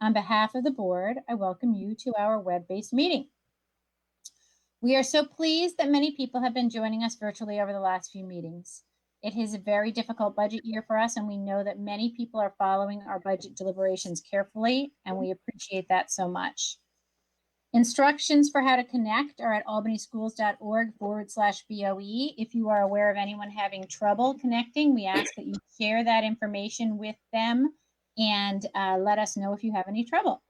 On behalf of the board, I welcome you to our web-based meeting. We are so pleased that many people have been joining us virtually over the last few meetings. It is a very difficult budget year for us, and we know that many people are following our budget deliberations carefully, and we appreciate that so much. Instructions for how to connect are at albanyschools.org/BOE. If you are aware of anyone having trouble connecting, we ask that you share that information with them and let us know if you have any trouble.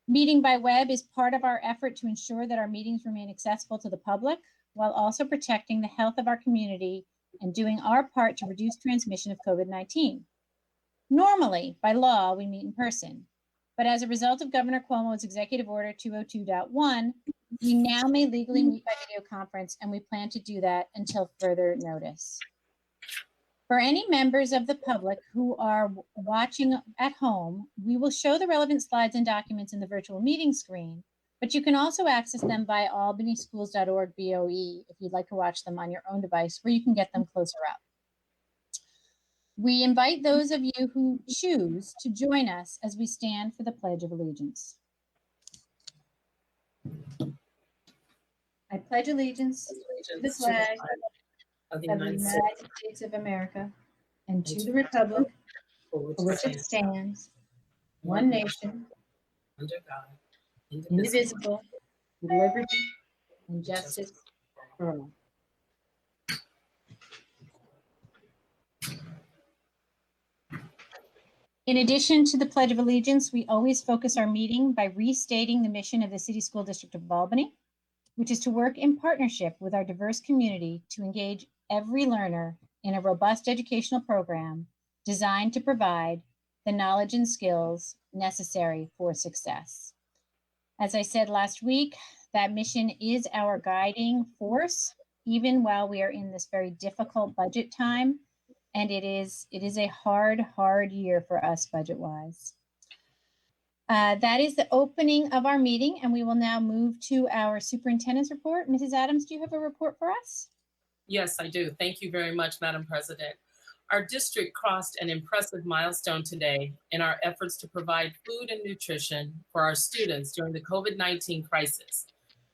Meeting by web is part of our effort to ensure that our meetings remain accessible to the public while also protecting the health of our community and doing our part to reduce transmission of COVID-19. Normally, by law, we meet in person, but as a result of Governor Cuomo's Executive Order 202.1, we now may legally meet by video conference, and we plan to do that until further notice. For any members of the public who are watching at home, we will show the relevant slides and documents in the virtual meeting screen, but you can also access them by albanyschools.org/BOE if you'd like to watch them on your own device, where you can get them closer up. We invite those of you who choose to join us as we stand for the Pledge of Allegiance. I pledge allegiance to the flag of the United States of America and to the republic for which it stands, one nation, under God, indivisible, with liberty and justice for all. In addition to the Pledge of Allegiance, we always focus our meeting by restating the mission of the City School District of Albany, which is to work in partnership with our diverse community to engage every learner in a robust educational program designed to provide the knowledge and skills necessary for success. As I said last week, that mission is our guiding force, even while we are in this very difficult budget time. And it is a hard year for us budget-wise. That is the opening of our meeting, and we will now move to our superintendent's report. Mrs. Adams, do you have a report for us? Yes, I do. Thank you very much, Madam President. Our district crossed an impressive milestone today in our efforts to provide food and nutrition for our students during the COVID-19 crisis.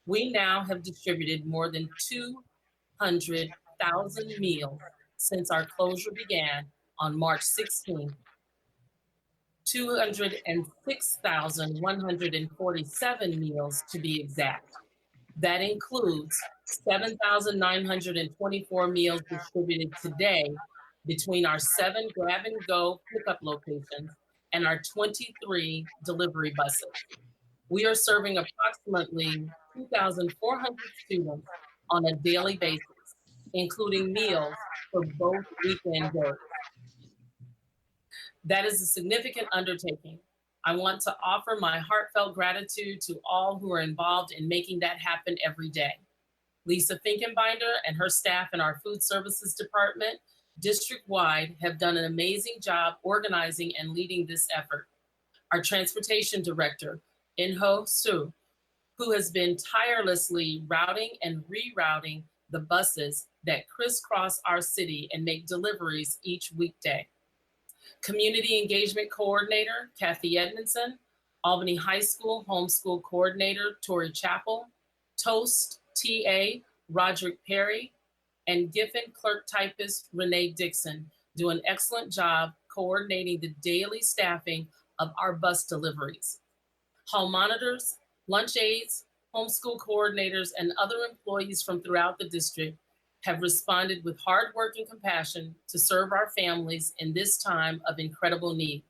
We now have distributed more than 200,000 meals since our closure began on March 16th. 206,147 meals to be exact. That includes 7,924 meals distributed today between our 7 grab-and-go pickup locations and our 23 delivery buses. We are serving approximately 2,400 students on a daily basis, including meals for both weekend days. That is a significant undertaking. I want to offer my heartfelt gratitude to all who are involved in making that happen every day. Lisa Finkenbinder and her staff in our food services department, district-wide, have done an amazing job organizing and leading this effort. Our transportation director, Inho Su, who has been tirelessly routing and rerouting the buses that crisscross our city and make deliveries each weekday. Community Engagement Coordinator, Kathy Edmondson, Albany High School Homeschool Coordinator, Tori Chappell, Toast TA, Roderick Perry, and Giffen Clerk Typist, Renee Dixon, do an excellent job coordinating the daily staffing of our bus deliveries. Hall monitors, lunch aides, homeschool coordinators, and other employees from throughout the district have responded with hard work and compassion to serve our families in this time of incredible need.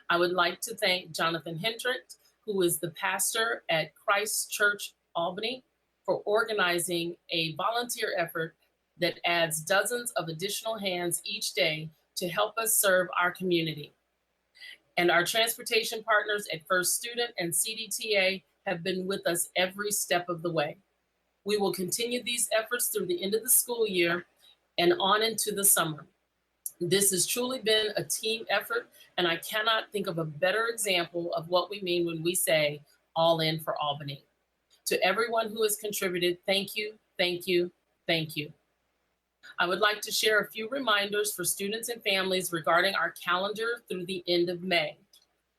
I would like to thank Jonathan Hendrick, who is the pastor at Christ Church Albany, for organizing a volunteer effort that adds dozens of additional hands each day to help us serve our community. And our transportation partners at First Student and CDTA have been with us every step of the way. We will continue these efforts through the end of the school year and on into the summer. This has truly been a team effort, and I cannot think of a better example of what we mean when we say all in for Albany. To everyone who has contributed, thank you, thank you, thank you. I would like to share a few reminders for students and families regarding our calendar through the end of May.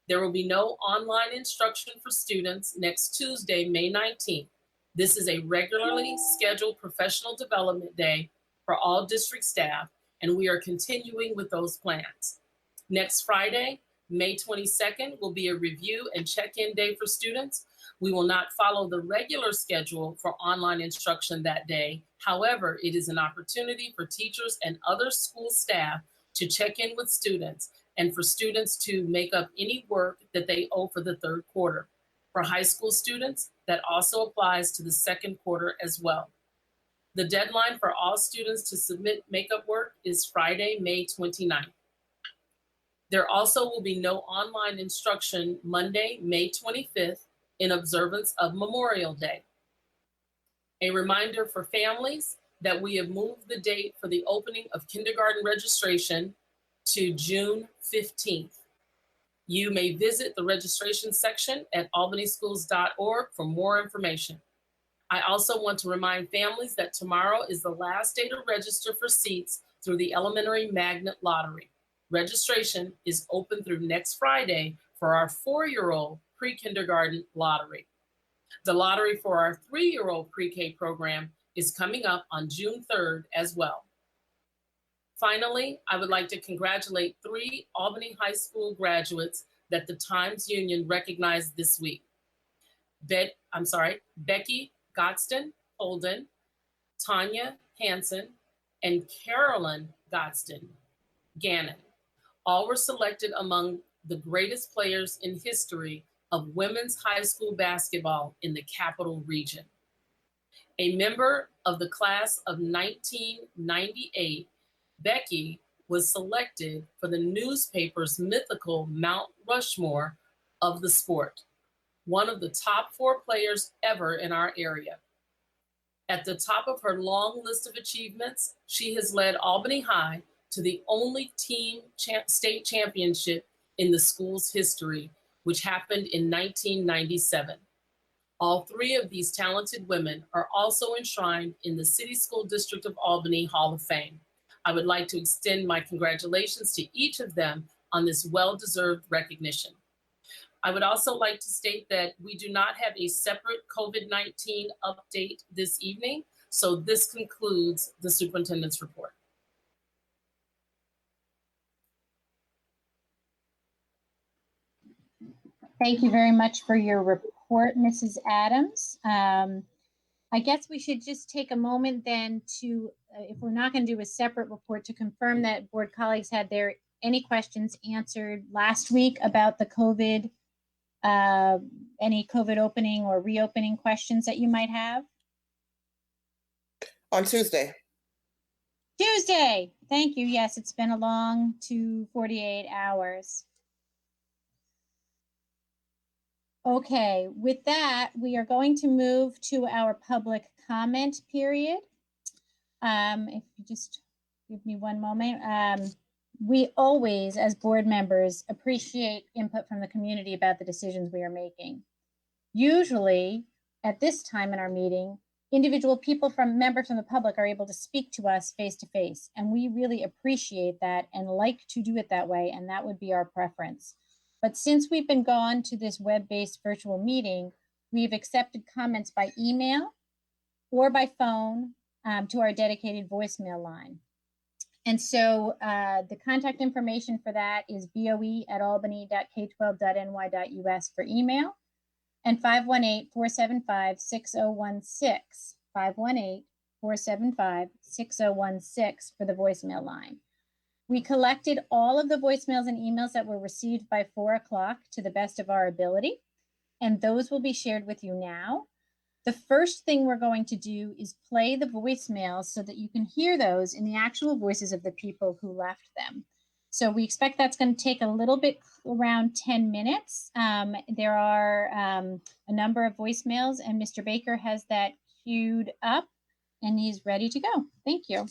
There will be no online instruction for students next Tuesday, May 19th. This is a regularly scheduled professional development day for all district staff, and we are continuing with those plans. Next Friday, May 22nd, will be a review and check-in day for students. We will not follow the regular schedule for online instruction that day. However, it is an opportunity for teachers and other school staff to check in with students and for students to make up any work that they owe for the third quarter. For high school students, that also applies to the second quarter as well. The deadline for all students to submit makeup work is Friday, May 29th. There also will be no online instruction Monday, May 25th, in observance of Memorial Day. A reminder for families that we have moved the date for the opening of kindergarten registration to June 15th. You may visit the registration section at albanyschools.org for more information. I also want to remind families that tomorrow is the last day to register for seats through the Elementary Magnet Lottery. Registration is open through next Friday for our 4-year-old pre-kindergarten lottery. The lottery for our 3-year-old pre-K program is coming up on June 3rd as well. Finally, I would like to congratulate 3 Albany High School graduates that the Times Union recognized this week. Becky Godston Holden, Tanya Hansen, and Carolyn Godston Gannon. All were selected among the greatest players in history of women's high school basketball in the Capital Region. A member of the class of 1998, Becky was selected for the newspaper's mythical Mount Rushmore of the sport, one of the top 4 players ever in our area. At the top of her long list of achievements, she has led Albany High to the only team state championship in the school's history, which happened in 1997. All 3 of these talented women are also enshrined in the City School District of Albany Hall of Fame. I would like to extend my congratulations to each of them on this well-deserved recognition. I would also like to state that we do not have a separate COVID-19 update this evening, so this concludes the superintendent's report. Thank you very much for your report, Mrs. Adams. I guess we should just take a moment then to, if we're not going to do a separate report, to confirm that board colleagues had any questions answered last week about the COVID, any COVID opening or reopening questions that you might have. On Tuesday. Tuesday. Thank you. Yes, it's been a long 48 hours. Okay, with that, we are going to move to our public comment period. If you just give me one moment. We always, as board members, appreciate input from the community about the decisions we are making. Usually, at this time in our meeting, individual members from the public are able to speak to us face to face, and we really appreciate that and like to do it that way, and that would be our preference. But since we've been gone to this web-based virtual meeting, we've accepted comments by email or by phone to our dedicated voicemail line. And so the contact information for that is boe@albany.k12.ny.us for email, and 518-475-6016, 518-475-6016 for the voicemail line. We collected all of the voicemails and emails that were received by 4 o'clock to the best of our ability, and those will be shared with you now. The first thing we're going to do is play the voicemails so that you can hear those in the actual voices of the people who left them. So we expect that's going to take a little bit, around 10 minutes. There are a number of voicemails, and Mr. Baker has that queued up, and he's ready to go. Thank you.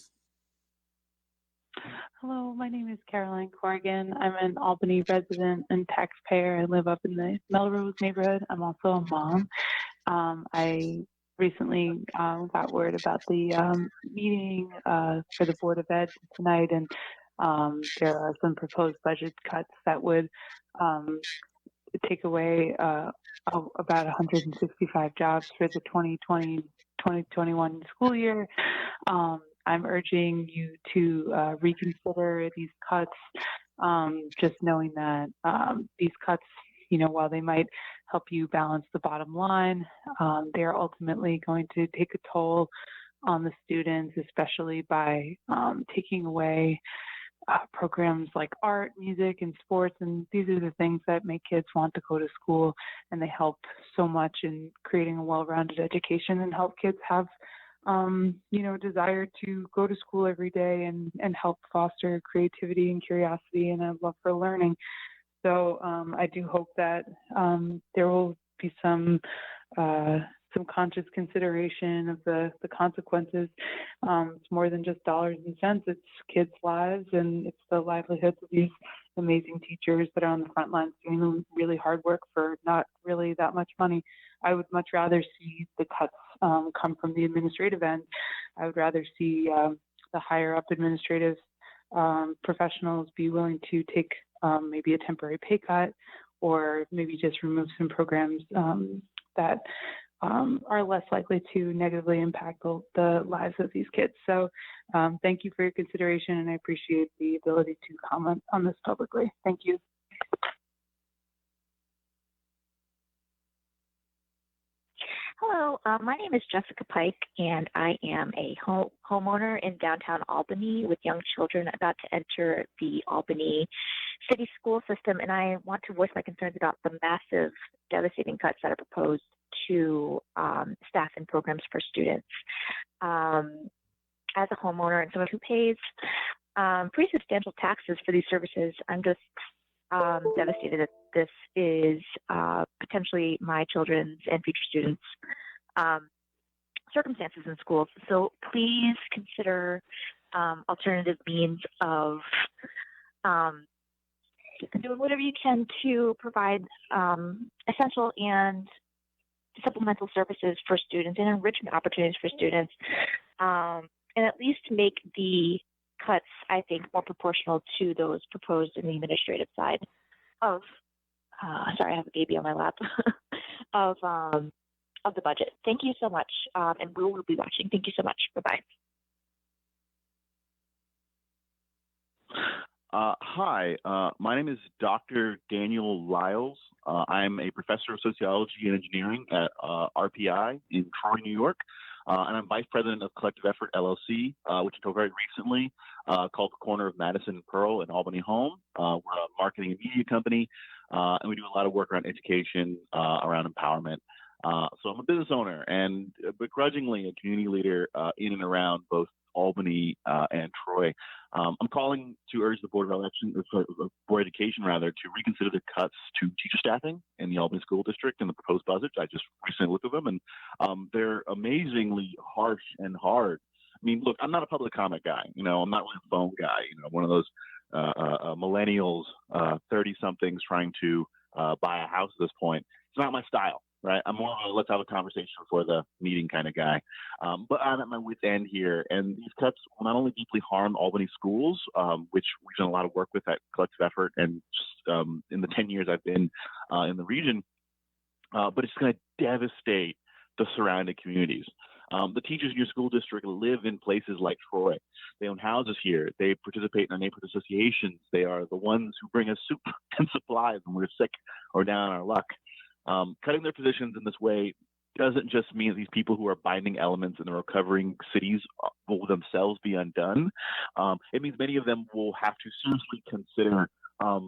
Hello, my name is Caroline Corrigan. I'm an Albany resident and taxpayer. I live up in the Melrose neighborhood. I'm also a mom. I recently got word about the meeting for the Board of Ed tonight, and there are some proposed budget cuts that would take away about 165 jobs for the 2020-2021 school year. I'm urging you to reconsider these cuts, just knowing that these cuts, while they might help you balance the bottom line, they're ultimately going to take a toll on the students, especially by taking away programs like art, music, and sports. And these are the things that make kids want to go to school, and they help so much in creating a well-rounded education and help kids have desire to go to school every day and help foster creativity and curiosity and a love for learning. So I do hope that there will be some conscious consideration of the consequences. It's more than just dollars and cents. It's kids' lives, and it's the livelihoods of these amazing teachers that are on the front lines doing really hard work for not really that much money. I would much rather see the cuts come from the administrative end. I would rather see the higher up administrative professionals be willing to take maybe a temporary pay cut, or maybe just remove some programs that are less likely to negatively impact the lives of these kids. So thank you for your consideration, and I appreciate the ability to comment on this publicly. Thank you. Hello, my name is Jessica Pike, and I am a homeowner in downtown Albany with young children about to enter the Albany city school system, and I want to voice my concerns about the massive, devastating cuts that are proposed to staff and programs for students. As a homeowner and someone who pays pretty substantial taxes for these services, I'm just devastated that this is potentially my children's and future students' circumstances in schools. So please consider alternative means of doing whatever you can to provide essential and supplemental services for students and enrichment opportunities for students, and at least make the cuts, I think, more proportional to those proposed in the administrative side of, sorry, I have a baby on my lap, of the budget. Thank you so much, and we will be watching. Thank you so much. Bye-bye. Hi, my name is Dr. Daniel Lyles. I'm a professor of sociology and engineering at RPI in Troy, New York. And I'm vice president of Collective Effort LLC, which until very recently called the Corner of Madison and Pearl in Albany Home. We're a marketing and media company, and we do a lot of work around education, around empowerment. So I'm a business owner and begrudgingly a community leader in and around both Albany and Troy. I'm calling to urge the Board of Education to reconsider the cuts to teacher staffing in the Albany School District in the proposed budget. I just recently looked at them, and they're amazingly harsh and hard. I mean, look, I'm not a public comment guy. I'm not really a phone guy. One of those millennials, 30-somethings trying to buy a house at this point. It's not my style. Right, I'm more of a let's have a conversation before the meeting kind of guy. But I'm at my wit's end here, and these cuts will not only deeply harm Albany schools, which we've done a lot of work with at Collective Effort, and just in the 10 years I've been in the region, but it's going to devastate the surrounding communities. The teachers in your school district live in places like Troy. They own houses here. They participate in our neighborhood associations. They are the ones who bring us soup and supplies when we're sick or down on our luck. Cutting their positions in this way doesn't just mean that these people who are binding elements in the recovering cities will themselves be undone. It means many of them will have to seriously consider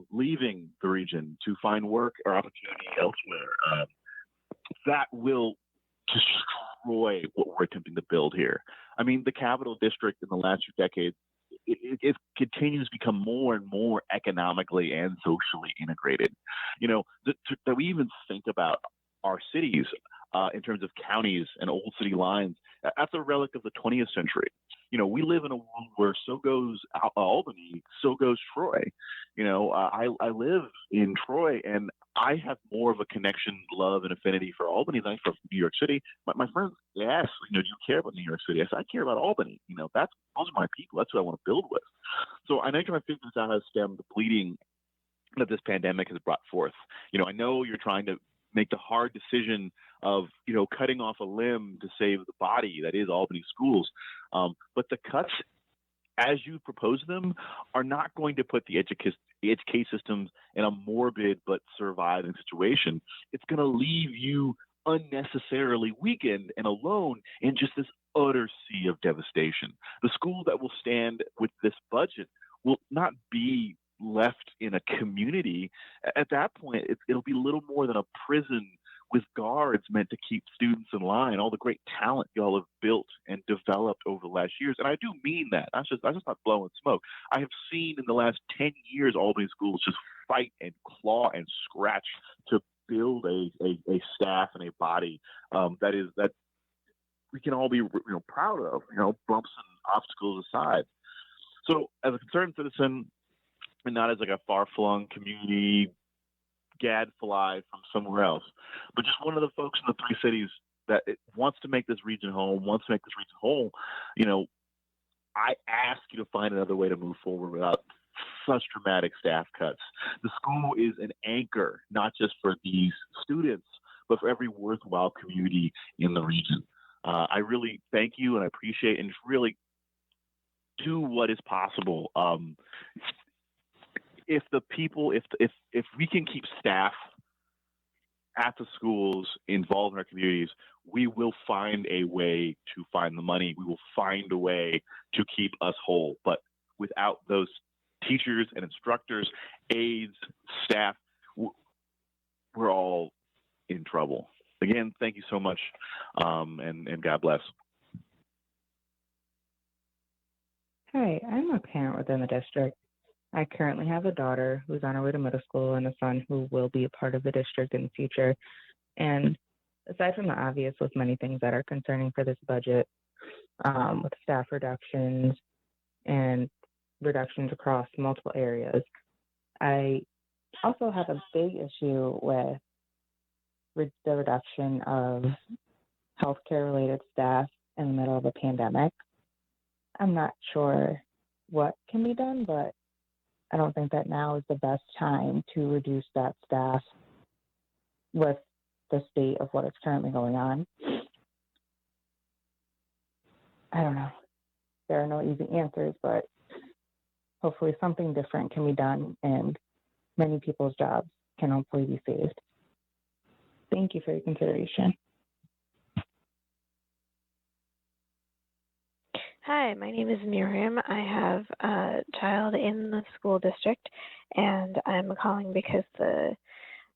leaving the region to find work or opportunity elsewhere. That will destroy what we're attempting to build here. I mean, the Capital District in the last few decades, it continues to become more and more economically and socially integrated. That we even think about our cities in terms of counties and old city lines, that's a relic of the 20th century. We live in a world where so goes Albany, so goes Troy. I live in Troy, and I have more of a connection, love, and affinity for Albany than I for New York City. My friends ask, do you care about New York City? I said, I care about Albany. Those are my people. That's who I want to build with. So I know trying to figure this out how to stem the bleeding that this pandemic has brought forth. I know you're trying to make the hard decision of, cutting off a limb to save the body that is Albany schools. But the cuts, as you propose them, are not going to put the education systems in a morbid but surviving situation. It's going to leave you unnecessarily weakened and alone in just this utter sea of devastation. The school that will stand with this budget will not be left in a community. At that point, it'll be little more than a prison with guards meant to keep students in line, all the great talent y'all have built and developed over the last years. And I do mean that. I'm just not blowing smoke. I have seen in the last 10 years Albany schools just fight and claw and scratch to build a staff and a body that we can all be proud of, bumps and obstacles aside. So as a concerned citizen, and not as like a far-flung community gadfly from somewhere else, but just one of the folks in the three cities that wants to make this region home, I ask you to find another way to move forward without such dramatic staff cuts. The school is an anchor, not just for these students, but for every worthwhile community in the region. I really thank you and I appreciate and really do what is possible. If we can keep staff at the schools involved in our communities, we will find a way to find the money. We will find a way to keep us whole. But without those teachers and instructors, aides, staff, we're all in trouble. Again, thank you so much, and God bless. Hi, I'm a parent within the district. I currently have a daughter who's on her way to middle school and a son who will be a part of the district in the future. And aside from the obvious with many things that are concerning for this budget, with staff reductions and reductions across multiple areas, I also have a big issue with the reduction of healthcare-related staff in the middle of a pandemic. I'm not sure what can be done, but I don't think that now is the best time to reduce that staff with the state of what is currently going on. I don't know. There are no easy answers, but hopefully something different can be done and many people's jobs can hopefully be saved. Thank you for your consideration. Hi, my name is Miriam. I have a child in the school district, and I'm calling because I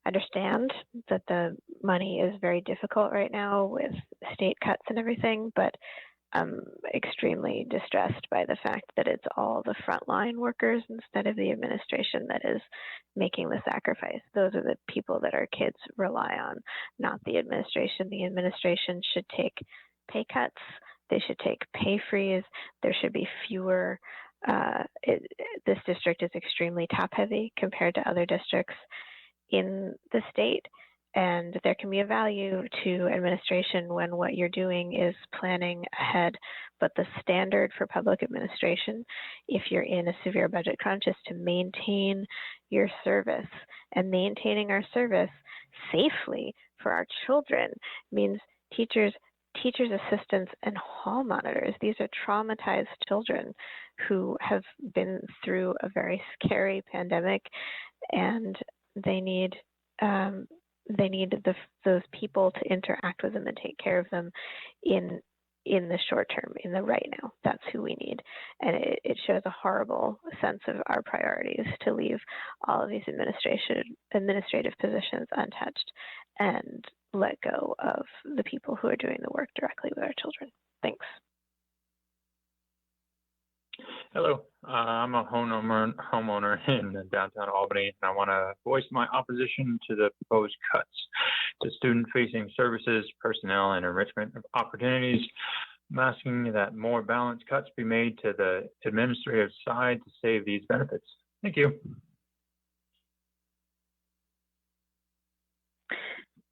understand that the money is very difficult right now with state cuts and everything, but I'm extremely distressed by the fact that it's all the frontline workers instead of the administration that is making the sacrifice. Those are the people that our kids rely on, not the administration. The administration should take pay cuts. They should take pay freeze. There should be fewer. This district is extremely top heavy compared to other districts in the state. And there can be a value to administration when what you're doing is planning ahead. But the standard for public administration, if you're in a severe budget crunch, is to maintain your service. And maintaining our service safely for our children means teachers, assistants, and hall monitors. These are traumatized children who have been through a very scary pandemic, and they need those people to interact with them and take care of them in the short term, in the right now. That's who we need. And it shows a horrible sense of our priorities to leave all of these administrative positions untouched and let go of the people who are doing the work directly with our children. Thanks. Hello, I'm a homeowner in downtown Albany, and I want to voice my opposition to the proposed cuts to student-facing services, personnel, and enrichment opportunities. I'm asking that more balanced cuts be made to the administrative side to save these benefits. Thank you.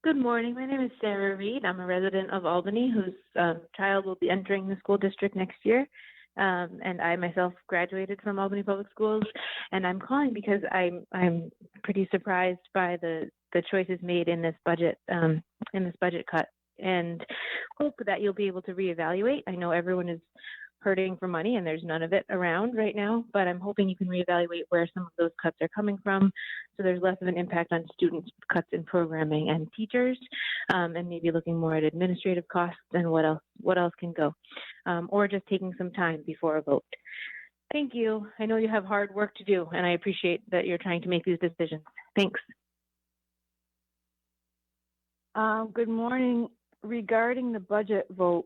Good morning. My name is Sarah Reed. I'm a resident of Albany whose child will be entering the school district next year. and I myself graduated from Albany Public Schools, and I'm calling because I'm pretty surprised by the choices made in this budget cut, and hope that you'll be able to reevaluate. I know everyone is hurting for money and there's none of it around right now, but I'm hoping you can reevaluate where some of those cuts are coming from so there's less of an impact on students, cuts in programming and teachers, and maybe looking more at administrative costs and what else can go, or just taking some time before a vote. Thank you. I know you have hard work to do, and I appreciate that you're trying to make these decisions. Thanks. Good morning. Regarding the budget vote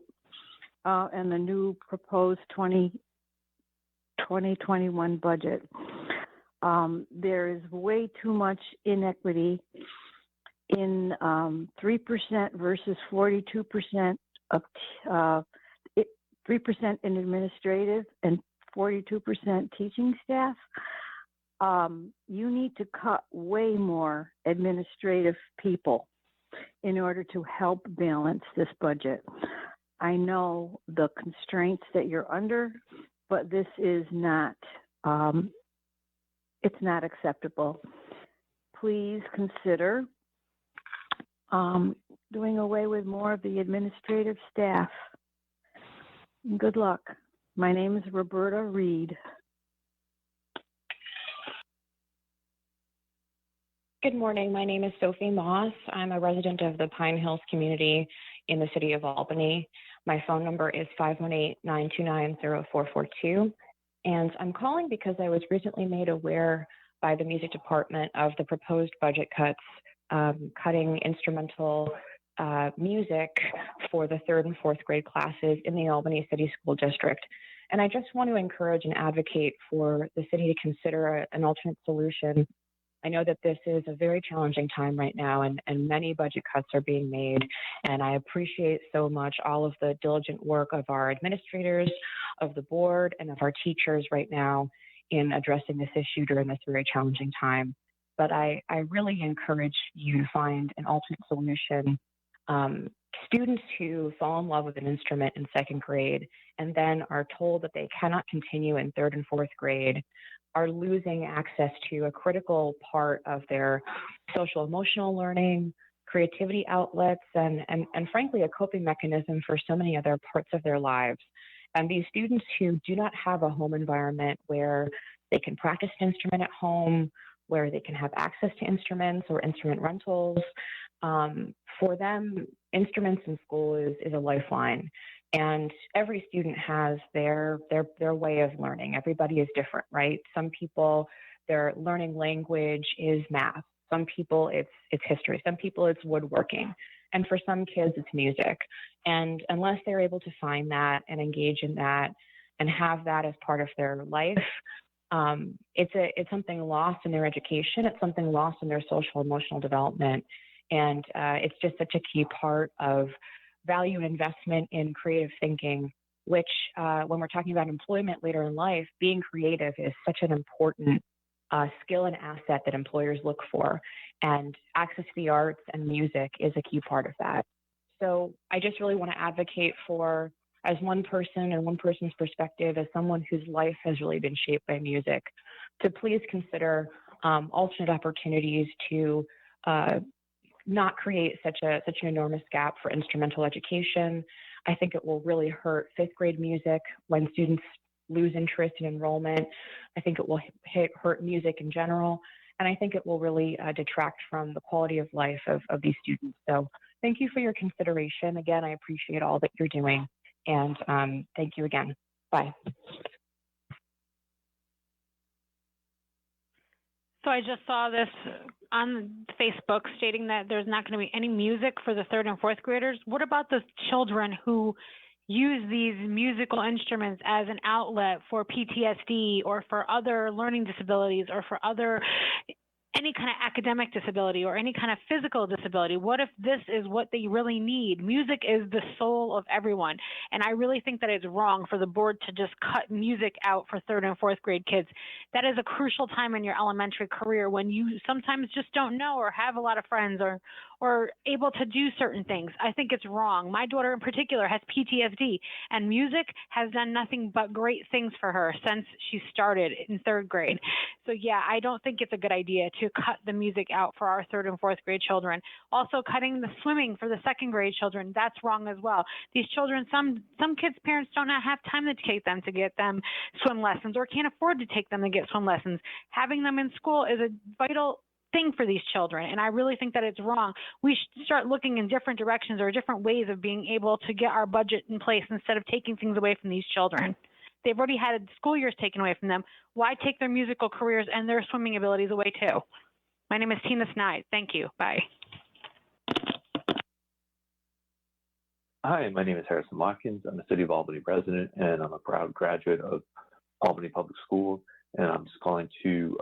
and the new proposed 2021 budget, there is way too much inequity in 3% versus 42% of 3% in administrative and 42% teaching staff. You need to cut way more administrative people in order to help balance this budget. I know the constraints that you're under, but this is not, it's not acceptable. Please consider doing away with more of the administrative staff. Good luck. My name is Roberta Reed. Good morning. My name is Sophie Moss. I'm a resident of the Pine Hills community in the city of Albany. My phone number is 518-929-0442. And I'm calling because I was recently made aware by the music department of the proposed budget cuts, cutting instrumental music for the 3rd and 4th grade classes in the Albany City School District. And I just want to encourage and advocate for the city to consider an alternate solution. I know that this is a very challenging time right now, and many budget cuts are being made. And I appreciate so much all of the diligent work of our administrators, of the board, and of our teachers right now in addressing this issue during this very challenging time. But I really encourage you to find an alternate solution. Students who fall in love with an instrument in 2nd grade and then are told that they cannot continue in 3rd and 4th grade are losing access to a critical part of their social emotional learning, creativity outlets, and frankly, a coping mechanism for so many other parts of their lives. And these students who do not have a home environment where they can practice an instrument at home, where they can have access to instruments or instrument rentals, for them, instruments in school is a lifeline. And every student has their way of learning. Everybody is different, right? Some people, their learning language is math. Some people, it's history. Some people, it's woodworking. And for some kids, it's music. And unless they're able to find that and engage in that and have that as part of their life, it's something lost in their education. It's something lost in their social emotional development. And it's just such a key part of value and investment in creative thinking, which when we're talking about employment later in life, being creative is such an important skill and asset that employers look for. And access to the arts and music is a key part of that. So I just really want to advocate for, as one person and one person's perspective, as someone whose life has really been shaped by music, to please consider alternate opportunities to not create such an enormous gap for instrumental education. I think it will really hurt 5th grade music when students lose interest in enrollment. I think it will hurt music in general. And I think it will really detract from the quality of life of these students. So thank you for your consideration. Again, I appreciate all that you're doing. And thank you again. Bye. So I just saw this on Facebook stating that there's not going to be any music for the 3rd and 4th graders. What about the children who use these musical instruments as an outlet for PTSD or for other learning disabilities or for other any kind of academic disability or any kind of physical disability? What if this is what they really need? Music is the soul of everyone. And I really think that it's wrong for the board to just cut music out for 3rd and 4th grade kids. That is a crucial time in your elementary career when you sometimes just don't know or have a lot of friends or able to do certain things. I think it's wrong. My daughter in particular has PTSD, and music has done nothing but great things for her since she started in 3rd grade. So yeah, I don't think it's a good idea to cut the music out for our 3rd and 4th grade children. Also cutting the swimming for the 2nd grade children, that's wrong as well. These children, some kids' parents don't have time to take them to get them swim lessons or can't afford to take them to get swim lessons. Having them in school is a vital thing for these children, and I really think that it's wrong. We should start looking in different directions or different ways of being able to get our budget in place instead of taking things away from these children. They've already had school years taken away from them. Why take their musical careers and their swimming abilities away too? My name is Tina Snide. Thank you. Bye. Hi, my name is Harrison Watkins. I'm a City of Albany resident, and I'm a proud graduate of Albany Public Schools. And I'm just calling to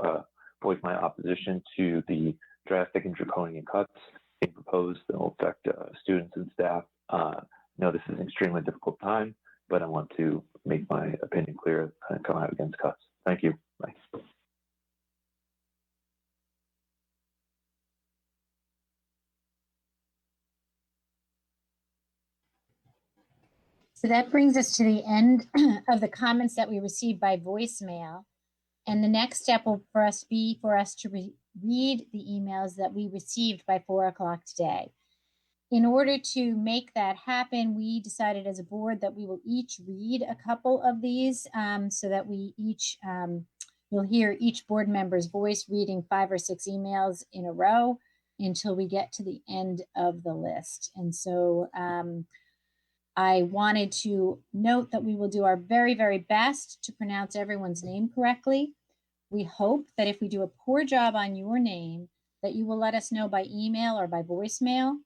voice my opposition to the drastic and draconian cuts being proposed that will affect students and staff. I know this is an extremely difficult time, but I want to make my opinion clear and come out against cuts. Thank you. Bye. So that brings us to the end of the comments that we received by voicemail. And the next step will for us to read the emails that we received by 4 o'clock today. In order to make that happen, we decided as a board that we will each read a couple of these so that we each, you'll hear each board member's voice reading 5 or 6 emails in a row until we get to the end of the list. And so I wanted to note that we will do our very, very best to pronounce everyone's name correctly. We hope that if we do a poor job on your name, that you will let us know by email or by voicemail.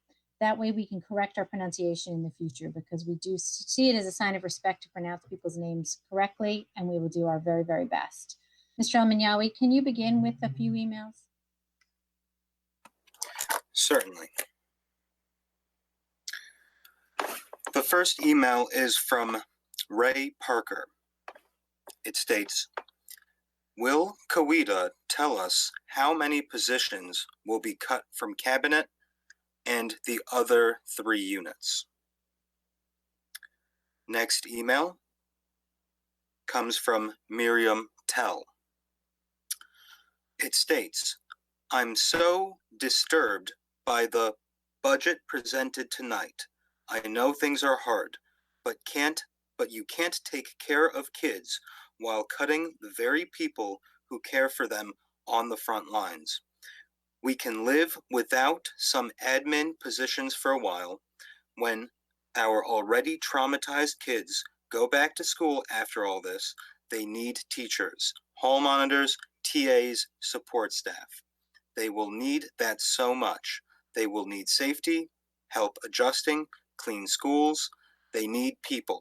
That way we can correct our pronunciation in the future, because we do see it as a sign of respect to pronounce people's names correctly, and we will do our very, very best. Mr. Elmanyawi, can you begin with a few emails? Certainly. The first email is from Ray Parker. It states, will Kawida tell us how many positions will be cut from cabinet and the other 3 units? Next email comes from Miriam Tell. It states, I'm so disturbed by the budget presented tonight. I know things are hard, but you can't take care of kids while cutting the very people who care for them on the front lines. We can live without some admin positions for a while. When our already traumatized kids go back to school after all this, they need teachers, hall monitors, TAs, support staff. They will need that so much. They will need safety, help adjusting, clean schools. They need people.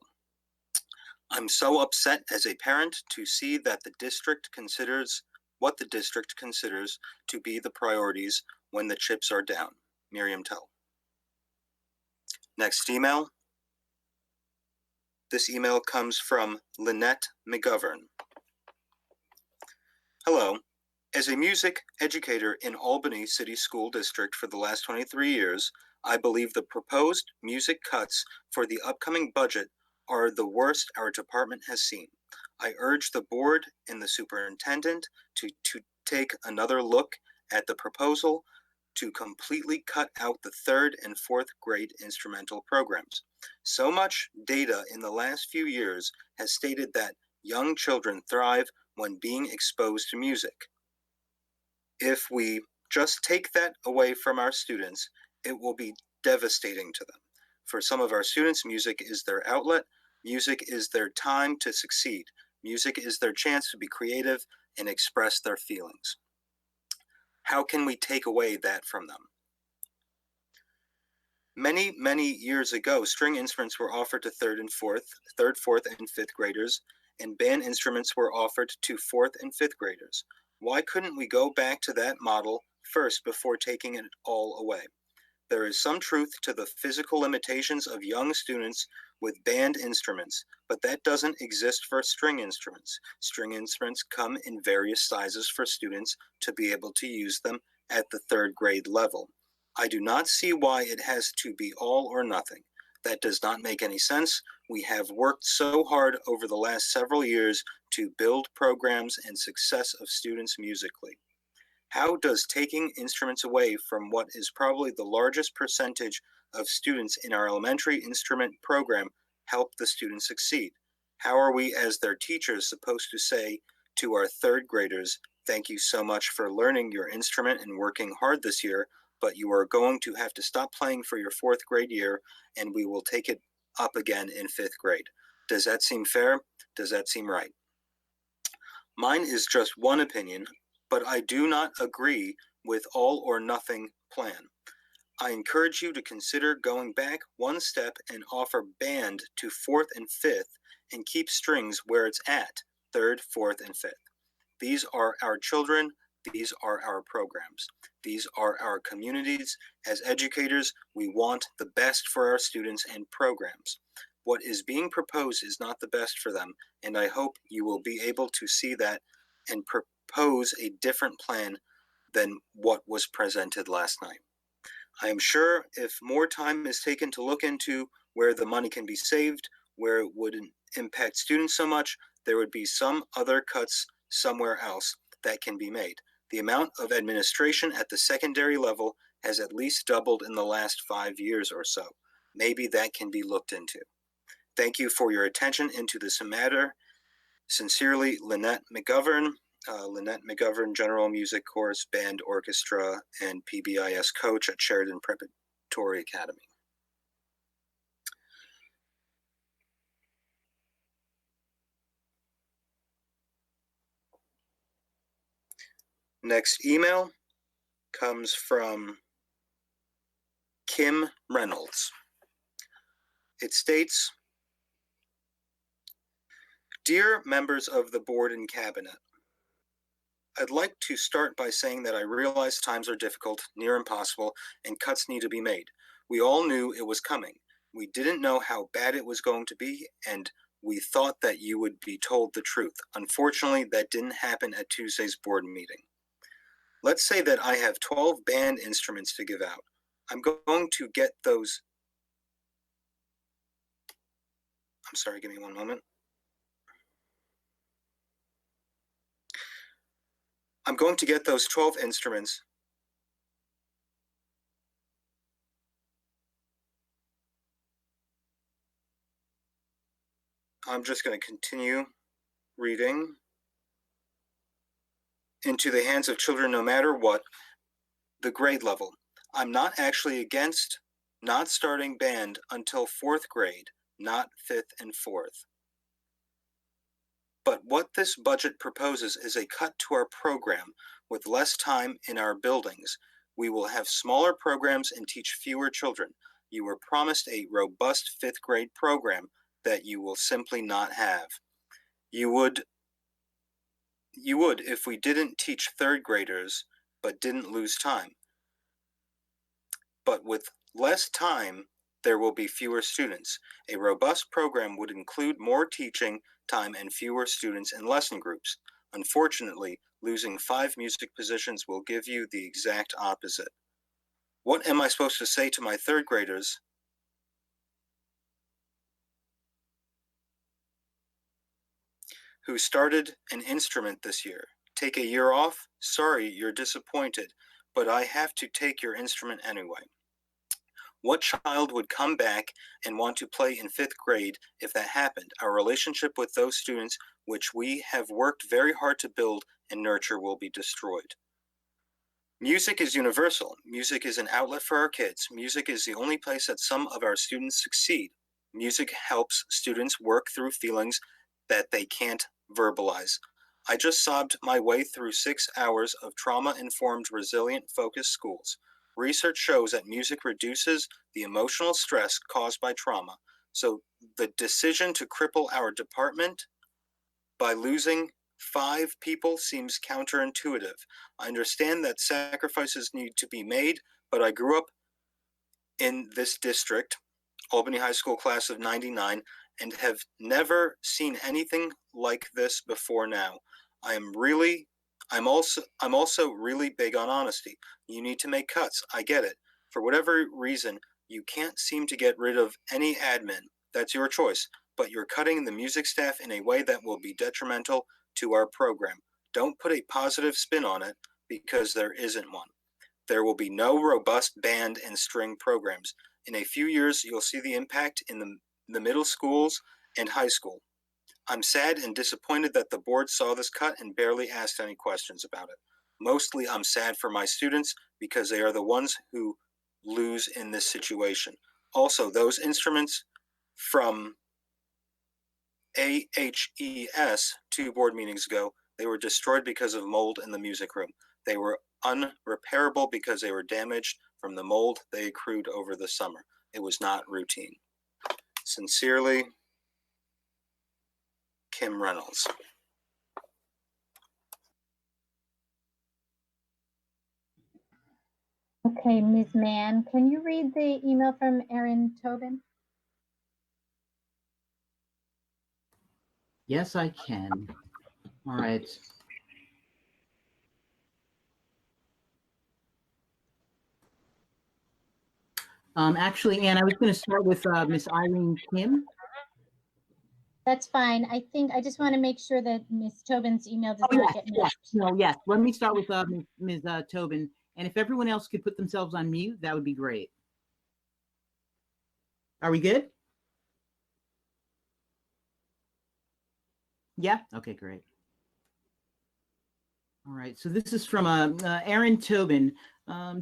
I'm so upset as a parent to see that the district considers what the district considers to be the priorities when the chips are down. Miriam Tell. Next email. This email comes from Lynette McGovern. Hello. As a music educator in Albany City School District for the last 23 years, I believe the proposed music cuts for the upcoming budget are the worst our department has seen. I urge the board and the superintendent to take another look at the proposal to completely cut out the 3rd and 4th grade instrumental programs. So much data in the last few years has stated that young children thrive when being exposed to music. If we just take that away from our students, it will be devastating to them. For some of our students, music is their outlet. Music is their time to succeed. Music is their chance to be creative and express their feelings. How can we take away that from them? Many, many years ago, string instruments were offered to 3rd, 4th, and 5th graders, and band instruments were offered to 4th and 5th graders. Why couldn't we go back to that model first before taking it all away? There is some truth to the physical limitations of young students with band instruments, but that doesn't exist for string instruments. String instruments come in various sizes for students to be able to use them at the 3rd grade level. I do not see why it has to be all or nothing. That does not make any sense. We have worked so hard over the last several years to build programs and success of students musically. How does taking instruments away from what is probably the largest percentage of students in our elementary instrument program help the students succeed? How are we as their teachers supposed to say to our 3rd graders, thank you so much for learning your instrument and working hard this year, but you are going to have to stop playing for your 4th grade year and we will take it up again in 5th grade? Does that seem fair? Does that seem right? Mine is just one opinion, but I do not agree with all or nothing plan. I encourage you to consider going back one step and offer band to 4th and 5th and keep strings where it's at, 3rd, 4th, and 5th. These are our children. These are our programs. These are our communities. As educators, we want the best for our students and programs. What is being proposed is not the best for them, and I hope you will be able to see that and propose a different plan than what was presented last night. I am sure if more time is taken to look into where the money can be saved, where it wouldn't impact students so much, there would be some other cuts somewhere else that can be made. The amount of administration at the secondary level has at least doubled in the last 5 years or so. Maybe that can be looked into. Thank you for your attention into this matter. Sincerely, Lynette McGovern. Lynette McGovern, General Music Course, Band Orchestra, and PBIS Coach at Sheridan Preparatory Academy. Next email comes from Kim Reynolds. It states, Dear members of the board and cabinet, I'd like to start by saying that I realize times are difficult, near impossible, and cuts need to be made. We all knew it was coming. We didn't know how bad it was going to be, and we thought that you would be told the truth. Unfortunately, that didn't happen at Tuesday's board meeting. Let's say that I have 12 band instruments to give out. I'm going to get those. I'm sorry, give me one moment. I'm going to get those 12 instruments. I'm just going to continue reading. Into the hands of children no matter what, the grade level. I'm not actually against not starting band until 4th grade, not 5th and 4th. But what this budget proposes is a cut to our program with less time in our buildings. We will have smaller programs and teach fewer children. You were promised a robust 5th grade program that you will simply not have. You would if we didn't teach 3rd graders, but didn't lose time. But with less time, there will be fewer students. A robust program would include more teaching time and fewer students in lesson groups. Unfortunately, losing 5 music positions will give you the exact opposite. What am I supposed to say to my 3rd graders? Who started an instrument this year? Take a year off? Sorry, you're disappointed, but I have to take your instrument anyway. What child would come back and want to play in 5th grade if that happened? Our relationship with those students, which we have worked very hard to build and nurture, will be destroyed. Music is universal. Music is an outlet for our kids. Music is the only place that some of our students succeed. Music helps students work through feelings that they can't verbalize. I just sobbed my way through 6 hours of trauma-informed, resilient, focused schools. Research shows that music reduces the emotional stress caused by trauma. So the decision to cripple our department by losing 5 people seems counterintuitive. I understand that sacrifices need to be made, but I grew up in this district, Albany High School class of 99, and have never seen anything like this before now. I'm also really big on honesty. You need to make cuts. I get it. For whatever reason, you can't seem to get rid of any admin. That's your choice, but you're cutting the music staff in a way that will be detrimental to our program. Don't put a positive spin on it because there isn't one. There will be no robust band and string programs. In a few years, you'll see the impact in the middle schools and high school. I'm sad and disappointed that the board saw this cut and barely asked any questions about it. Mostly, I'm sad for my students because they are the ones who lose in this situation. Also, those instruments from AHES 2 board meetings ago, they were destroyed because of mold in the music room. They were unrepairable because they were damaged from the mold they accrued over the summer. It was not routine. Sincerely, Kim Reynolds. Okay, Ms. Mann, can you read the email from Erin Tobin? Yes, I can. All right. Actually, Ann, I was going to start with Miss Irene Kim. That's fine. I think I just want to make sure that Ms. Tobin's email does not get missed. Yes. Let me start with Ms. Tobin. And if everyone else could put themselves on mute, that would be great. Are we good? Yeah? Okay, great. All right, so this is from Erin Tobin.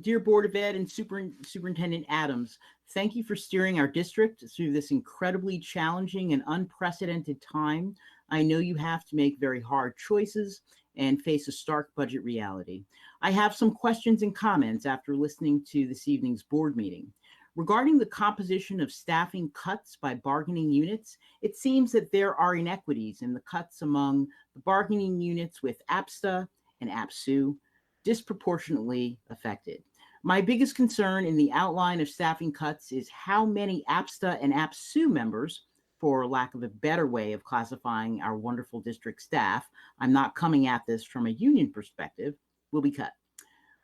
Dear Board of Ed and Superintendent Adams, thank you for steering our district through this incredibly challenging and unprecedented time. I know you have to make very hard choices and face a stark budget reality. I have some questions and comments after listening to this evening's board meeting. Regarding the composition of staffing cuts by bargaining units, it seems that there are inequities in the cuts among the bargaining units with APSTA and APSU, disproportionately affected. My biggest concern in the outline of staffing cuts is how many APSTA and APSU members, for lack of a better way of classifying our wonderful district staff, I'm not coming at this from a union perspective, will be cut.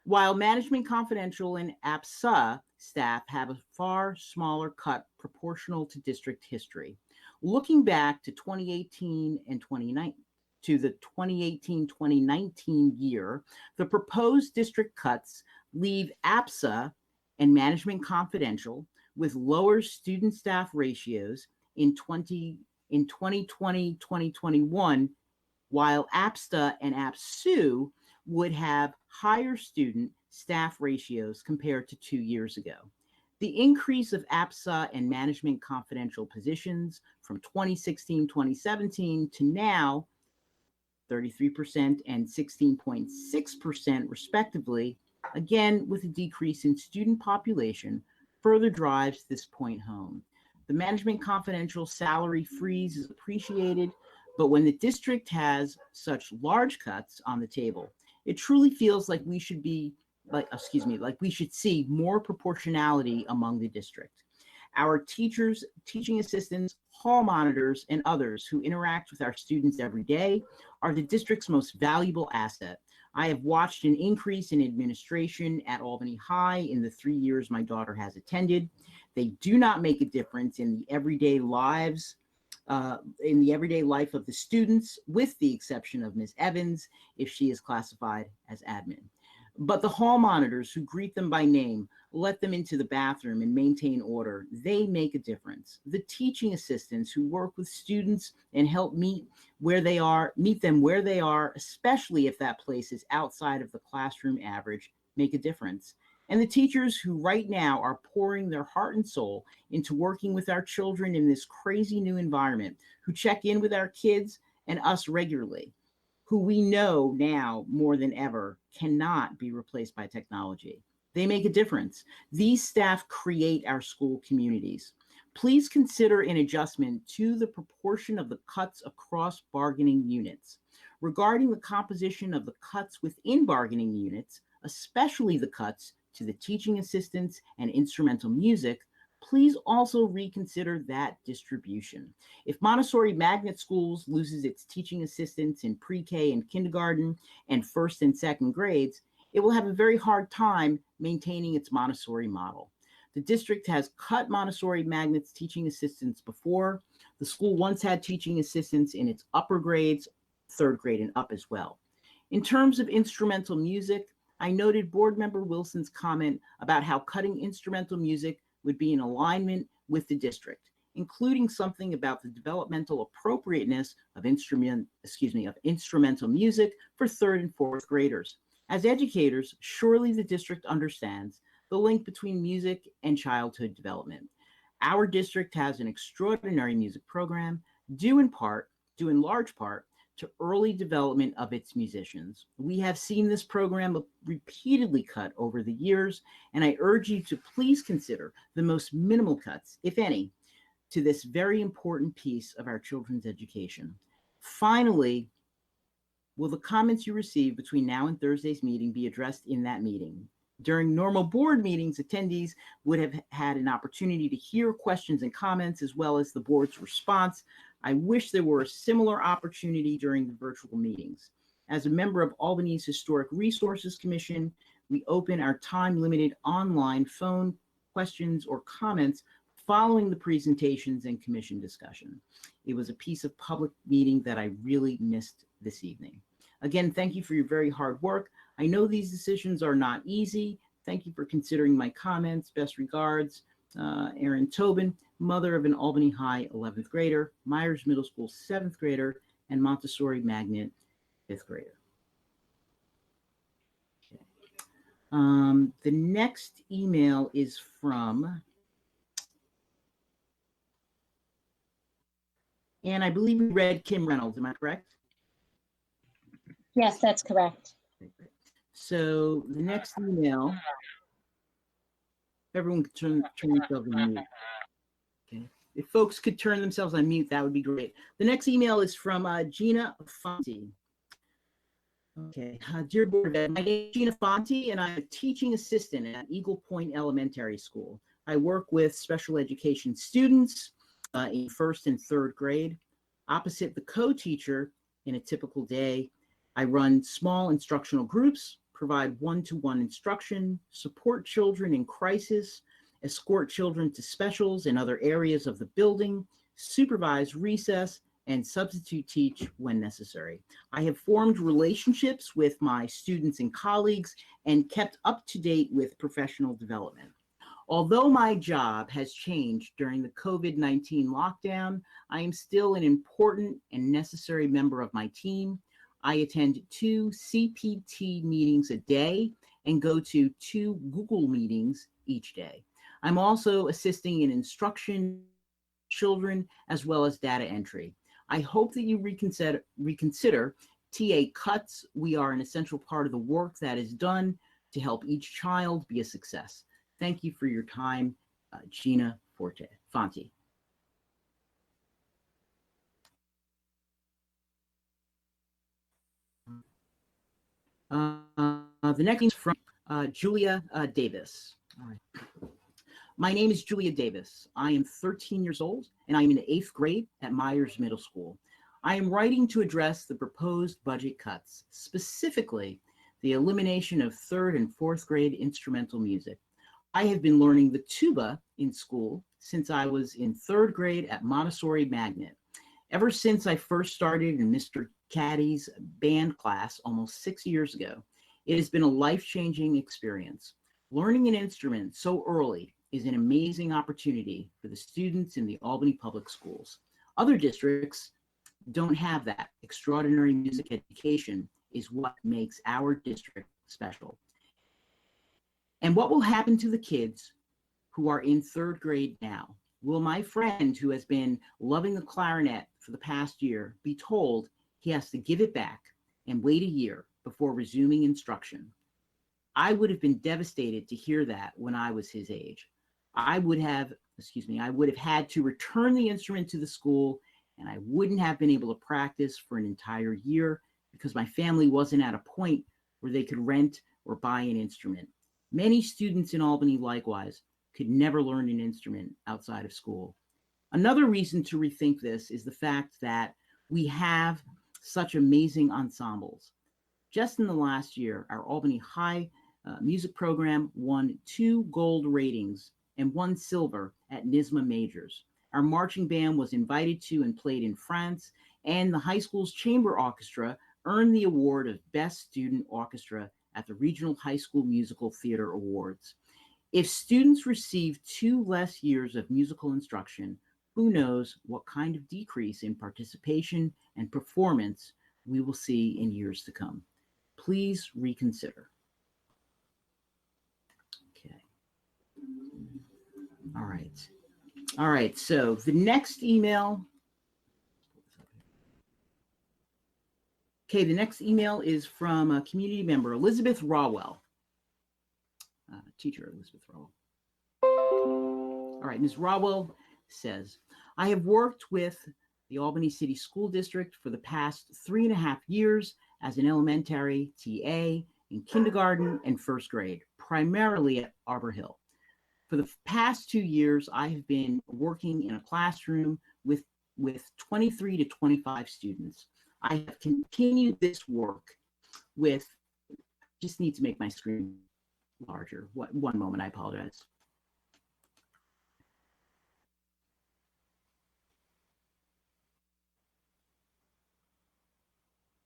While Management Confidential and APSA staff have a far smaller cut proportional to district history. Looking back to 2018 and 2019, to the 2018-2019 year, the proposed district cuts leave APSA and Management Confidential with lower student staff ratios in 2020-2021, while APSTA and APSU would have higher student staff ratios compared to 2 years ago. The increase of APSA and Management Confidential positions from 2016-2017 to now 33% and 16.6% respectively, again with a decrease in student population, further drives this point home. The Management Confidential salary freeze is appreciated, but when the district has such large cuts on the table, it truly feels like we should be, like we should see more proportionality among the district. Our teachers, teaching assistants, hall monitors, and others who interact with our students every day are the district's most valuable asset. I have watched an increase in administration at Albany High in the 3 years my daughter has attended. They do not make a difference in the everyday lives, in the everyday life of the students, with the exception of Ms. Evans, if she is classified as admin. But the hall monitors who greet them by name, let them into the bathroom and maintain order, they make a difference. The teaching assistants who work with students and help meet them where they are, especially if that place is outside of the classroom average, make a difference. And the teachers who right now are pouring their heart and soul into working with our children in this crazy new environment, who check in with our kids and us regularly, who we know now more than ever cannot be replaced by technology. They make a difference. These staff create our school communities. Please consider an adjustment to the proportion of the cuts across bargaining units. Regarding the composition of the cuts within bargaining units, especially the cuts to the teaching assistants and instrumental music, please also reconsider that distribution. If Montessori Magnet Schools loses its teaching assistants in pre-K and kindergarten and first and second grades, it will have a very hard time maintaining its Montessori model. The district has cut Montessori Magnet's teaching assistants before. The school once had teaching assistants in its upper grades, third grade and up as well. In terms of instrumental music, I noted Board Member Wilson's comment about how cutting instrumental music would be in alignment with the district, including something about the developmental appropriateness of instrumental music for third and fourth graders. As educators, surely the district understands the link between music and childhood development. Our district has an extraordinary music program due in large part, to early development of its musicians. We have seen this program repeatedly cut over the years, and I urge you to please consider the most minimal cuts, if any, to this very important piece of our children's education. Finally, will the comments you receive between now and Thursday's meeting be addressed in that meeting? During normal board meetings, attendees would have had an opportunity to hear questions and comments as well as the board's response. I wish there were a similar opportunity during the virtual meetings. As a member of Albany's Historic Resources Commission, we open our time-limited online phone questions or comments following the presentations and commission discussion. It was a piece of public meeting that I really missed this evening. Again, thank you for your very hard work. I know these decisions are not easy. Thank you for considering my comments. Best regards, Erin Tobin, mother of an Albany High 11th grader, Myers Middle School 7th grader, and Montessori Magnet 5th grader. Okay. The next email is from, and I believe we read Kim Reynolds, am I correct? Yes, that's correct. So the next email, everyone could turn themselves on mute. Okay. If folks could turn themselves on mute, that would be great. The next email is from Gina Fonte. Okay, dear Board of Ed, my name is Gina Fonte, and I'm a teaching assistant at Eagle Point Elementary School. I work with special education students in first and third grade. Opposite the co-teacher in a typical day, I run small instructional groups, provide one-to-one instruction, support children in crisis, escort children to specials in other areas of the building, supervise recess, and substitute teach when necessary. I have formed relationships with my students and colleagues and kept up to date with professional development. Although my job has changed during the COVID-19 lockdown, I am still an important and necessary member of my team. I attend 2 CPT meetings a day and go to 2 Google meetings each day. I'm also assisting in instruction, children, as well as data entry. I hope that you reconsider TA cuts. We are an essential part of the work that is done to help each child be a success. Thank you for your time, Gina Fonte. The next is from Julia Davis. All right. My name is Julia Davis. I am 13 years old and I am in the 8th grade at Myers Middle School. I am writing to address the proposed budget cuts, specifically the elimination of 3rd and 4th grade instrumental music. I have been learning the tuba in school since I was in 3rd grade at Montessori Magnet. Ever since I first started in Mr. Caddy's band class almost 6 years ago, it has been a life-changing experience. Learning an instrument so early is an amazing opportunity for the students in the Albany Public Schools. Other districts don't have that. Extraordinary music education is what makes our district special. And what will happen to the kids who are in 3rd grade now? Will my friend who has been loving the clarinet for the past year be told he has to give it back and wait a year before resuming instruction? I would have been devastated to hear that when I was his age. I would have had to return the instrument to the school, and I wouldn't have been able to practice for an entire year because my family wasn't at a point where they could rent or buy an instrument. Many students in Albany, likewise, could never learn an instrument outside of school. Another reason to rethink this is the fact that we have such amazing ensembles. Just in the last year, our Albany High music program won 2 gold ratings and 1 silver at NYSSMA Majors. Our marching band was invited to and played in France, and the high school's chamber orchestra earned the award of Best Student Orchestra at the Regional High School Musical Theater Awards. If students receive 2 less years of musical instruction, who knows what kind of decrease in participation and performance we will see in years to come. Please reconsider. Okay. All right. All right, so the next email. Okay, the next email is from a community member, Elizabeth Rawell. Teacher Elizabeth Rawell. All right, Ms. Rawell says, I have worked with the Albany City School District for the past 3.5 years as an elementary TA in kindergarten and first grade, primarily at Arbor Hill. For the past 2 years, I have been working in a classroom with 23 to 25 students. I have continued this work with, just need to make my screen larger. One moment, I apologize.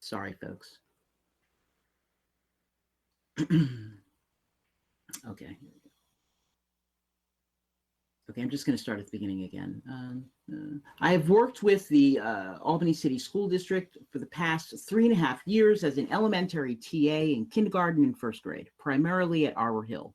Sorry, folks. Okay. Okay, I'm just going to start at the beginning again. I have worked with the Albany City School District for the past 3.5 years as an elementary TA in kindergarten and first grade, primarily at Arbor Hill.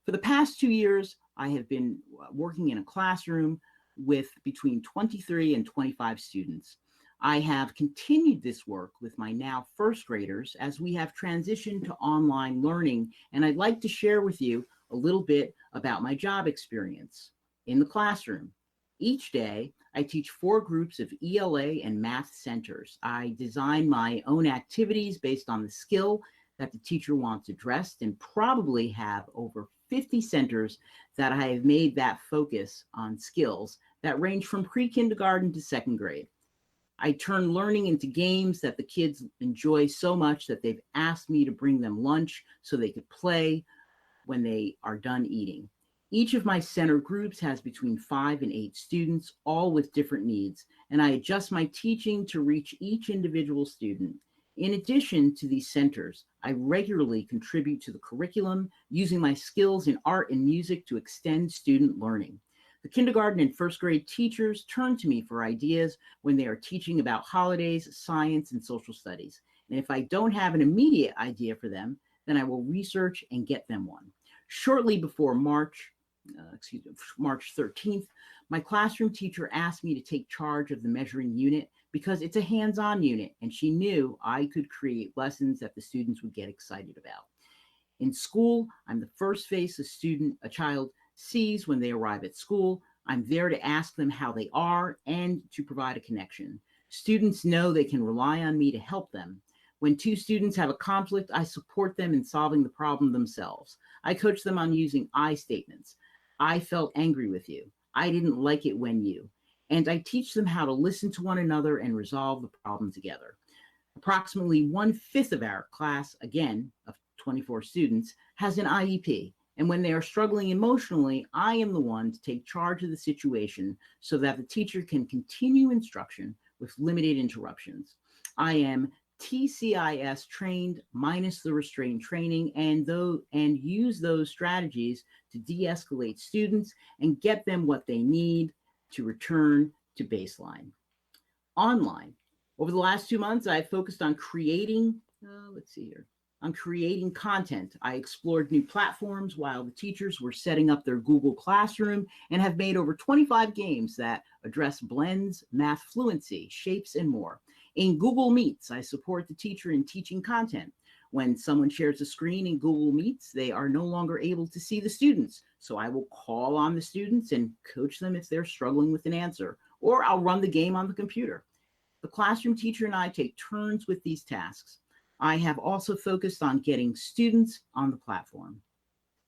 For the past 2 years, I have been working in a classroom with between 23 and 25 students. I have continued this work with my now first graders as we have transitioned to online learning, and I'd like to share with you a little bit about my job experience in the classroom. Each day, I teach 4 groups of ELA and math centers. I design my own activities based on the skill that the teacher wants addressed, and probably have over 50 centers that I have made that focus on skills that range from pre-kindergarten to 2nd grade. I turn learning into games that the kids enjoy so much that they've asked me to bring them lunch so they could play when they are done eating. Each of my center groups has between 5 and 8 students, all with different needs, and I adjust my teaching to reach each individual student. In addition to these centers, I regularly contribute to the curriculum, using my skills in art and music to extend student learning. The kindergarten and first grade teachers turn to me for ideas when they are teaching about holidays, science, and social studies. And if I don't have an immediate idea for them, then I will research and get them one. Shortly before March 13th, my classroom teacher asked me to take charge of the measuring unit because it's a hands-on unit, and she knew I could create lessons that the students would get excited about. In school, I'm the first face a child sees when they arrive at school. I'm there to ask them how they are and to provide a connection. Students know they can rely on me to help them. When 2 students have a conflict, I support them in solving the problem themselves. I coach them on using I statements. I felt angry with you. I didn't like it when you. And I teach them how to listen to one another and resolve the problem together. Approximately 1/5 of our class, again, of 24 students, has an IEP. And when they are struggling emotionally, I am the one to take charge of the situation so that the teacher can continue instruction with limited interruptions. I am TCIS trained minus the restraint training, and use those strategies to de-escalate students and get them what they need to return to baseline. Online, over the last 2 months, I've focused on creating, creating content. I explored new platforms while the teachers were setting up their Google Classroom, and have made over 25 games that address blends, math fluency, shapes, and more. In Google Meets, I support the teacher in teaching content. When someone shares a screen in Google Meets, they are no longer able to see the students. So I will call on the students and coach them if they're struggling with an answer, or I'll run the game on the computer. The classroom teacher and I take turns with these tasks. I have also focused on getting students on the platform.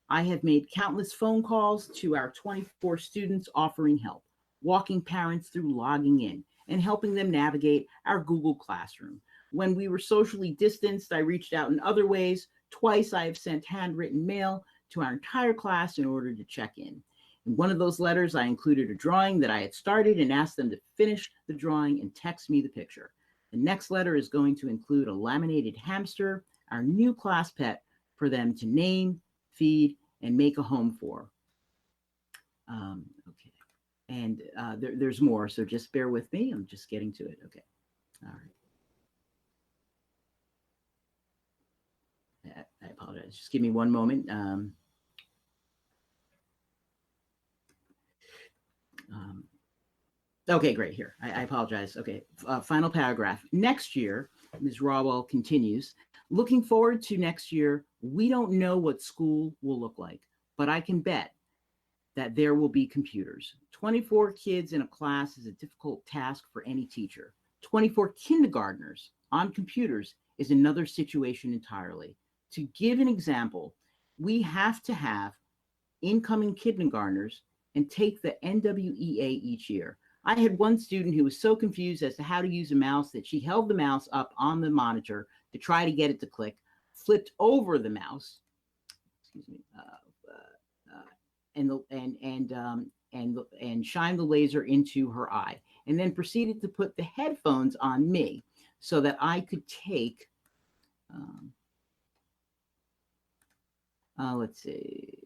I have made countless phone calls to our 24 students offering help, walking parents through logging in, and helping them navigate our Google Classroom. When we were socially distanced, I reached out in other ways. Twice I have sent handwritten mail to our entire class in order to check in. In one of those letters, I included a drawing that I had started and asked them to finish the drawing and text me the picture. The next letter is going to include a laminated hamster, our new class pet, for them to name, feed, and make a home for. Okay. And there's more, so just bear with me. I'm just getting to it. Okay. All right. I apologize. Just give me one moment. Okay, great. Here, I apologize. Okay, final paragraph. Next year, Ms. Rawell continues, looking forward to next year, we don't know what school will look like, but I can bet that there will be computers. 24 kids in a class is a difficult task for any teacher. 24 kindergartners on computers is another situation entirely. To give an example, we have to have incoming kindergartners and take the NWEA each year. I had one student who was so confused as to how to use a mouse that she held the mouse up on the monitor to try to get it to click, flipped over the mouse, excuse me, and shined the laser into her eye, and then proceeded to put the headphones on me so that I could take,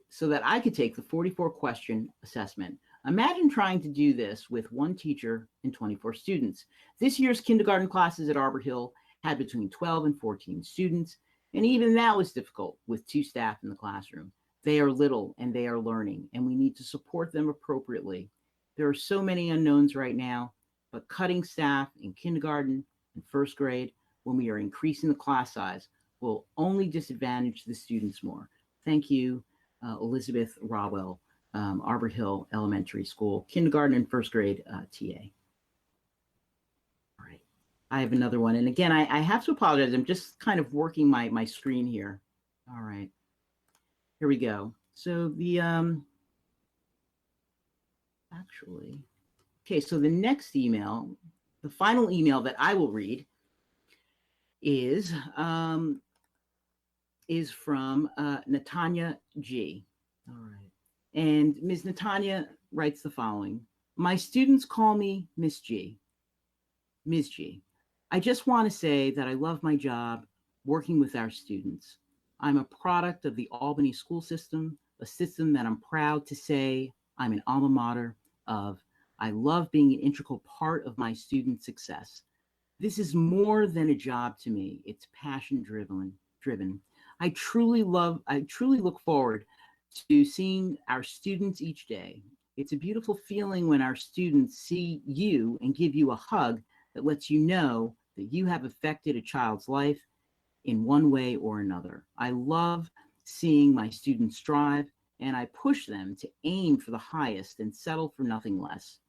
so that I could take the 44 question assessment. Imagine trying to do this with one teacher and 24 students. This year's kindergarten classes at Arbor Hill had between 12 and 14 students, and even that was difficult with 2 staff in the classroom. They are little and they are learning, and we need to support them appropriately. There are so many unknowns right now, but cutting staff in kindergarten and first grade when we are increasing the class size will only disadvantage the students more. Thank you, Elizabeth Rawell, Arbor Hill Elementary School, kindergarten and first grade TA. All right, I have another one. And again, I have to apologize. I'm just kind of working my screen here. All right, here we go. So the, actually, okay, so the next email, the final email that I will read is from Natanya G. All right. And Ms. Natanya writes the following. My students call me Miss G. Ms. G. I just want to say that I love my job working with our students. I'm a product of the Albany school system, a system that I'm proud to say I'm an alma mater of. I love being an integral part of my student success. This is more than a job to me. It's passion driven. I truly look forward to seeing our students each day. It's a beautiful feeling when our students see you and give you a hug that lets you know that you have affected a child's life in one way or another. I love seeing my students strive, and I push them to aim for the highest and settle for nothing less.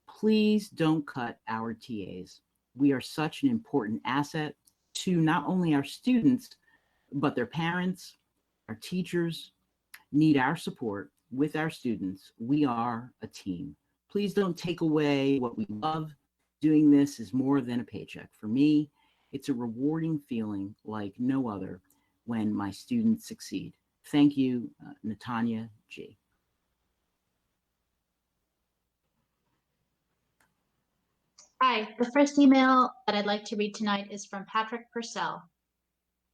Please don't cut our TAs. We are such an important asset to not only our students, but their parents, our teachers, need our support with our students. We are a team. Please don't take away what we love. Doing this is more than a paycheck. For me, it's a rewarding feeling like no other when my students succeed. Thank you, Natanya G. Hi, the first email that I'd like to read tonight is from Patrick Purcell.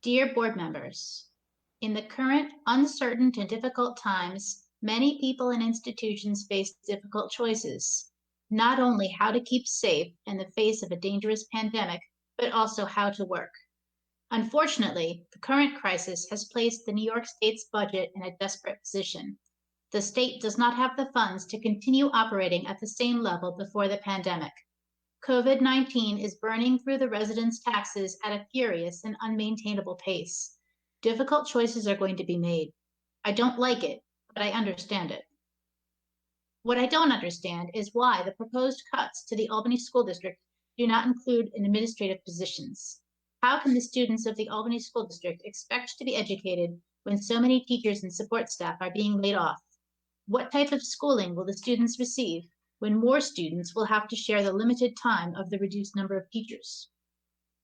Dear board members, in the current uncertain and difficult times, many people and institutions face difficult choices, not only how to keep safe in the face of a dangerous pandemic, but also how to work. Unfortunately, the current crisis has placed the New York State's budget in a desperate position. The state does not have the funds to continue operating at the same level before the pandemic. COVID-19 is burning through the residents' taxes at a furious and unmaintainable pace. Difficult choices are going to be made. I don't like it, but I understand it. What I don't understand is why the proposed cuts to the Albany School District do not include in administrative positions. How can the students of the Albany School District expect to be educated when so many teachers and support staff are being laid off? What type of schooling will the students receive when more students will have to share the limited time of the reduced number of teachers?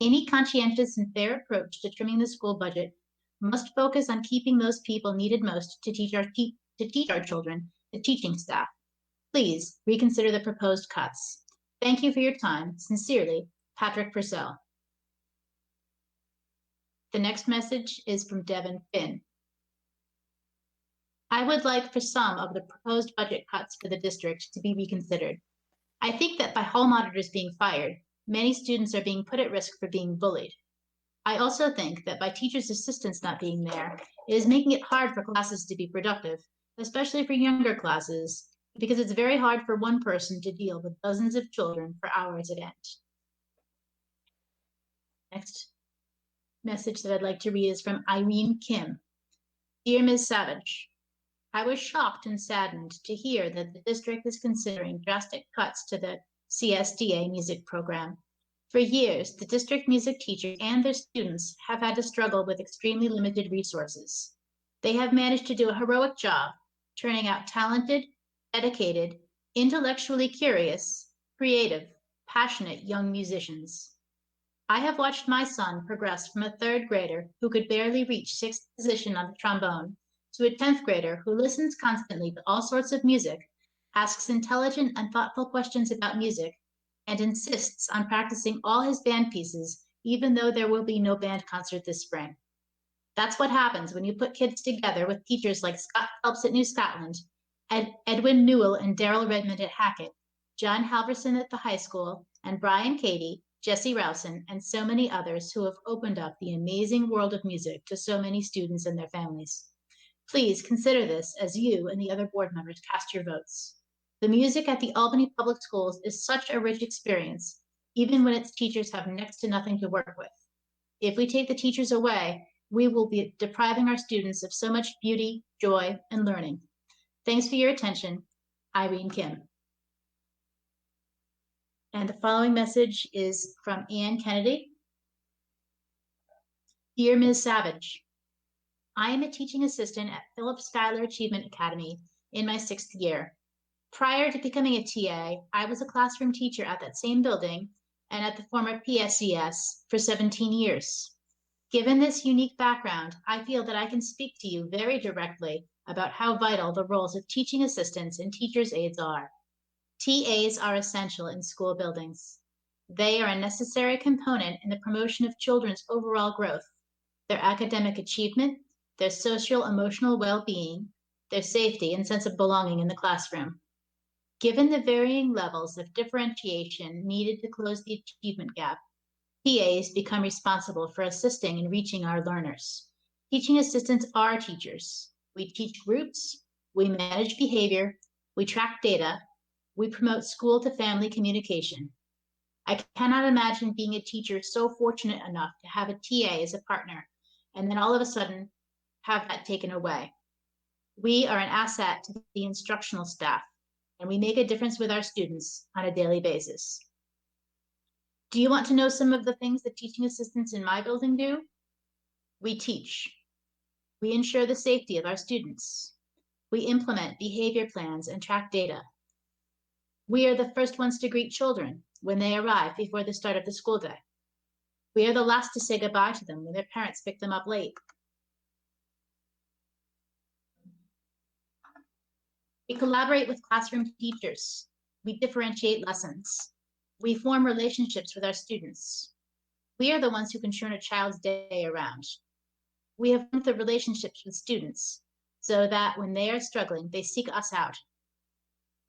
Any conscientious and fair approach to trimming the school budget must focus on keeping those people needed most to teach our children, the teaching staff. Please reconsider the proposed cuts. Thank you for your time. Sincerely, Patrick Purcell. The next message is from Devin Finn. I would like for some of the proposed budget cuts for the district to be reconsidered. I think that by hall monitors being fired, many students are being put at risk for being bullied. I also think that by teachers' assistants not being there, it is making it hard for classes to be productive, especially for younger classes, because it's very hard for one person to deal with dozens of children for hours at end. Next message that I'd like to read is from Irene Kim. Dear Ms. Savage, I was shocked and saddened to hear that the district is considering drastic cuts to the CSDA music program. For years, the district music teachers and their students have had to struggle with extremely limited resources. They have managed to do a heroic job, turning out talented, dedicated, intellectually curious, creative, passionate young musicians. I have watched my son progress from a third grader who could barely reach sixth position on the trombone to a 10th grader who listens constantly to all sorts of music, asks intelligent and thoughtful questions about music, and insists on practicing all his band pieces, even though there will be no band concert this spring. That's what happens when you put kids together with teachers like Scott Phelps at New Scotland, Edwin Newell and Daryl Redmond at Hackett, John Halverson at the high school, and Brian Cady, Jesse Rowson, and so many others who have opened up the amazing world of music to so many students and their families. Please consider this as you and the other board members cast your votes. The music at the Albany Public Schools is such a rich experience, even when its teachers have next to nothing to work with. If we take the teachers away, we will be depriving our students of so much beauty, joy, and learning. Thanks for your attention, Irene Kim. And the following message is from Ann Kennedy. Dear Ms. Savage, I am a teaching assistant at Philip Schuyler Achievement Academy in my 6th year. Prior to becoming a TA, I was a classroom teacher at that same building and at the former PSES for 17 years. Given this unique background, I feel that I can speak to you very directly about how vital the roles of teaching assistants and teachers' aides are. TAs are essential in school buildings. They are a necessary component in the promotion of children's overall growth, their academic achievement, their social-emotional well-being, their safety and sense of belonging in the classroom. Given the varying levels of differentiation needed to close the achievement gap, TAs become responsible for assisting in reaching our learners. Teaching assistants are teachers. We teach groups, we manage behavior, we track data, we promote school-to-family communication. I cannot imagine being a teacher so fortunate enough to have a TA as a partner, and then all of a sudden have that taken away. We are an asset to the instructional staff, and we make a difference with our students on a daily basis. Do you want to know some of the things that teaching assistants in my building do? We teach. We ensure the safety of our students. We implement behavior plans and track data. We are the first ones to greet children when they arrive before the start of the school day. We are the last to say goodbye to them when their parents pick them up late. We collaborate with classroom teachers. We differentiate lessons. We form relationships with our students. We are the ones who can turn a child's day around. We have formed the relationships with students so that when they are struggling, they seek us out.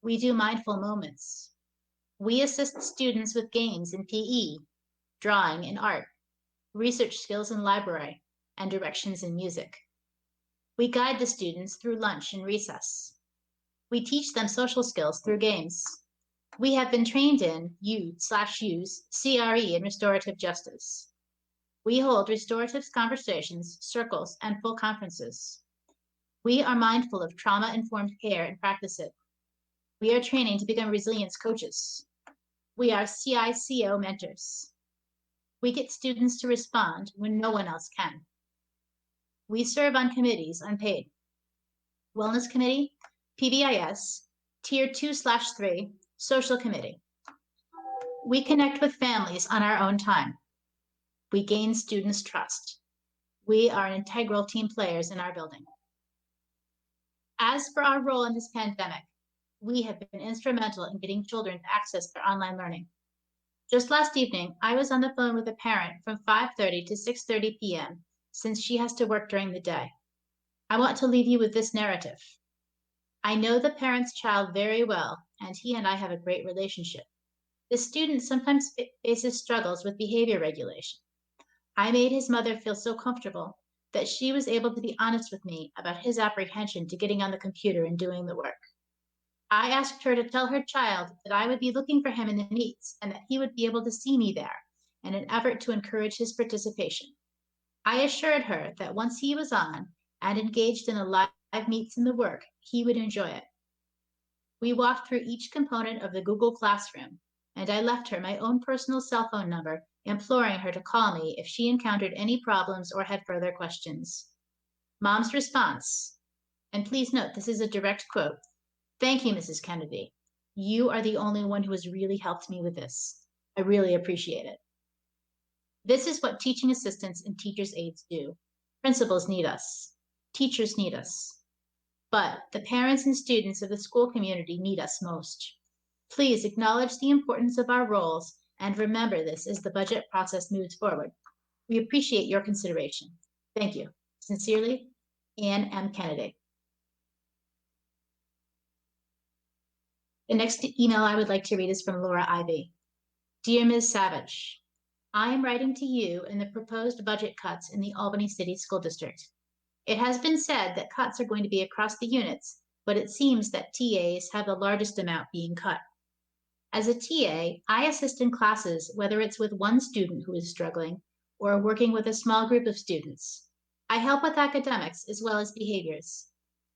We do mindful moments. We assist students with games in PE, drawing and art, research skills in library, and directions in music. We guide the students through lunch and recess. We teach them social skills through games. We have been trained in use CRE and restorative justice. We hold restorative conversations, circles, and full conferences. We are mindful of trauma-informed care and practice it. We are training to become resilience coaches. We are CICO mentors. We get students to respond when no one else can. We serve on committees unpaid. Wellness Committee, PBIS, Tier 2/3, Social Committee. We connect with families on our own time. We gain students' trust. We are integral team players in our building. As for our role in this pandemic, we have been instrumental in getting children to access their online learning. Just last evening, I was on the phone with a parent from 5:30 to 6:30 p.m. since she has to work during the day. I want to leave you with this narrative. I know the parent's child very well, and he and I have a great relationship. The student sometimes faces struggles with behavior regulation. I made his mother feel so comfortable that she was able to be honest with me about his apprehension to getting on the computer and doing the work. I asked her to tell her child that I would be looking for him in the meets and that he would be able to see me there in an effort to encourage his participation. I assured her that once he was on and engaged in the live meets in the work, he would enjoy it. We walked through each component of the Google Classroom, and I left her my own personal cell phone number, imploring her to call me if she encountered any problems or had further questions. Mom's response, and please note this is a direct quote, "Thank you, Mrs. Kennedy. You are the only one who has really helped me with this. I really appreciate it." This is what teaching assistants and teachers' aides do. Principals need us. Teachers need us. But the parents and students of the school community need us most. Please acknowledge the importance of our roles and remember this as the budget process moves forward. We appreciate your consideration. Thank you. Sincerely, Ann M. Kennedy. The next email I would like to read is from Laura Ivy. Dear Ms. Savage, I am writing to you in the proposed budget cuts in the Albany City School District. It has been said that cuts are going to be across the units, but it seems that TAs have the largest amount being cut. As a TA, I assist in classes, whether it's with one student who is struggling or working with a small group of students. I help with academics as well as behaviors.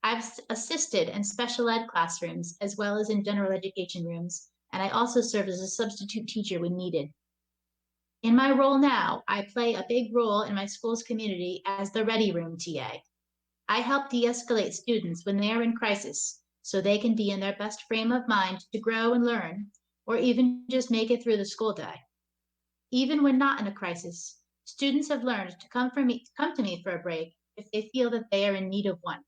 I've assisted in special ed classrooms as well as in general education rooms, and I also serve as a substitute teacher when needed. In my role now, I play a big role in my school's community as the Ready Room TA. I help de-escalate students when they are in crisis so they can be in their best frame of mind to grow and learn, or even just make it through the school day. Even when not in a crisis, students have learned to come to me for a break if they feel that they are in need of one.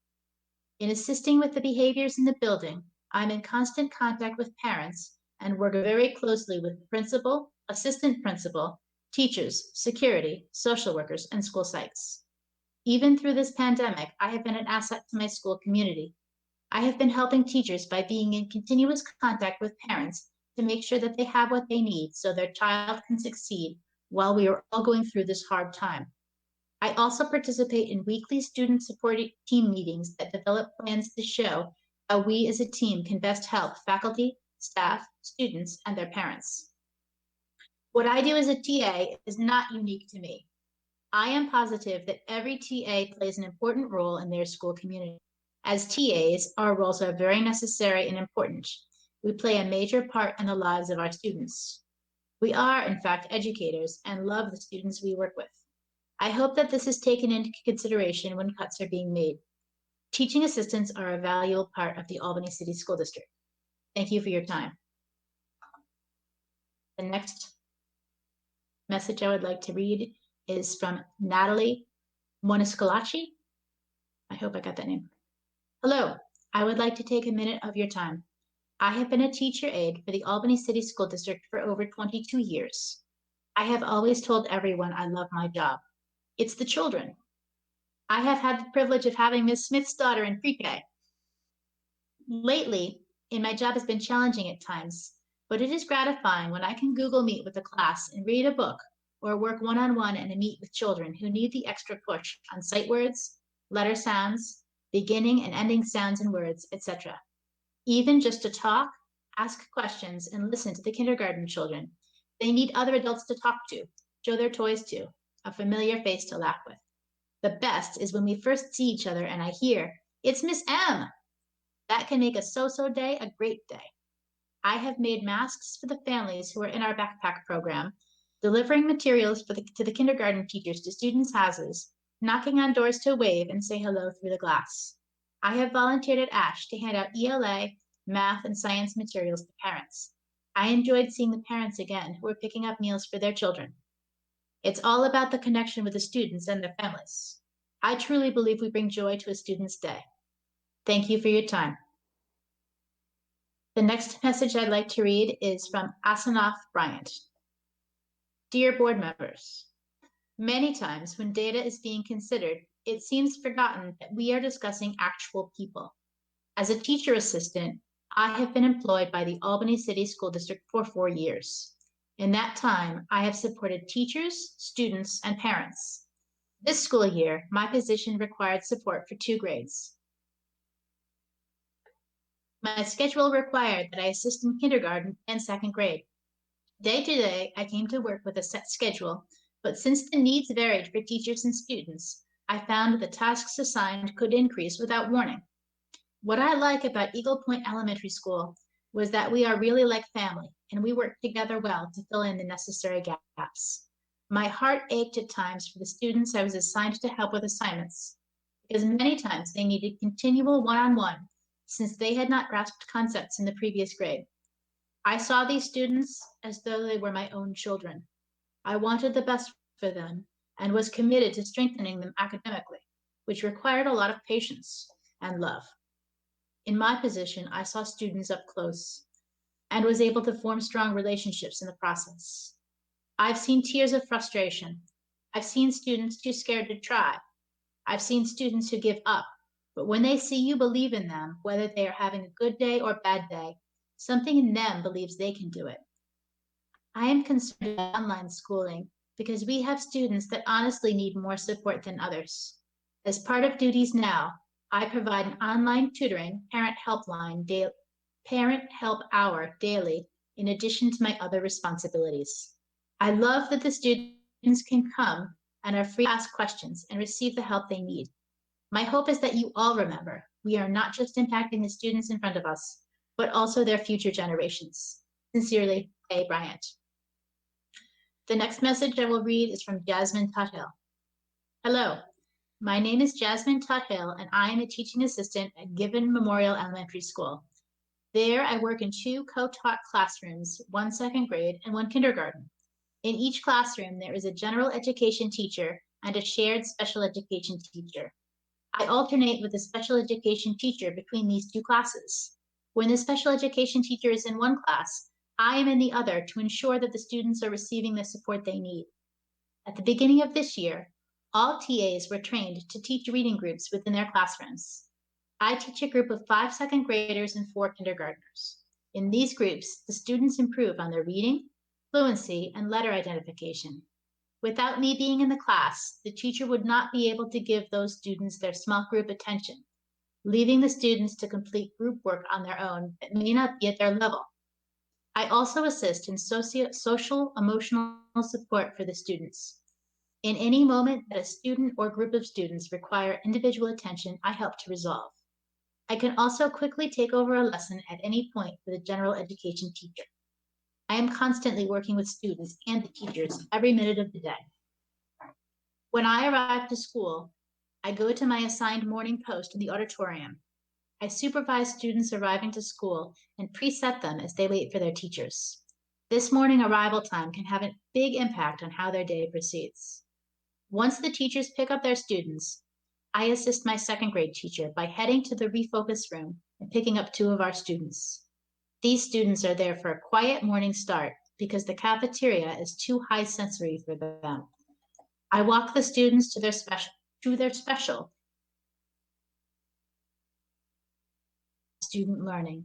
In assisting with the behaviors in the building, I'm in constant contact with parents and work very closely with the principal, assistant principal, teachers, security, social workers, and school psychs. Even through this pandemic, I have been an asset to my school community. I have been helping teachers by being in continuous contact with parents to make sure that they have what they need so their child can succeed while we are all going through this hard time. I also participate in weekly student support team meetings that develop plans to show how we as a team can best help faculty, staff, students, and their parents. What I do as a TA is not unique to me. I am positive that every TA plays an important role in their school community. As TAs, our roles are very necessary and important. We play a major part in the lives of our students. We are, in fact, educators and love the students we work with. I hope that this is taken into consideration when cuts are being made. Teaching assistants are a valuable part of the Albany City School District. Thank you for your time. The next message I would like to read is from Natalie Moniscalacci. I hope I got that name. Hello, I would like to take a minute of your time. I have been a teacher aide for the Albany City School District for over 22 years. I have always told everyone I love my job. It's the children. I have had the privilege of having Ms. Smith's daughter in pre-K. Lately, my job has been challenging at times, but it is gratifying when I can Google Meet with a class and read a book or work one-on-one in a meet with children who need the extra push on sight words, letter sounds, beginning and ending sounds and words, etc. Even just to talk, ask questions, and listen to the kindergarten children. They need other adults to talk to, show their toys to, a familiar face to laugh with. The best is when we first see each other and I hear, "It's Miss M." That can make a so-so day a great day. I have made masks for the families who are in our backpack program, delivering materials to the kindergarten teachers to students' houses, knocking on doors to wave and say hello through the glass. I have volunteered at ASH to hand out ELA, math, and science materials to parents. I enjoyed seeing the parents again who were picking up meals for their children. It's all about the connection with the students and their families. I truly believe we bring joy to a student's day. Thank you for your time. The next message I'd like to read is from Asanoff Bryant. Dear board members, many times when data is being considered, it seems forgotten that we are discussing actual people. As a teacher assistant, I have been employed by the Albany City School District for 4 years. In that time, I have supported teachers, students, and parents. This school year, my position required support for 2 grades. My schedule required that I assist in kindergarten and 2nd grade. Day to day, I came to work with a set schedule, but since the needs varied for teachers and students, I found the tasks assigned could increase without warning. What I like about Eagle Point Elementary School was that we are really like family, and we work together well to fill in the necessary gaps. My heart ached at times for the students I was assigned to help with assignments, because many times they needed continual one-on-one since they had not grasped concepts in the previous grade. I saw these students as though they were my own children. I wanted the best for them and was committed to strengthening them academically, which required a lot of patience and love. In my position, I saw students up close and was able to form strong relationships in the process. I've seen tears of frustration. I've seen students too scared to try. I've seen students who give up, but when they see you believe in them, whether they are having a good day or bad day, something in them believes they can do it. I am concerned about online schooling because we have students that honestly need more support than others. As part of duties now, I provide an online tutoring parent help hour daily in addition to my other responsibilities. I love that the students can come and are free to ask questions and receive the help they need. My hope is that you all remember, we are not just impacting the students in front of us, but also their future generations. Sincerely, A. Bryant. The next message I will read is from Jasmine Tuthill. Hello, my name is Jasmine Tuthill, and I am a teaching assistant at Given Memorial Elementary School. There, I work in 2 co-taught classrooms, 1 2nd grade and 1 kindergarten. In each classroom, there is a general education teacher and a shared special education teacher. I alternate with a special education teacher between these 2 classes. When the special education teacher is in one class, I am in the other to ensure that the students are receiving the support they need. At the beginning of this year, all TAs were trained to teach reading groups within their classrooms. I teach a group of 5 2nd graders and 4 kindergartners. In these groups, the students improve on their reading, fluency, and letter identification. Without me being in the class, the teacher would not be able to give those students their small group attention, leaving the students to complete group work on their own that may not be at their level. I also assist in social emotional support for the students. In any moment that a student or group of students require individual attention, I help to resolve. I can also quickly take over a lesson at any point for the general education teacher. I am constantly working with students and the teachers every minute of the day. When I arrive to school, I go to my assigned morning post in the auditorium. I supervise students arriving to school and preset them as they wait for their teachers. This morning arrival time can have a big impact on how their day proceeds. Once the teachers pick up their students, I assist my 2nd grade teacher by heading to the refocus room and picking up 2 of our students. These students are there for a quiet morning start because the cafeteria is too high sensory for them. I walk the students to their special student learning.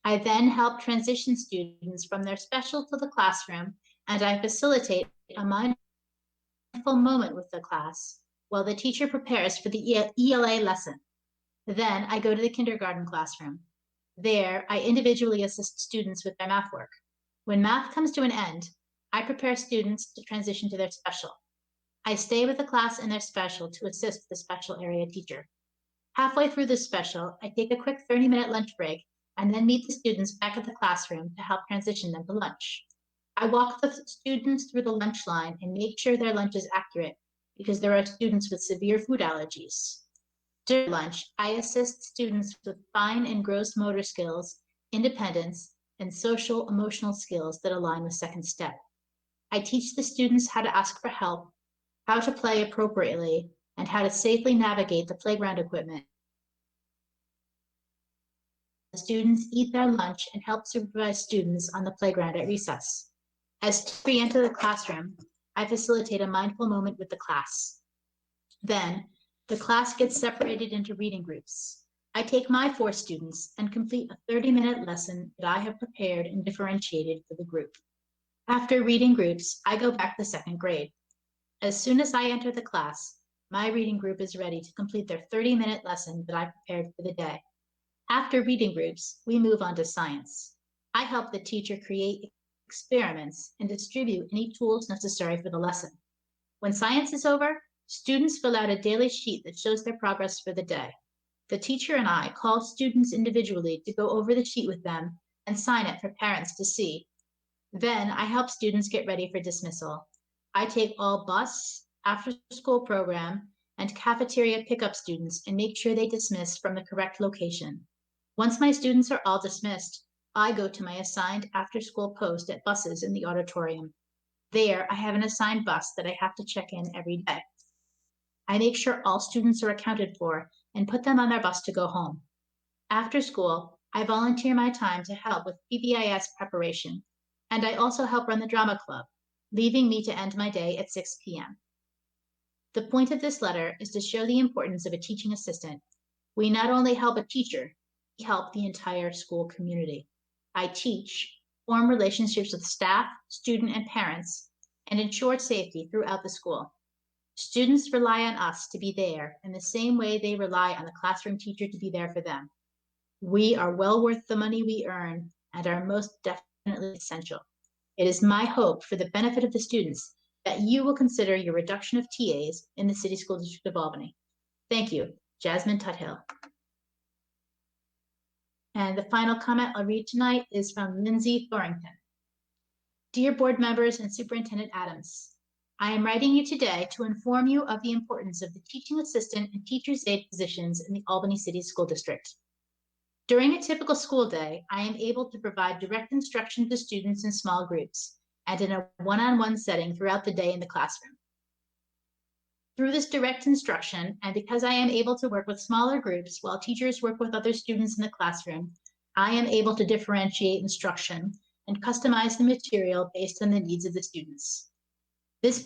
I then help transition students from their special to the classroom, and I facilitate a mindful moment with the class while the teacher prepares for the ELA lesson. Then I go to the kindergarten classroom. There, I individually assist students with their math work. When math comes to an end, I prepare students to transition to their special. I stay with the class in their special to assist the special area teacher. Halfway through the special, I take a quick 30-minute lunch break and then meet the students back at the classroom to help transition them to lunch. I walk the students through the lunch line and make sure their lunch is accurate because there are students with severe food allergies. During lunch, I assist students with fine and gross motor skills, independence, and social emotional skills that align with second step. I teach the students how to ask for help, how to play appropriately, and how to safely navigate the playground equipment. The students eat their lunch and help supervise students on the playground at recess. As we enter the classroom, I facilitate a mindful moment with the class. Then, the class gets separated into reading groups. I take my 4 students and complete a 30-minute lesson that I have prepared and differentiated for the group. After reading groups, I go back to 2nd grade. As soon as I enter the class, my reading group is ready to complete their 30-minute lesson that I prepared for the day. After reading groups, we move on to science. I help the teacher create experiments and distribute any tools necessary for the lesson. When science is over, students fill out a daily sheet that shows their progress for the day. The teacher and I call students individually to go over the sheet with them and sign it for parents to see. Then I help students get ready for dismissal. I take all bus, after-school program, and cafeteria pickup students and make sure they dismiss from the correct location. Once my students are all dismissed, I go to my assigned after-school post at buses in the auditorium. There, I have an assigned bus that I have to check in every day. I make sure all students are accounted for and put them on their bus to go home. After school, I volunteer my time to help with PBIS preparation, and I also help run the drama club, leaving me to end my day at 6 p.m. The point of this letter is to show the importance of a teaching assistant. We not only help a teacher, we help the entire school community. I teach, form relationships with staff, student, and parents, and ensure safety throughout the school. Students rely on us to be there in the same way they rely on the classroom teacher to be there for them. We are well worth the money we earn and are most definitely essential. It is my hope for the benefit of the students that you will consider your reduction of TAs in the City School District of Albany. Thank you, Jasmine Tuthill. And the final comment I'll read tonight is from Lindsay Thorington. Dear board members and Superintendent Adams, I am writing you today to inform you of the importance of the teaching assistant and teacher's aide positions in the Albany City School District. During a typical school day, I am able to provide direct instruction to students in small groups and in a one-on-one setting throughout the day in the classroom. Through this direct instruction, and because I am able to work with smaller groups while teachers work with other students in the classroom, I am able to differentiate instruction and customize the material based on the needs of the students. This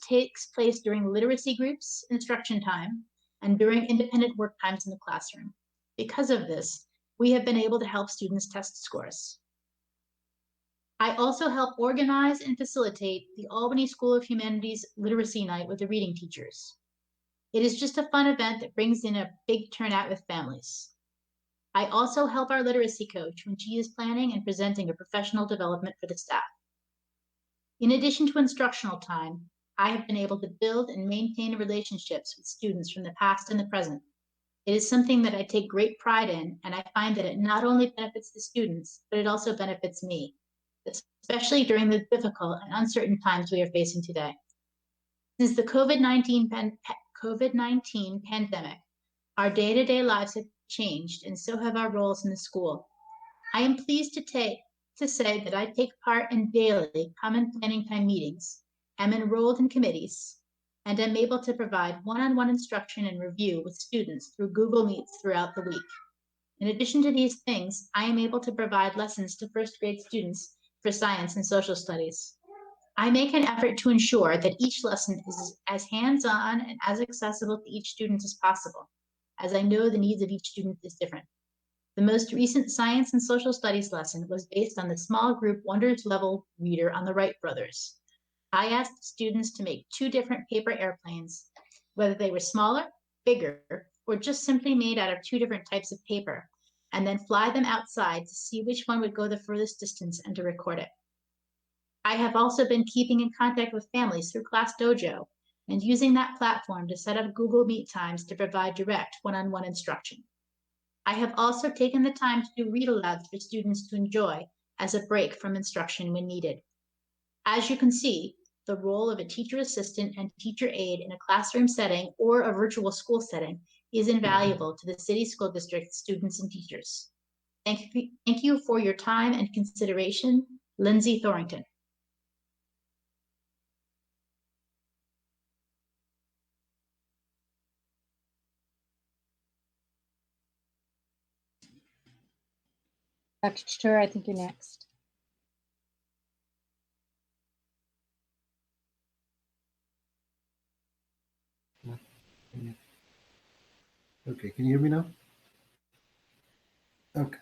takes place during literacy groups, instruction time, and during independent work times in the classroom. Because of this, we have been able to help students test scores. I also help organize and facilitate the Albany School of Humanities Literacy Night with the reading teachers. It is just a fun event that brings in a big turnout with families. I also help our literacy coach when she is planning and presenting a professional development for the staff. In addition to instructional time, I have been able to build and maintain relationships with students from the past and the present. It is something that I take great pride in, and I find that it not only benefits the students, but it also benefits me, especially during the difficult and uncertain times we are facing today. Since the COVID-19 pandemic, our day-to-day lives have changed, and so have our roles in the school. I am pleased to say that I take part in daily common planning time meetings, am enrolled in committees, and am able to provide one-on-one instruction and review with students through Google Meets throughout the week. In addition to these things, I am able to provide lessons to first grade students for science and social studies. I make an effort to ensure that each lesson is as hands-on and as accessible to each student as possible, as I know the needs of each student is different. The most recent science and social studies lesson was based on the small group Wonders Level reader on the Wright brothers. I asked students to make 2 different paper airplanes, whether they were smaller, bigger, or just simply made out of 2 different types of paper, and then fly them outside to see which one would go the furthest distance and to record it. I have also been keeping in contact with families through Class Dojo and using that platform to set up Google Meet times to provide direct one-on-one instruction. I have also taken the time to do read-alouds for students to enjoy as a break from instruction when needed. As you can see, the role of a teacher assistant and teacher aide in a classroom setting or a virtual school setting is invaluable to the city school district students and teachers. Thank you for your time and consideration, Lindsay Thorrington. Dr. Chatur, I think you're next. Okay, can you hear me now? Okay.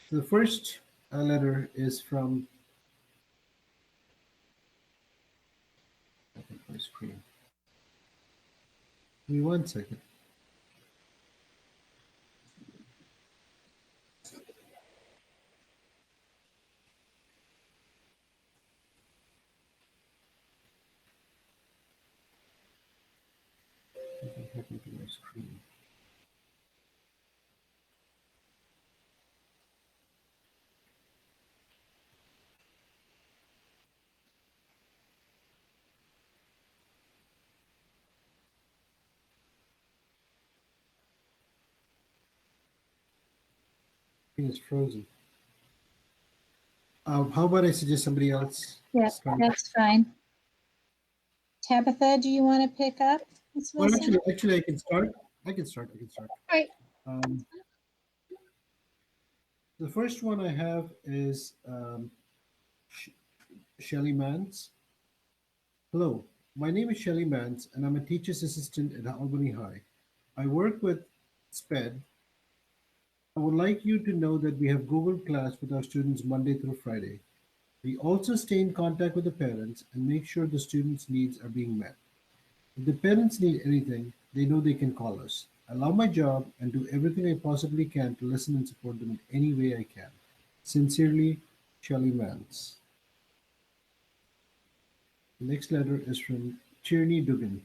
So the first letter is from my screen. Give me 1 second. Something happened to my screen. It's frozen. How about I suggest somebody else? Yeah, start? that's fine. Tabitha, do you want to pick up? Ms. Well, Wilson? actually, I can start. I can start. All right. The first one I have is Shelly Mans. Hello, my name is Shelly Mans, and I'm a teacher's assistant at Albany High. I work with SPED. I would like you to know that we have Google Class with our students Monday through Friday. We also stay in contact with the parents and make sure the students' needs are being met. If the parents need anything, they know they can call us. I love my job and do everything I possibly can to listen and support them in any way I can. Sincerely, Shelly Mans. The next letter is from Tierney Dugan.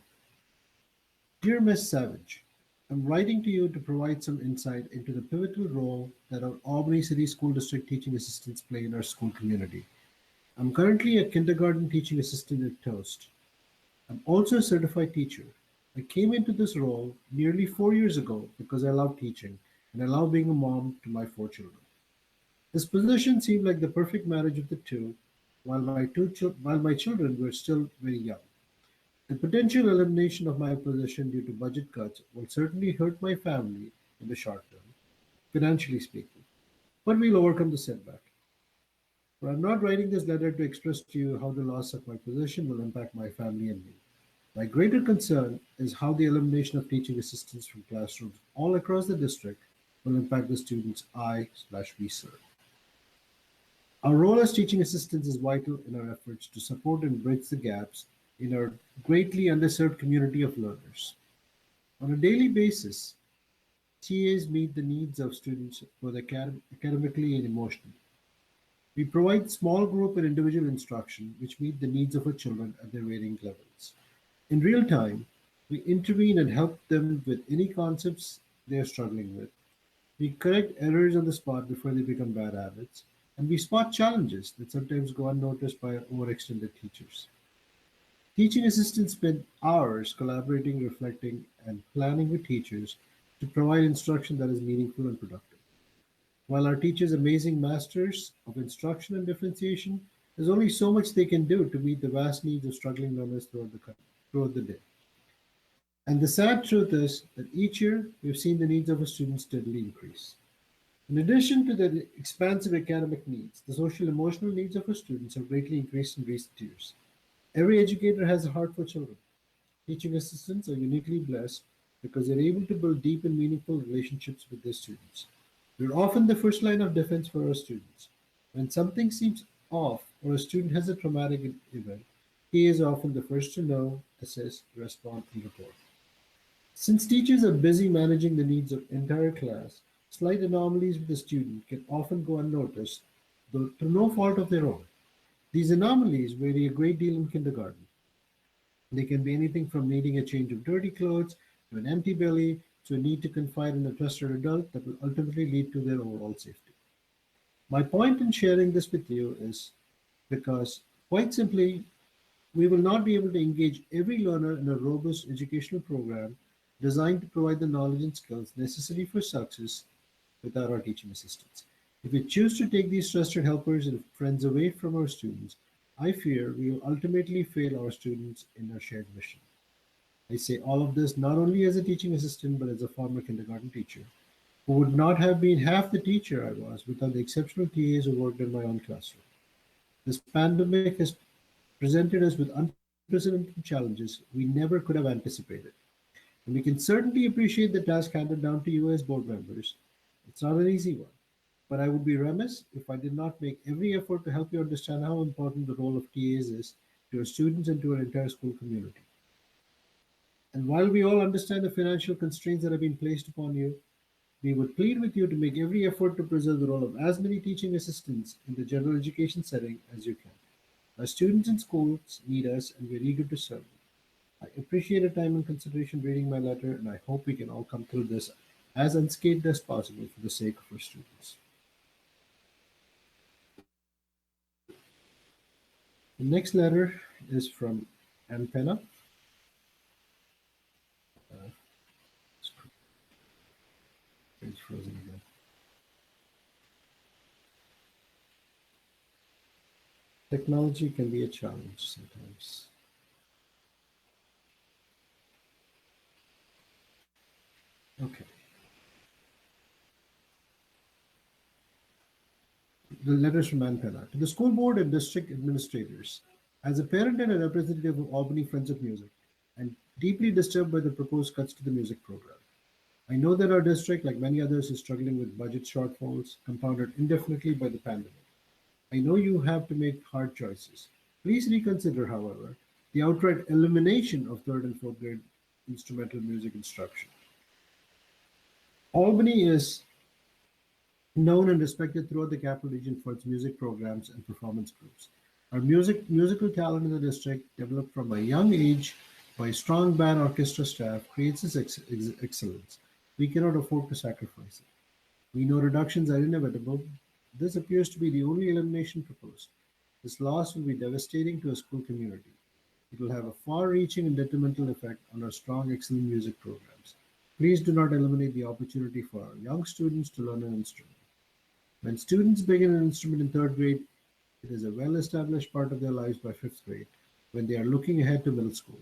Dear Ms. Savage, I'm writing to you to provide some insight into the pivotal role that our Albany City School District teaching assistants play in our school community. I'm currently a kindergarten teaching assistant at Toast. I'm also a certified teacher. I came into this role nearly 4 years ago because I love teaching and I love being a mom to my 4 children. This position seemed like the perfect marriage of the two while my children were still very young. The potential elimination of my position due to budget cuts will certainly hurt my family in the short term, financially speaking, but we'll overcome the setback. But I'm not writing this letter to express to you how the loss of my position will impact my family and me. My greater concern is how the elimination of teaching assistants from classrooms all across the district will impact the students we serve. Our role as teaching assistants is vital in our efforts to support and bridge the gaps in our greatly underserved community of learners. On a daily basis, TAs meet the needs of students both academically and emotionally. We provide small group and individual instruction which meet the needs of our children at their varying levels. In real time, we intervene and help them with any concepts they are struggling with. We correct errors on the spot before they become bad habits, and we spot challenges that sometimes go unnoticed by overextended teachers. Teaching assistants spend hours collaborating, reflecting, and planning with teachers to provide instruction that is meaningful and productive. While our teachers are amazing masters of instruction and differentiation, there's only so much they can do to meet the vast needs of struggling learners throughout the day. And the sad truth is that each year we've seen the needs of our students steadily increase. In addition to the expansive academic needs, the social emotional needs of our students have greatly increased in recent years. Every educator has a heart for children. Teaching assistants are uniquely blessed because they're able to build deep and meaningful relationships with their students. We're often the first line of defense for our students. When something seems off or a student has a traumatic event, he is often the first to know, assess, respond, and report. Since teachers are busy managing the needs of entire class, slight anomalies with the student can often go unnoticed, though through no fault of their own. These anomalies vary a great deal in kindergarten. They can be anything from needing a change of dirty clothes to an empty belly, to a need to confide in a trusted adult that will ultimately lead to their overall safety. My point in sharing this with you is because, quite simply, we will not be able to engage every learner in a robust educational program designed to provide the knowledge and skills necessary for success without our teaching assistants. If we choose to take these trusted helpers and friends away from our students, I fear we will ultimately fail our students in our shared mission. I say all of this not only as a teaching assistant, but as a former kindergarten teacher, who would not have been half the teacher I was without the exceptional TAs who worked in my own classroom. This pandemic has presented us with unprecedented challenges we never could have anticipated. And we can certainly appreciate the task handed down to you as board members. It's not an easy one, but I would be remiss if I did not make every effort to help you understand how important the role of TAs is to our students and to our entire school community. And while we all understand the financial constraints that have been placed upon you, we would plead with you to make every effort to preserve the role of as many teaching assistants in the general education setting as you can. Our students in schools need us, and we're eager to serve them. I appreciate your time and consideration reading my letter, and I hope we can all come through this as unscathed as possible for the sake of our students. The next letter is from Ann Penna. It's frozen again. Technology can be a challenge sometimes. Okay. The letters from Ann Penna. To the school board and district administrators, as a parent and a representative of Albany Friends of Music, I'm deeply disturbed by the proposed cuts to the music program. I know that our district, like many others, is struggling with budget shortfalls compounded indefinitely by the pandemic. I know you have to make hard choices. Please reconsider, however, the outright elimination of third and fourth grade instrumental music instruction. Albany is known and respected throughout the Capital Region for its music programs and performance groups. Our musical talent in the district, developed from a young age by a strong band orchestra staff, creates this excellence. We cannot afford to sacrifice it. We know reductions are inevitable. This appears to be the only elimination proposed. This loss will be devastating to a school community. It will have a far-reaching and detrimental effect on our strong, excellent music programs. Please do not eliminate the opportunity for our young students to learn an instrument. When students begin an instrument in third grade, it is a well-established part of their lives by fifth grade, when they are looking ahead to middle school.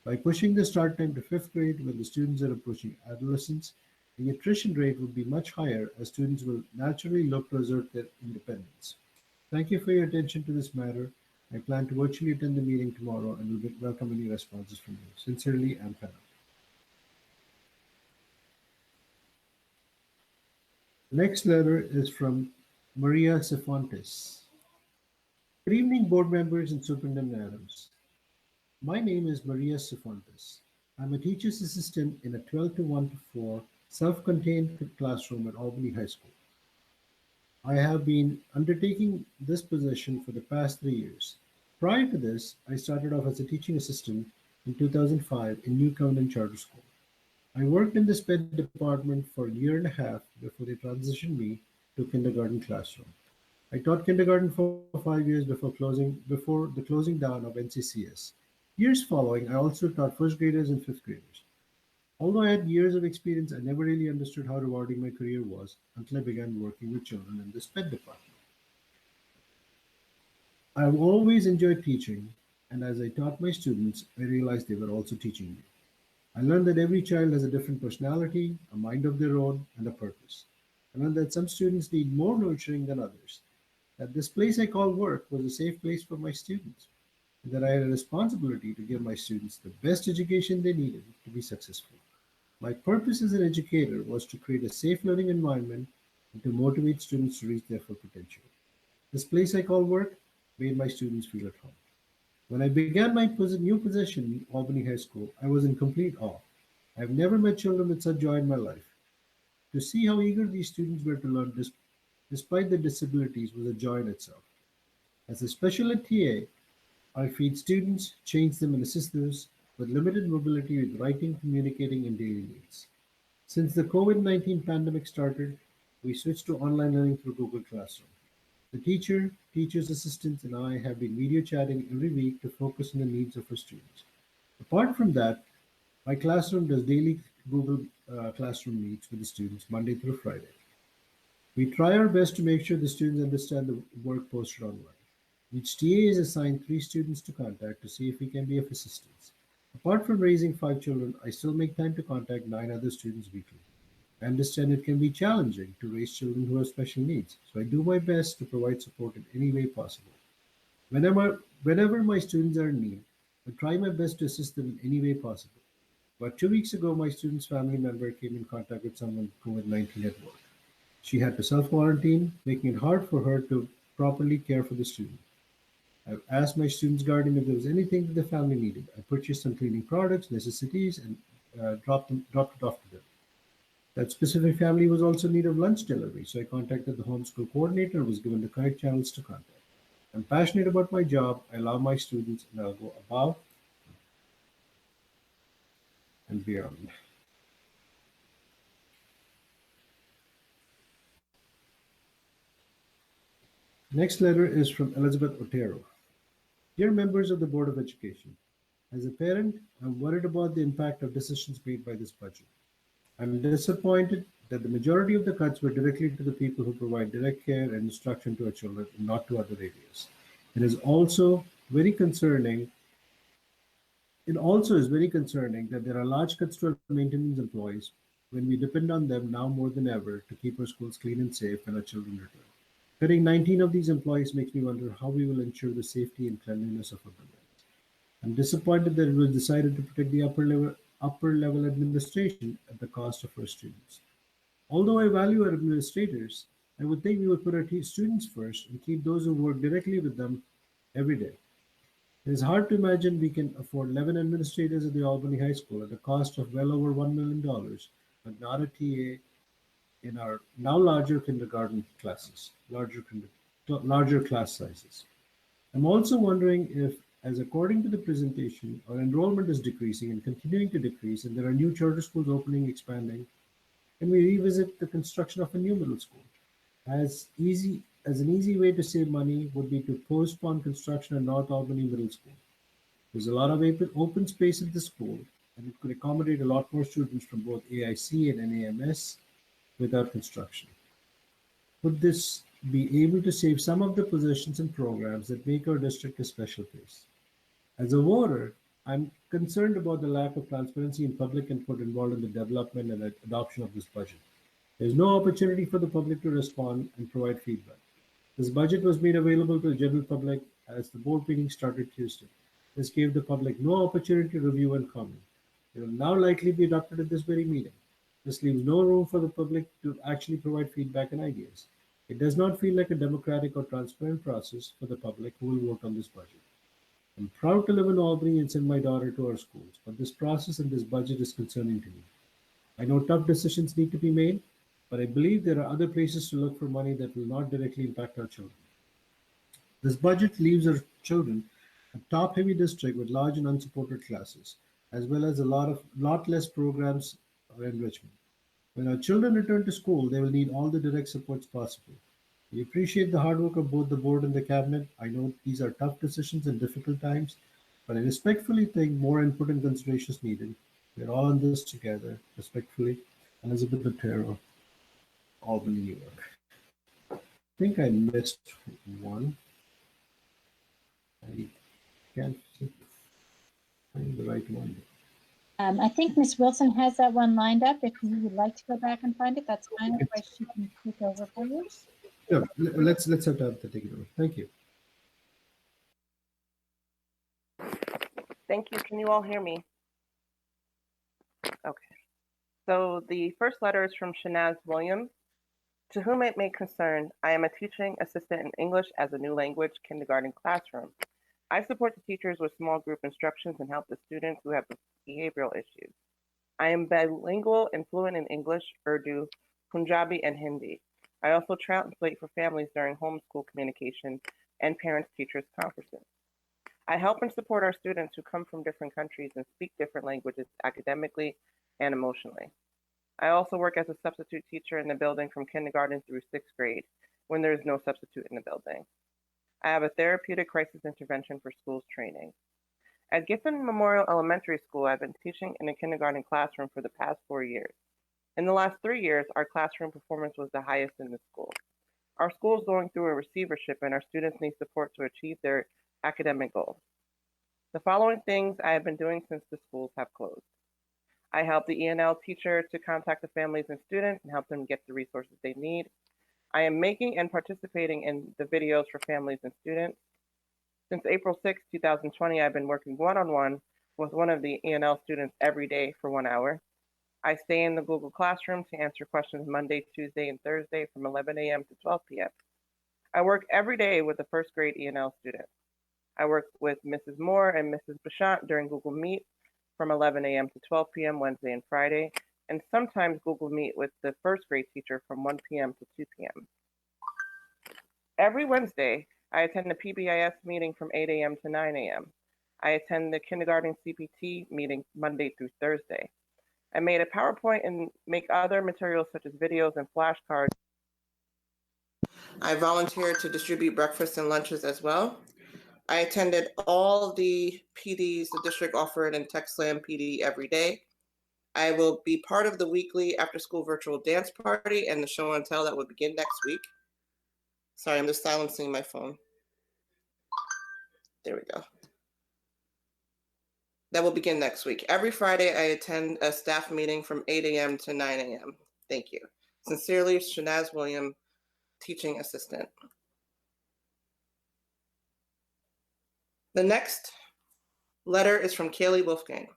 By pushing the start time to fifth grade when the students are approaching adolescence, the attrition rate would be much higher as students will naturally look to assert their independence. Thank you for your attention to this matter. I plan to virtually attend the meeting tomorrow and will welcome any responses from you. Sincerely, Ann Penna. Next letter is from Maria Cefontes. Good evening, board members and Superintendent Adams. My name is Maria Cefontes. I'm a teacher's assistant in a 12 to 1 to 4 self-contained classroom at Albany High School. I have been undertaking this position for the past 3 years. Prior to this, I started off as a teaching assistant in 2005 in New Covenant Charter School. I worked in the SPED department for a year and a half before they transitioned me to kindergarten classroom. I taught kindergarten for 5 years before the closing down of NCCS. Years following, I also taught first graders and fifth graders. Although I had years of experience, I never really understood how rewarding my career was until I began working with children in the SPED department. I've always enjoyed teaching, and as I taught my students, I realized they were also teaching me. I learned that every child has a different personality, a mind of their own, and a purpose. I learned that some students need more nurturing than others, that this place I call work was a safe place for my students, and that I had a responsibility to give my students the best education they needed to be successful. My purpose as an educator was to create a safe learning environment and to motivate students to reach their full potential. This place I call work made my students feel at home. When I began my new position in Albany High School, I was in complete awe. I've never met children with such joy in my life. To see how eager these students were to learn despite their disabilities was a joy in itself. As a special ed TA, I feed students, change them, and assist those with limited mobility with writing, communicating, and daily needs. Since the COVID-19 pandemic started, we switched to online learning through Google Classroom. The teacher, teacher's assistants, and I have been video chatting every week to focus on the needs of our students. Apart from that, my classroom does daily Google Classroom meets with the students Monday through Friday. We try our best to make sure the students understand the work posted online. Each TA is assigned 3 students to contact to see if we can be of assistance. Apart from raising 5 children, I still make time to contact 9 other students weekly. I understand it can be challenging to raise children who have special needs, so I do my best to provide support in any way possible. Whenever my students are in need, I try my best to assist them in any way possible. About 2 weeks ago, my student's family member came in contact with someone with COVID-19 at work. She had to self-quarantine, making it hard for her to properly care for the student. I've asked my student's guardian if there was anything that the family needed. I purchased some cleaning products, necessities, and dropped it off to them. That specific family was also in need of lunch delivery, so I contacted the homeschool coordinator and was given the correct channels to contact. I'm passionate about my job. I love my students, and I'll go above and beyond. Next letter is from Elizabeth Otero. Dear members of the Board of Education, as a parent, I'm worried about the impact of decisions made by this budget. I'm disappointed that the majority of the cuts were directly to the people who provide direct care and instruction to our children and not to other areas. It is also very concerning. It also is very concerning that there are large cuts to our maintenance employees when we depend on them now more than ever to keep our schools clean and safe when our children return. Cutting 19 of these employees makes me wonder how we will ensure the safety and cleanliness of our buildings. I'm disappointed that it was decided to protect the upper level administration at the cost of our students. Although I value our administrators, I would think we would put our students first and keep those who work directly with them every day. It is hard to imagine we can afford 11 administrators at the Albany High School at a cost of well over $1 million, but not a TA in our now larger kindergarten classes, larger class sizes. I'm also wondering if, as according to the presentation, our enrollment is decreasing and continuing to decrease, and there are new charter schools opening, expanding, can we revisit the construction of a new middle school? As an easy way to save money would be to postpone construction at North Albany Middle School. There's a lot of open space at the school, and it could accommodate a lot more students from both AIC and NAMS without construction. Would this be able to save some of the positions and programs that make our district a special place? As a voter, I'm concerned about the lack of transparency and public input involved in the development and adoption of this budget. There's no opportunity for the public to respond and provide feedback. This budget was made available to the general public as the board meeting started Tuesday. This gave the public no opportunity to review and comment. It will now likely be adopted at this very meeting. This leaves no room for the public to actually provide feedback and ideas. It does not feel like a democratic or transparent process for the public who will vote on this budget. I'm proud to live in Albany and send my daughter to our schools, but this process and this budget is concerning to me. I know tough decisions need to be made, but I believe there are other places to look for money that will not directly impact our children. This budget leaves our children a top-heavy district with large and unsupported classes, as well as a lot less programs or enrichment. When our children return to school, they will need all the direct supports possible. We appreciate the hard work of both the board and the cabinet. I know these are tough decisions and difficult times, but I respectfully think more input and consideration is needed. We're all in this together. Respectfully, Elizabeth Otero, Albany, New York. I think I missed one. I can't find the right one. I think Ms. Wilson has that one lined up. If you would like to go back and find it, that's fine. Otherwise, she can take over for you. Yeah, let's have to take it over. Thank you. Thank you. Can you all hear me? Okay. So the first letter is from Shanaz Williams. To whom it may concern, I am a teaching assistant in English as a new language kindergarten classroom. I support the teachers with small group instructions and help the students who have behavioral issues. I am bilingual and fluent in English, Urdu, Punjabi, and Hindi. I also translate for families during homeschool communication and parents-teachers conferences. I help and support our students who come from different countries and speak different languages academically and emotionally. I also work as a substitute teacher in the building from kindergarten through 6th grade when there is no substitute in the building. I have a therapeutic crisis intervention for schools training. At Giffen Memorial Elementary School, I've been teaching in a kindergarten classroom for the past 4 years. In the last 3 years, our classroom performance was the highest in the school. Our school is going through a receivership and our students need support to achieve their academic goals. The following things I have been doing since the schools have closed. I help the ENL teacher to contact the families and students and help them get the resources they need. I am making and participating in the videos for families and students. Since April 6, 2020, I've been working one-on-one with one of the ENL students every day for 1 hour. I stay in the Google Classroom to answer questions Monday, Tuesday, and Thursday from 11 a.m. to 12 p.m. I work every day with the first grade ENL students. I work with Mrs. Moore and Mrs. Bachant during Google Meet from 11 a.m. to 12 p.m. Wednesday and Friday, and sometimes Google Meet with the first grade teacher from 1 p.m. to 2 p.m. Every Wednesday, I attend the PBIS meeting from 8 a.m. to 9 a.m. I attend the kindergarten CPT meeting Monday through Thursday. I made a PowerPoint and make other materials such as videos and flashcards. I volunteer to distribute breakfasts and lunches as well. I attended all the PDs the district offered in TechSlam PD every day. I will be part of the weekly after-school virtual dance party and the show and tell that will begin next week. Sorry, I'm just silencing my phone. There we go. That will begin next week. Every Friday, I attend a staff meeting from 8 a.m. to 9 a.m. Thank you. Sincerely, Shanaz William, teaching assistant. The next letter is from Kaylee Wolfgang.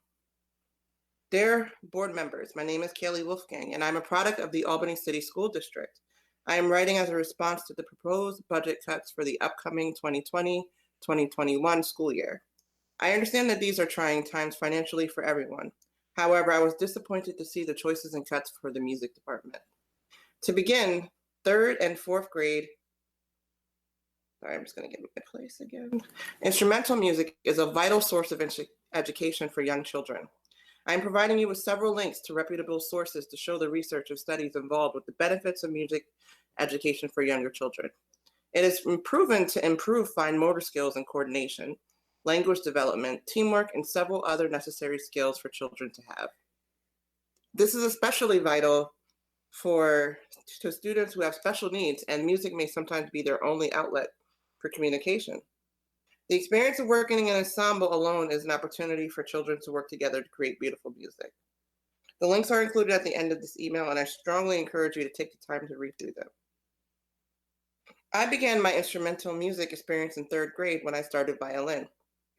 Dear board members, my name is Kaylee Wolfgang, and I'm a product of the Albany City School District. I am writing as a response to the proposed budget cuts for the upcoming 2020-2021 school year. I understand that these are trying times financially for everyone. However, I was disappointed to see the choices and cuts for the music department. To begin, 3rd and 4th grade, sorry, I'm just going to get my place again. Instrumental music is a vital source of education for young children. I am providing you with several links to reputable sources to show the research and studies involved with the benefits of music education for younger children. It is proven to improve fine motor skills and coordination, language development, teamwork, and several other necessary skills for children to have. This is especially vital to students who have special needs, and music may sometimes be their only outlet for communication. The experience of working in an ensemble alone is an opportunity for children to work together to create beautiful music. The links are included at the end of this email, and I strongly encourage you to take the time to read through them. I began my instrumental music experience in 3rd grade when I started violin.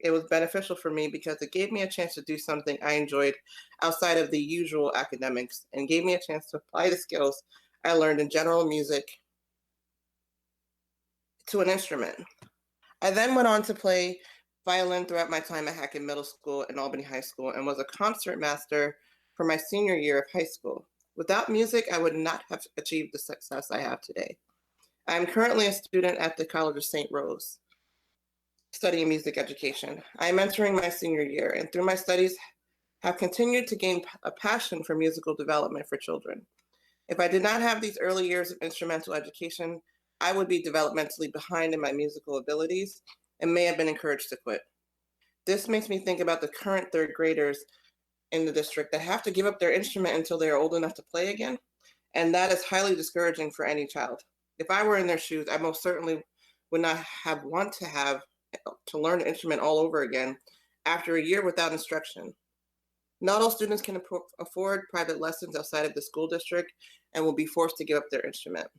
It was beneficial for me because it gave me a chance to do something I enjoyed outside of the usual academics and gave me a chance to apply the skills I learned in general music to an instrument. I then went on to play violin throughout my time at Hackett Middle School and Albany High School and was a concert master for my senior year of high school. Without music, I would not have achieved the success I have today. I am currently a student at the College of St. Rose, studying music education. I am entering my senior year, and through my studies, have continued to gain a passion for musical development for children. If I did not have these early years of instrumental education, I would be developmentally behind in my musical abilities and may have been encouraged to quit. This makes me think about the current 3rd graders in the district that have to give up their instrument until they are old enough to play again, and that is highly discouraging for any child. If I were in their shoes, I most certainly would not want to learn an instrument all over again after a year without instruction. Not all students can afford private lessons outside of the school district and will be forced to give up their instrument.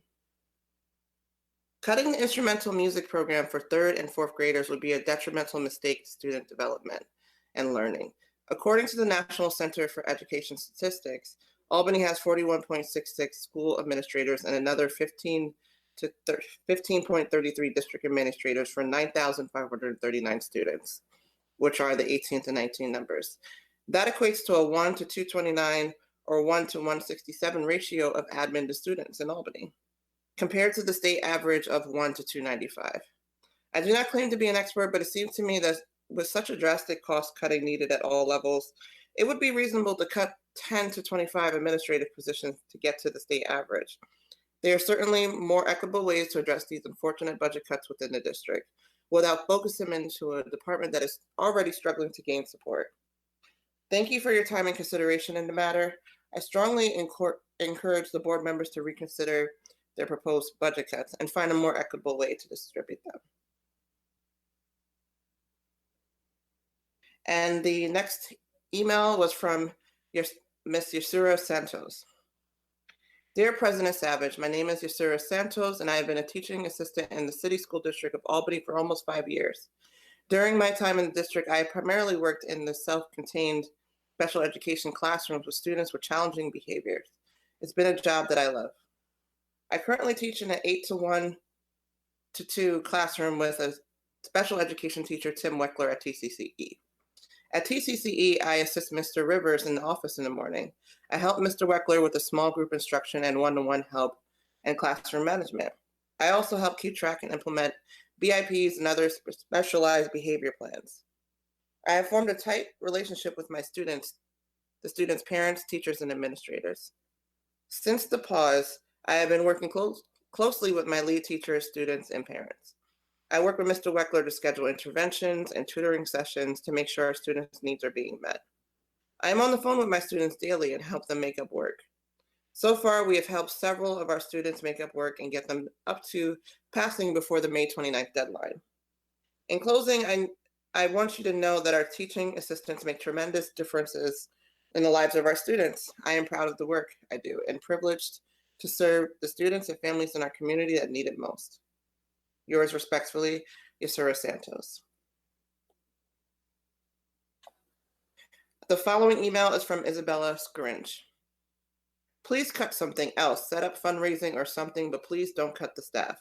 Cutting the instrumental music program for 3rd and 4th graders would be a detrimental mistake to student development and learning. According to the National Center for Education Statistics, Albany has 41.66 school administrators and another 15.33 district administrators for 9,539 students, which are the 18 to 19 numbers. That equates to a 1 to 229 or 1 to 167 ratio of admin to students in Albany, compared to the state average of 1 to 295. I do not claim to be an expert, but it seems to me that with such a drastic cost cutting needed at all levels, it would be reasonable to cut 10 to 25 administrative positions to get to the state average. There are certainly more equitable ways to address these unfortunate budget cuts within the district without focusing them into a department that is already struggling to gain support. Thank you for your time and consideration in the matter. I strongly encourage the board members to reconsider their proposed budget cuts and find a more equitable way to distribute them. And the next email was from Ms. Yusura Santos. Dear President Savage, my name is Yusura Santos, and I have been a teaching assistant in the City School District of Albany for almost 5 years. During my time in the district, I primarily worked in the self-contained special education classrooms with students with challenging behaviors. It's been a job that I love. I currently teach in an 8-to-1 to 2 classroom with a special education teacher, Tim Weckler, at TCCE. At TCCE, I assist Mr. Rivers in the office in the morning. I help Mr. Weckler with the small group instruction and one-to-one help and classroom management. I also help keep track and implement BIPs and other specialized behavior plans. I have formed a tight relationship with my students, the students' parents, teachers, and administrators. Since the pause, I have been working closely with my lead teachers, students, and parents. I work with Mr. Weckler to schedule interventions and tutoring sessions to make sure our students' needs are being met. I am on the phone with my students daily and help them make up work. So far, we have helped several of our students make up work and get them up to passing before the May 29th deadline. In closing, I want you to know that our teaching assistants make tremendous differences in the lives of our students. I am proud of the work I do and privileged to serve the students and families in our community that need it most. Yours respectfully, Yusura Santos. The following email is from Isabella Scaringe. Please cut something else, set up fundraising or something, but please don't cut the staff.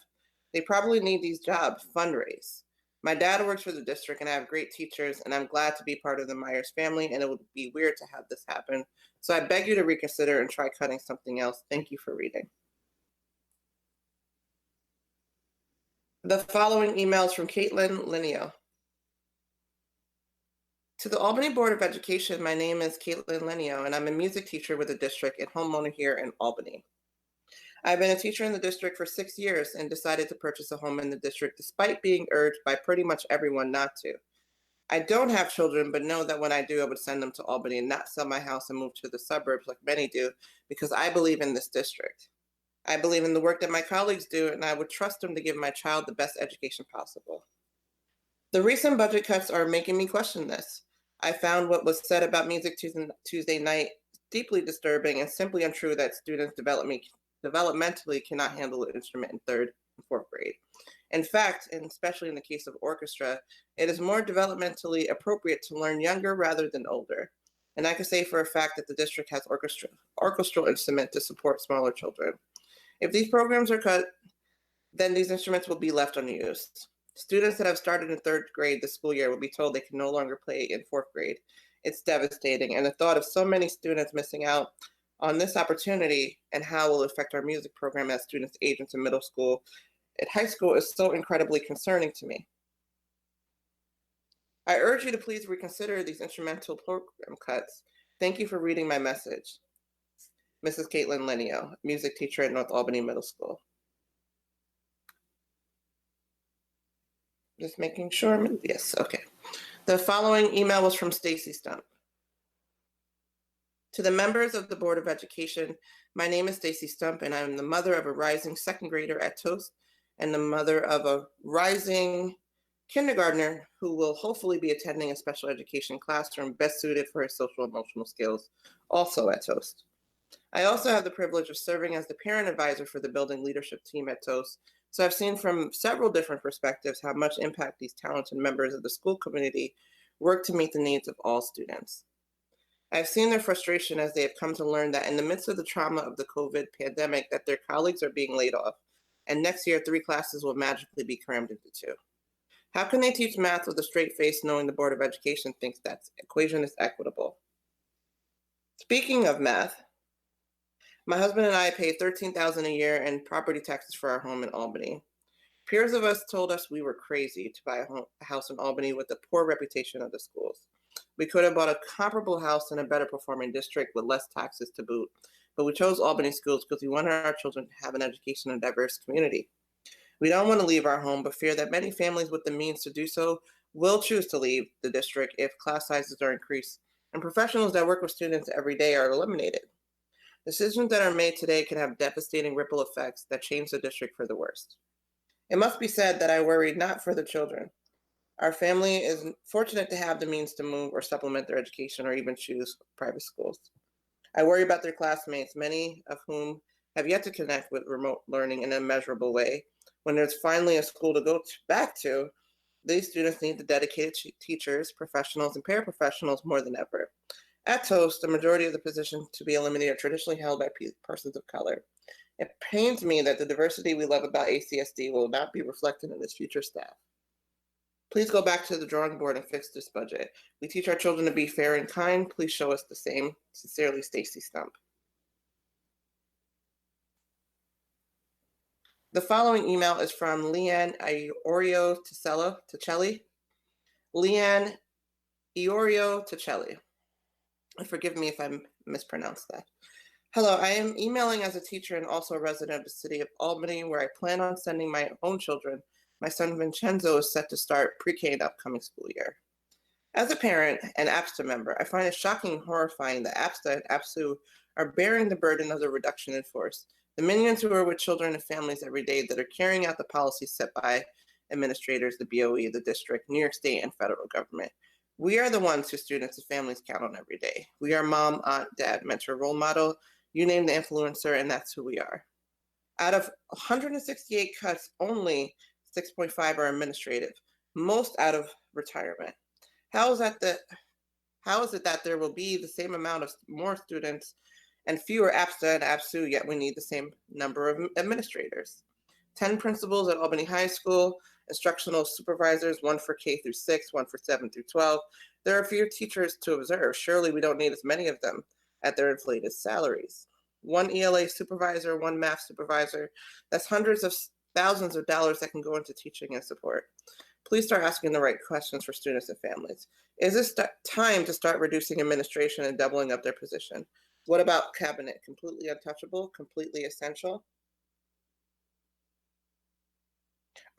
They probably need these jobs, fundraise. My dad works for the district and I have great teachers and I'm glad to be part of the Myers family and it would be weird to have this happen. So I beg you to reconsider and try cutting something else. Thank you for reading. The following email is from Caitlin Lineo. To the Albany Board of Education, my name is Caitlin Lineo, and I'm a music teacher with the district and homeowner here in Albany. I've been a teacher in the district for 6 years and decided to purchase a home in the district despite being urged by pretty much everyone not to. I don't have children, but know that when I do, I would send them to Albany and not sell my house and move to the suburbs like many do because I believe in this district. I believe in the work that my colleagues do, and I would trust them to give my child the best education possible. The recent budget cuts are making me question this. I found what was said about Music Tuesday night deeply disturbing and simply untrue that students developmentally cannot handle an instrument in 3rd and 4th grade. In fact, and especially in the case of orchestra, it is more developmentally appropriate to learn younger rather than older. And I can say for a fact that the district has orchestral instrument to support smaller children. If these programs are cut, then these instruments will be left unused. Students that have started in 3rd grade this school year will be told they can no longer play in 4th grade. It's devastating, and the thought of so many students missing out on this opportunity and how it will affect our music program as students age into middle school and high school is so incredibly concerning to me. I urge you to please reconsider these instrumental program cuts. Thank you for reading my message. Mrs. Caitlin Lineo, music teacher at North Albany Middle School. Just making sure, yes, okay. The following email was from Stacy Stump. To the members of the Board of Education, my name is Stacy Stump and I'm the mother of a rising 2nd grader at Toast and the mother of a rising kindergartner who will hopefully be attending a special education classroom best suited for his social emotional skills, also at Toast. I also have the privilege of serving as the parent advisor for the building leadership team at Toast, so I've seen from several different perspectives how much impact these talented members of the school community work to meet the needs of all students. I've seen their frustration as they have come to learn that in the midst of the trauma of the COVID pandemic that their colleagues are being laid off, and next year 3 classes will magically be crammed into 2. How can they teach math with a straight face knowing the Board of Education thinks that equation is equitable? Speaking of math, my husband and I pay $13,000 a year in property taxes for our home in Albany. Peers of us told us we were crazy to buy a house in Albany with the poor reputation of the schools. We could have bought a comparable house in a better performing district with less taxes to boot, but we chose Albany schools because we wanted our children to have an education in a diverse community. We don't want to leave our home, but fear that many families with the means to do so will choose to leave the district if class sizes are increased and professionals that work with students every day are eliminated. Decisions that are made today can have devastating ripple effects that change the district for the worst. It must be said that I worry not for the children. Our family is fortunate to have the means to move or supplement their education or even choose private schools. I worry about their classmates, many of whom have yet to connect with remote learning in a measurable way. When there's finally a school to go back to, these students need the dedicated teachers, professionals, and paraprofessionals more than ever. At TOAST, the majority of the positions to be eliminated are traditionally held by persons of color. It pains me that the diversity we love about ACSD will not be reflected in its future staff. Please go back to the drawing board and fix this budget. We teach our children to be fair and kind. Please show us the same. Sincerely, Stacy Stump. The following email is from Leanne Iorio Ticelli. Leanne Iorio Ticelli. Forgive me if I mispronounced that. Hello, I am emailing as a teacher and also a resident of the city of Albany, where I plan on sending my own children. My son Vincenzo is set to start pre-K in the upcoming school year. As a parent and APSTA member, I find it shocking and horrifying that APSTA and APSU are bearing the burden of the reduction in force. The minions who are with children and families every day that are carrying out the policies set by administrators, the BOE, the district, New York State, and federal government. We are the ones who students and families count on every day. We are mom, aunt, dad, mentor, role model, you name the influencer, and that's who we are. Out of 168 cuts, only 6.5 are administrative, most out of retirement. How is it that there will be the same amount of more students and fewer APSTA and APSU, yet we need the same number of administrators? 10 principals at Albany High School, instructional supervisors, 1 for K through 6, 1 for 7 through 12. There are fewer teachers to observe. Surely we don't need as many of them at their inflated salaries. 1 ELA supervisor, 1 math supervisor. That's hundreds of thousands of dollars that can go into teaching and support. Please start asking the right questions for students and families. Is this time to start reducing administration and doubling up their position? What about cabinet? Completely untouchable, completely essential?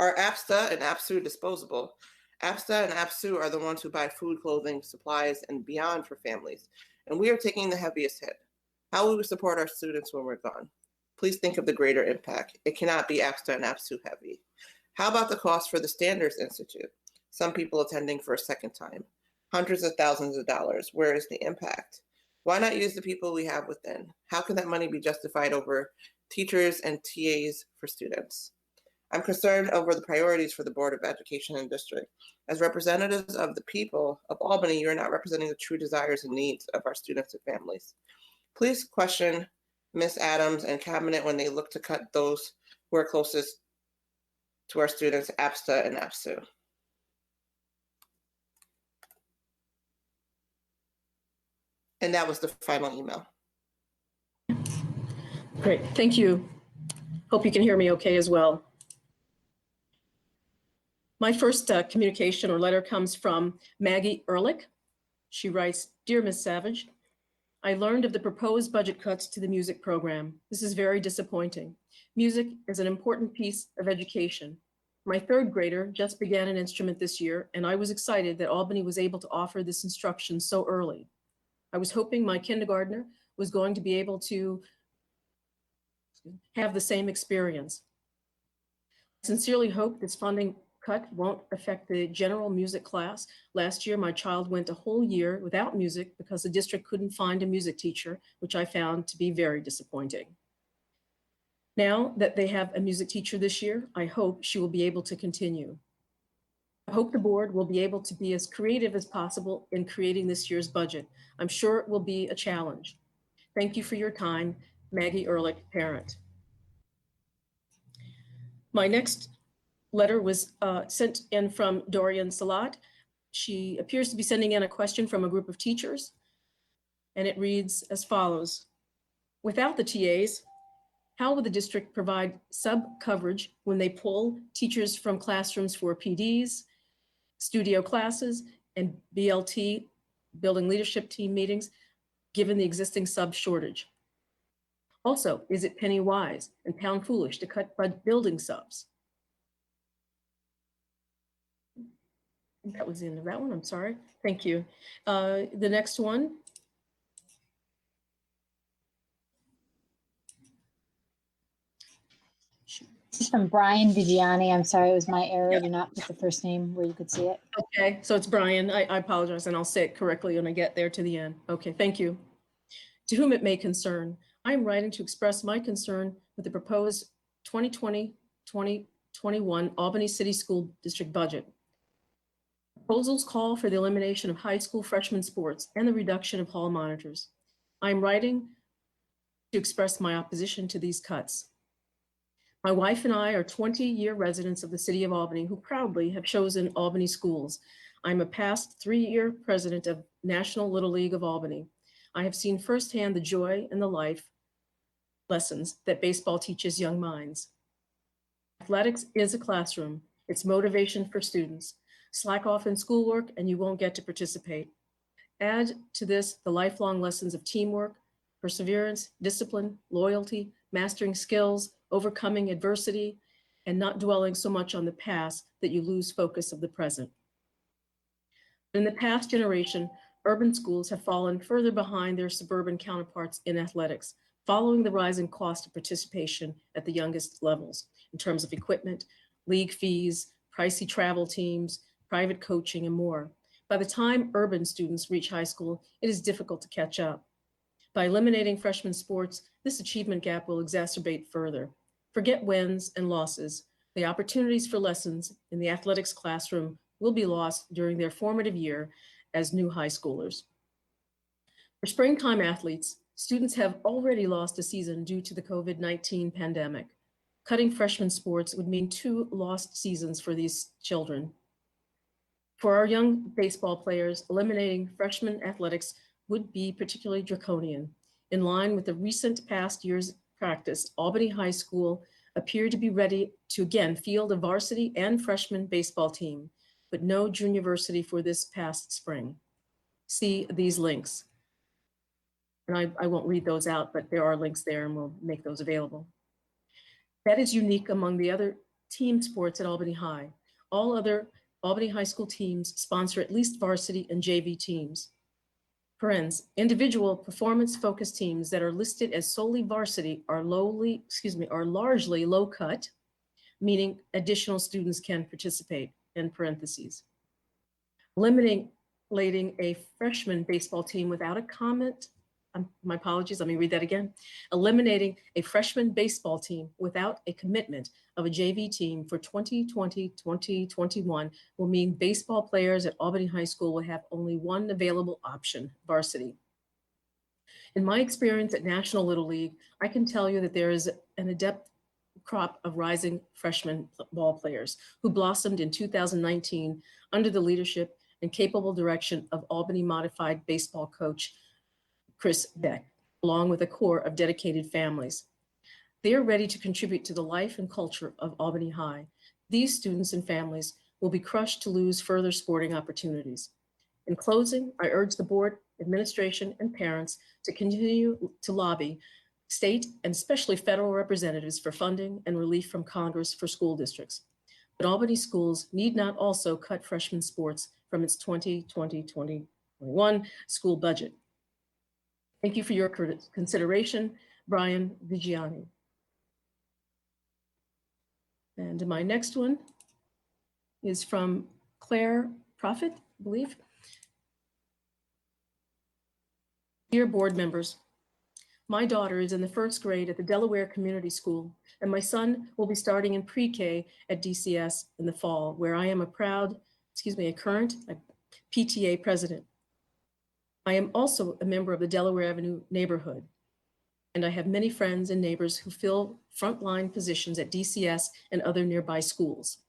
Are APSTA and APSU disposable? APSTA and APSU are the ones who buy food, clothing, supplies, and beyond for families, and we are taking the heaviest hit. How will we support our students when we're gone? Please think of the greater impact. It cannot be APSTA and APSU heavy. How about the cost for the Standards Institute? Some people attending for a second time. Hundreds of thousands of dollars. Where is the impact? Why not use the people we have within? How can that money be justified over teachers and TAs for students? I'm concerned over the priorities for the Board of Education and District. As representatives of the people of Albany, you're not representing the true desires and needs of our students and families. Please question Ms. Adams and Cabinet when they look to cut those who are closest to our students, APSTA and APSU. And that was the final email. Great, thank you. Hope you can hear me okay as well. My first communication or letter comes from Maggie Ehrlich. She writes, "Dear Ms. Savage, I learned of the proposed budget cuts to the music program. This is very disappointing. Music is an important piece of education. My third grader just began an instrument this year, and I was excited that Albany was able to offer this instruction so early. I was hoping my kindergartner was going to be able to have the same experience. I sincerely hope this funding cut won't affect the general music class. Last year, my child went a whole year without music because the district couldn't find a music teacher, which I found to be very disappointing. Now that they have a music teacher this year, I hope she will be able to continue. I hope the board will be able to be as creative as possible in creating this year's budget. I'm sure it will be a challenge. Thank you for your time, Maggie Ehrlich, parent." My next letter was sent in from Dorian Salat. She appears to be sending in a question from a group of teachers, and it reads as follows. "Without the TAs, how will the district provide sub-coverage when they pull teachers from classrooms for PDs, studio classes, and BLT building leadership team meetings, given the existing sub shortage? Also, is it penny wise and pound foolish to cut building subs? That was the end of that one. I'm sorry. Thank you. The next one. This is from Brian Vigiani. I'm sorry, it was my error to not put the first name where you could see it. Okay, so it's Brian. I apologize, and I'll say it correctly when I get there to the end. Okay, thank you. To whom it may concern, I am writing to express my concern with the proposed 2020-2021 Albany City School District budget. Proposals call for the elimination of high school freshman sports and the reduction of hall monitors. I am writing to express my opposition to these cuts. My wife and I are 20-year residents of the city of Albany who proudly have chosen Albany schools. I'm a past 3-year president of National Little League of Albany. I have seen firsthand the joy and the life lessons that baseball teaches young minds. Athletics is a classroom. It's motivation for students. Slack off in schoolwork and you won't get to participate. Add to this the lifelong lessons of teamwork, perseverance, discipline, loyalty, mastering skills, overcoming adversity, and not dwelling so much on the past that you lose focus of the present. In the past generation, urban schools have fallen further behind their suburban counterparts in athletics, following the rising cost of participation at the youngest levels in terms of equipment, league fees, pricey travel teams, private coaching, and more. By the time urban students reach high school, it is difficult to catch up. By eliminating freshman sports, this achievement gap will exacerbate further. Forget wins and losses. The opportunities for lessons in the athletics classroom will be lost during their formative year as new high schoolers. For springtime athletes, students have already lost a season due to the COVID-19 pandemic. Cutting freshman sports would mean 2 lost seasons for these children. For our young baseball players, eliminating freshman athletics would be particularly draconian. In line with the recent past year's practice, Albany High School appeared to be ready to again field a varsity and freshman baseball team, but no junior varsity for this past spring. See these links. And I won't read those out, but there are links there and we'll make those available. That is unique among the other team sports at Albany High. All other Albany High School teams sponsor at least varsity and JV teams. Parens, individual performance-focused teams that are listed as solely varsity are largely low cut, meaning additional students can participate, in parentheses. Eliminating a freshman baseball team without a comment, my apologies, let me read that again. Eliminating a freshman baseball team without a commitment of a JV team for 2020-2021 will mean baseball players at Albany High School will have only one available option, varsity. In my experience at National Little League, I can tell you that there is an adept crop of rising freshman ball players who blossomed in 2019 under the leadership and capable direction of Albany Modified baseball coach Chris Beck, along with a core of dedicated families. They are ready to contribute to the life and culture of Albany High. These students and families will be crushed to lose further sporting opportunities. In closing, I urge the board, administration, and parents to continue to lobby state and especially federal representatives for funding and relief from Congress for school districts. But Albany schools need not also cut freshman sports from its 2020-2021 school budget. Thank you for your consideration, Brian Vigiani. And my next one is from Claire Prophet, I believe. Dear board members, my daughter is in the 1st grade at the Delaware Community School, and my son will be starting in pre-K at DCS in the fall, where I am a current PTA president. I am also a member of the Delaware Avenue neighborhood, and I have many friends and neighbors who fill frontline positions at DCS and other nearby schools.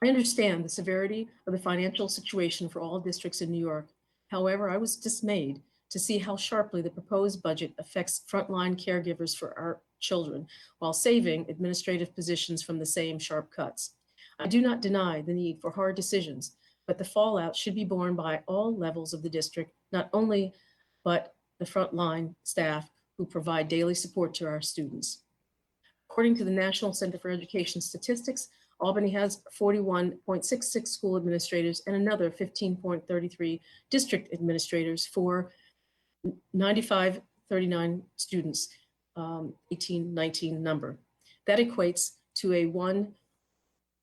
I understand the severity of the financial situation for all districts in New York. However, I was dismayed to see how sharply the proposed budget affects frontline caregivers for our children while saving administrative positions from the same sharp cuts. I do not deny the need for hard decisions, but the fallout should be borne by all levels of the district, not only but the frontline staff who provide daily support to our students. According to the National Center for Education Statistics, Albany has 41.66 school administrators and another 15.33 district administrators for 9,539 students, 1819 number. That equates to a 1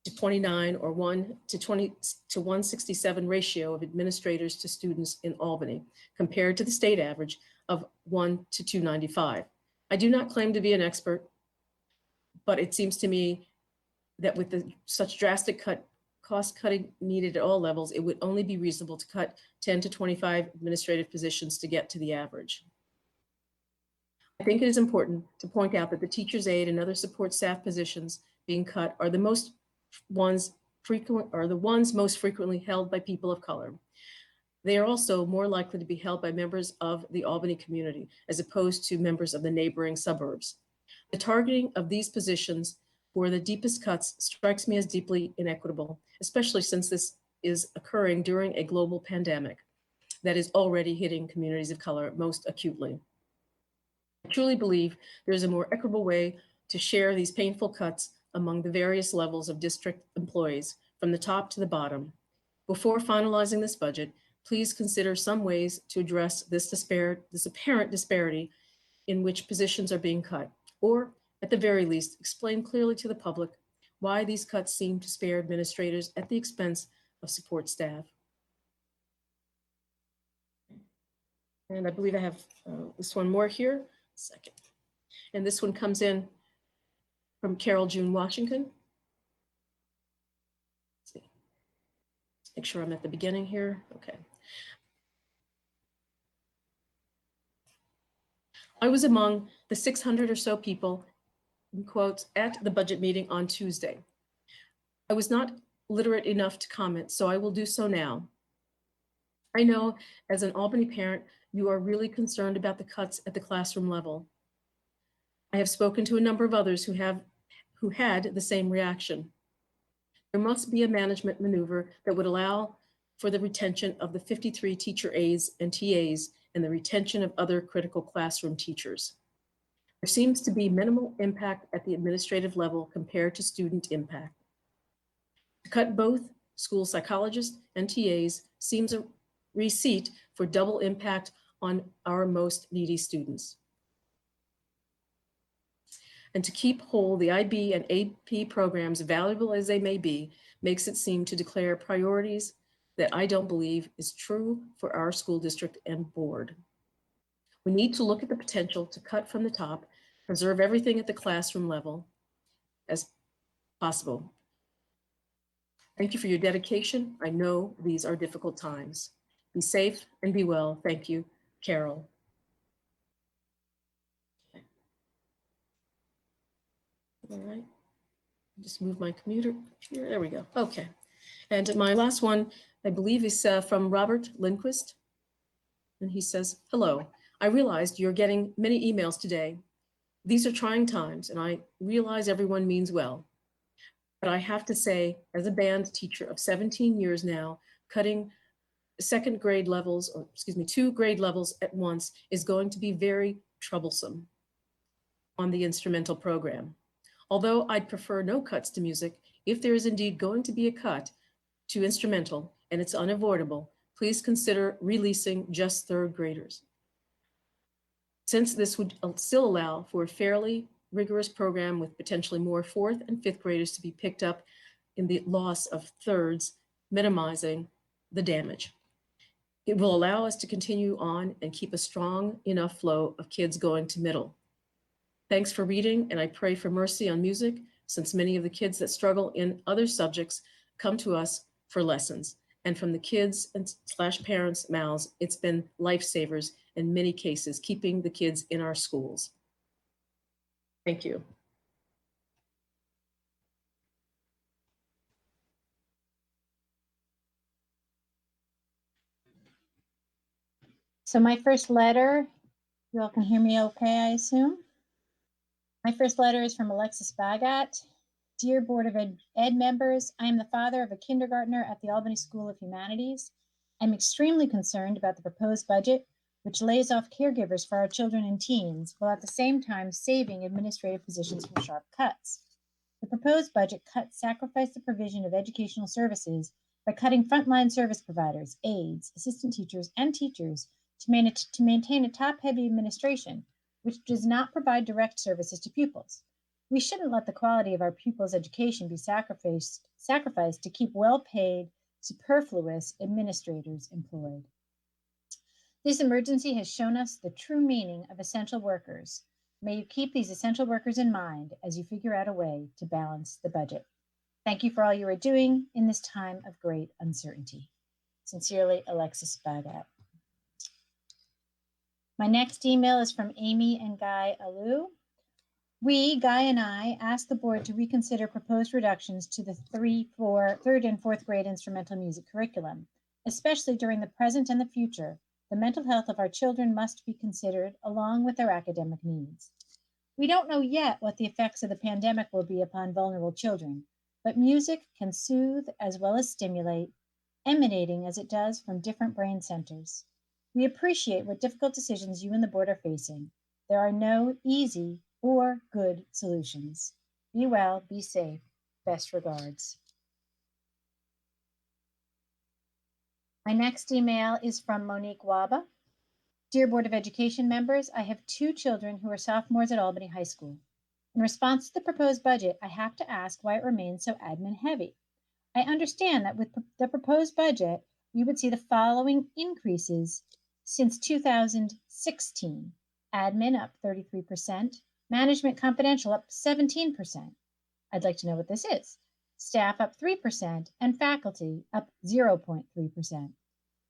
to 29 or 1 to 20 to 167 ratio of administrators to students in Albany, compared to the state average of 1 to 295. I do not claim to be an expert, but it seems to me that with such drastic cost cutting needed at all levels, it would only be reasonable to cut 10 to 25 administrative positions to get to the average. I think it is important to point out that the teacher's aide and other support staff positions being cut are the ones most frequently held by people of color. They are also more likely to be held by members of the Albany community as opposed to members of the neighboring suburbs. The targeting of these positions for the deepest cuts strikes me as deeply inequitable, especially since this is occurring during a global pandemic that is already hitting communities of color most acutely. I truly believe there is a more equitable way to share these painful cuts among the various levels of district employees, from the top to the bottom. Before finalizing this budget, please consider some ways to address this apparent disparity in which positions are being cut, or at the very least, explain clearly to the public why these cuts seem to spare administrators at the expense of support staff. And I believe I have this one more here. Second. And this one comes in from Carol June Washington. Let's see. Let's make sure I'm at the beginning here. Okay. I was among the 600 or so people, in quotes, at the budget meeting on Tuesday. I was not literate enough to comment, so I will do so now. I know as an Albany parent, you are really concerned about the cuts at the classroom level. I have spoken to a number of others who had the same reaction. There must be a management maneuver that would allow for the retention of the 53 teacher aides and TAs and the retention of other critical classroom teachers. There seems to be minimal impact at the administrative level compared to student impact. To cut both school psychologists and TAs seems a receipt for double impact on our most needy students. And to keep whole the IB and AP programs, valuable as they may be, makes it seem to declare priorities that I don't believe is true for our school district and board. We need to look at the potential to cut from the top, preserve everything at the classroom level as possible. Thank you for your dedication. I know these are difficult times. Be safe and be well. Thank you, Carol. All right, just move my computer. There we go. Okay, and my last one, I believe, is from Robert Lindquist. And he says, hello, I realized you're getting many emails today. These are trying times, and I realize everyone means well. But I have to say, as a band teacher of 17 years now, cutting two grade levels at once is going to be very troublesome on the instrumental program. Although I'd prefer no cuts to music, if there is indeed going to be a cut to instrumental and it's unavoidable, please consider releasing just third graders. Since this would still allow for a fairly rigorous program with potentially more fourth and fifth graders to be picked up in the loss of thirds, minimizing the damage. It will allow us to continue on and keep a strong enough flow of kids going to middle. Thanks for reading, and I pray for mercy on music, since many of the kids that struggle in other subjects come to us for lessons. And from the kids and / parents' mouths, it's been lifesavers in many cases, keeping the kids in our schools. Thank you. So my first letter, you all can hear me okay, I assume? My first letter is from Alexis Bagat. Dear Board of Ed members, I am the father of a kindergartner at the Albany School of Humanities. I'm extremely concerned about the proposed budget, which lays off caregivers for our children and teens, while at the same time saving administrative positions from sharp cuts. The proposed budget cuts sacrifice the provision of educational services by cutting frontline service providers, aides, assistant teachers, and teachers to maintain a top-heavy administration, which does not provide direct services to pupils. We shouldn't let the quality of our pupils' education be sacrificed to keep well-paid, superfluous administrators employed. This emergency has shown us the true meaning of essential workers. May you keep these essential workers in mind as you figure out a way to balance the budget. Thank you for all you are doing in this time of great uncertainty. Sincerely, Alexis Bagat. My next email is from Amy and Guy Alou. We, Guy and I, asked the board to reconsider proposed reductions to the third and fourth grade instrumental music curriculum, especially during the present and the future. The mental health of our children must be considered along with their academic needs. We don't know yet what the effects of the pandemic will be upon vulnerable children, but music can soothe as well as stimulate, emanating as it does from different brain centers. We appreciate what difficult decisions you and the board are facing. There are no easy or good solutions. Be well, be safe. Best regards. My next email is from Monique Waba. Dear Board of Education members, I have 2 children who are sophomores at Albany High School. In response to the proposed budget, I have to ask why it remains so admin heavy. I understand that with the proposed budget, we would see the following increases since 2016. Admin up 33%, Management Confidential up 17%. I'd like to know what this is. Staff up 3% and faculty up 0.3%.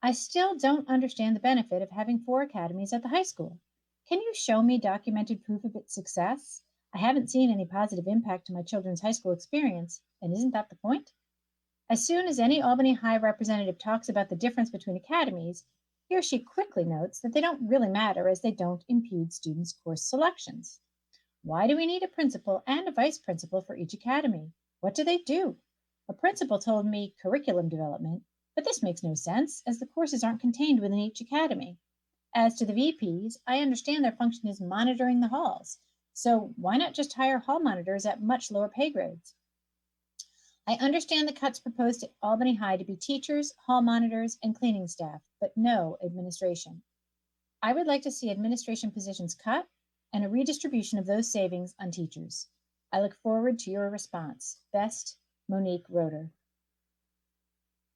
I still don't understand the benefit of having 4 academies at the high school. Can you show me documented proof of its success? I haven't seen any positive impact to my children's high school experience, and isn't that the point? As soon as any Albany High representative talks about the difference between academies, he or she quickly notes that they don't really matter as they don't impede students' course selections. Why do we need a principal and a vice principal for each academy? What do they do? A principal told me curriculum development, but this makes no sense as the courses aren't contained within each academy. As to the VPs, I understand their function is monitoring the halls, so why not just hire hall monitors at much lower pay grades? I understand the cuts proposed at Albany High to be teachers, hall monitors, and cleaning staff, but no administration. I would like to see administration positions cut and a redistribution of those savings on teachers. I look forward to your response. Best, Monique Roeder.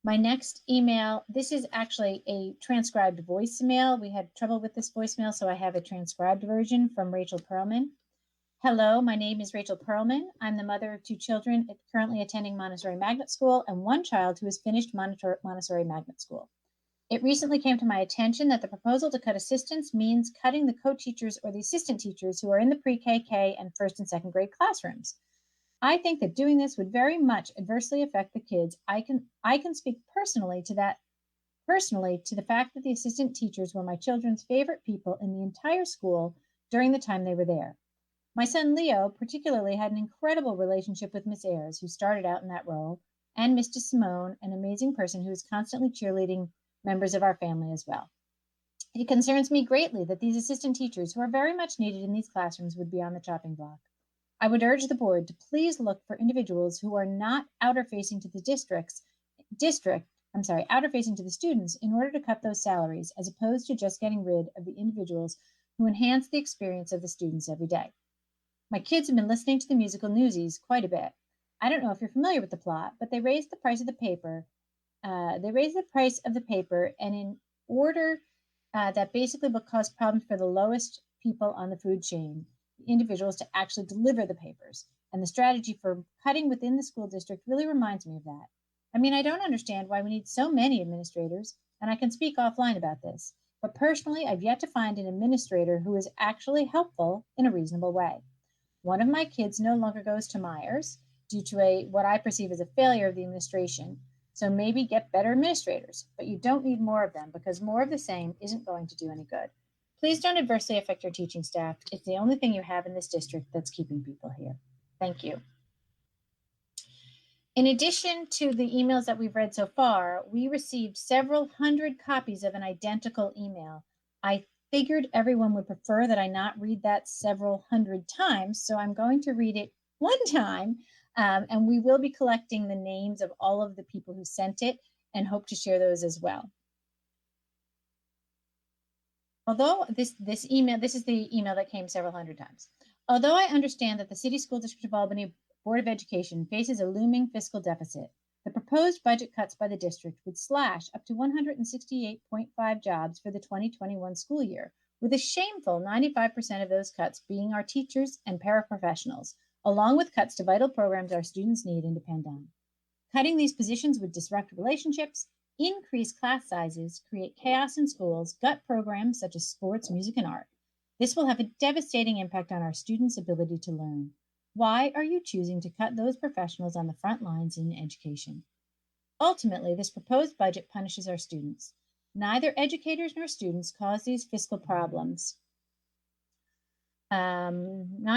My next email, this is actually a transcribed voicemail. We had trouble with this voicemail, so I have a transcribed version from Rachel Perlman. Hello, my name is Rachel Perlman. I'm the mother of 2 children currently attending Montessori Magnet School and 1 child who has finished Montessori Magnet School. It recently came to my attention that the proposal to cut assistants means cutting the co-teachers or the assistant teachers who are in the pre-KK and 1st and 2nd grade classrooms. I think that doing this would very much adversely affect the kids. I can speak personally to the fact that the assistant teachers were my children's favorite people in the entire school during the time they were there. My son Leo particularly had an incredible relationship with Miss Ayers, who started out in that role, and Mr. Simone, an amazing person who is constantly cheerleading members of our family as well. It concerns me greatly that these assistant teachers, who are very much needed in these classrooms, would be on the chopping block. I would urge the board to please look for individuals who are not outer-facing to the outer-facing to the students in order to cut those salaries, as opposed to just getting rid of the individuals who enhance the experience of the students every day. My kids have been listening to the musical Newsies quite a bit. I don't know if you're familiar with the plot, but they raised the price of the paper. And in order that basically will cause problems for the lowest people on the food chain, individuals to actually deliver the papers. And the strategy for cutting within the school district really reminds me of that. I mean, I don't understand why we need so many administrators, and I can speak offline about this. But personally, I've yet to find an administrator who is actually helpful in a reasonable way. One of my kids no longer goes to Myers due to what I perceive as a failure of the administration. So maybe get better administrators, but you don't need more of them because more of the same isn't going to do any good. Please don't adversely affect your teaching staff. It's the only thing you have in this district that's keeping people here. Thank you. In addition to the emails that we've read so far, we received several hundred copies of an identical email. I figured everyone would prefer that I not read that several hundred times, so I'm going to read it one time, and we will be collecting the names of all of the people who sent it and hope to share those as well. Although this is the email that came several hundred times. Although I understand that the City School District of Albany Board of Education faces a looming fiscal deficit, the proposed budget cuts by the district would slash up to 168.5 jobs for the 2021 school year, with a shameful 95% of those cuts being our teachers and paraprofessionals, along with cuts to vital programs our students need and depend on. Cutting these positions would disrupt relationships, increase class sizes, create chaos in schools, gut programs such as sports, music, and art. This will have a devastating impact on our students' ability to learn. Why are you choosing to cut those professionals on the front lines in education? Ultimately, this proposed budget punishes our students. Neither educators nor students cause these fiscal problems. Our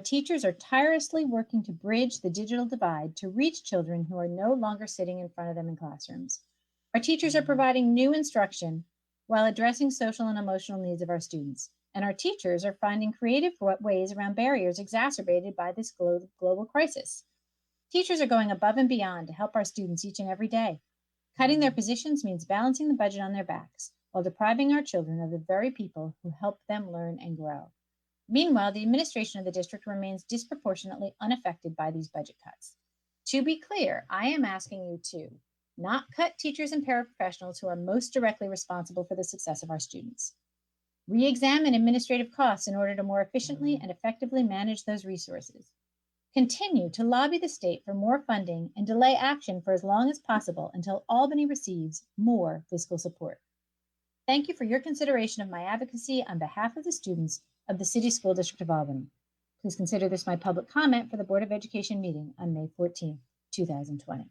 teachers are tirelessly working to bridge the digital divide to reach children who are no longer sitting in front of them in classrooms. Our teachers are providing new instruction while addressing social and emotional needs of our students. And our teachers are finding creative ways around barriers exacerbated by this global crisis. Teachers are going above and beyond to help our students each and every day. Cutting their positions means balancing the budget on their backs while depriving our children of the very people who help them learn and grow. Meanwhile, the administration of the district remains disproportionately unaffected by these budget cuts. To be clear, I am asking you to not cut teachers and paraprofessionals who are most directly responsible for the success of our students. Re-examine administrative costs in order to more efficiently and effectively manage those resources. Continue to lobby the state for more funding and delay action for as long as possible until Albany receives more fiscal support. Thank you for your consideration of my advocacy on behalf of the students of the City School District of Albany. Please consider this my public comment for the Board of Education meeting on May 14, 2020.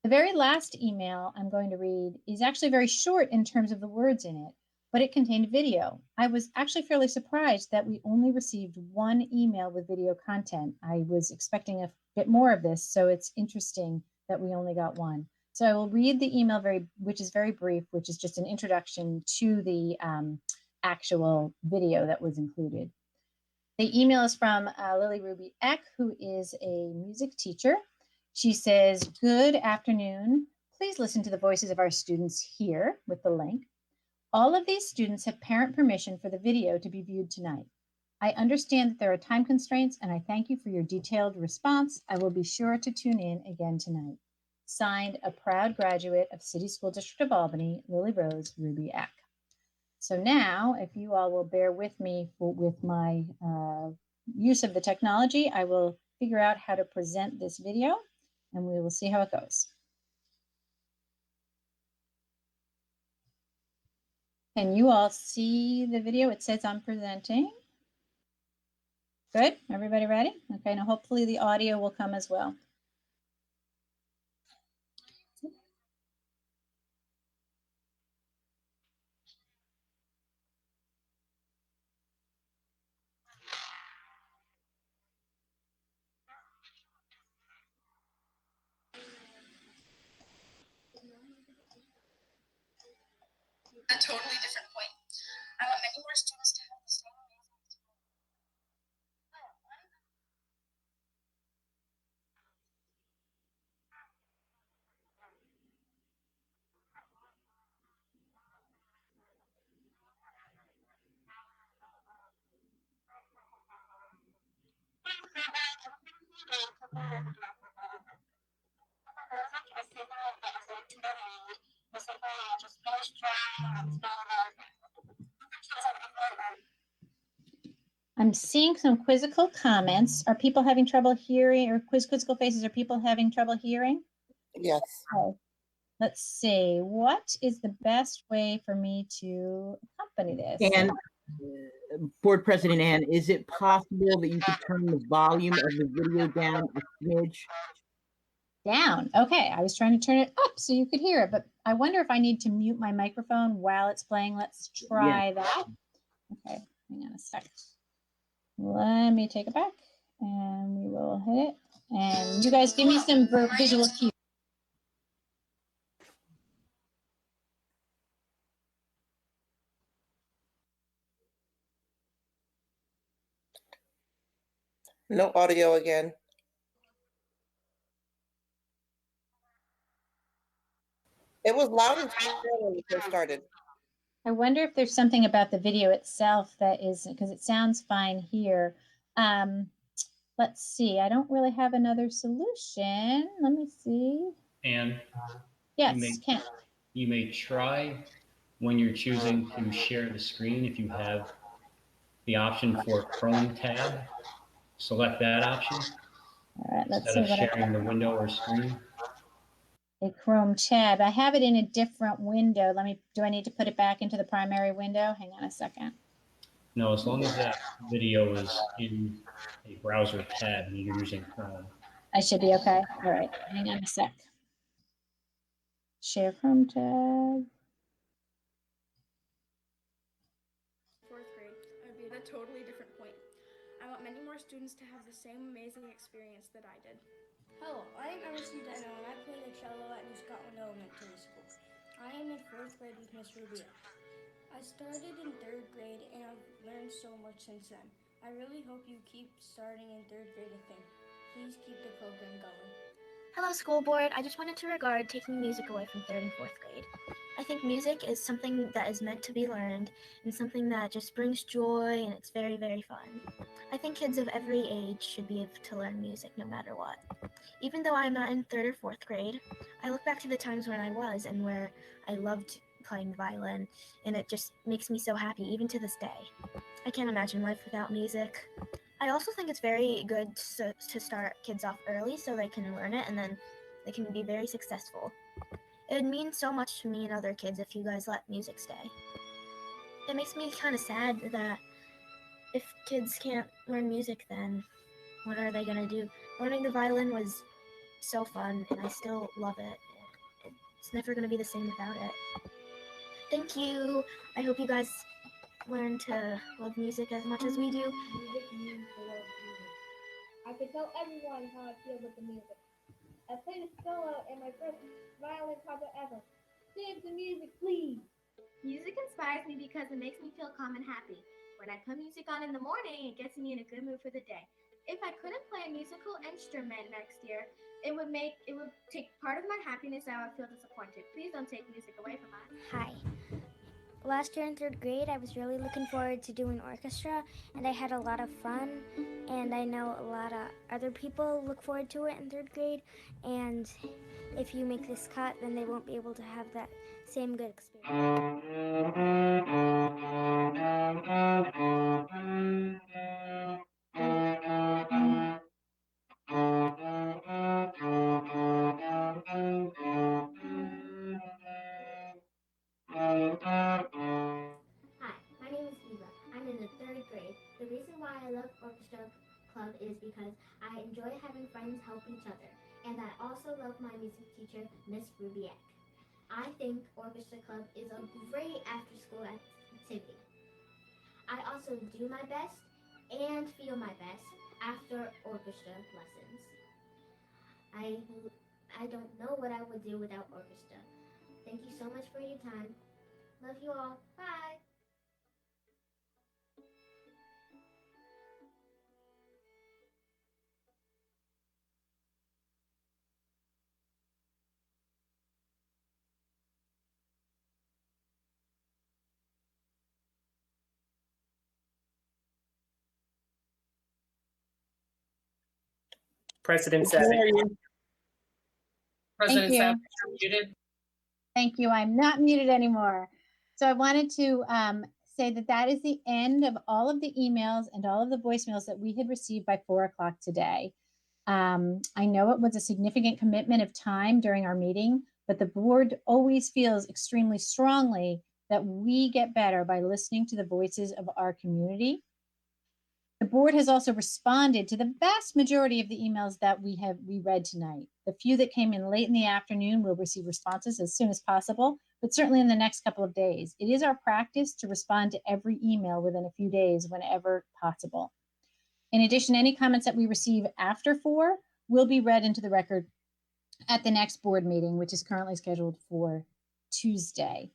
The very last email I'm going to read is actually very short in terms of the words in it, but it contained video. I was actually fairly surprised that we only received one email with video content. I was expecting a bit more of this, so it's interesting that we only got one. So I will read the email, which is very brief, which is just an introduction to the actual video that was included. The email is from Lily Ruby Eck, who is a music teacher. She says, "Good afternoon. Please listen to the voices of our students here," with the link. "All of these students have parent permission for the video to be viewed tonight. I understand that there are time constraints, and I thank you for your detailed response. I will be sure to tune in again tonight. Signed, a proud graduate of City School District of Albany, Lily Rose Ruby Eck." So now, if you all will bear with me with my use of the technology, I will figure out how to present this video, and we will see how it goes. Can you all see the video? It says I'm presenting. Good, everybody ready? Okay, now hopefully the audio will come as well. A totally different point. I want many more students to have the same amazing experience. I'm seeing some quizzical comments. Are people having trouble hearing, or quizzical faces? Are people having trouble hearing? Yes. Okay. Let's see. What is the best way for me to accompany this? And Board President Ann, is it possible that you could turn the volume of the video down a smidge? Down. Okay, I was trying to turn it up so you could hear it, but I wonder if I need to mute my microphone while it's playing. Let's try that. Okay, hang on a sec. Let me take it back. And we will hit it. And you guys give me some visual cues. No audio again. It was loud and clear when we first started. I wonder if there's something about the video itself that is, because it sounds fine here. Let's see. I don't really have another solution. Let me see. And Yes, Ken. you may try when you're choosing to share the screen, if you have the option for Chrome tab, select that option. All right, let's instead see of what sharing the window or screen. A Chrome tab. I have it in a different window. Do I need to put it back into the primary window? Hang on a second. No, as long as that video is in a browser tab and you're using Chrome. I should be okay. All right, hang on a sec. Share Chrome tab. Fourth grade, I'd be at a totally different point. I want many more students to have the same amazing experience that I did. Hello, I am Emerson Deno and I play the cello at New Scotland Elementary School. I am in 4th grade with Miss Rubia. I started in 3rd grade and I've learned so much since then. I really hope you keep starting in 3rd grade with him. Please keep the program going. Hello, school board. I just wanted to regard taking music away from 3rd and 4th grade. I think music is something that is meant to be learned and something that just brings joy, and it's very, very fun. I think kids of every age should be able to learn music no matter what. Even though I'm not in 3rd or 4th grade, I look back to the times when I was and where I loved playing the violin, and it just makes me so happy even to this day. I can't imagine life without music. I also think it's very good to start kids off early so they can learn it and then they can be very successful. It would mean so much to me and other kids if you guys let music stay. It makes me kind of sad that if kids can't learn music, then what are they gonna do? Learning the violin was so fun and I still love it. It's never gonna be the same without it. Thank you. I hope you guys learn to love music as much as we do. Music means I love music. I can tell everyone how I feel with the music. I played a solo in my first violin concert ever. Save the music, please. Music inspires me because it makes me feel calm and happy. When I put music on in the morning, it gets me in a good mood for the day. If I couldn't play a musical instrument next year, it would take part of my happiness and I would feel disappointed. Please don't take music away from us. Hi. Last year in 3rd grade, I was really looking forward to doing orchestra, and I had a lot of fun, and I know a lot of other people look forward to it in 3rd grade, and if you make this cut, then they won't be able to have that same good experience. Hi, my name is Eva. I'm in the 3rd grade. The reason why I love Orchestra Club is because I enjoy having friends help each other, and I also love my music teacher, Miss Rubiak. I think Orchestra Club is a great after-school activity. I also do my best and feel my best after orchestra lessons. I don't know what I would do without orchestra. Thank you so much for your time. Love you all. Bye. President Thank Savage. you. President Savage, you're muted. Thank you. I'm not muted anymore. So I wanted to say that is the end of all of the emails and all of the voicemails that we had received by 4 o'clock today. I know it was a significant commitment of time during our meeting, but the board always feels extremely strongly that we get better by listening to the voices of our community. The board has also responded to the vast majority of the emails that we read tonight. The few that came in late in the afternoon will receive responses as soon as possible, but certainly in the next couple of days. It is our practice to respond to every email within a few days whenever possible. In addition, any comments that we receive after 4 will be read into the record at the next board meeting, which is currently scheduled for Tuesday.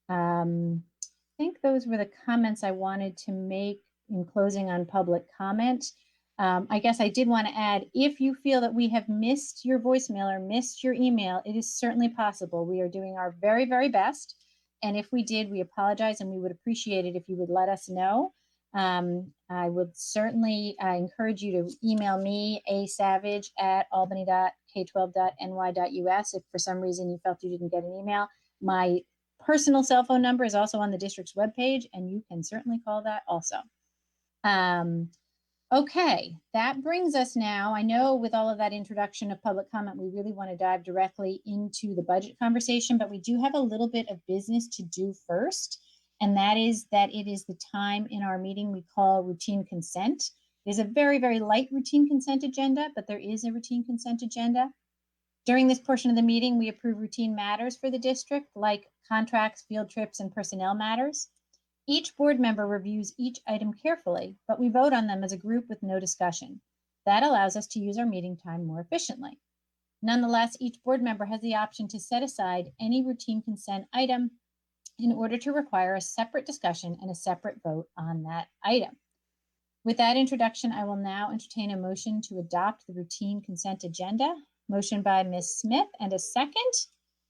I think those were the comments I wanted to make in closing on public comment. I guess I did want to add, if you feel that we have missed your voicemail or missed your email, it is certainly possible. We are doing our very, very best. And if we did, we apologize, and we would appreciate it if you would let us know. I would certainly encourage you to email me, asavage@albany.k12.ny.us. If for some reason you felt you didn't get an email, my personal cell phone number is also on the district's webpage, and you can certainly call that also. Okay, that brings us now, I know with all of that introduction of public comment, we really want to dive directly into the budget conversation, but we do have a little bit of business to do first. And that is that it is the time in our meeting we call routine consent. It is a very, very light routine consent agenda, but there is a routine consent agenda. During this portion of the meeting, we approve routine matters for the district, like contracts, field trips, and personnel matters. Each board member reviews each item carefully, but we vote on them as a group with no discussion. That allows us to use our meeting time more efficiently. Nonetheless, each board member has the option to set aside any routine consent item in order to require a separate discussion and a separate vote on that item. With that introduction, I will now entertain a motion to adopt the routine consent agenda. Motion by Ms. Smith and a second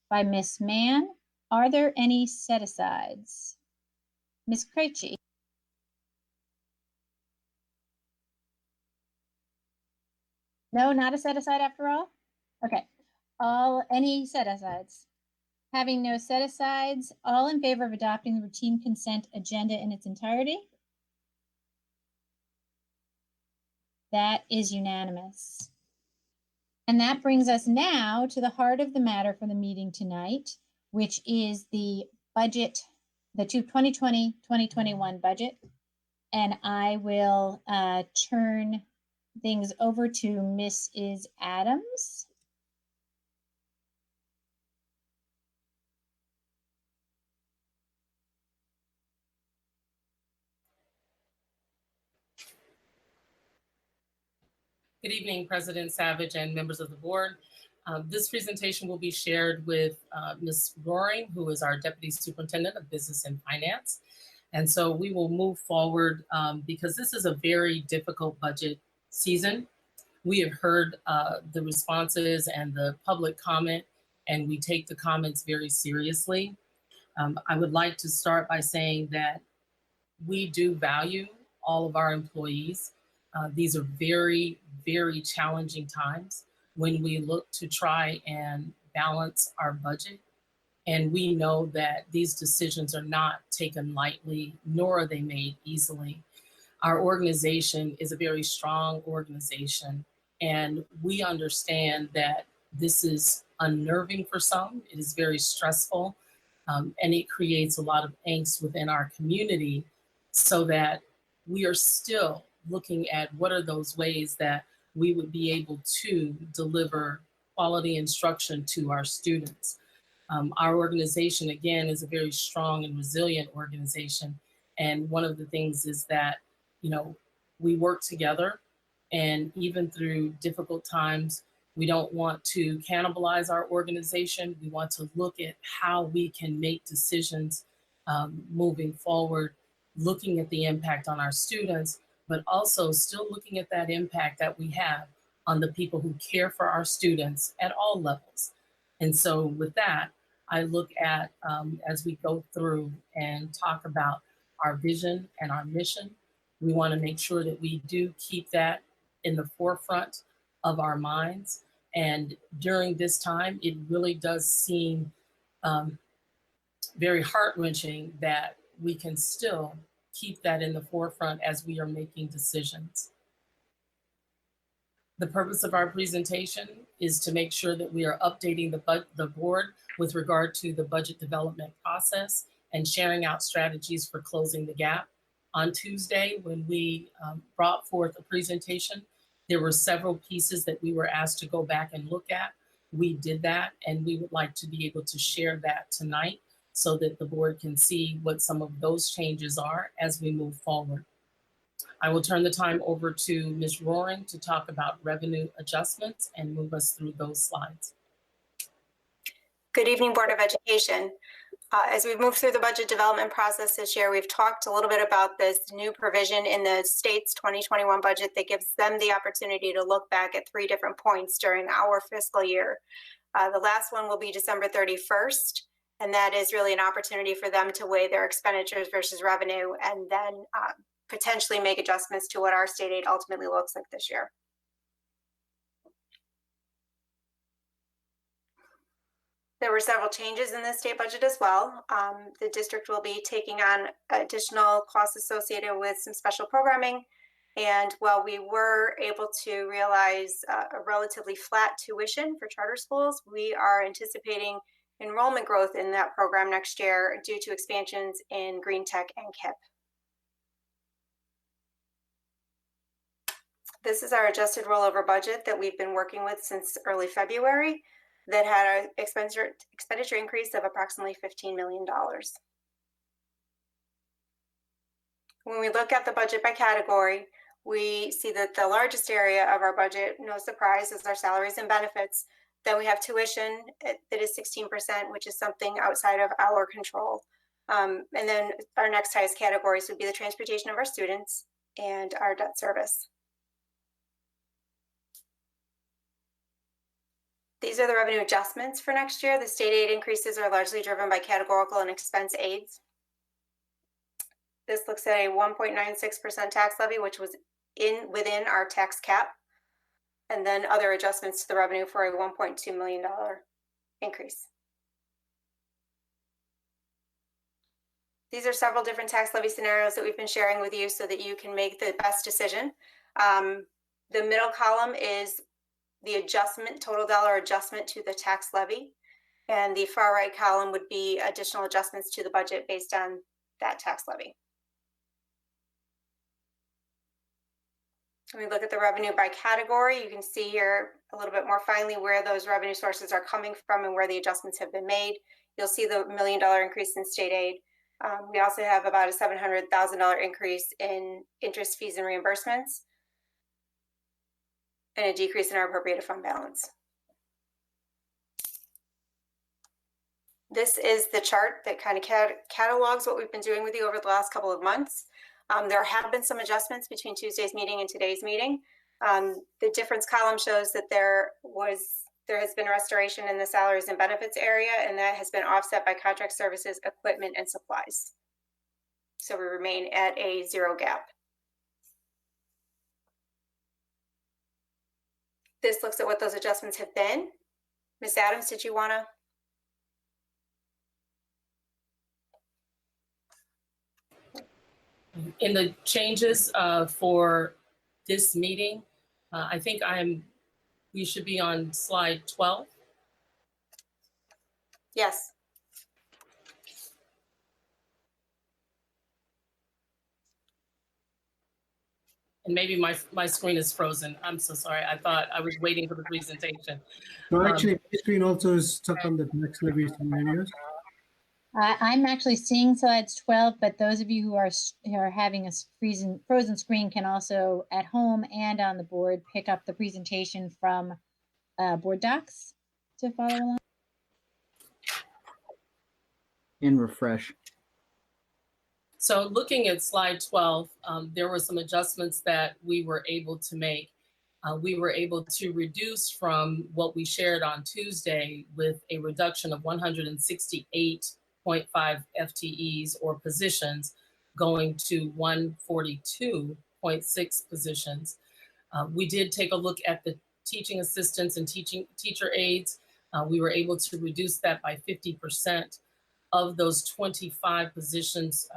by Ms. Mann. Are there any set-asides? Ms. Krejci. No, not a set-aside after all? Okay. Any set-asides? Having no set-asides, all in favor of adopting the routine consent agenda in its entirety? That is unanimous. And that brings us now to the heart of the matter for the meeting tonight, which is the budget, the 2020-2021 budget. And I will turn things over to Mrs. Adams. Good evening, President Savage and members of the board. This presentation will be shared with Ms. Roaring, who is our Deputy Superintendent of Business and Finance. And so we will move forward because this is a very difficult budget season. We have heard the responses and the public comment, and we take the comments very seriously. I would like to start by saying that we do value all of our employees. These are very, very challenging times when we look to try and balance our budget. And we know that these decisions are not taken lightly, nor are they made easily. Our organization is a very strong organization, and we understand that this is unnerving for some. It is very stressful, and it creates a lot of angst within our community, so that we are still looking at what are those ways that we would be able to deliver quality instruction to our students. Our organization, again, is a very strong and resilient organization. And one of the things is that, you know, we work together, and even through difficult times, we don't want to cannibalize our organization. We want to look at how we can make decisions moving forward, looking at the impact on our students, but also still looking at that impact that we have on the people who care for our students at all levels. And so with that, I look at, as we go through and talk about our vision and our mission, we want to make sure that we do keep that in the forefront of our minds. And during this time, it really does seem very heart-wrenching that we can still keep that in the forefront as we are making decisions. The purpose of our presentation is to make sure that we are updating the board with regard to the budget development process and sharing out strategies for closing the gap. On Tuesday, when we brought forth a presentation, there were several pieces that we were asked to go back and look at. We did that, and we would like to be able to share that tonight so that the board can see what some of those changes are as we move forward. I will turn the time over to Ms. Roaring to talk about revenue adjustments and move us through those slides. Good evening, Board of Education. As we've moved through the budget development process this year, we've talked a little bit about this new provision in the state's 2021 budget that gives them the opportunity to look back at 3 different points during our fiscal year. The last one will be December 31st, and that is really an opportunity for them to weigh their expenditures versus revenue and then potentially make adjustments to what our state aid ultimately looks like this year. There were several changes in the state budget as well. The district will be taking on additional costs associated with some special programming. And while we were able to realize a relatively flat tuition for charter schools, we are anticipating enrollment growth in that program next year due to expansions in Green Tech and KIPP. This is our adjusted rollover budget that we've been working with since early February that had an expenditure increase of approximately $15 million. When we look at the budget by category, we see that the largest area of our budget, no surprise, is our salaries and benefits. Then we have tuition that is 16%, which is something outside of our control. And then our next highest categories would be the transportation of our students and our debt service. These are the revenue adjustments for next year. The state aid increases are largely driven by categorical and expense aids. This looks at a 1.96% tax levy, which was within our tax cap, and then other adjustments to the revenue for a $1.2 million increase. These are several different tax levy scenarios that we've been sharing with you so that you can make the best decision. The middle column is the adjustment, total dollar adjustment to the tax levy. And the far right column would be additional adjustments to the budget based on that tax levy. When we look at the revenue by category, you can see here a little bit more finely where those revenue sources are coming from and where the adjustments have been made. You'll see the $1 million increase in state aid. We also have about a $700,000 increase in interest, fees, and reimbursements, and a decrease in our appropriated fund balance. This is the chart that kind of catalogs what we've been doing with you over the last couple of months. There have been some adjustments between Tuesday's meeting and today's meeting. The difference column shows that there has been restoration in the salaries and benefits area, and that has been offset by contract services, equipment, and supplies. So we remain at a zero gap. This looks at what those adjustments have been. Ms. Adams, did you want to? In the changes for this meeting, I think we should be on slide 12. Yes. And maybe my screen is frozen. I'm so sorry. I thought I was waiting for the presentation. No, actually, my screen also is stuck on the next levy scenarios. I'm actually seeing slides 12, but those of you who are having a frozen screen can also at home and on the board pick up the presentation from board docs to follow along. And refresh. So looking at slide 12, there were some adjustments that we were able to make. We were able to reduce from what we shared on Tuesday with a reduction of 168.5 FTEs or positions going to 142.6 positions. We did take a look at the teaching assistants and teacher aides. We were able to reduce that by 50%. Of those 25 positions,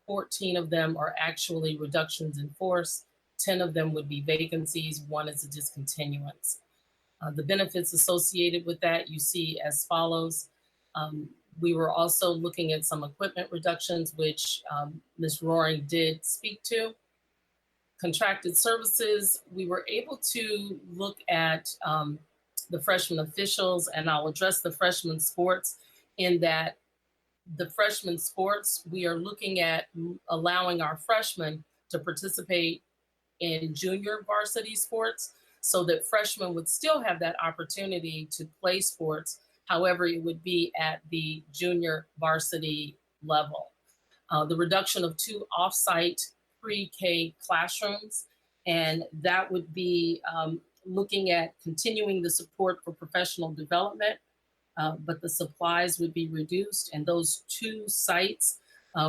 14 of them are actually reductions in force. 10 of them would be vacancies. 1 is a discontinuance. The benefits associated with that you see as follows. We were also looking at some equipment reductions, which Ms. Roaring did speak to. Contracted services, we were able to look at the freshman officials, and I'll address the freshman sports in that the freshman sports, we are looking at allowing our freshmen to participate in junior varsity sports so that freshmen would still have that opportunity to play sports. However, it would be at the junior varsity level. The reduction of 2 off-site pre-K classrooms, and that would be looking at continuing the support for professional development, but the supplies would be reduced. And those 2 sites,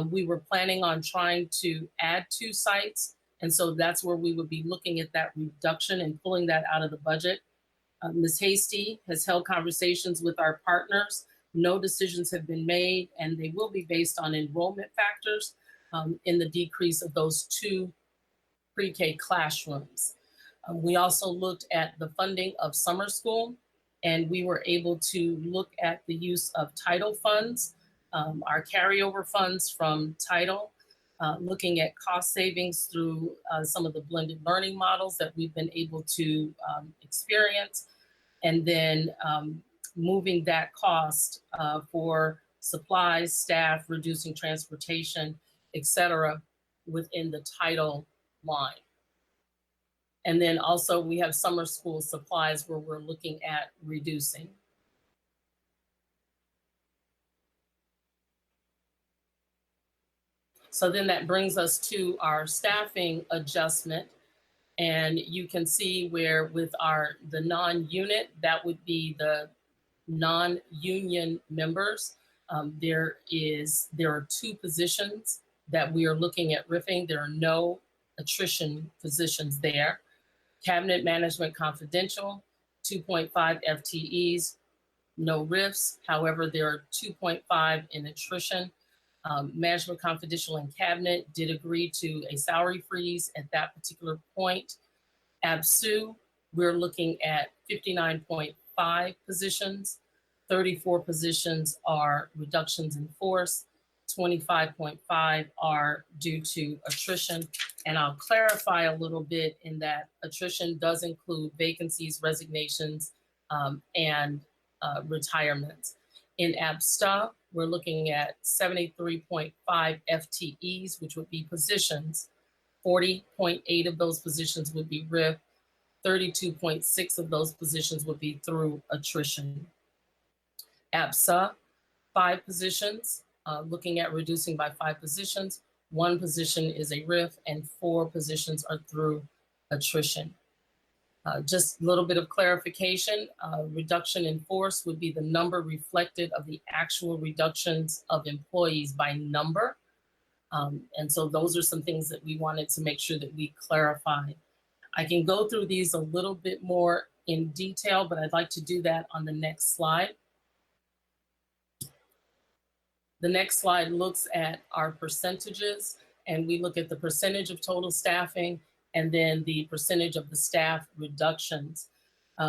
we were planning on trying to add 2 sites. And so that's where we would be looking at that reduction and pulling that out of the budget. Ms. Hasty has held conversations with our partners. No decisions have been made, and they will be based on enrollment factors in the decrease of those 2 pre-K classrooms. We also looked at the funding of summer school, and we were able to look at the use of Title funds, our carryover funds from Title, looking at cost savings through some of the blended learning models that we've been able to experience, and then moving that cost for supplies, staff, reducing transportation, et cetera, within the Title line. And then also we have summer school supplies where we're looking at reducing. So then that brings us to our staffing adjustment. And you can see where with the non-unit, that would be the non-union members. There are 2 positions that we are looking at riffing. There are no attrition positions there. Cabinet Management Confidential, 2.5 FTEs, no RIFs. However, there are 2.5 in attrition. Management Confidential and Cabinet did agree to a salary freeze at that particular point. ABSU, we're looking at 59.5 positions. 34 positions are reductions in force. 25.5 are due to attrition. And I'll clarify a little bit in that attrition does include vacancies, resignations, and retirements. In ABSTA, we're looking at 73.5 FTEs, which would be positions. 40.8 of those positions would be RIF. 32.6 of those positions would be through attrition. ABSA, 5 positions, looking at reducing by 5 positions. 1 position is a RIF and 4 positions are through attrition. Just a little bit of clarification, reduction in force would be the number reflected of the actual reductions of employees by number. And so those are some things that we wanted to make sure that we clarify. I can go through these a little bit more in detail, but I'd like to do that on the next slide. The next slide looks at our percentages, and we look at the percentage of total staffing and then the percentage of the staff reductions.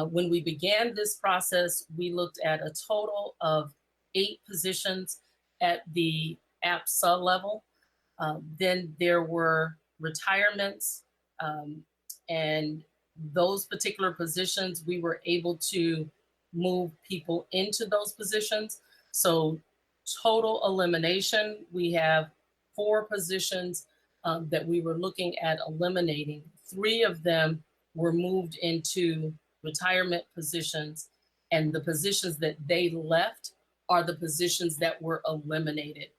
When we began this process, we looked at a total of 8 positions at the ABSA level. Then there were retirements, and those particular positions, we were able to move people into those positions. So total elimination, we have 4 positions that we were looking at eliminating. 3 of them were moved into retirement positions, and the positions that they left are the positions that were eliminated.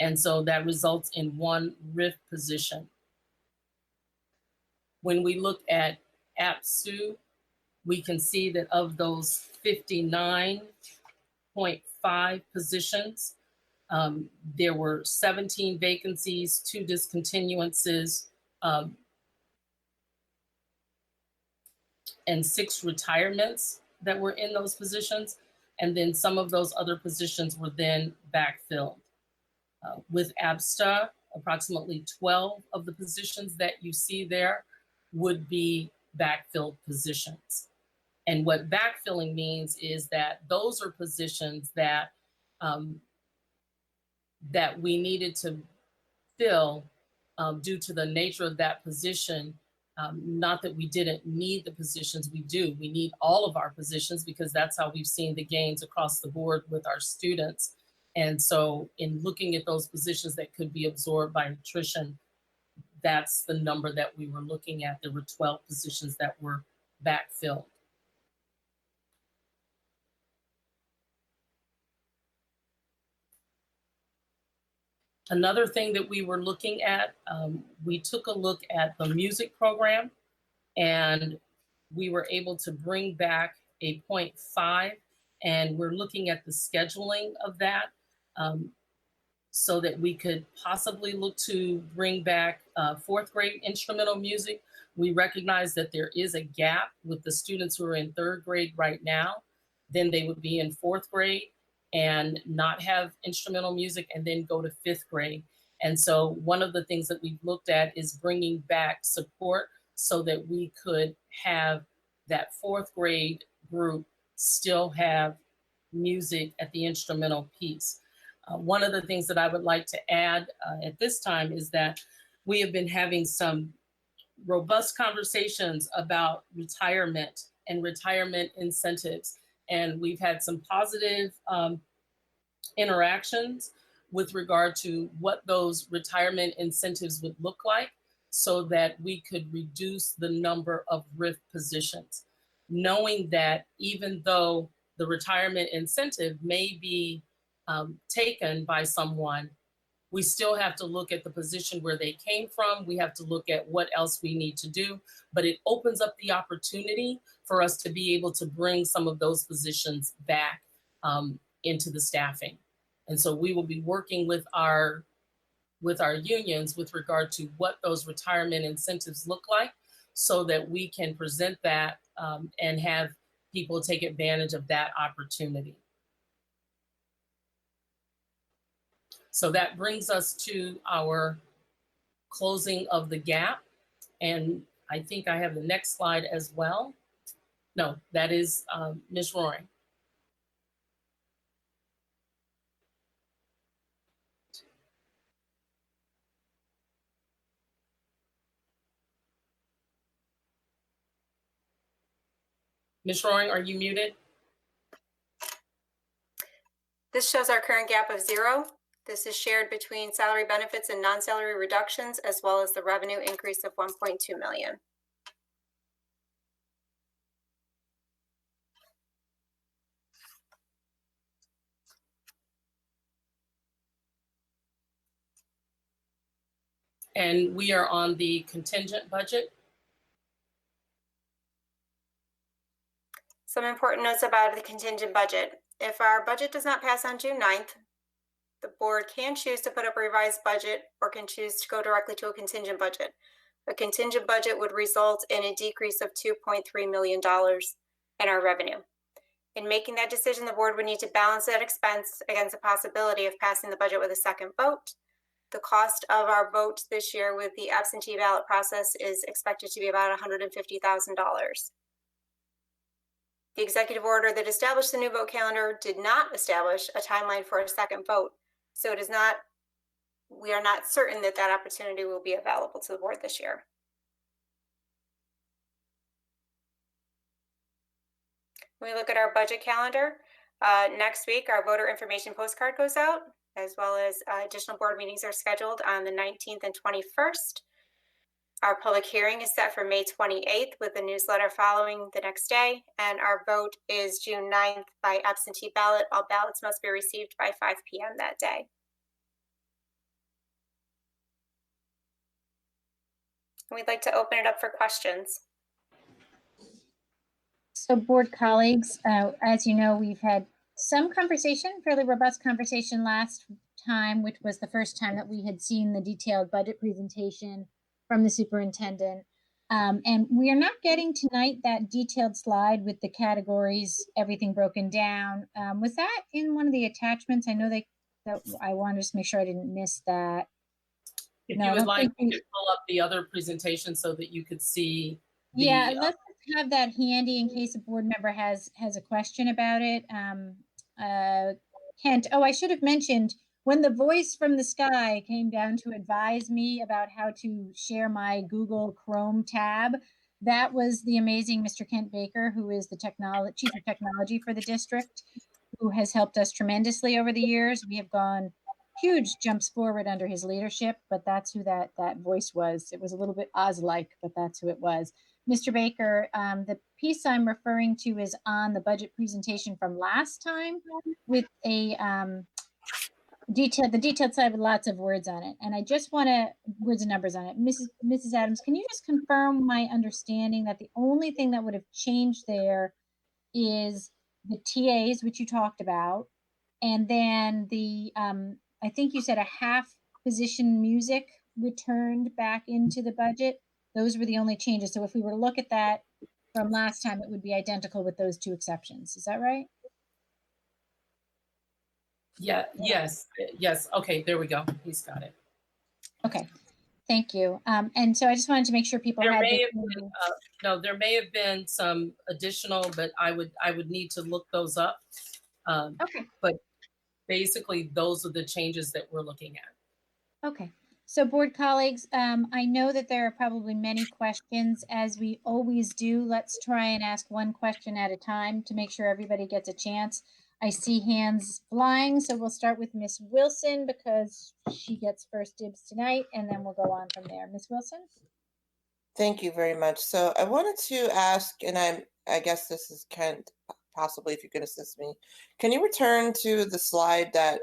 And so that results in 1 RIF position. When we look at ABSU, we can see that of those 59.5 positions, there were 17 vacancies, 2 discontinuances, and 6 retirements that were in those positions. And then some of those other positions were then backfilled. With ABSTA, approximately 12 of the positions that you see there would be backfilled positions. And what backfilling means is that those are positions that that we needed to fill due to the nature of that position. Not that we didn't need the positions, we do. We need all of our positions because that's how we've seen the gains across the board with our students. And so in looking at those positions that could be absorbed by attrition, that's the number that we were looking at. There were 12 positions that were backfilled. Another thing that we were looking at, we took a look at the music program, and we were able to bring back a 0.5, and we're looking at the scheduling of that so that we could possibly look to bring back fourth grade instrumental music. We recognize that there is a gap with the students who are in third grade right now. Then they would be in fourth grade and not have instrumental music, and then go to fifth grade. And so one of the things that we've looked at is bringing back support so that we could have that fourth grade group still have music at the instrumental piece. One of the things that I would like to add at this time is that we have been having some robust conversations about retirement and retirement incentives. And we've had some positive interactions with regard to what those retirement incentives would look like so that we could reduce the number of RIF positions. Knowing that even though the retirement incentive may be taken by someone, we still have to look at the position where they came from. We have to look at what else we need to do, but it opens up the opportunity for us to be able to bring some of those positions back into the staffing. And so we will be working with our unions with regard to what those retirement incentives look like so that we can present that and have people take advantage of that opportunity. So that brings us to our closing of the gap. And I think I have the next slide as well. No, that is Ms. Roaring. Ms. Roaring, are you muted? This shows our current gap of 0. This is shared between salary benefits and non-salary reductions, as well as the revenue increase of 1.2 million. And we are on the contingent budget. Some important notes about the contingent budget. If our budget does not pass on June 9th, the board can choose to put up a revised budget or can choose to go directly to a contingent budget. A contingent budget would result in a decrease of $2.3 million in our revenue. In making that decision, the board would need to balance that expense against the possibility of passing the budget with a second vote. The cost of our vote this year with the absentee ballot process is expected to be about $150,000. The executive order that established the new vote calendar did not establish a timeline for a second vote. So we are not certain that that opportunity will be available to the board this year. When we look at our budget calendar, next week, our voter information postcard goes out, as well as additional board meetings are scheduled on the 19th and 21st. Our public hearing is set for May 28th with a newsletter following the next day, and our vote is June 9th by absentee ballot. All ballots must be received by 5 p.m. that day. We'd like to open it up for questions. So board colleagues, as you know, we've had some conversation, fairly robust conversation last time, which was the first time that we had seen the detailed budget presentation from the superintendent. And we are not getting tonight that detailed slide with the categories, everything broken down. Was that in one of the attachments? I know that I wanted to just make sure I didn't miss that. If you would like, you could pull up the other presentation so that you could see. Yeah, let's have that handy in case a board member has a question about it. Kent, I should have mentioned, when the voice from the sky came down to advise me about how to share my Google Chrome tab, that was the amazing Mr. Kent Baker, who is the Chief of Technology for the district, who has helped us tremendously over the years. We have gone huge jumps forward under his leadership, but that's who that voice was. It was a little bit Oz-like, but that's who it was. Mr. Baker, the piece I'm referring to is on the budget presentation from last time with a the detailed side with lots of words on it. And I just want to, words and numbers on it. Mrs. Adams, can you just confirm my understanding that the only thing that would have changed there is the TAs, which you talked about, and then the, I think you said a half position music returned back into the budget. Those were the only changes. So if we were to look at that from last time, it would be identical with those two exceptions. Is that right? Yeah, yes. Okay, there we go. He's got it. Okay, thank you. And so I just wanted to make sure people There had may this- have been, there may have been some additional, but I would need to look those up. Okay. But basically, those are the changes that we're looking at. Okay, so board colleagues, I know that there are probably many questions, as we always do. Let's try and ask one question at a time to make sure everybody gets a chance. I see hands flying, so we'll start with Miss Wilson because she gets first dibs tonight, and then we'll go on from there. Miss Wilson? Thank you very much. So I wanted to ask, and I guess this is possibly if you could assist me. Can you return to the slide that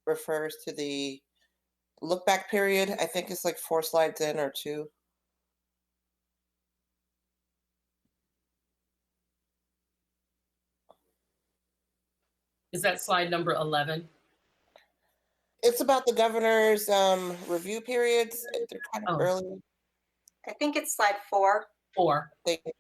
refers to the look back period? I think it's like 4 slides in or 2. Is that slide number 11? It's about the governor's review periods. They're kind of early. I think it's slide 4. 4. Thank you.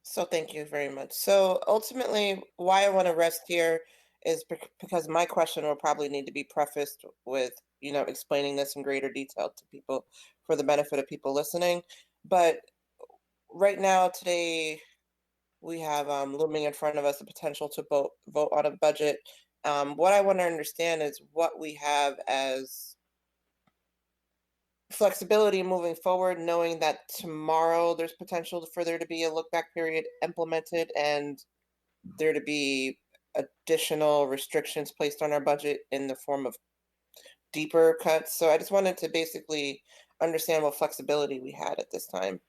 So thank you very much. So ultimately, why I want to rest here is because my question will probably need to be prefaced with, explaining this in greater detail to people for the benefit of people listening. But right now, today, we have looming in front of us the potential to vote on a budget. What I want to understand is what we have as flexibility moving forward, knowing that tomorrow there's potential for there to be a look back period implemented and there to be additional restrictions placed on our budget in the form of deeper cuts. So I just wanted to basically understand what flexibility we had at this time.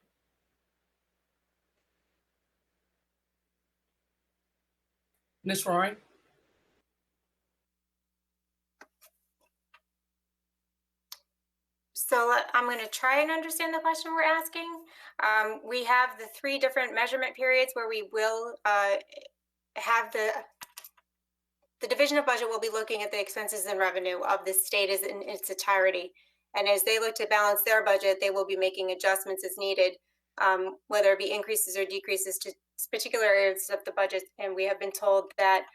Ms. Roaring? So I'm going to try and understand the question we're asking. We have the 3 different measurement periods where we will have the Division of Budget will be looking at the expenses and revenue of the state as in its entirety. And as they look to balance their budget, they will be making adjustments as needed, whether it be increases or decreases to particular areas of the budget. And we have been told that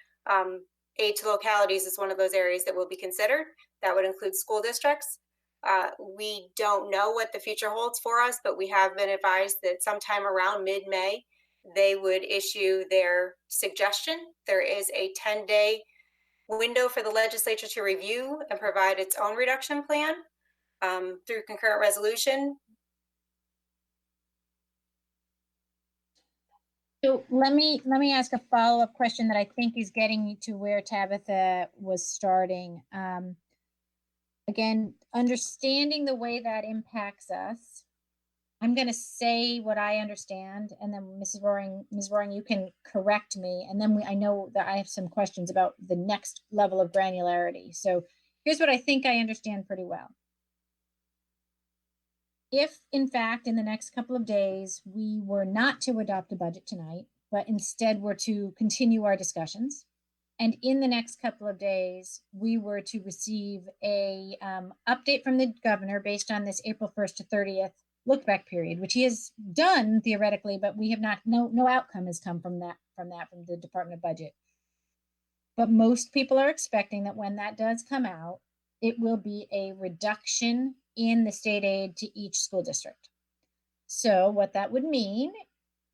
aid to localities is one of those areas that will be considered. That would include school districts. We don't know what the future holds for us, but we have been advised that sometime around mid-May, they would issue their suggestion. There is a 10-day window for the legislature to review and provide its own reduction plan through concurrent resolution. So let me ask a follow-up question that I think is getting to where Tabitha was starting. Again, understanding the way that impacts us, I'm going to say what I understand, and then Ms. Roaring, you can correct me, and then I know that I have some questions about the next level of granularity. So here's what I think I understand pretty well. If, in fact, in the next couple of days, we were not to adopt a budget tonight, but instead were to continue our discussions, and in the next couple of days, we were to receive a update from the governor based on this April 1st to 30th look back period, which he has done theoretically, but we have not, no outcome has come from the Department of Budget. But most people are expecting that when that does come out, it will be a reduction in the state aid to each school district. So what that would mean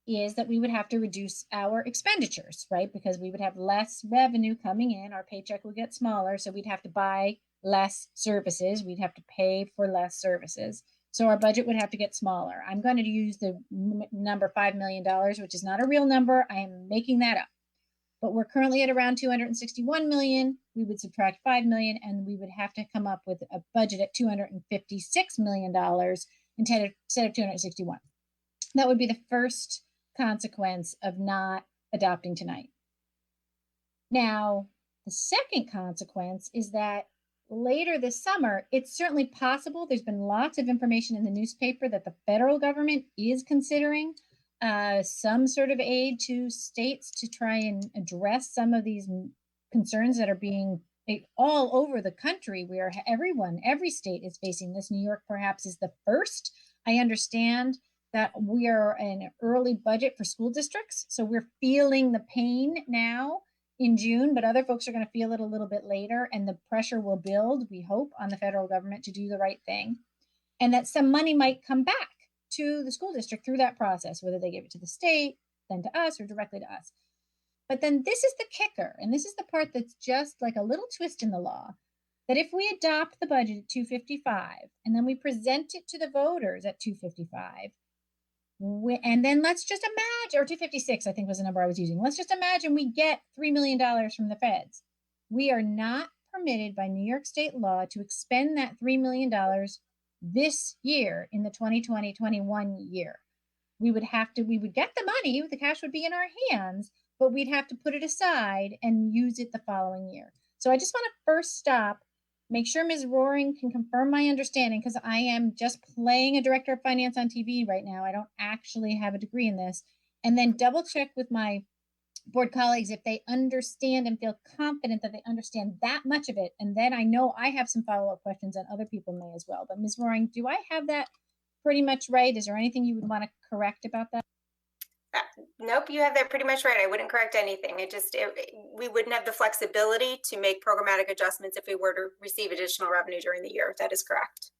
is that we would have to reduce our expenditures, right? Because we would have less revenue coming in, our paycheck would get smaller, so we'd have to buy less services, we'd have to pay for less services. So our budget would have to get smaller. I'm going to use the number $5 million, which is not a real number. I am making that up. but we're currently at around 261 million. We would subtract 5 million and we would have to come up with a budget at $256 million instead of 261. That would be the first consequence of not adopting tonight. Now, the second consequence is that later this summer, it's certainly possible. There's been lots of information in the newspaper that the federal government is considering some sort of aid to states to try and address some of these concerns that are being all over the country, where every state is facing this. New York perhaps is the first. I understand that we are an early budget for school districts, so we're feeling the pain now in June, but other folks are going to feel it a little bit later, and the pressure will build, we hope, on the federal government to do the right thing, and that some money might come back to the school district through that process, whether they give it to the state, then to us, or directly to us. But then this is the kicker, and this is the part that's just like a little twist in the law, that if we adopt the budget at 255 and then we present it to the voters at 255, and then let's just imagine, or 256, I think was the number I was using. Let's just imagine we get $3 million from the feds. We are not permitted by New York state law to expend that $3 million this year in the 2020-21 year. We would get the money, the cash would be in our hands, but we'd have to put it aside and use it the following year. So I just want to first stop, make sure Ms. Roaring can confirm my understanding, because I am just playing a director of finance on TV right now. I don't actually have a degree in this. And then double check with my board colleagues if they understand and feel confident that they understand that much of it. And then I know I have some follow-up questions and other people may as well. But Ms. Roaring, do I have that pretty much right? Is there anything you would want to correct about that? Nope, you have that pretty much right. I wouldn't correct anything. We wouldn't have the flexibility to make programmatic adjustments if we were to receive additional revenue during the year. That is correct.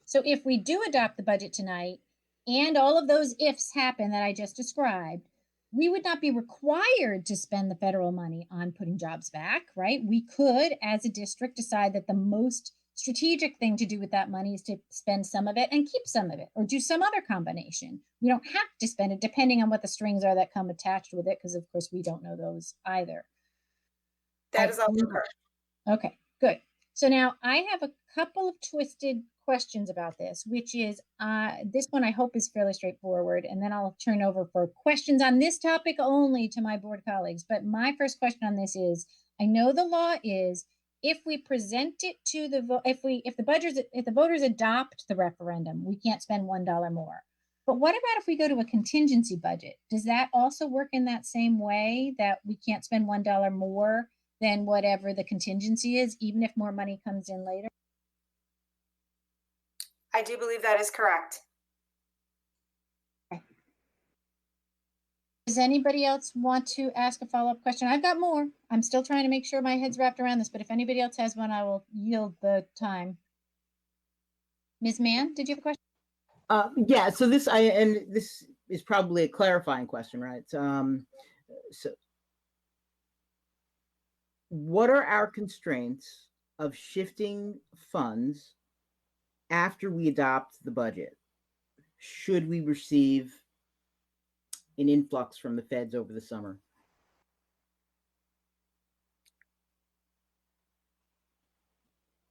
So if we do adopt the budget tonight and all of those ifs happen that I just described, we would not be required to spend the federal money on putting jobs back, right? We could, as a district, decide that the most strategic thing to do with that money is to spend some of it and keep some of it, or do some other combination. We don't have to spend it depending on what the strings are that come attached with it, because of course we don't know those either. That is also correct. Okay, good. So now I have a couple of twisted questions about this, which is this one I hope is fairly straightforward, and then I'll turn over for questions on this topic only to my board colleagues. But my first question on this is, I know the law is, if we present it to the if the voters adopt the referendum, we can't spend $1 more. But what about if we go to a contingency budget? Does that also work in that same way, that we can't spend $1 more than whatever the contingency is, even if more money comes in later? I do believe that is correct. Does anybody else want to ask a follow-up question? I've got more. I'm still trying to make sure my head's wrapped around this, but if anybody else has one, I will yield the time. Ms. Mann, did you have a question? Yeah, so this is probably a clarifying question, right? So what are our constraints of shifting funds after we adopt the budget? Should we receive an influx from the feds over the summer?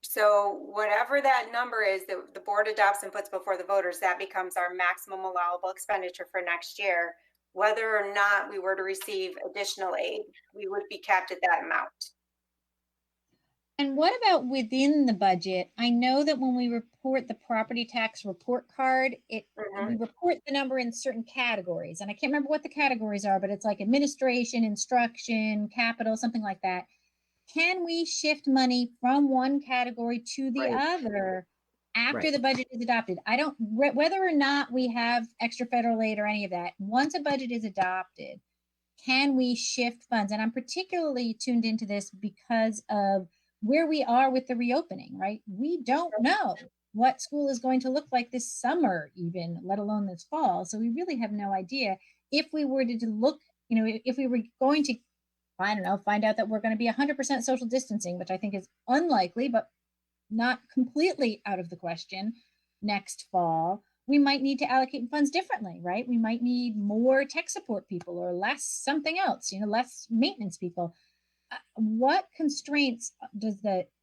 So whatever that number is that the board adopts and puts before the voters, that becomes our maximum allowable expenditure for next year. Whether or not we were to receive additional aid, we would be capped at that amount. And what about within the budget? I know that when we report the property tax report card, we report the number in certain categories. And I can't remember what the categories are, but it's like administration, instruction, capital, something like that. Can we shift money from one category to the other after the budget is adopted? Whether or not we have extra federal aid or any of that, once a budget is adopted, can we shift funds? And I'm particularly tuned into this because of where we are with the reopening, right? We don't know what school is going to look like this summer, even, let alone this fall. So we really have no idea. If we were to look, if we were going to, I don't know, find out that we're going to be 100% social distancing, which I think is unlikely, but not completely out of the question next fall, we might need to allocate funds differently, right? We might need more tech support people or less something else, less maintenance people. What constraints does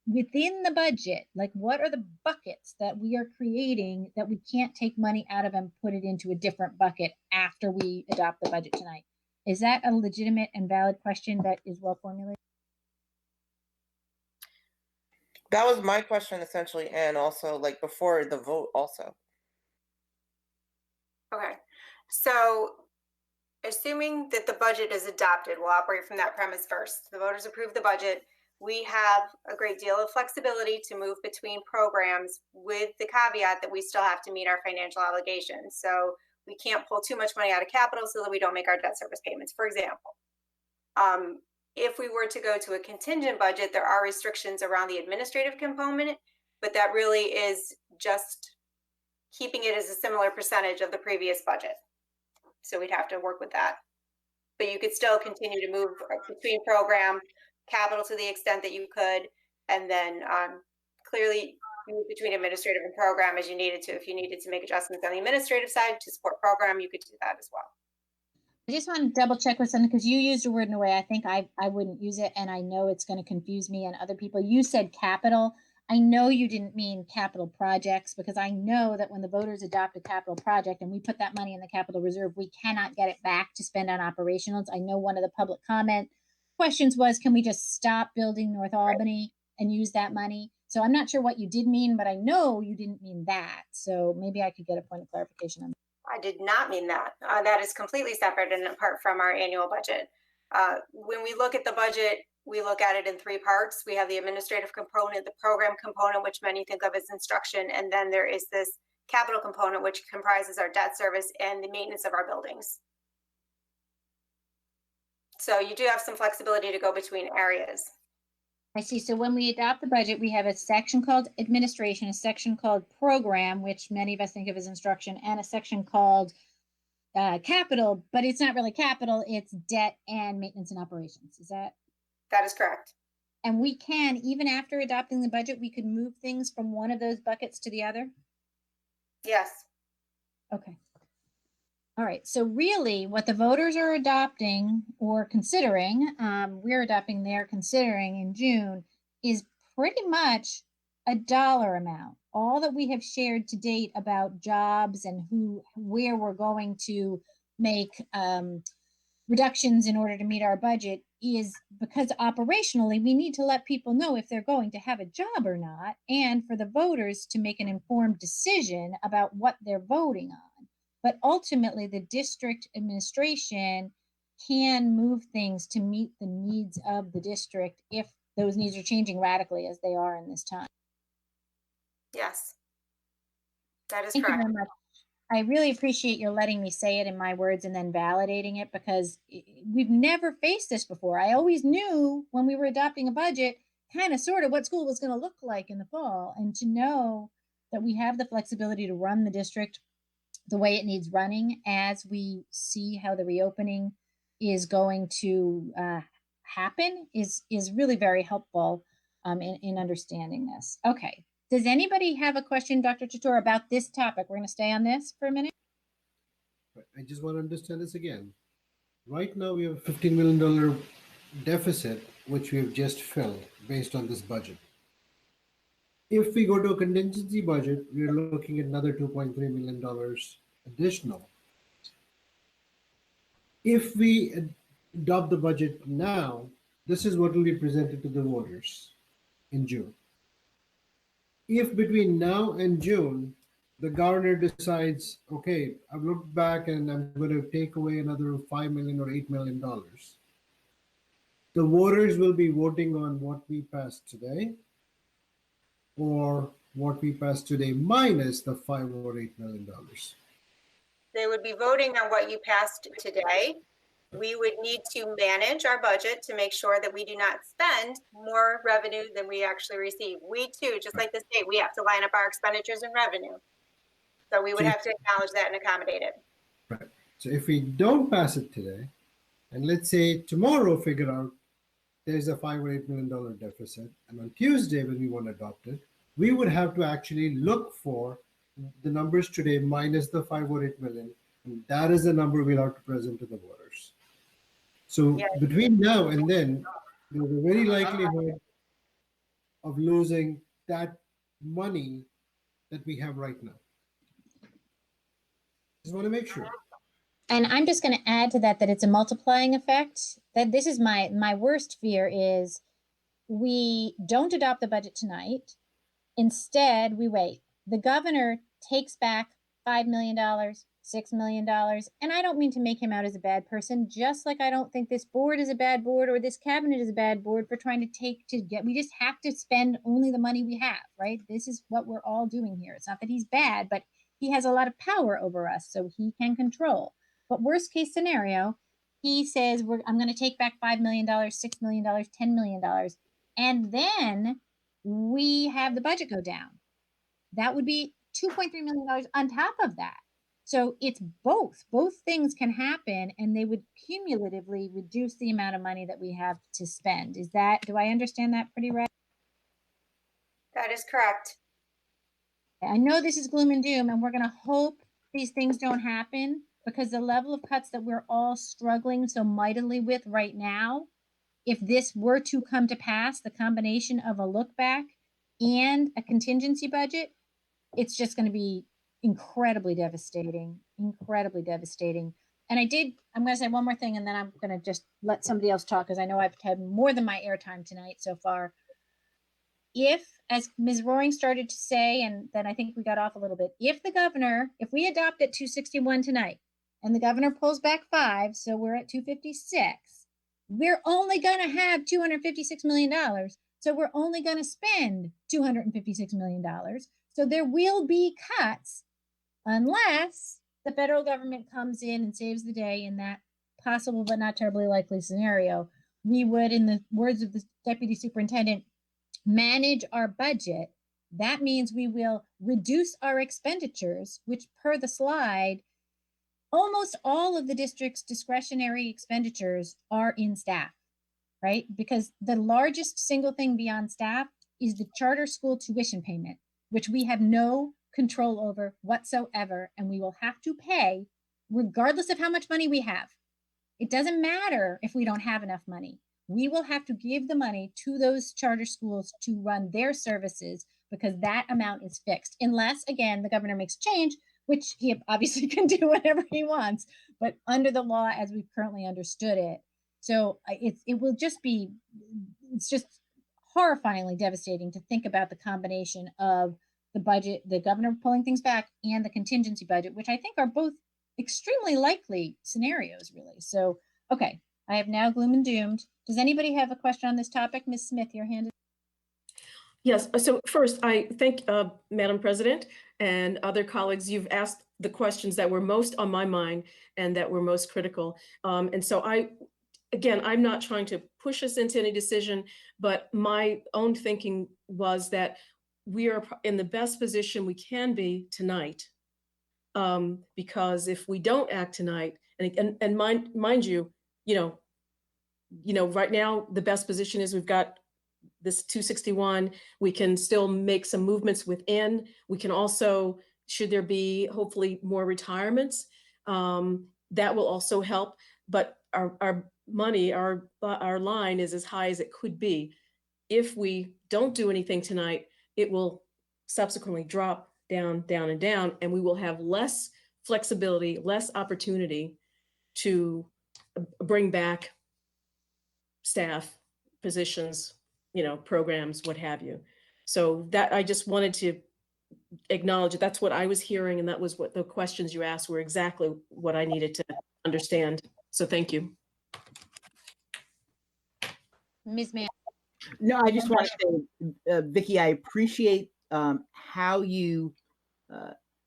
within the budget, like what are the buckets that we are creating that we can't take money out of and put it into a different bucket after we adopt the budget tonight? Is that a legitimate and valid question that is well formulated? That was my question essentially, and also like before the vote also. Okay, so assuming that the budget is adopted, we'll operate from that premise first. The voters approve the budget. We have a great deal of flexibility to move between programs with the caveat that we still have to meet our financial obligations. So we can't pull too much money out of capital so that we don't make our debt service payments, for example. If we were to go to a contingent budget, there are restrictions around the administrative component, but that really is just keeping it as a similar percentage of the previous budget. So we'd have to work with that. But you could still continue to move between program capital to the extent that you could, and then clearly move between administrative and program as you needed to. If you needed to make adjustments on the administrative side to support program, you could do that as well. I just want to double check with something because you used a word in a way I think I wouldn't use it, and I know it's going to confuse me and other people. You said capital. I know you didn't mean capital projects, because I know that when the voters adopt a capital project and we put that money in the capital reserve, we cannot get it back to spend on operationals. I know one of the public comment questions was, can we just stop building North Albany and use that money? So I'm not sure what you did mean, but I know you didn't mean that. So maybe I could get a point of clarification on that. I did not mean that. That is completely separate and apart from our annual budget. When we look at the budget, we look at it in three parts. We have the administrative component, the program component, which many think of as instruction, and then there is this capital component, which comprises our debt service and the maintenance of our buildings. So you do have some flexibility to go between areas. I see. So when we adopt the budget, we have a section called administration, a section called program, which many of us think of as instruction, and a section called capital, but it's not really capital, it's debt and maintenance and operations. Is that? That is correct. And we can, even after adopting the budget, we could move things from one of those buckets to the other? Yes. Okay. All right. So really what the voters are adopting or considering, we're adopting, they're considering in June, is pretty much a dollar amount. All that we have shared to date about jobs and where we're going to make reductions in order to meet our budget is because operationally we need to let people know if they're going to have a job or not, and for the voters to make an informed decision about what they're voting on. But ultimately the district administration can move things to meet the needs of the district if those needs are changing radically as they are in this time. Yes, that is Thank correct. you very much. I really appreciate your letting me say it in my words and then validating it, because we've never faced this before. I always knew when we were adopting a budget, kind of sort of what school was going to look like in the fall, and to know that we have the flexibility to run the district the way it needs running as we see how the reopening is going to happen is really very helpful in understanding this. Okay. Does anybody have a question, Dr. Chatur, about this topic? We're going to stay on this for a minute. I just want to understand this again. Right now, we have a $15 million deficit, which we have just filled based on this budget. If we go to a contingency budget, we're looking at another $2.3 million additional. If we adopt the budget now, this is what will be presented to the voters in June. If between now and June, the governor decides, okay, I've looked back and I'm going to take away another $5 million or $8 million, the voters will be voting on what we passed today or what we passed today minus the $5 or $8 million. They would be voting on what you passed today. We would need to manage our budget to make sure that we do not spend more revenue than we actually receive. We too, just like the state, we have to line up our expenditures and revenue. So we would have to acknowledge that and accommodate it. Right. So if we don't pass it today, and let's say tomorrow figure out there's a $5 or $8 million deficit, and on Tuesday when we want to adopt it, we would have to actually look for the numbers today minus the 508 million, and that is the number we'll have to present to the voters. So between now and then, there's a very likelihood of losing that money that we have right now. Just want to make sure. And I'm just going to add to that it's a multiplying effect. That this is my worst fear is we don't adopt the budget tonight. Instead, we wait. The governor takes back $5 million, $6 million. And I don't mean to make him out as a bad person, just like I don't think this board is a bad board or this cabinet is a bad board for trying we just have to spend only the money we have, right? This is what we're all doing here. It's not that he's bad, but he has a lot of power over us, so he can control. But worst case scenario, he says, I'm going to take back $5 million, $6 million, $10 million. And then we have the budget go down. That would be $2.3 million on top of that. So it's both. Both things can happen, and they would cumulatively reduce the amount of money that we have to spend. Do I understand that pretty right? That is correct. I know this is gloom and doom, and we're going to hope these things don't happen, because the level of cuts that we're all struggling so mightily with right now, if this were to come to pass, the combination of a look back and a contingency budget, it's just going to be incredibly devastating, incredibly devastating. And I'm going to say one more thing, and then I'm going to just let somebody else talk, because I know I've had more than my airtime tonight so far. If, as Ms. Roaring started to say, and then I think we got off a little bit, if we adopt at 261 tonight, and the governor pulls back 5, so we're at 256, we're only going to have $256 million. So we're only going to spend $256 million. So there will be cuts unless the federal government comes in and saves the day in that possible but not terribly likely scenario. We would, in the words of the deputy superintendent, manage our budget. That means we will reduce our expenditures, which per the slide, almost all of the district's discretionary expenditures are in staff, right? Because the largest single thing beyond staff is the charter school tuition payment, which we have no control over whatsoever, and we will have to pay regardless of how much money we have. It doesn't matter if we don't have enough money. We will have to give the money to those charter schools to run their services, because that amount is fixed, unless, again, the governor makes change, which he obviously can do whatever he wants, but under the law as we've currently understood it. So it's just horrifyingly devastating to think about the combination of the budget, the governor pulling things back, and the contingency budget, which I think are both extremely likely scenarios, really. So, okay, I have now gloom and doomed. Does anybody have a question on this topic? Ms. Smith, your hand is. Yes, so first, I thank Madam President and other colleagues. You've asked the questions that were most on my mind and that were most critical. And so I'm not trying to push us into any decision, but my own thinking was that we are in the best position we can be tonight. Because if we don't act tonight, and mind you, right now, the best position is we've got this 261, we can still make some movements within. We can also, should there be hopefully more retirements, that will also help. But our money, our line is as high as it could be. If we don't do anything tonight, it will subsequently drop down, down, and down, and we will have less flexibility, less opportunity to bring back staff, positions, programs, what have you. So that I just wanted to acknowledge that that's what I was hearing, and that was what the questions you asked were exactly what I needed to understand. So thank you. Ms. Mann. No, I just want to say, Vicki, I appreciate how you,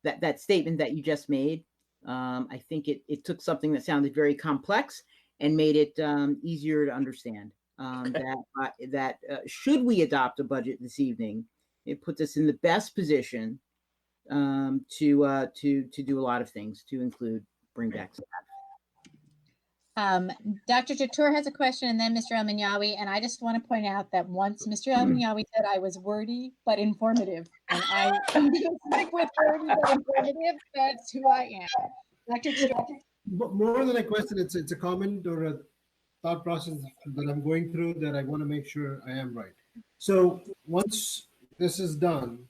that statement that you just made. I think it took something that sounded very complex and made it easier to understand. That should we adopt a budget this evening, it puts us in the best position to do a lot of things, to include bring back staff. Dr. Jatur has a question and then Mr. El-Minyawi, and I just want to point out that once Mr. El-Minyawi said I was wordy but informative, and I'm going to stick with wordy but informative. That's who I am. Dr. Jatur. More than a question, it's a comment or a thought process that I'm going through that I want to make sure I am right. So once this is done,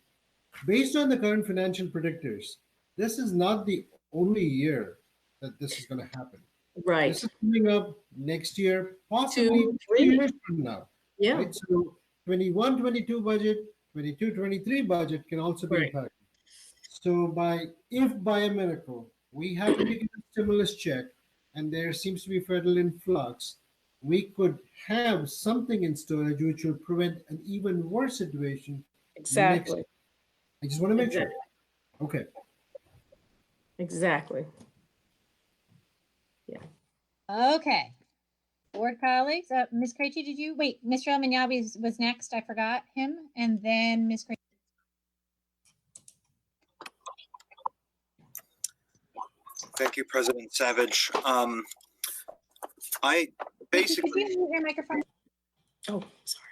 based on the current financial predictors, this is not the only year that this is going to happen. Right. This is coming up next year, possibly 2, 3 3. years from now. Yeah. Right? So 21-22 budget, 22-23 budget can also be impacted. So if by a miracle we happen to get a stimulus check and there seems to be federal influx, we could have something in storage which will prevent an even worse situation. Exactly. I just want to make sure. Okay. Exactly. Yeah. Okay. Board colleagues, Ms. Krejci, did you, wait, Mr. El-Minyawi was next. I forgot him. And then Ms. Krejci. Thank you, President Savage. I basically. Could you mute your microphone? Oh, sorry.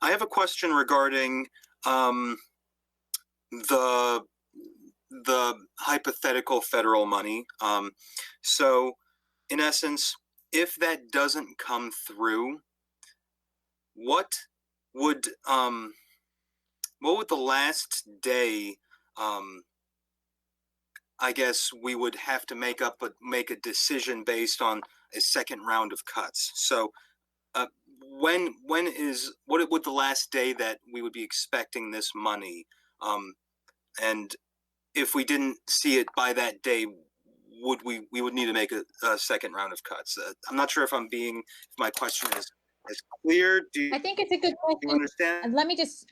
I have a question regarding the hypothetical federal money. So, in essence, if that doesn't come through, what would the last day? I guess we would have to make a decision based on a second round of cuts. So, what would the last day that we would be expecting this money? And if we didn't see it by that day, we would need to make a second round of cuts? I'm not sure if my question is clear. I think it's a good question. Do you understand? Let me just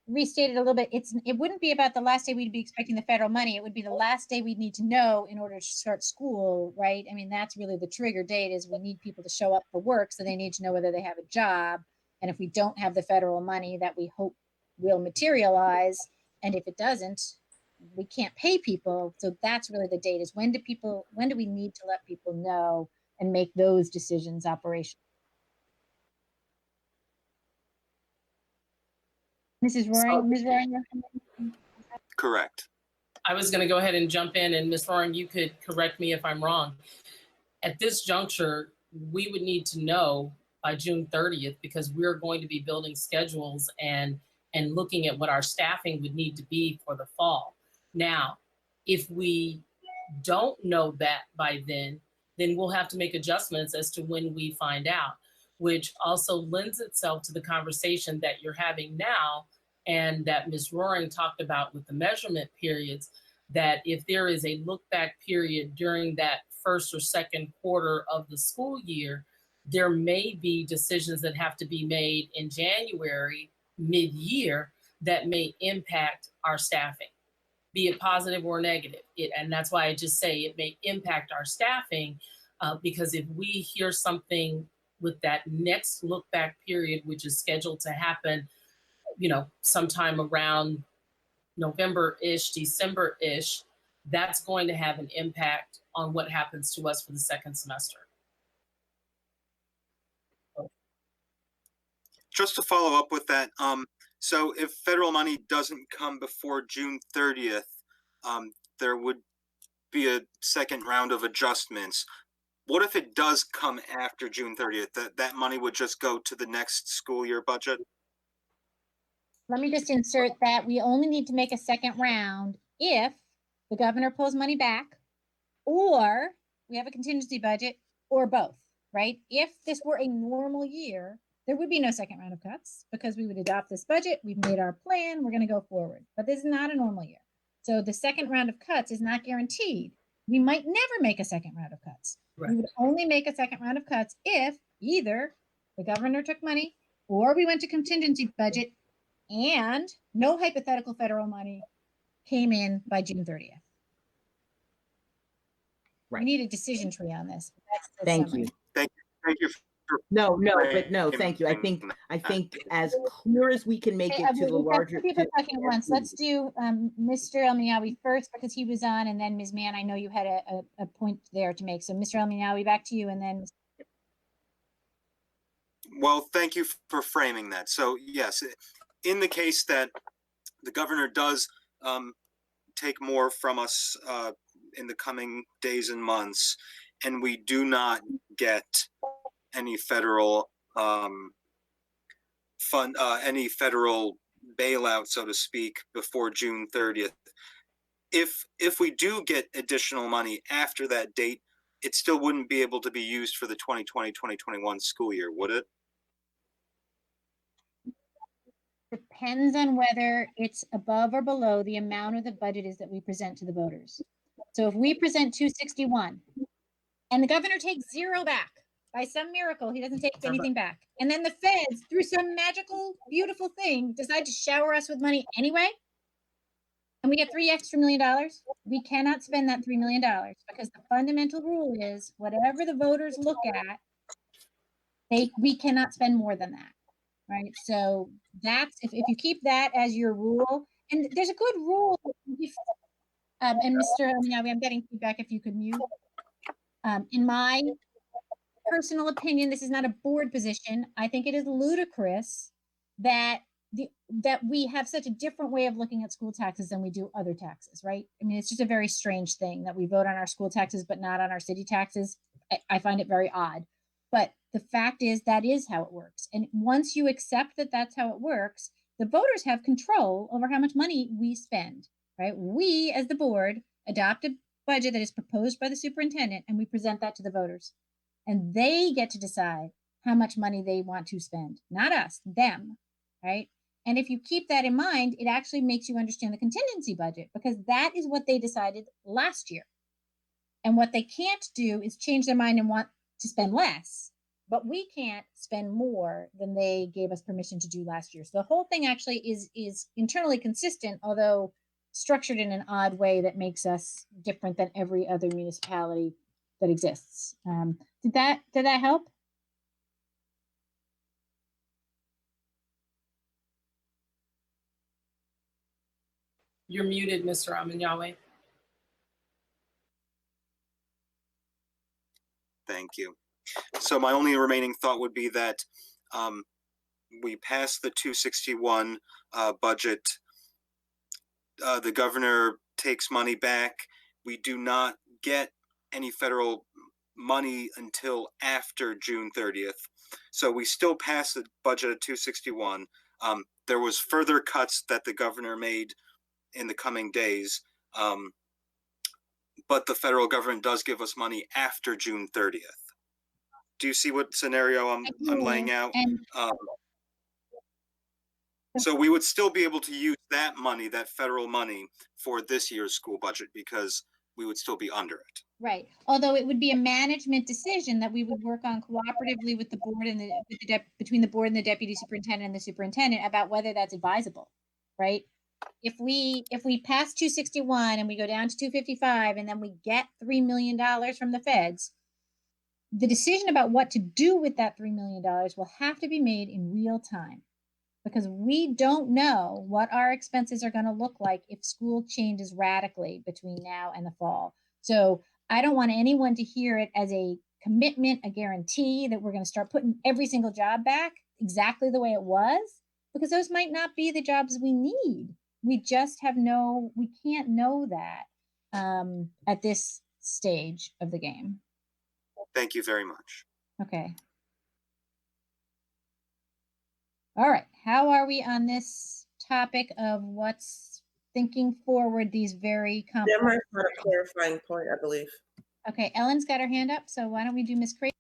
restate it a little bit. It wouldn't be about the last day we'd be expecting the federal money. It would be the last day we'd need to know in order to start school, right? I mean, that's really the trigger date, is we need people to show up for work, so they need to know whether they have a job. And if we don't have the federal money that we hope will materialize, and if it doesn't, we can't pay people. So that's really the date, is when do we need to let people know and make those decisions operational? Ms. Roaring. Correct. I was going to go ahead and jump in, and Ms. Roaring, you could correct me if I'm wrong. At this juncture, we would need to know by June 30th, because we're going to be building schedules and looking at what our staffing would need to be for the fall. Now, if we don't know that by then we'll have to make adjustments as to when we find out, which also lends itself to the conversation that you're having now and that Ms. Roaring talked about with the measurement periods, that if there is a look back period during that first or second quarter of the school year, there may be decisions that have to be made in January, mid-year, that may impact our staffing, be it positive or negative. And that's why I just say it may impact our staffing, because if we hear something with that next look back period, which is scheduled to happen, sometime around November-ish, December-ish, that's going to have an impact on what happens to us for the second semester. Just to follow up with that, so if federal money doesn't come before June 30th, there would be a second round of adjustments. What if it does come after June 30th? That money would just go to the next school year budget? Let me just insert that we only need to make a second round if the governor pulls money back, or we have a contingency budget, or both, right? If this were a normal year, there would be no second round of cuts, because we would adopt this budget. We've made our plan. We're going to go forward. But this is not a normal year. So the second round of cuts is not guaranteed. We might never make a second round of cuts. Right. We would only make a second round of cuts if either the governor took money, or we went to contingency budget and no hypothetical federal money came in by June 30th. Right. We need a decision tree on this. Thank you. Thank you No, thank you. I think as clear as we can make Okay, it to the we've got larger. two people talking at once. Let's do Mr. El-Minawi first because he was on, and then Ms. Mann, I know you had a point there to make. So Mr. El-Minawi, back to you, and then. Well, thank you for framing that. So yes, in the case that the governor does take more from us in the coming days and months, and we do not get any federal any federal bailout, so to speak, before June 30th. If we do get additional money after that date, it still wouldn't be able to be used for the 2020-2021 school year, would it? Depends on whether it's above or below the amount of the budget is that we present to the voters. So if we present 261 and the governor takes zero back, by some miracle, he doesn't take anything back. And then the feds, through some magical, beautiful thing, decide to shower us with money anyway. And we get $3 extra million. We cannot spend that $3 million because the fundamental rule is whatever the voters look at, we cannot spend more than that. Right. So that's if you keep that as your rule, and there's a good rule. And Mr. El-Minawi, I'm getting feedback if you could mute. In my personal opinion, this is not a board position. I think it is ludicrous that we have such a different way of looking at school taxes than we do other taxes, right? I mean, it's just a very strange thing that we vote on our school taxes, but not on our city taxes. I find it very odd. But the fact is that is how it works. And once you accept that that's how it works, the voters have control over how much money we spend, right? We, as the board, adopt a budget that is proposed by the superintendent, and we present that to the voters. And they get to decide how much money they want to spend, not us, them, right? And if you keep that in mind, it actually makes you understand the contingency budget because that is what they decided last year. And what they can't do is change their mind and want to spend less, but we can't spend more than they gave us permission to do last year. So the whole thing actually is internally consistent, although structured in an odd way that makes us different than every other municipality that exists. Did that help? You're muted, Mr. El-Minawi. Thank you. So my only remaining thought would be that we pass the 261 budget. The governor takes money back. We do not get any federal money until after June 30th. So we still pass the budget at 261. There was further cuts that the governor made in the coming days. But the federal government does give us money after June 30th. Do you see what scenario I'm laying out? So we would still be able to use that money, that federal money, for this year's school budget because we would still be under it. Right. Although it would be a management decision that we would work on cooperatively with the board and between the board and the deputy superintendent and the superintendent about whether that's advisable, right? If we pass 261 and we go down to 255 and then we get $3 million from the feds, the decision about what to do with that $3 million will have to be made in real time because we don't know what our expenses are going to look like if school changes radically between now and the fall. So I don't want anyone to hear it as a commitment, a guarantee that we're going to start putting every single job back exactly the way it was, because those might not be the jobs we need. We just we can't know that at this stage of the game. Thank you very much. Okay. All right. How are we on this topic of what's thinking forward these very complex? Demar's got a clarifying point, I believe. Okay, Ellen's got her hand up, so why don't we do Ms. Craig?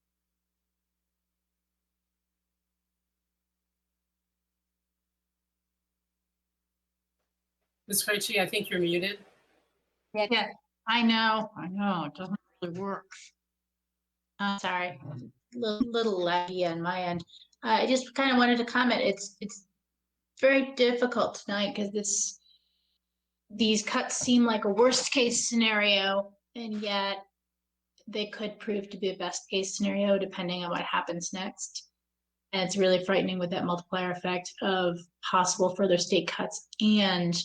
Ms. Krejci, I think you're muted. Yeah, I know. It doesn't really work. Sorry, little laggy on my end. I just kind of wanted to comment. It's very difficult tonight because these cuts seem like a worst case scenario, and yet they could prove to be a best case scenario depending on what happens next. And it's really frightening with that multiplier effect of possible further state cuts and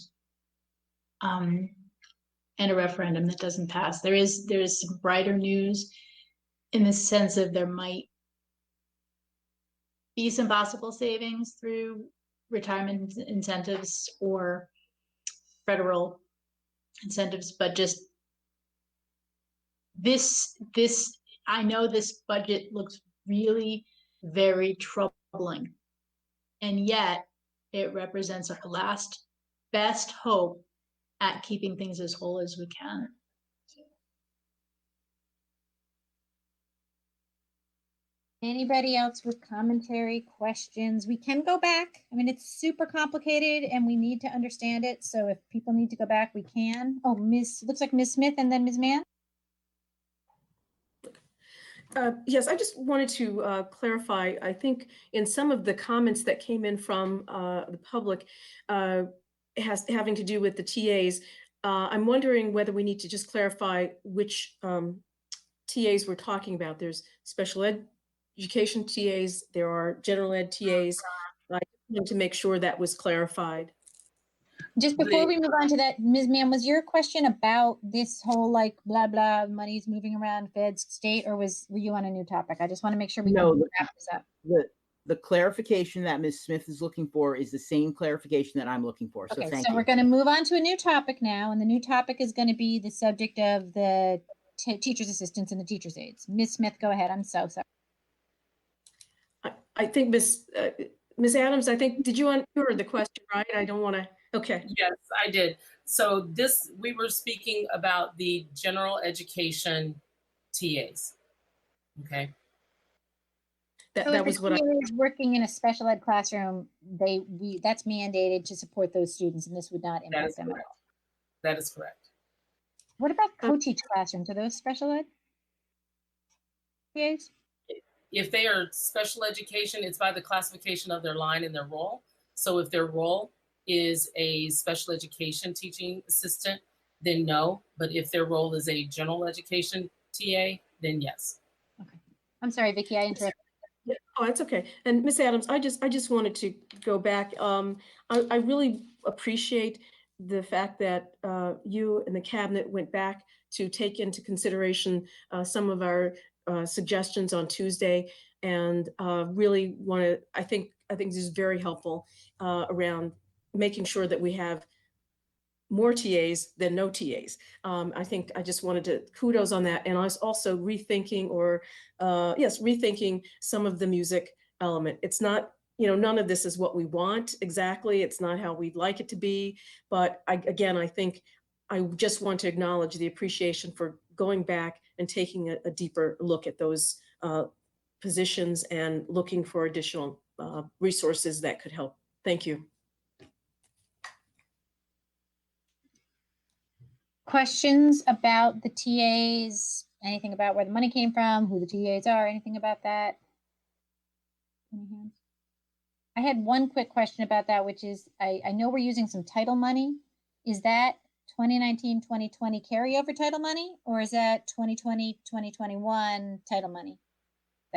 a referendum that doesn't pass. There is some brighter news in the sense of there might be some possible savings through retirement incentives or federal incentives, but just this, I know this budget looks really very troubling, and yet it represents our last best hope at keeping things as whole as we can. Anybody else with commentary, questions? We can go back. I mean, it's super complicated and we need to understand it. So if people need to go back, we can. Oh, looks like Ms. Smith and then Ms. Mann. Yes, I just wanted to clarify, I think in some of the comments that came in from the public having to do with the TAs, I'm wondering whether we need to just clarify which TAs we're talking about. There's special education TAs, there are general ed TAs. I wanted to make sure that was clarified. Just before we move on to that, Ms. Mann, was your question about this whole like blah blah money's moving around feds state, or were you on a new topic? I just want to make sure we can wrap this up. The clarification that Ms. Smith is looking for is the same clarification that I'm looking for. So Okay, thank so you. we're going to move on to a new topic now, and the new topic is going to be the subject of the teacher's assistants and the teacher's aides. Ms. Smith, go ahead. I'm so sorry. I think Ms. Adams, I think, did you hear the question, right? I don't want to, okay. Yes, I did. So we were speaking about the general education TAs, okay? That was what I was working in a special ed classroom. That's mandated to support those students, and this would not impact them at all. That is correct. What about co-teach classrooms? Are those special ed TAs? If they are special education, it's by the classification of their line and their role. So if their role is a special education teaching assistant, then no. But if their role is a general education TA, then yes. Okay. I'm sorry, Vicki, I interrupted. Yeah, oh, it's okay. And Ms. Adams, I just wanted to go back. I really appreciate the fact that you and the cabinet went back to take into consideration some of our suggestions on Tuesday, and really want to. I think this is very helpful around making sure that we have more TAs than no TAs. I think I just wanted to kudos on that. And I was also rethinking rethinking some of the music element. It's not, none of this is what we want exactly. It's not how we'd like it to be. But I think I just want to acknowledge the appreciation for going back and taking a deeper look at those positions and looking for additional resources that could help. Thank you. Questions about the TAs? Anything about where the money came from, who the TAs are, anything about that? I had one quick question about that, which is, I know we're using some title money. Is that 2019-2020 carryover title money, or is that 2020-2021 title money?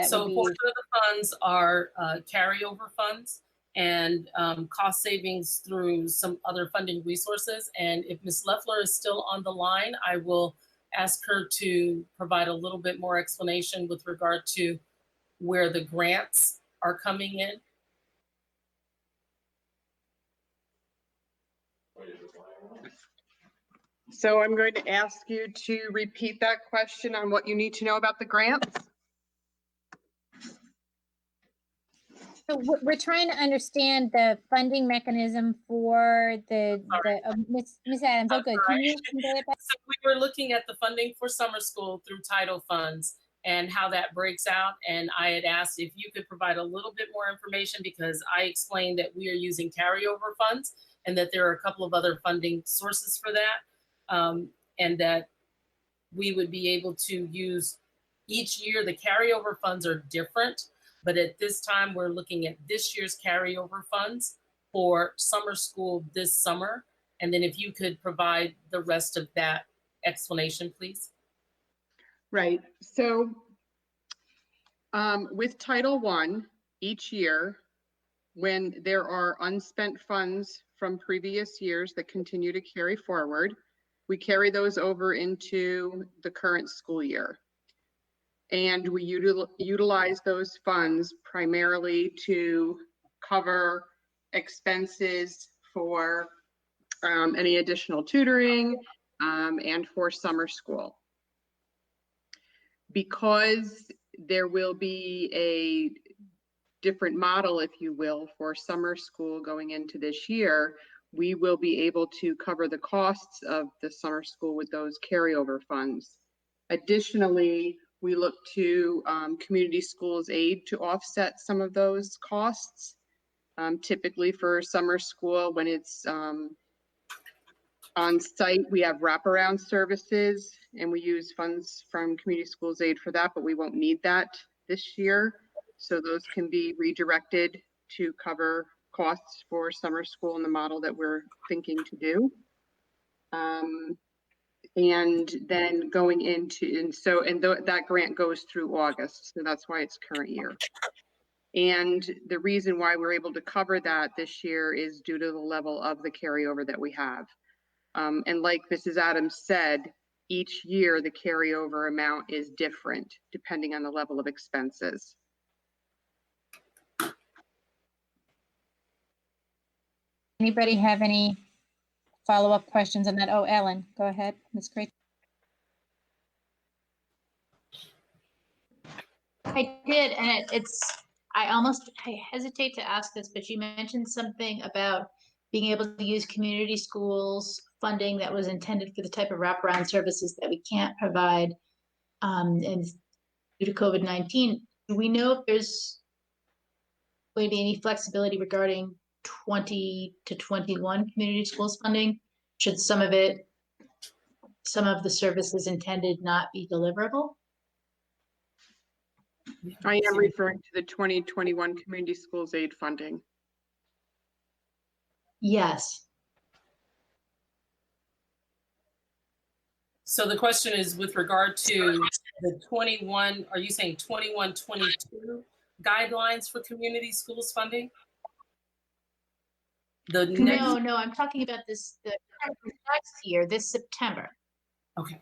So a portion of the funds are carryover funds and cost savings through some other funding resources. And if Ms. Leffler is still on the line, I will ask her to provide a little bit more explanation with regard to where the grants are coming in. So I'm going to ask you to repeat that question on what you need to know about the grants. So we're trying to understand the funding mechanism for Ms. Adams. Oh, good. Can you convey it back? So we were looking at the funding for summer school through title funds and how that breaks out. And I had asked if you could provide a little bit more information, because I explained that we are using carryover funds and that there are a couple of other funding sources for that. And that we would be able to use each year. The carryover funds are different. But at this time, we're looking at this year's carryover funds for summer school this summer. And then if you could provide the rest of that explanation, please. Right. So with Title I, each year, when there are unspent funds from previous years that continue to carry forward, we carry those over into the current school year. And we utilize those funds primarily to cover expenses for any additional tutoring and for summer school. Because there will be a different model, if you will, for summer school going into this year, we will be able to cover the costs of the summer school with those carryover funds. Additionally, we look to Community Schools Aid to offset some of those costs. Typically for summer school, when it's on site, we have wraparound services and we use funds from Community Schools Aid for that, but we won't need that this year. So those can be redirected to cover costs for summer school in the model that we're thinking to do. And then going into, that grant goes through August. So that's why it's current year. And the reason why we're able to cover that this year is due to the level of the carryover that we have. And like Mrs. Adams said, each year the carryover amount is different depending on the level of expenses. Anybody have any follow-up questions on that? Oh, Ellen, go ahead, Ms. Creighton. I did, and I hesitate to ask this, but you mentioned something about being able to use community schools funding that was intended for the type of wraparound services that we can't provide and due to COVID-19. Do we know if there's going to be any flexibility regarding 20 to 21 community schools funding? Should some of the services intended not be deliverable? I am referring to the 2021 Community Schools Aid funding. Yes. So the question is with regard to the 21, are you saying 21, 22 guidelines for community schools funding? No, I'm talking about the next year, this September. Okay.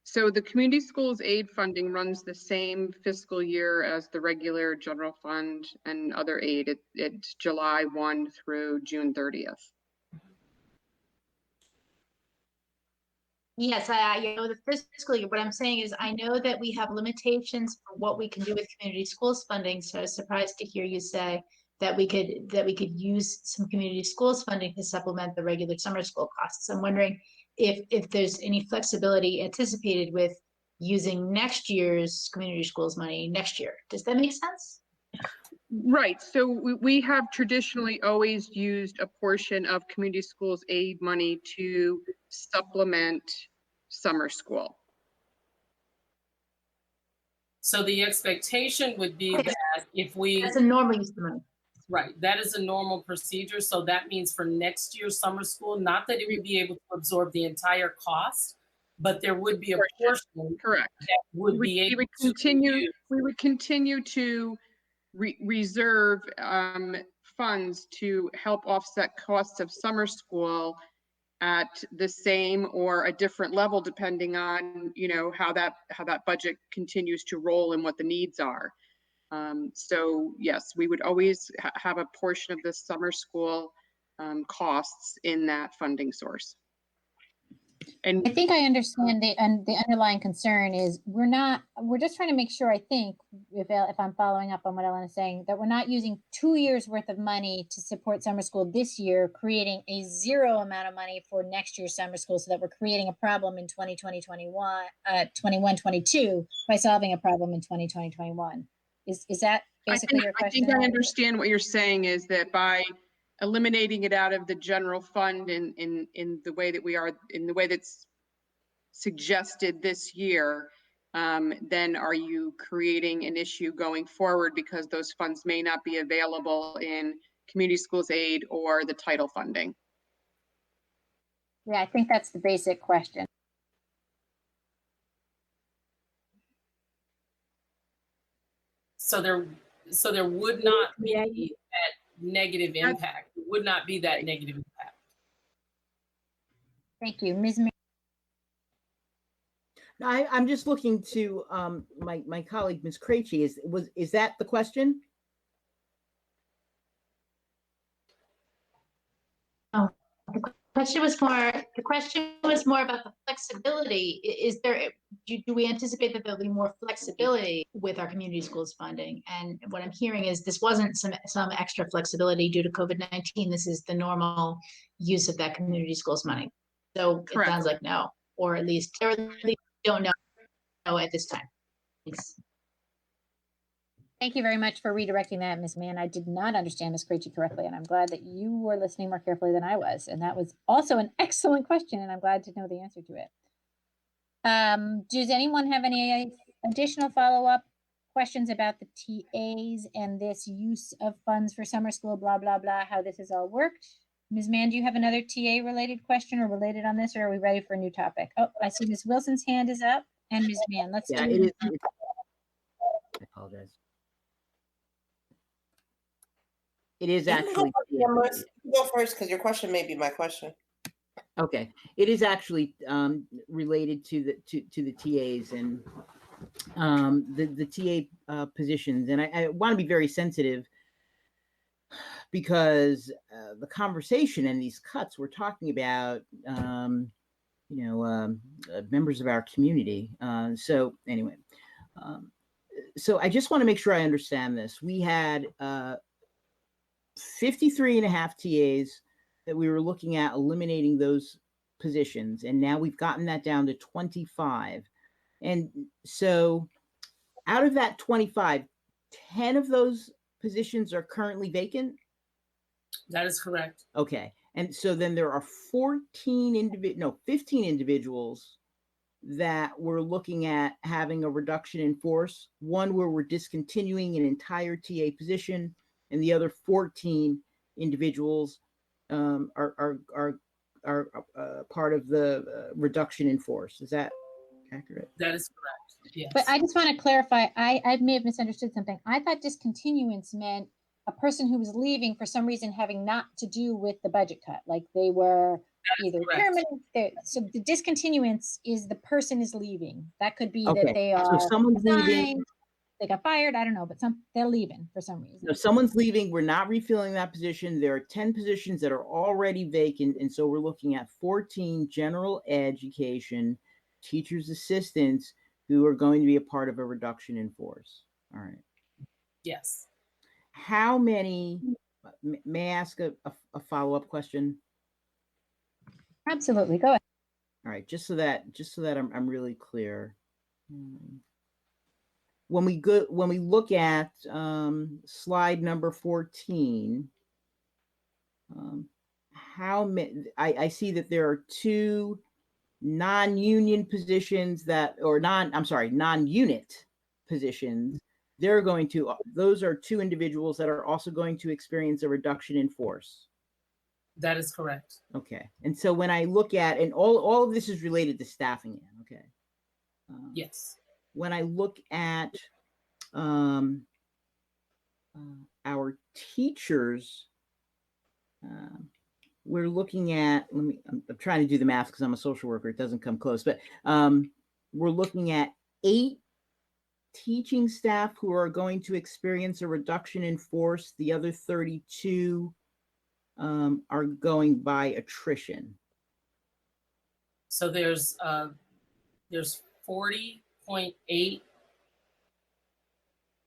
So the Community Schools Aid funding runs the same fiscal year as the regular general fund and other aid. It's July 1 through June 30th. Yes, I know the fiscal year. What I'm saying is I know that we have limitations for what we can do with community schools funding. So I was surprised to hear you say that we could use some community schools funding to supplement the regular summer school costs. I'm wondering if there's any flexibility anticipated with using next year's community schools money next year. Does that make sense? Right. So we have traditionally always used a portion of Community Schools Aid money to supplement summer school. So the expectation would be that if we— That's a normal use of money. Right, that is a normal procedure. So that means for next year's summer school, not that it would be able to absorb the entire cost, but there would be a portion. Correct. That would be able we would continue to reserve funds to help offset costs of summer school at the same or a different level, depending on, how that budget continues to roll and what the needs are. So yes, we would always have a portion of the summer school costs in that funding source. And I think I understand the underlying concern is we're just trying to make sure, I think, if I'm following up on what Ellen is saying, that we're not using 2 years worth of money to support summer school this year, creating a zero amount of money for next year's summer school, so that we're creating a problem in 2020, 21, 22 by solving a problem in 2020, 21. Is that basically your question? I think I understand what you're saying is that by eliminating it out of the general fund in the way that we are, in the way that's suggested this year, then are you creating an issue going forward because those funds may not be available in Community Schools Aid or the title funding? Yeah, I think that's the basic question. So there would not be that negative impact. It would not be that negative impact. Thank you. Ms. Mary. I'm just looking to my colleague, Ms. Krejci. Is that the question? Oh, the question was more about the flexibility. Is there, do we anticipate that there'll be more flexibility with our community schools funding? And what I'm hearing is this wasn't some extra flexibility due to COVID-19. This is the normal use of that community schools money. So Correct. It sounds like no, or at least don't know at this time. Thanks. Thank you very much for redirecting that, Ms. Mann. I did not understand Ms. Krejci correctly, and I'm glad that you were listening more carefully than I was. And that was also an excellent question, and I'm glad to know the answer to it. Does anyone have any additional follow-up questions about the TAs and this use of funds for summer school, blah, blah, blah, how this has all worked? Ms. Mann, do you have another TA-related question or related on this, or are we ready for a new topic? Oh, I see Ms. Wilson's hand is up, and Ms. Mann, let's Yeah, do it is. it. I apologize. It is You can actually. go first because your question may be my question. Okay, it is actually related to the TAs and the TA positions, and I want to be very sensitive because the conversation and these cuts we're talking about, members of our community. So anyway, so I just want to make sure I understand this. We had 53 and a half TAs that we were looking at eliminating those positions. And now we've gotten that down to 25. And so out of that 25, 10 of those positions are currently vacant? That is correct. Okay. And so then there are 15 individuals that we're looking at having a reduction in force. One where we're discontinuing an entire TA position, and the other 14 individuals are part of the reduction in force. Is that accurate? That is correct. Yes. But I just want to clarify, I may have misunderstood something. I thought discontinuance meant a person who was leaving for some reason having not to do with the budget cut, like they were either permanent. So the discontinuance is the person is leaving. That could be that they are so someone's leaving. They got fired. I don't know, but they're leaving for some reason. No, someone's leaving. We're not refilling that position. There are 10 positions that are already vacant. And so we're looking at 14 general education teachers assistants who are going to be a part of a reduction in force. All right. Yes. How many, may I ask a follow-up question? Absolutely. Go ahead. All right. Just so that I'm really clear. When we look at slide number 14, how many? I see that there are two non-union positions non-unit positions. Those are two individuals that are also going to experience a reduction in force. That is correct. Okay, and so when I look at, and all of this is related to staffing, okay. Yes. When I look at our teachers, we're looking at, I'm trying to do the math because I'm a social worker, it doesn't come close, but we're looking at 8 teaching staff who are going to experience a reduction in force. The other 32 are going by attrition. So there's 40.8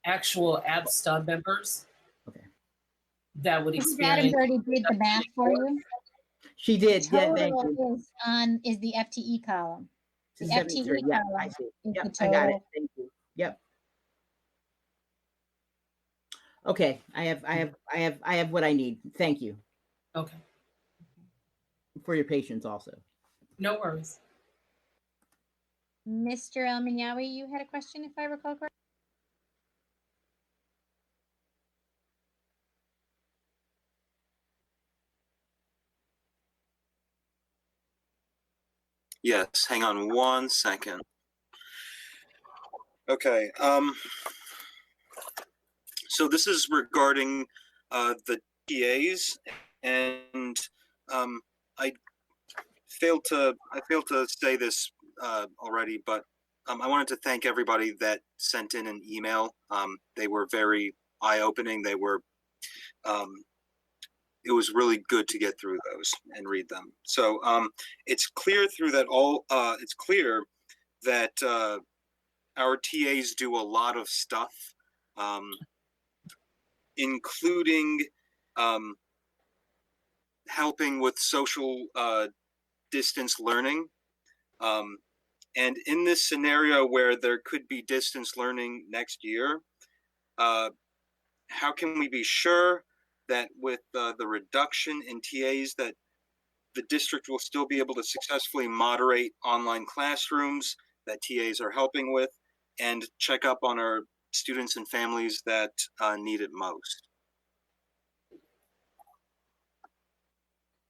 actual ABSTA members. Okay. That would experience. Adam already did the math for you. She did. Yeah, thank Total you. is the FTE column. The 73, FTE yeah, column I see. is Yep, the I got it. total. Thank you. Yep. Okay, I have what I need. Thank you. Okay. For your patience also. No worries. Mr. El-Minyawi, you had a question, if I recall correctly? Yes, hang on one second. Okay. So this is regarding the TAs, and I failed to say this already, but I wanted to thank everybody that sent in an email. They were very eye-opening. They were it was really good to get through those and read them. So it's clear through that it's clear that our TAs do a lot of stuff, including helping with social distance learning. And in this scenario where there could be distance learning next year, how can we be sure that with the reduction in TAs that the district will still be able to successfully moderate online classrooms that TAs are helping with and check up on our students and families that need it most?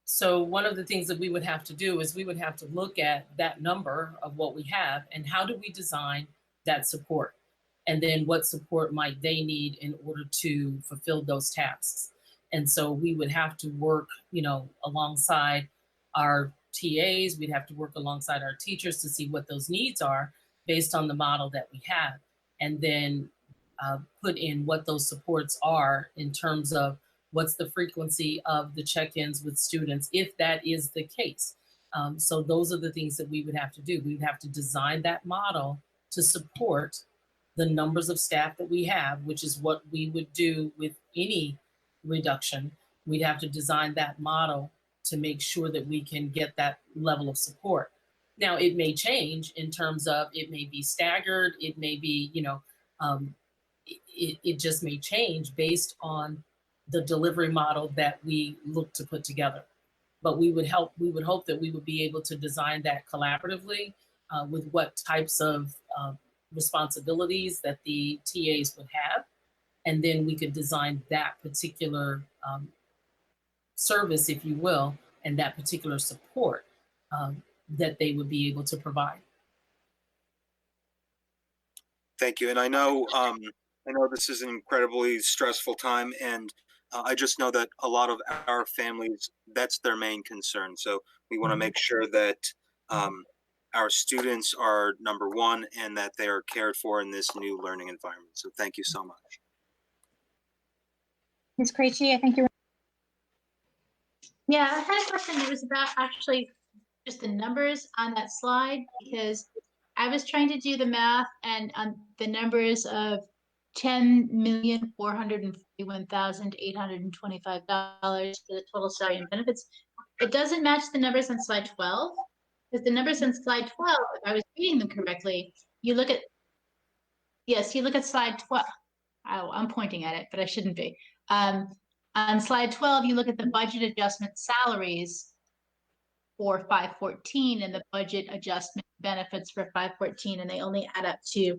So one of the things that we would have to do is we would have to look at that number of what we have and how do we design that support? And then what support might they need in order to fulfill those tasks? And so we would have to work, alongside our TAs, we'd have to work alongside our teachers to see what those needs are based on the model that we have. And then put in what those supports are in terms of what's the frequency of the check-ins with students, if that is the case. So those are the things that we would have to do. We would have to design that model to support the numbers of staff that we have, which is what we would do with any reduction. We'd have to design that model to make sure that we can get that level of support. Now, it may change in terms of it may be staggered, it may be, it just may change based on the delivery model that we look to put together. But we would hope that we would be able to design that collaboratively with what types of responsibilities that the TAs would have. And then we could design that particular service, if you will, and that particular support that they would be able to provide. Thank you. And I know this is an incredibly stressful time, and I just know that a lot of our families, that's their main concern. So we want to make sure that our students are number one and that they are cared for in this new learning environment. So thank you so much. Ms. Krejci, I think you're. Yeah, I had a question. It was about actually just the numbers on that slide, because I was trying to do the math and the numbers of $10,441,825 for the total salary and benefits. It doesn't match the numbers on slide 12, because the numbers on slide 12, if I was reading them correctly, you look at slide 12. Oh, I'm pointing at it, but I shouldn't be. On slide 12, you look at the budget adjustment salaries for 514 and the budget adjustment benefits for 514, and they only add up to,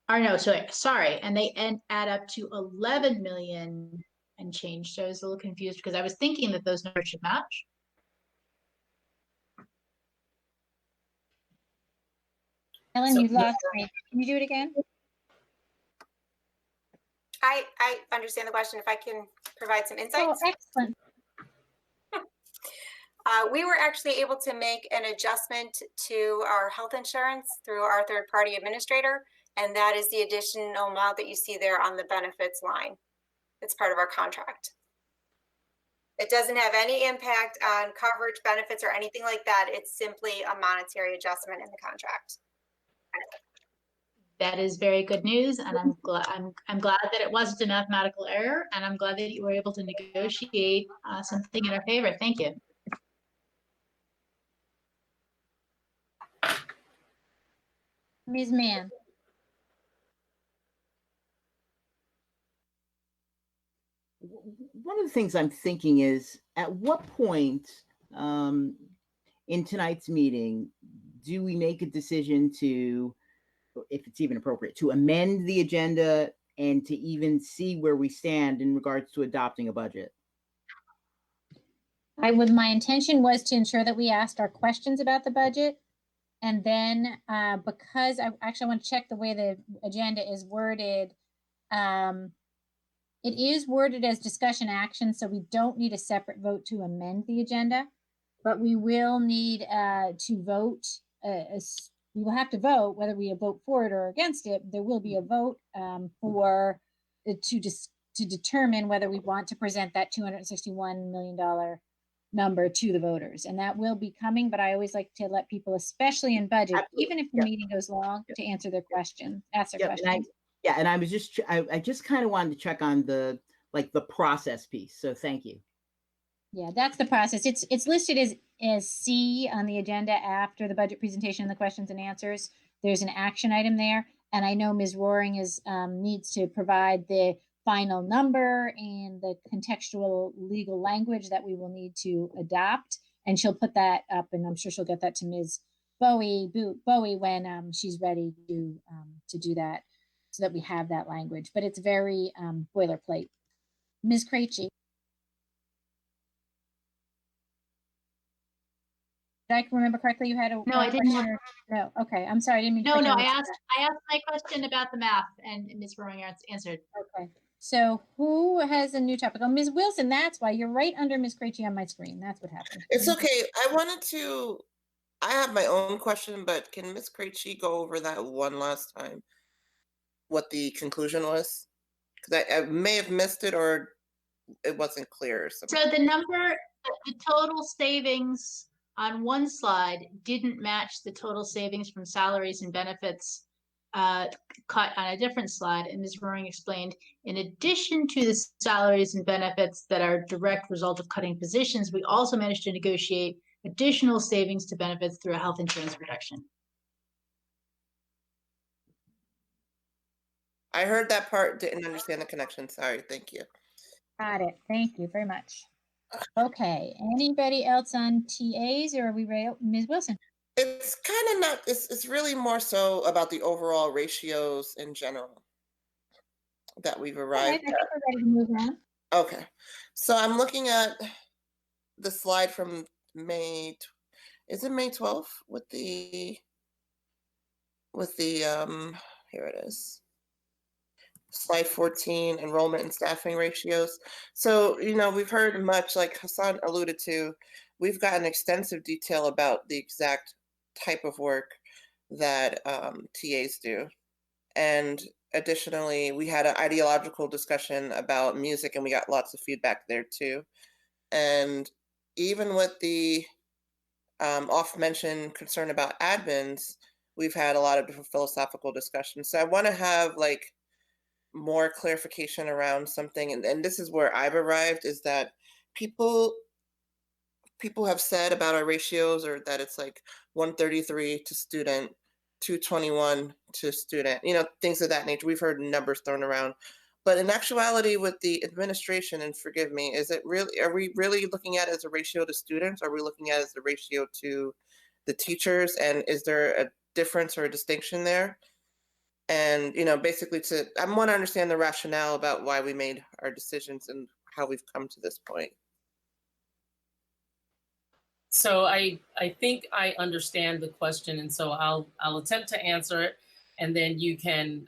and they add up to 11 million and change. So I was a little confused because I was thinking that those numbers should match. Ellen, you lost me. Can you do it again? I understand the question. If I can provide some insights. Oh, excellent. We were actually able to make an adjustment to our health insurance through our third-party administrator, and that is the additional amount that you see there on the benefits line. It's part of our contract. It doesn't have any impact on coverage, benefits, or anything like that. It's simply a monetary adjustment in the contract. That is very good news, and I'm glad that it wasn't a mathematical error, and I'm glad that you were able to negotiate something in our favor. Thank you. Ms. Mann. One of the things I'm thinking is, at what point in tonight's meeting do we make a decision to, if it's even appropriate, to amend the agenda and to even see where we stand in regards to adopting a budget? My intention was to ensure that we asked our questions about the budget. And then because I actually want to check the way the agenda is worded, It is worded as discussion action, so we don't need a separate vote to amend the agenda, but we will need to vote. We will have to vote whether we vote for it or against it. There will be a vote to determine whether we want to present that $261 million number to the voters, and that will be coming. But I always like to let people, especially in budget, Absolutely. even if the meeting goes long, to answer their questions, ask their questions. And I was just, I just kind of wanted to check on the process piece. So thank you. Yeah, that's the process. It's listed as C on the agenda after the budget presentation and the questions and answers. There's an action item there, and I know Ms. Roaring needs to provide the final number and the contextual legal language that we will need to adopt, and she'll put that up, and I'm sure she'll get that to Ms. Bowie when she's ready to do that, so that we have that language. But it's very boilerplate. Ms. Krejci. Did I remember correctly? You had a No, I didn't. No, okay. I'm sorry. I didn't mean. No, to no. put you I on asked my question about the math, and Ms. Roaring answered. Okay. So who has a new topic? Oh, Ms. Wilson. That's why you're right under Ms. Krejci on my screen. That's what happened. It's okay. I have my own question, but can Ms. Krejci go over that one last time? What the conclusion was? Because I may have missed it, or it wasn't clear. So the total savings on one slide didn't match the total savings from salaries and benefits cut on a different slide. And Ms. Roaring explained, in addition to the salaries and benefits that are a direct result of cutting positions, we also managed to negotiate additional savings to benefits through a health insurance reduction. I heard that part, didn't understand the connection. Sorry, thank you. Got it. Thank you very much. Okay, anybody else on TAs, or are we ready? Ms. Wilson? It's kind of not, it's really more so about the overall ratios in general that we've arrived I think we're ready to move on. Okay, so I'm looking at the slide from May, is it May 12th with the, here it is. Slide 14, enrollment and staffing ratios. So, we've heard much, like Hassan alluded to, we've gotten extensive detail about the exact type of work that TAs do. And additionally, we had an ideological discussion about music, and we got lots of feedback there too. And even with the oft-mentioned concern about admins, we've had a lot of different philosophical discussions. So I want to have more clarification around something, and this is where I've arrived, is that people have said about our ratios, or that it's 133 to student, 221 to student, things of that nature. We've heard numbers thrown around, but in actuality with the administration, and forgive me, are we really looking at it as a ratio to students? Are we looking at it as a ratio to the teachers? And is there a difference or a distinction there? And, basically I want to understand the rationale about why we made our decisions and how we've come to this point. So I think I understand the question, and so I'll attempt to answer it, and then you can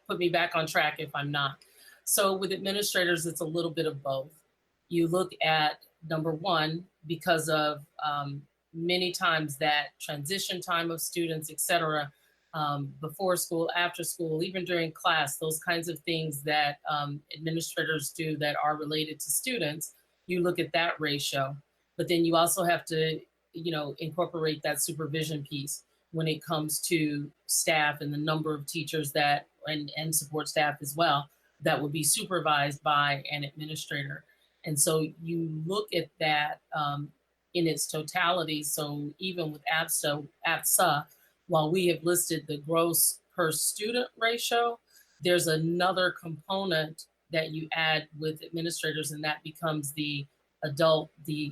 put me back on track if I'm not. So with administrators, it's a little bit of both. You look at number one, because of many times that transition time of students, et cetera, before school, after school, even during class, those kinds of things that administrators do that are related to students, you look at that ratio. But then you also have to, incorporate that supervision piece when it comes to staff and the number of teachers that, and support staff as well, that will be supervised by an administrator. And so you look at that in its totality. So even with APSA, while we have listed the gross per student ratio, there's another component that you add with administrators, and that becomes the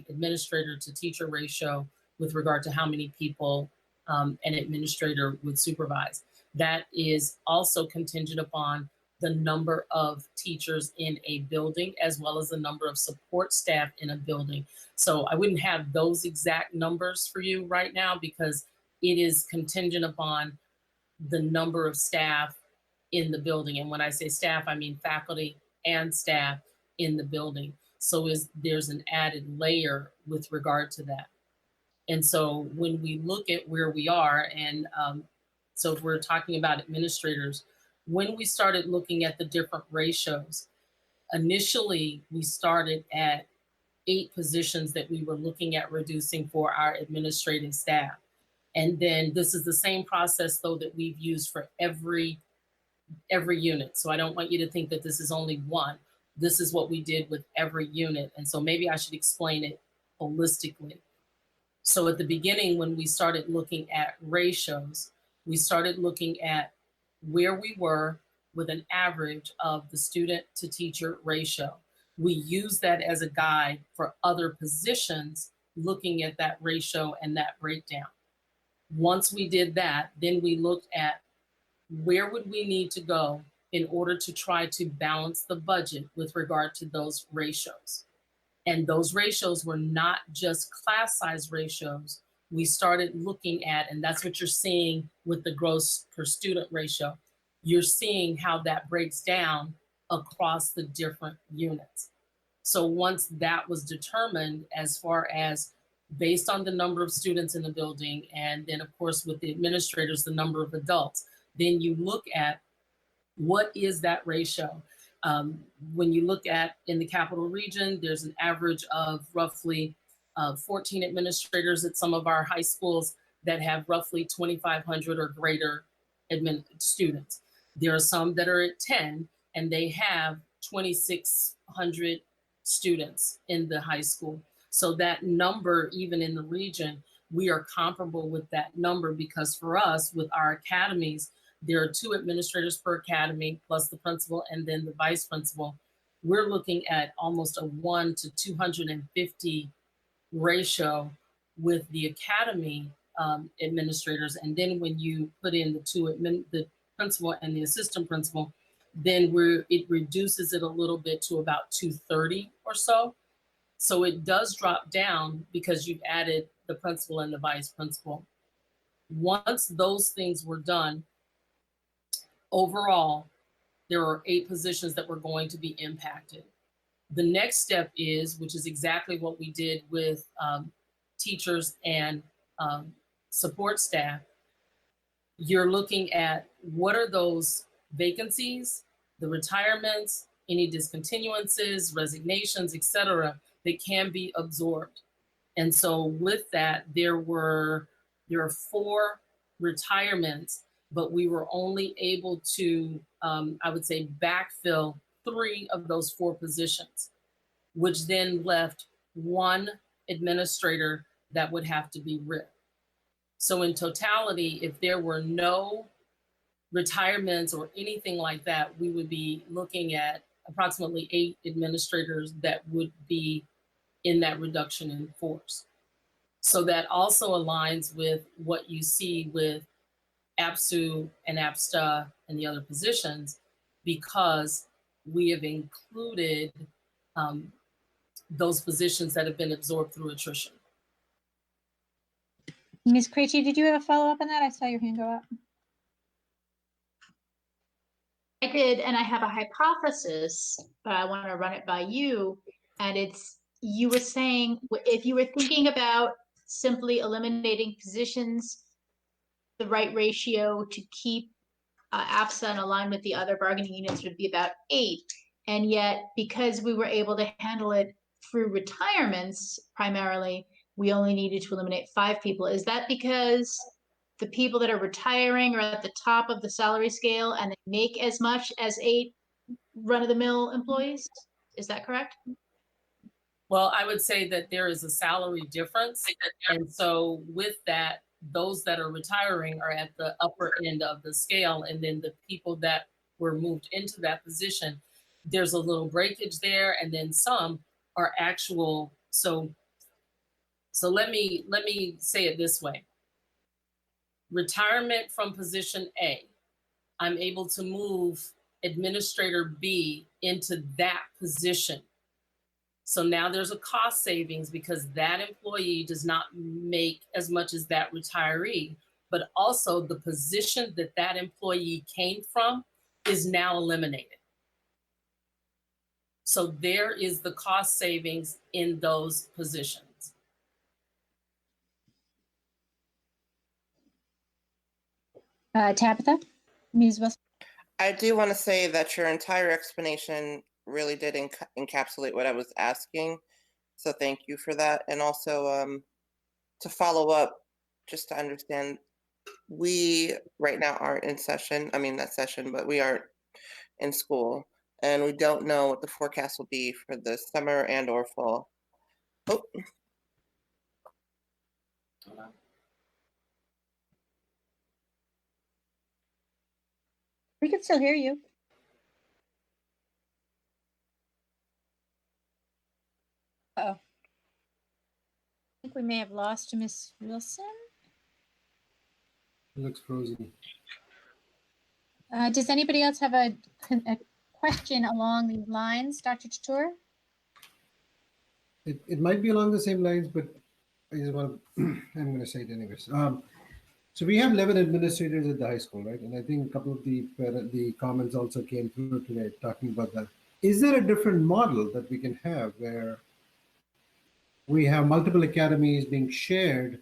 administrator to teacher ratio with regard to how many people an administrator would supervise. That is also contingent upon the number of teachers in a building, as well as the number of support staff in a building. So I wouldn't have those exact numbers for you right now, because it is contingent upon the number of staff in the building. And when I say staff, I mean faculty and staff in the building. So there's an added layer with regard to that. And so when we look at where we are, and so if we're talking about administrators, when we started looking at the different ratios, initially we started at 8 positions that we were looking at reducing for our administrative staff. And then this is the same process though that we've used for every unit. So I don't want you to think that this is only one. This is what we did with every unit. And so maybe I should explain it holistically. So at the beginning, when we started looking at ratios, we started looking at where we were with an average of the student to teacher ratio. We use that as a guide for other positions, looking at that ratio and that breakdown. Once we did that, then we looked at where would we need to go in order to try to balance the budget with regard to those ratios. And those ratios were not just class size ratios. We started looking at, and that's what you're seeing with the gross per student ratio. You're seeing how that breaks down across the different units. So once that was determined, as far as based on the number of students in the building, and then of course with the administrators, the number of adults, then you look at what is that ratio. When you look at in the capital region, there's an average of roughly 14 administrators at some of our high schools that have roughly 2,500 or greater students. There are some that are at 10 and they have 2,600 students in the high school. So that number, even in the region, we are comparable with that number because for us, with our academies, there are 2 administrators per academy plus the principal and then the vice principal. We're looking at almost a 1 to 250 ratio with the academy administrators. And then when you put in the principal and the assistant principal, then it reduces it a little bit to about 230 or so. So it does drop down because you've added the principal and the vice principal. Once those things were done, overall, there are 8 positions that were going to be impacted. The next step is, which is exactly what we did with teachers and support staff, you're looking at what are those vacancies, the retirements, any discontinuances, resignations, et cetera, that can be absorbed. And so with that, there are 4 retirements, but we were only able to, I would say, backfill 3 of those 4 positions, which then left 1 administrator that would have to be ripped. So in totality, if there were no retirements or anything like that, we would be looking at approximately 8 administrators that would be in that reduction in force. So that also aligns with what you see with APSU and APSTA and the other positions, because we have included those positions that have been absorbed through attrition. Ms. Krejci, did you have a follow-up on that? I saw your hand go up. I did, and I have a hypothesis, but I want to run it by you. And it's, you were saying, if you were thinking about simply eliminating positions, the right ratio to keep APSA and align with the other bargaining units would be about 8. And yet, because we were able to handle it through retirements primarily, we only needed to eliminate 5 people. Is that because the people that are retiring are at the top of the salary scale and they make as much as 8 run-of-the-mill employees? Is that correct? Well, I would say that there is a salary difference. And so with that, those that are retiring are at the upper end of the scale. And then the people that were moved into that position, there's a little breakage there. And then some are actual. So let me say it this way. Retirement from position A, I'm able to move administrator B into that position. So now there's a cost savings because that employee does not make as much as that retiree, but also the position that that employee came from is now eliminated. So there is the cost savings in those positions. Tabitha, Ms. Wilson. I do want to say that your entire explanation really did encapsulate what I was asking. So thank you for that. And also to follow up, just to understand, we right now aren't in session. I mean, not session, but we aren't in school. And we don't know what the forecast will be for the summer and or fall. Oh. We can still hear you. Uh-oh. I think we may have lost Ms. Wilson. It looks frozen. Does anybody else have a question along these lines, Dr. Chatur? It might be along the same lines, but I just want to, I'm going to say it anyways. So we have 11 administrators at the high school, right? And I think a couple of the comments also came through today talking about that. Is there a different model that we can have where we have multiple academies being shared,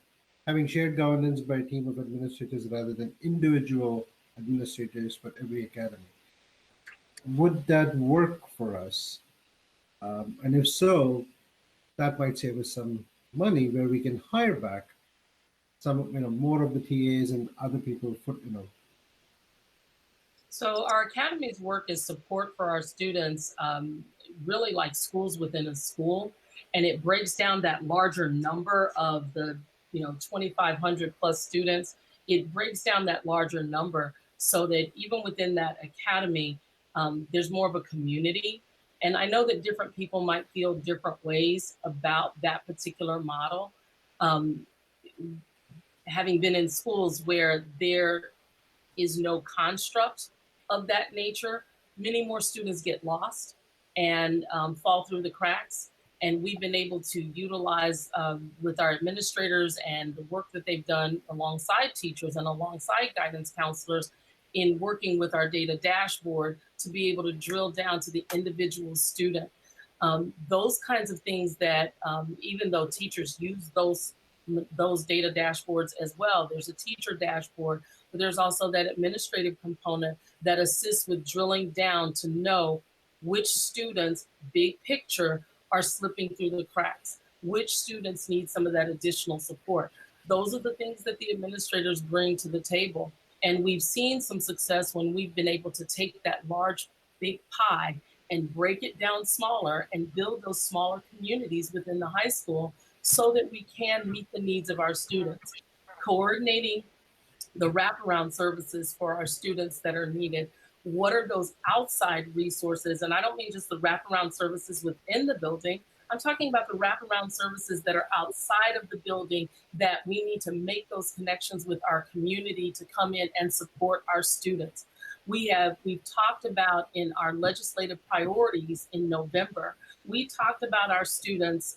having shared governance by a team of administrators rather than individual administrators for every academy? Would that work for us? And if so, that might save us some money where we can hire back some, more of the TAs and other people for, So our academy's work is support for our students, really like schools within a school. And it breaks down that larger number of the, 2,500 plus students. It breaks down that larger number so that even within that academy, there's more of a community. And I know that different people might feel different ways about that particular model. Having been in schools where there is no construct of that nature, many more students get lost and fall through the cracks. And we've been able to utilize with our administrators and the work that they've done alongside teachers and alongside guidance counselors in working with our data dashboard to be able to drill down to the individual student. Those kinds of things that even though teachers use those data dashboards as well, there's a teacher dashboard, but there's also that administrative component that assists with drilling down to know which students, big picture, are slipping through the cracks, which students need some of that additional support. Those are the things that the administrators bring to the table. And we've seen some success when we've been able to take that large, big pie and break it down smaller and build those smaller communities within the high school so that we can meet the needs of our students. Coordinating the wraparound services for our students that are needed. What are those outside resources? And I don't mean just the wraparound services within the building. I'm talking about the wraparound services that are outside of the building that we need to make those connections with our community to come in and support our students. We've talked about in our legislative priorities in November, we talked about our students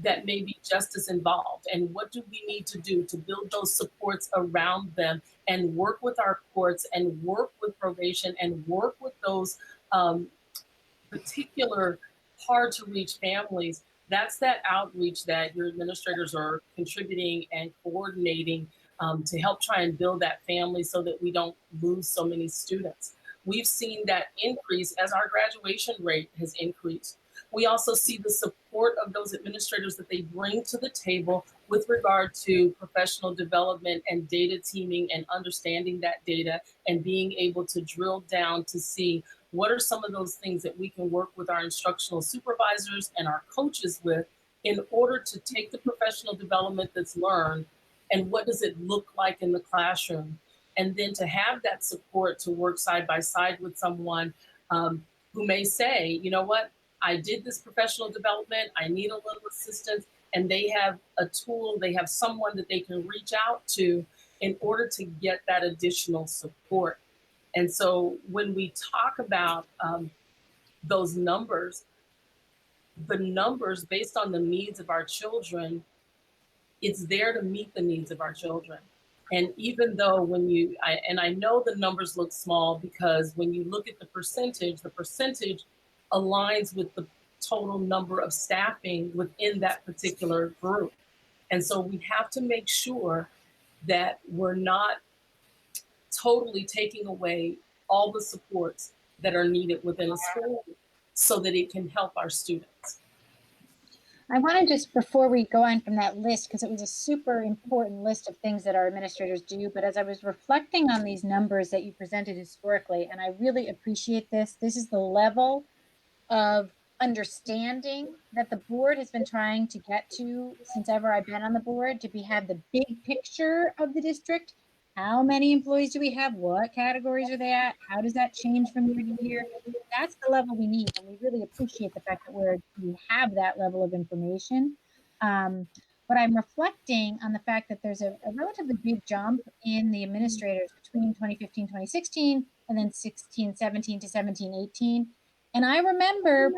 that may be justice involved and what do we need to do to build those supports around them and work with our courts and work with probation and work with those particular hard to reach families. That's that outreach that your administrators are contributing and coordinating to help try and build that family so that we don't lose so many students. We've seen that increase as our graduation rate has increased. We also see the support of those administrators that they bring to the table with regard to professional development and data teaming and understanding that data and being able to drill down to see what are some of those things that we can work with our instructional supervisors and our coaches with in order to take the professional development that's learned and what does it look like in the classroom. And then to have that support to work side by side with someone who may say, you know what, I did this professional development, I need a little assistance, and they have a tool, they have someone that they can reach out to in order to get that additional support. And so when we talk about those numbers, the numbers based on the needs of our children, it's there to meet the needs of our children. And even though I know the numbers look small because when you look at the percentage aligns with the total number of staffing within that particular group. And so we have to make sure that we're not totally taking away all the supports that are needed within a school so that it can help our students. I want to just, before we go on from that list, because it was a super important list of things that our administrators do, but as I was reflecting on these numbers that you presented historically, and I really appreciate this is the level of understanding that the board has been trying to get to since ever I've been on the board, to have the big picture of the district. How many employees do we have? What categories are they at? How does that change from year to year? That's the level we need, and we really appreciate the fact that we have that level of information. But I'm reflecting on the fact that there's a relatively big jump in the administrators between 2015, 2016, and then 16, 17 to 17, 18. And I remember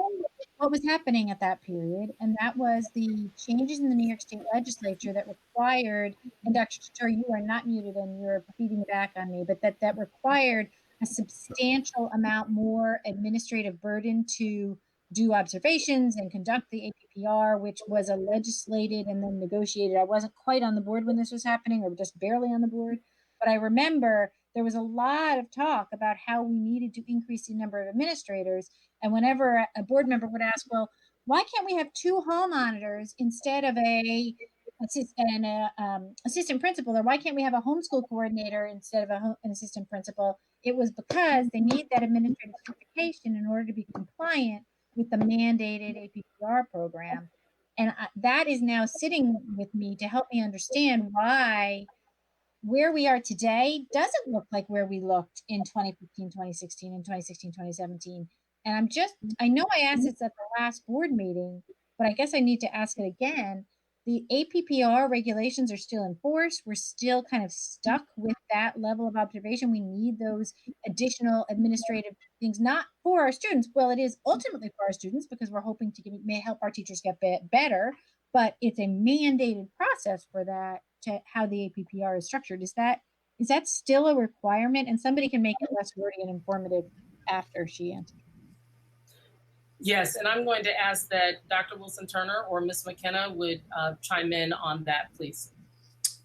what was happening at that period, and that was the changes in the New York State legislature that required, and Dr. Chittor, you are not muted and you're feeding back on me, but that required a substantial amount more administrative burden to do observations and conduct the APPR, which was a legislated and then negotiated. I wasn't quite on the board when this was happening, or just barely on the board, but I remember there was a lot of talk about how we needed to increase the number of administrators. And whenever a board member would ask, well, why can't we have 2 hall monitors instead of an assistant principal, or why can't we have a homeschool coordinator instead of an assistant principal? It was because they need that administrative certification in order to be compliant with the mandated APPR program. And that is now sitting with me to help me understand why where we are today doesn't look like where we looked in 2015, 2016, and 2016, 2017. And I know I asked this at the last board meeting, but I guess I need to ask it again. The APPR regulations are still in force. We're still kind of stuck with that level of observation. We need those additional administrative things, not for our students. Well, it is ultimately for our students because we're hoping to may help our teachers get better, but it's a mandated process for that, to how the APPR is structured. Is that still a requirement? And somebody can make it less wordy and informative after she answers. Yes, and I'm going to ask that Dr. Wilson-Turner or Ms. McKenna would chime in on that, please.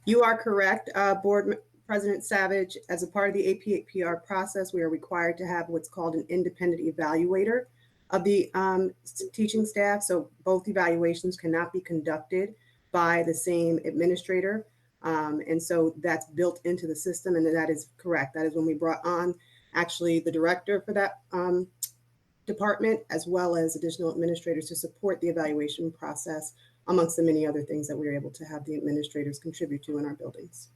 You are correct, Board President Savage. As a part of the APPR process, we are required to have what's called an independent evaluator of the teaching staff. So both evaluations cannot be conducted by the same administrator. And so that's built into the system, and that is correct. That is when we brought on actually the director for that department, as well as additional administrators to support the evaluation process, amongst the many other things that we were able to have the administrators contribute to in our buildings.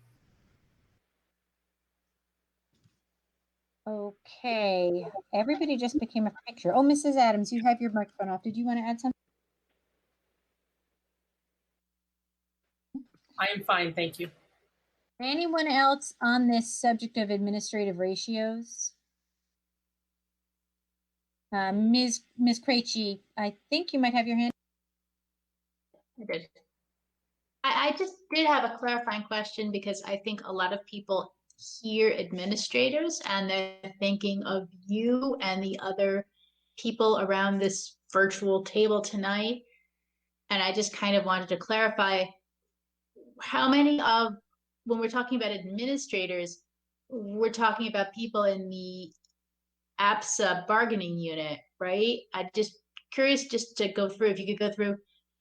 Okay, everybody just became a picture. Oh, Mrs. Adams, you have your microphone off. Did you want to add something? I am fine, thank you. Anyone else on this subject of administrative ratios? Ms. Krejci, I think you might have your hand. I did. I just did have a clarifying question, because I think a lot of people hear administrators and they're thinking of you and the other people around this virtual table tonight. And I just kind of wanted to clarify how many of, when we're talking about administrators, we're talking about people in the APSA bargaining unit, right? I'm just curious just to go through, if you could go through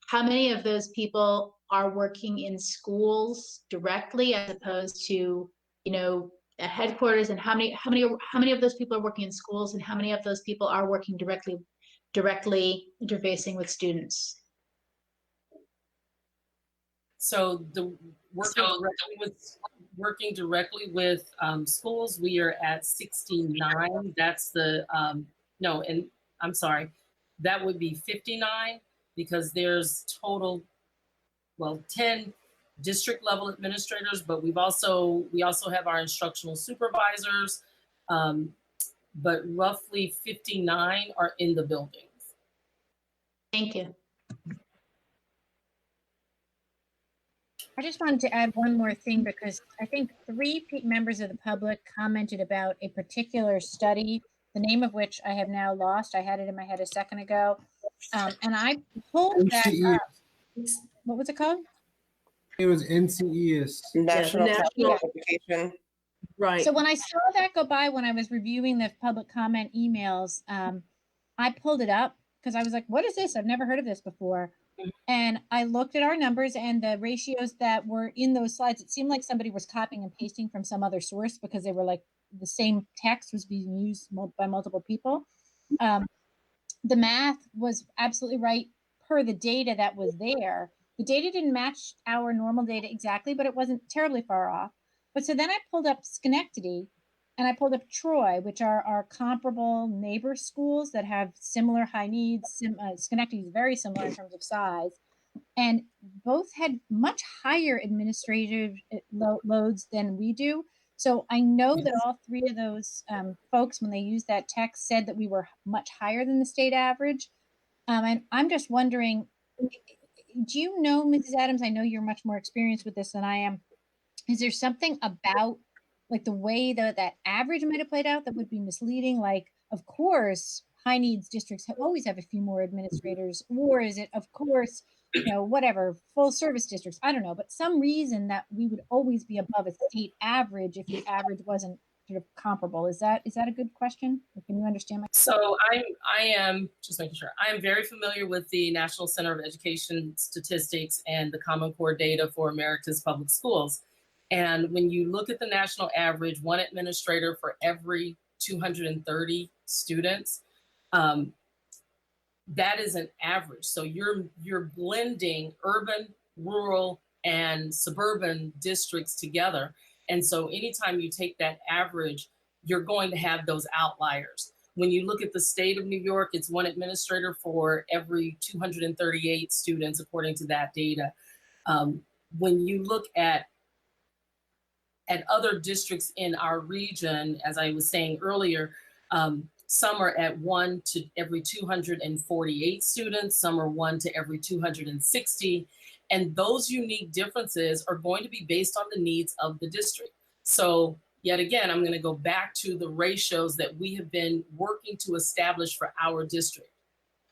how many of those people are working in schools directly as opposed to, at headquarters, and how many of those people are working in schools, and how many of those people are working directly interfacing with students? So working directly with schools, we are at 69. That's the, no, and I'm sorry, that would be 59, because there's total, 10 district level administrators, but we also have our instructional supervisors, but roughly 59 are in the buildings. Thank you. I just wanted to add one more thing because I think three members of the public commented about a particular study, the name of which I have now lost. I had it in my head a second ago. And I pulled that NCES. up. What was it called? It was NCES. National Yeah, Council of yeah. Education. Right. So when I saw that go by, when I was reviewing the public comment emails, I pulled it up because I was like, what is this? I've never heard of this before. And I looked at our numbers and the ratios that were in those slides. It seemed like somebody was copying and pasting from some other source because they were like the same text was being used by multiple people. The math was absolutely right per the data that was there. The data didn't match our normal data exactly, but it wasn't terribly far off. But so then I pulled up Schenectady and I pulled up Troy, which are our comparable neighbor schools that have similar high needs. Schenectady is very similar in terms of size. And both had much higher administrative loads than we do. So I know that all three of those folks, when they used that text, said that we were much higher than the state average. And I'm just wondering, do you know, Mrs. Adams, I know you're much more experienced with this than I am. Is there something about like the way that average might have played out that would be misleading? Like, of course, high needs districts always have a few more administrators, or is it, of course, whatever, full service districts? I don't know, but some reason that we would always be above a state average if the average wasn't sort of comparable. Is that a good question? Or can you understand my question? So I am just making sure. I am very familiar with the National Center of Education Statistics and the Common Core data for America's public schools. And when you look at the national average, one administrator for every 230 students, that is an average. So you're blending urban, rural, and suburban districts together. And so anytime you take that average, you're going to have those outliers. When you look at the state of New York, it's one administrator for every 238 students, according to that data. When you look at other districts in our region, as I was saying earlier, some are at 1 to every 248 students, some are 1 to every 260. And those unique differences are going to be based on the needs of the district. So yet again, I'm going to go back to the ratios that we have been working to establish for our district.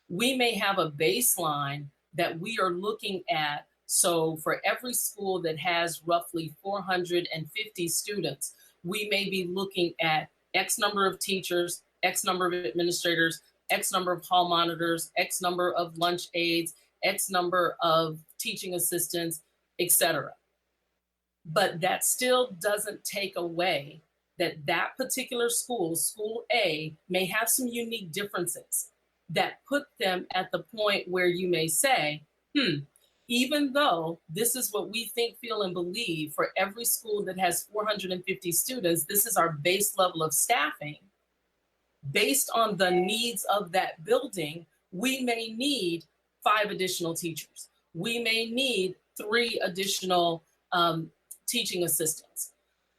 We may have a baseline that we are looking at. So for every school that has roughly 450 students, we may be looking at X number of teachers, X number of administrators, X number of hall monitors, X number of lunch aides, X number of teaching assistants, etc. But that still doesn't take away that that particular school, school A, may have some unique differences that put them at the point where you may say, even though this is what we think, feel, and believe for every school that has 450 students, this is our base level of staffing. Based on the needs of that building, we may need 5 additional teachers. We may need 3 additional teaching assistants.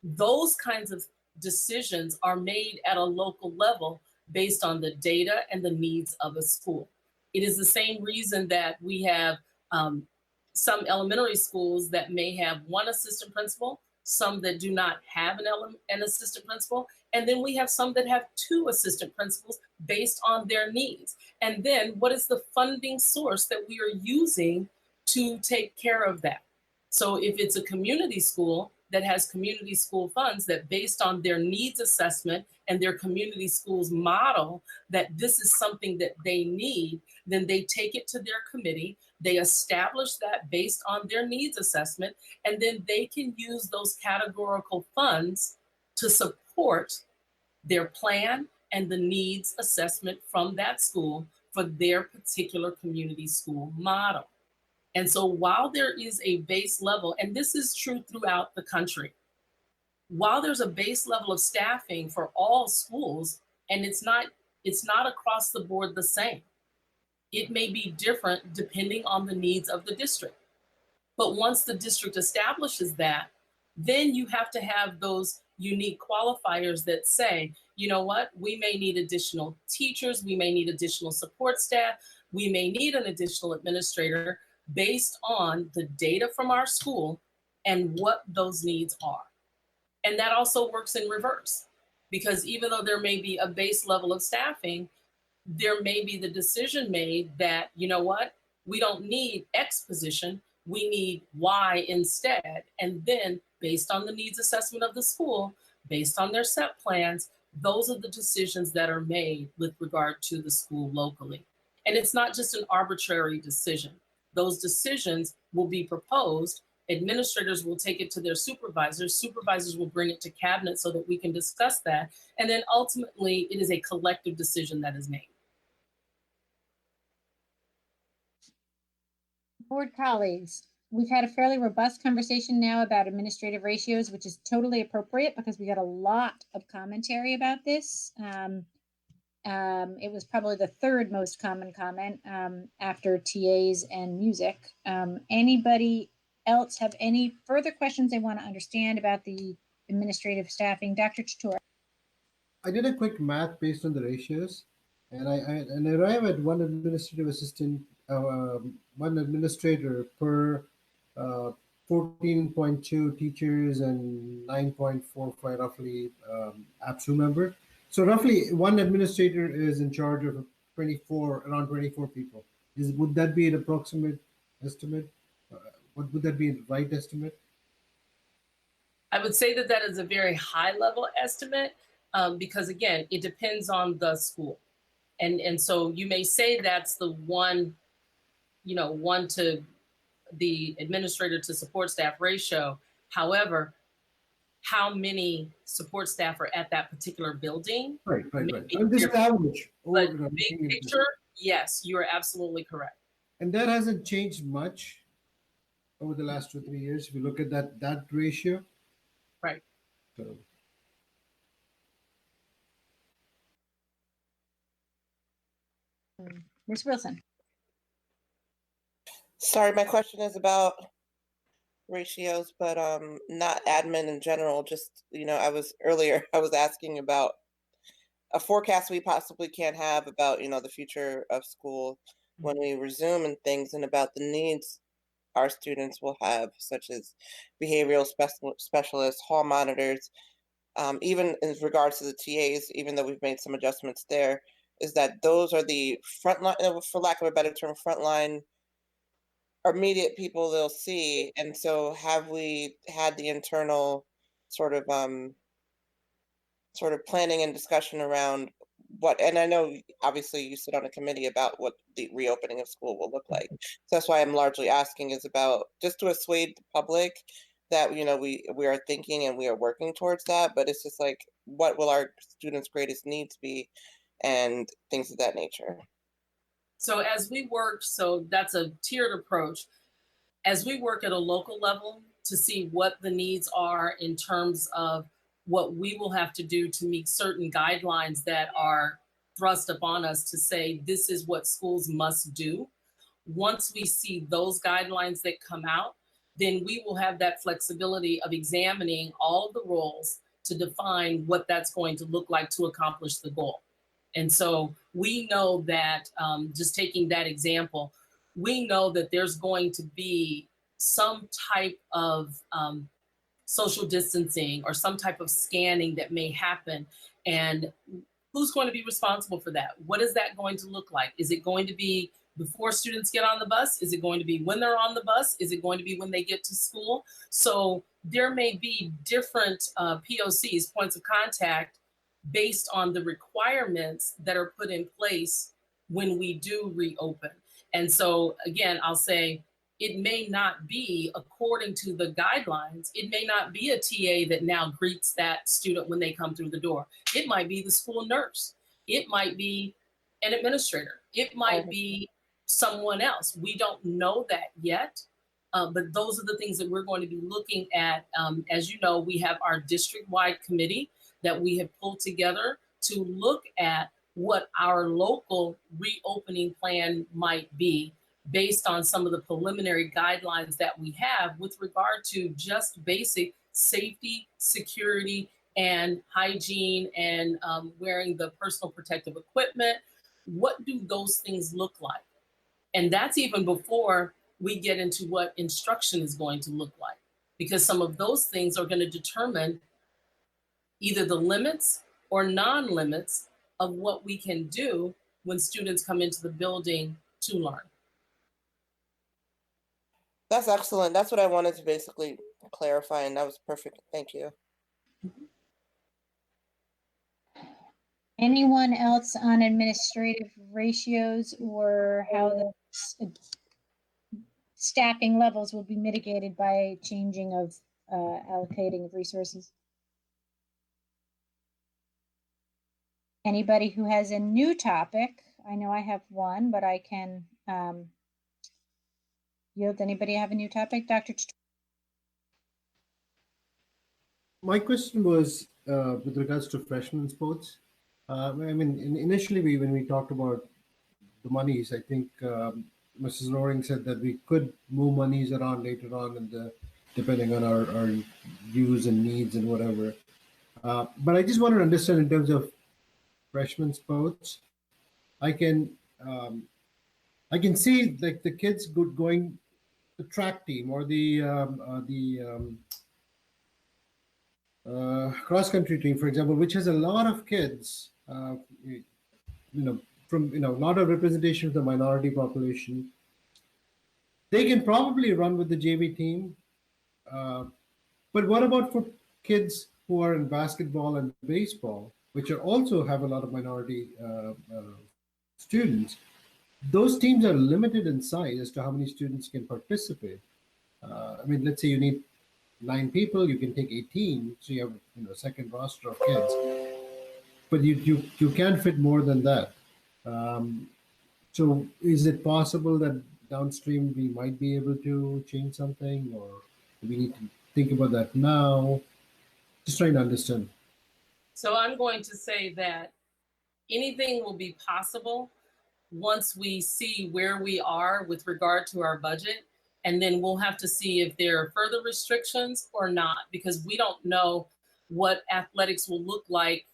Those kinds of decisions are made at a local level based on the data and the needs of a school. It is the same reason that we have some elementary schools that may have 1 assistant principal, some that do not have an assistant principal, and then we have some that have 2 assistant principals based on their needs. And then what is the funding source that we are using to take care of that? So if it's a community school that has community school funds that based on their needs assessment and their community schools model that this is something that they need, then they take it to their committee, they establish that based on their needs assessment, and then they can use those categorical funds to support their plan and the needs assessment from that school for their particular community school model. And so while there is a base level, and this is true throughout the country, while there's a base level of staffing for all schools, and it's not across the board the same. It may be different depending on the needs of the district. But once the district establishes that, then you have to have those unique qualifiers that say, you know what, we may need additional teachers, we may need additional support staff, we may need an additional administrator based on the data from our school and what those needs are. And that also works in reverse, because even though there may be a base level of staffing, there may be the decision made that, you know what, we don't need X position, we need Y instead. And then based on the needs assessment of the school, based on their set plans, those are the decisions that are made with regard to the school locally. And it's not just an arbitrary decision. Those decisions will be proposed. Administrators will take it to their supervisors. Supervisors will bring it to cabinet so that we can discuss that. And then ultimately, it is a collective decision that is made. Board colleagues, we've had a fairly robust conversation now about administrative ratios, which is totally appropriate because we got a lot of commentary about this. It was probably the third most common comment after TAs and music. Anybody else have any further questions they want to understand about the administrative staffing? Dr. Chatur. I did a quick math based on the ratios, and I arrive at one administrative assistant, one administrator per 14.2 teachers and 9.45 roughly APSU member. So roughly one administrator is in charge of around 24 people. Would that be an approximate estimate? What would that be, the right estimate? I would say that that is a very high level estimate because again, it depends on the school. And so you may say that's the one to the administrator to support staff ratio. However, how many support staff are at that particular building? Right. I'm just average. But big picture, yes, you are absolutely correct. And that hasn't changed much over the last 2 or 3 years. If you look at that ratio. Right. So. Ms. Wilson. Sorry, my question is about ratios, but not admin in general. Just, I was asking about a forecast we possibly can't have about, the future of school when we resume and things, and about the needs our students will have, such as behavioral specialists, hall monitors, even in regards to the TAs, even though we've made some adjustments there, is that those are the frontline, for lack of a better term, frontline immediate people they'll see. And so have we had the internal sort of planning and discussion around what, and I know obviously you sit on a committee about what the reopening of school will look like. So that's why I'm largely asking, is about just to assuage the public that, we are thinking and we are working towards that, but it's just like, what will our students' greatest needs be and things of that nature. So as we work, so that's a tiered approach. As we work at a local level to see what the needs are in terms of what we will have to do to meet certain guidelines that are thrust upon us to say, this is what schools must do. Once we see those guidelines that come out, then we will have that flexibility of examining all of the roles to define what that's going to look like to accomplish the goal. And so we know that, just taking that example, we know that there's going to be some type of social distancing or some type of scanning that may happen. And who's going to be responsible for that? What is that going to look like? Is it going to be before students get on the bus? Is it going to be when they're on the bus? Is it going to be when they get to school? So there may be different POCs, points of contact, based on the requirements that are put in place when we do reopen. And so again, I'll say it may not be according to the guidelines. It may not be a TA that now greets that student when they come through the door. It might be the school nurse. It might be an administrator. It might be someone else. We don't know that yet, but those are the things that we're going to be looking at. As you know, we have our district-wide committee that we have pulled together to look at what our local reopening plan might be based on some of the preliminary guidelines that we have with regard to just basic safety, security, and hygiene, and wearing the personal protective equipment. What do those things look like? And that's even before we get into what instruction is going to look like. because some of those things are going to determine either the limits or non-limits of what we can do when students come into the building to learn. That's excellent. That's what I wanted to basically clarify, and that was perfect. Thank you. Anyone else on administrative ratios or how the staffing levels will be mitigated by changing of allocating of resources? Anybody who has a new topic? I know I have one, but I can yield. Anybody have a new topic? Dr. My question was with regards to freshman sports. I mean, initially when we talked about the monies, I think Mrs. Loring said that we could move monies around later on depending on our use and needs and whatever. But I just wanted to understand in terms of freshman sports, I can see like the kids going the track team or the cross country team, for example, which has a lot of kids, from a lot of representation of the minority population. They can probably run with the JV team, but what about for kids who are in basketball and baseball, which are also have a lot of minority students? Those teams are limited in size as to how many students can participate. I mean, let's say you need 9 people, you can take 18, so you have a second roster of kids, but you can't fit more than that. So is it possible that downstream we might be able to change something, or do we need to think about that now? Just trying to understand. So I'm going to say that anything will be possible once we see where we are with regard to our budget. And then we'll have to see if there are further restrictions or not, because we don't know what athletics will look like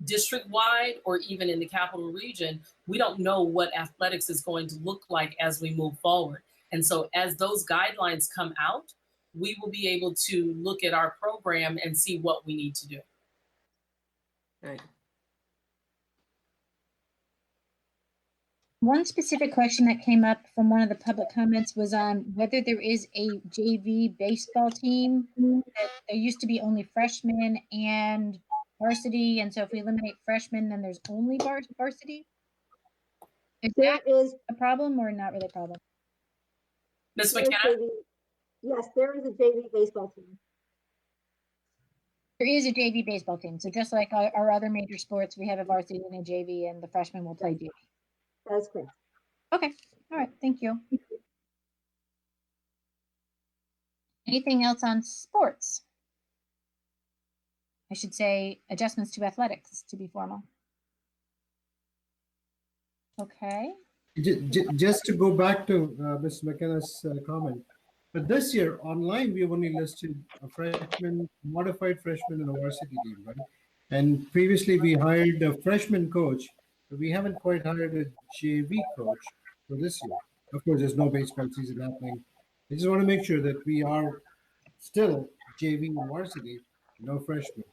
district-wide or even in the capital region. We don't know what athletics is going to look like as we move forward. And so as those guidelines come out, we will be able to look at our program and see what we need to do. Right. One specific question that came up from one of the public comments was on whether there is a JV baseball team. There used to be only freshmen and varsity, and so if we eliminate freshmen, then there's only varsity. Is that a problem or not really a problem? Ms. McKenna? Yes, there is a JV baseball team. There is a JV baseball team. So just like our other major sports, we have a varsity and a JV, and the freshmen will play JV. That's correct. Okay. All right. Thank you. Anything else on sports? I should say adjustments to athletics to be formal. Okay. Just to go back to Ms. McKenna's comment, but this year online we have only listed a freshman, modified freshman, and a varsity team, right? And previously we hired a freshman coach, but we haven't quite hired a JV coach for this year. Of course, there's no baseball season happening. I just want to make sure that we are still JV and varsity, no freshmen.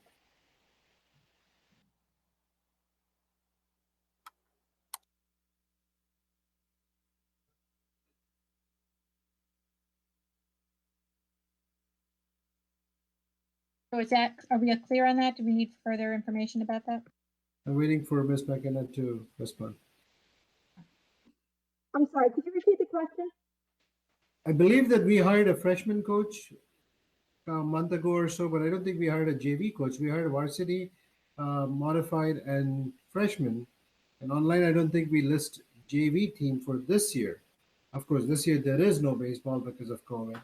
So are we clear on that? Do we need further information about that? I'm waiting for Ms. McKenna to respond. I'm sorry, could you repeat the question? I believe that we hired a freshman coach a month ago or so, but I don't think we hired a JV coach. We hired a varsity, modified, and freshman. And online, I don't think we list JV team for this year. Of course, this year there is no baseball because of COVID.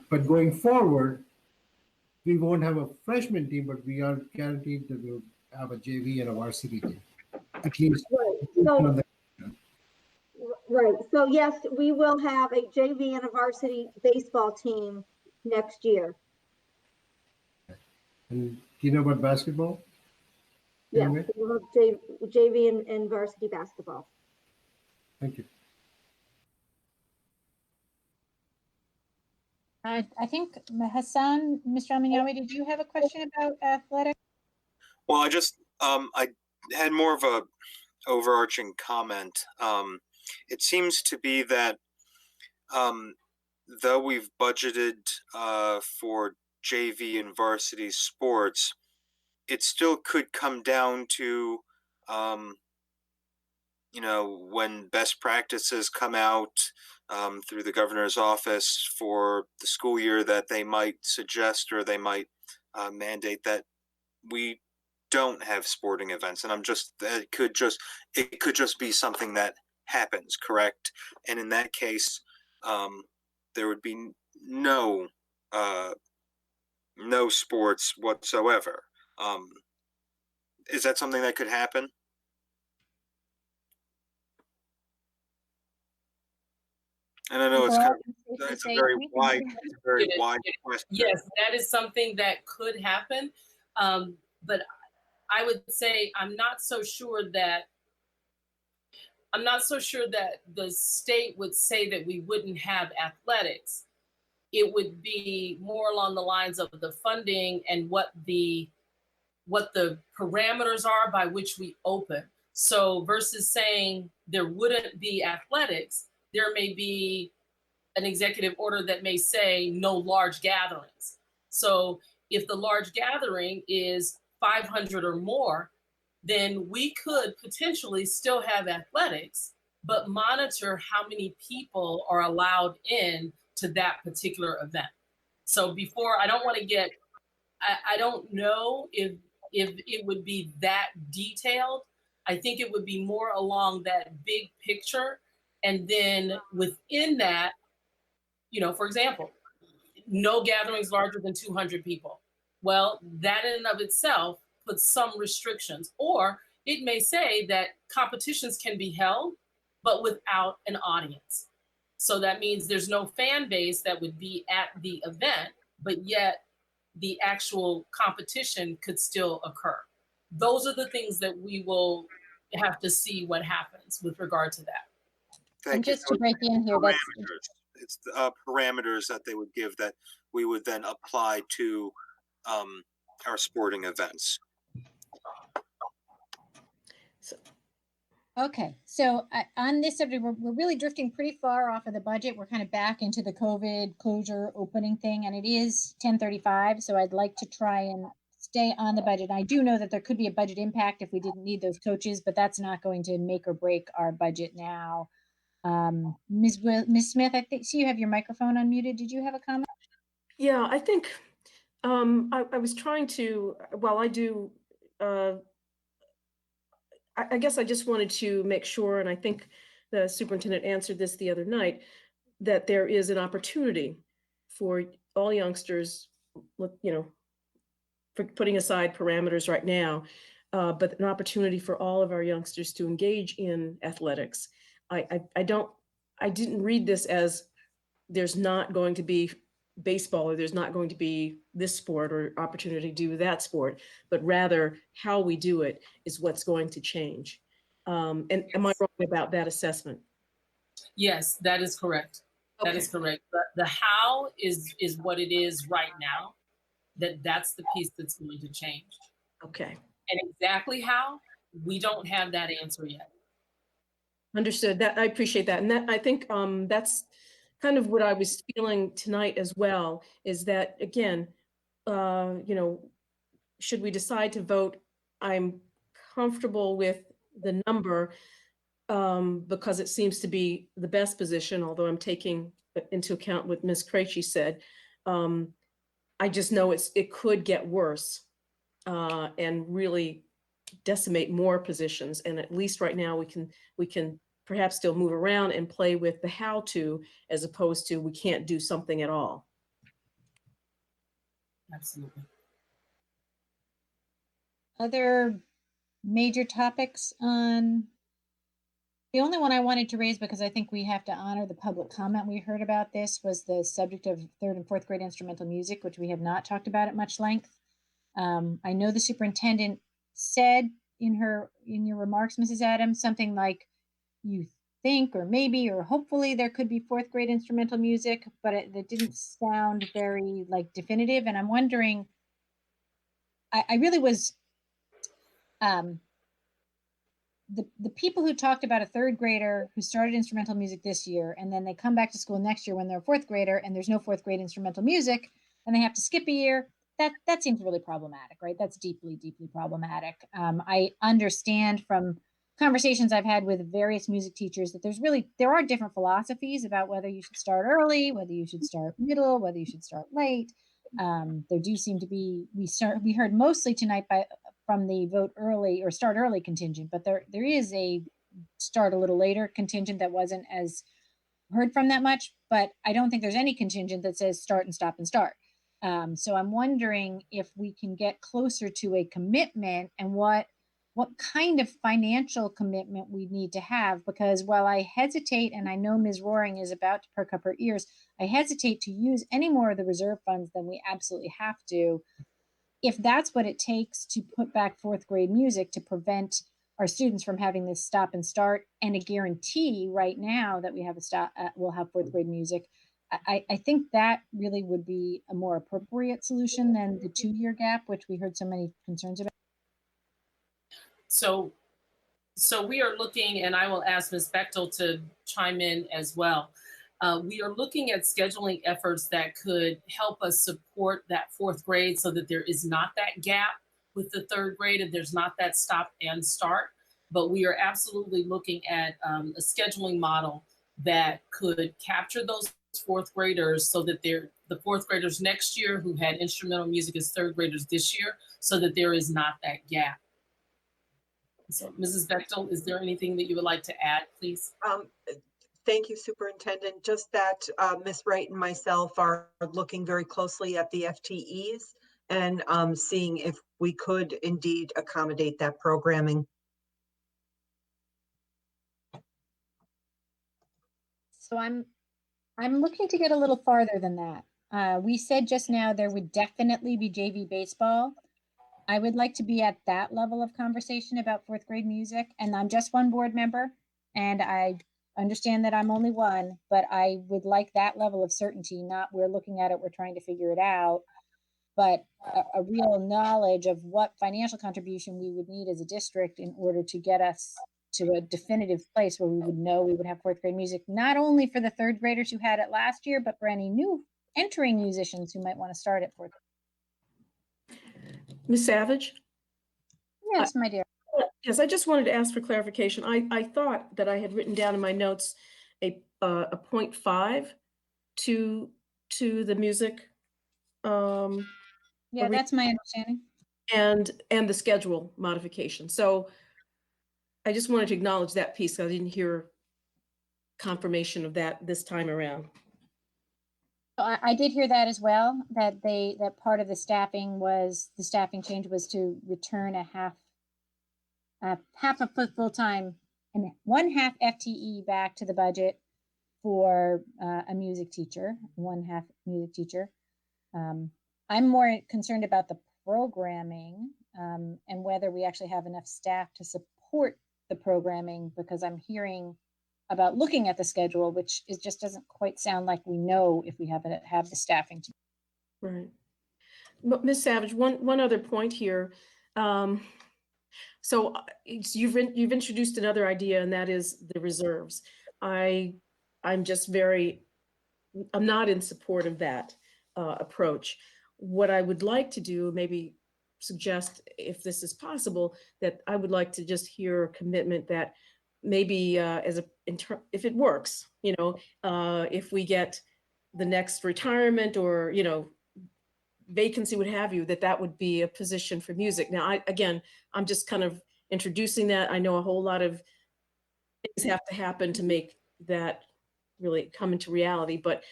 But going forward, we won't have a freshman team, but we are guaranteed that we'll have a JV and a varsity team, at least. Right. So yes, we will have a JV and a varsity baseball team next year. And do you know about basketball? Yes, Anyway? we'll have JV and varsity basketball. Thank you. I think Hassan, Mr. Alminyawi, did you have a question about athletics? Well, I had more of a overarching comment. It seems to be that though we've budgeted for JV and varsity sports, it still could come down to, when best practices come out through the governor's office for the school year, that they might suggest or they might mandate that we don't have sporting events. And it could just be something that happens, correct? And in that case, there would be no sports whatsoever. Is that something that could happen? And I know it's a very wide question. Yes, that is something that could happen. But I would say I'm not so sure that the state would say that we wouldn't have athletics. It would be more along the lines of the funding and what the parameters are by which we open. So versus saying there wouldn't be athletics, there may be an executive order that may say no large gatherings. So if the large gathering is 500 or more, then we could potentially still have athletics, but monitor how many people are allowed in to that particular event. So I don't know if it would be that detailed. I think it would be more along that big picture. And then within that, for example, no gatherings larger than 200 people. Well, that in and of itself puts some restrictions. Or it may say that competitions can be held, but without an audience. So that means there's no fan base that would be at the event, but yet the actual competition could still occur. Those are the things that we will have to see what happens with regard to that. And just to break in here, it's parameters that they would give that we would then apply to our sporting events. Okay, so on this subject, we're really drifting pretty far off of the budget. We're kind of back into the COVID closure opening thing, and it is 10:35, so I'd like to try and stay on the budget. I do know that there could be a budget impact if we didn't need those coaches, but that's not going to make or break our budget now. Ms. Smith, I think you have your microphone unmuted. Did you have a comment? Yeah, I think I was trying to, while I do, I guess I just wanted to make sure, and I think the superintendent answered this the other night, that there is an opportunity for all youngsters, for putting aside parameters right now, but an opportunity for all of our youngsters to engage in athletics. I didn't read this as there's not going to be baseball or there's not going to be this sport or opportunity to do that sport, but rather how we do it is what's going to change. And am I wrong about that assessment? Yes, that is correct. Okay. That is correct. The how is what it is right now. That's the piece that's going to change. Okay. And exactly how, we don't have that answer yet. Understood. That I appreciate that. And that I think that's kind of what I was feeling tonight as well, is that, again, should we decide to vote, I'm comfortable with the number because it seems to be the best position, although I'm taking into account what Ms. Krejci said. I just know it could get worse and really decimate more positions. And at least right now we can perhaps still move around and play with the how to, as opposed to we can't do something at all. Absolutely. Other major topics on, the only one I wanted to raise, because I think we have to honor the public comment we heard about this, was the subject of 3rd and 4th grade instrumental music, which we have not talked about at much length. I know the superintendent said in your remarks, Mrs. Adams, something like think or maybe or hopefully there could be fourth grade instrumental music, but that didn't sound very like definitive. And I'm wondering, I really was, the people who talked about a third grader who started instrumental music this year, and then they come back to school next year when they're a fourth grader and there's no fourth grade instrumental music and they have to skip a year, that seems really problematic, right? That's deeply, deeply problematic. I understand from conversations I've had with various music teachers that there are different philosophies about whether you should start early, whether you should start middle, whether you should start late. There do seem to be, we heard mostly tonight from the vote early or start early contingent, but there is a start a little later contingent that wasn't as heard from that much, but I don't think there's any contingent that says start and stop and start. So I'm wondering if we can get closer to a commitment and what kind of financial commitment we need to have, because while I hesitate, and I know Ms. Roaring is about to perk up her ears, I hesitate to use any more of the reserve funds than we absolutely have to. If that's what it takes to put back fourth grade music to prevent our students from having this stop and start, and a guarantee right now that we have we'll have fourth grade music, I think that really would be a more appropriate solution than the 2-year gap, which we heard so many concerns about. So we are looking, and I will ask Ms. Bechtel to chime in as well. We are looking at scheduling efforts that could help us support that fourth grade so that there is not that gap with the third grade and there's not that stop and start. But we are absolutely looking at a scheduling model that could capture those fourth graders so that the fourth graders next year who had instrumental music as third graders this year, so that there is not that gap. So Mrs. Bechtel, is there anything that you would like to add, please? Thank you, Superintendent. Just that Ms. Wright and myself are looking very closely at the FTEs and seeing if we could indeed accommodate that programming. So I'm looking to get a little farther than that. We said just now there would definitely be JV baseball. I would like to be at that level of conversation about fourth grade music, and I'm just one board member, and I understand that I'm only one, but I would like that level of certainty, not we're looking at it, we're trying to figure it out, but a real knowledge of what financial contribution we would need as a district in order to get us to a definitive place where we would know we would have fourth grade music, not only for the third graders who had it last year, but for any new entering musicians who might want to start at fourth. Ms. Savage? Yes, my dear. Yes, I just wanted to ask for clarification. I thought that I had written down in my notes a 0.5 to the music. Yeah, that's my understanding. And the schedule modification. So I just wanted to acknowledge that piece. I didn't hear confirmation of that this time around. I did hear that as well, that part of the staffing change was to return a half a full-time and 1/2 FTE back to the budget for a music teacher, 1/2 music teacher. I'm more concerned about the programming and whether we actually have enough staff to support the programming, because I'm hearing about looking at the schedule, which just doesn't quite sound like we know if we have the staffing. Right. But Ms. Savage, one other point here. So you've introduced another idea, and that is the reserves. I'm not in support of that approach. What I would like to do, maybe suggest, if this is possible, that I would like to just hear a commitment that maybe if it works, if we get the next retirement or, vacancy, what have you, that would be a position for music. Now, I'm just kind of introducing that. I know a whole lot of things have to happen to make that really come into reality, but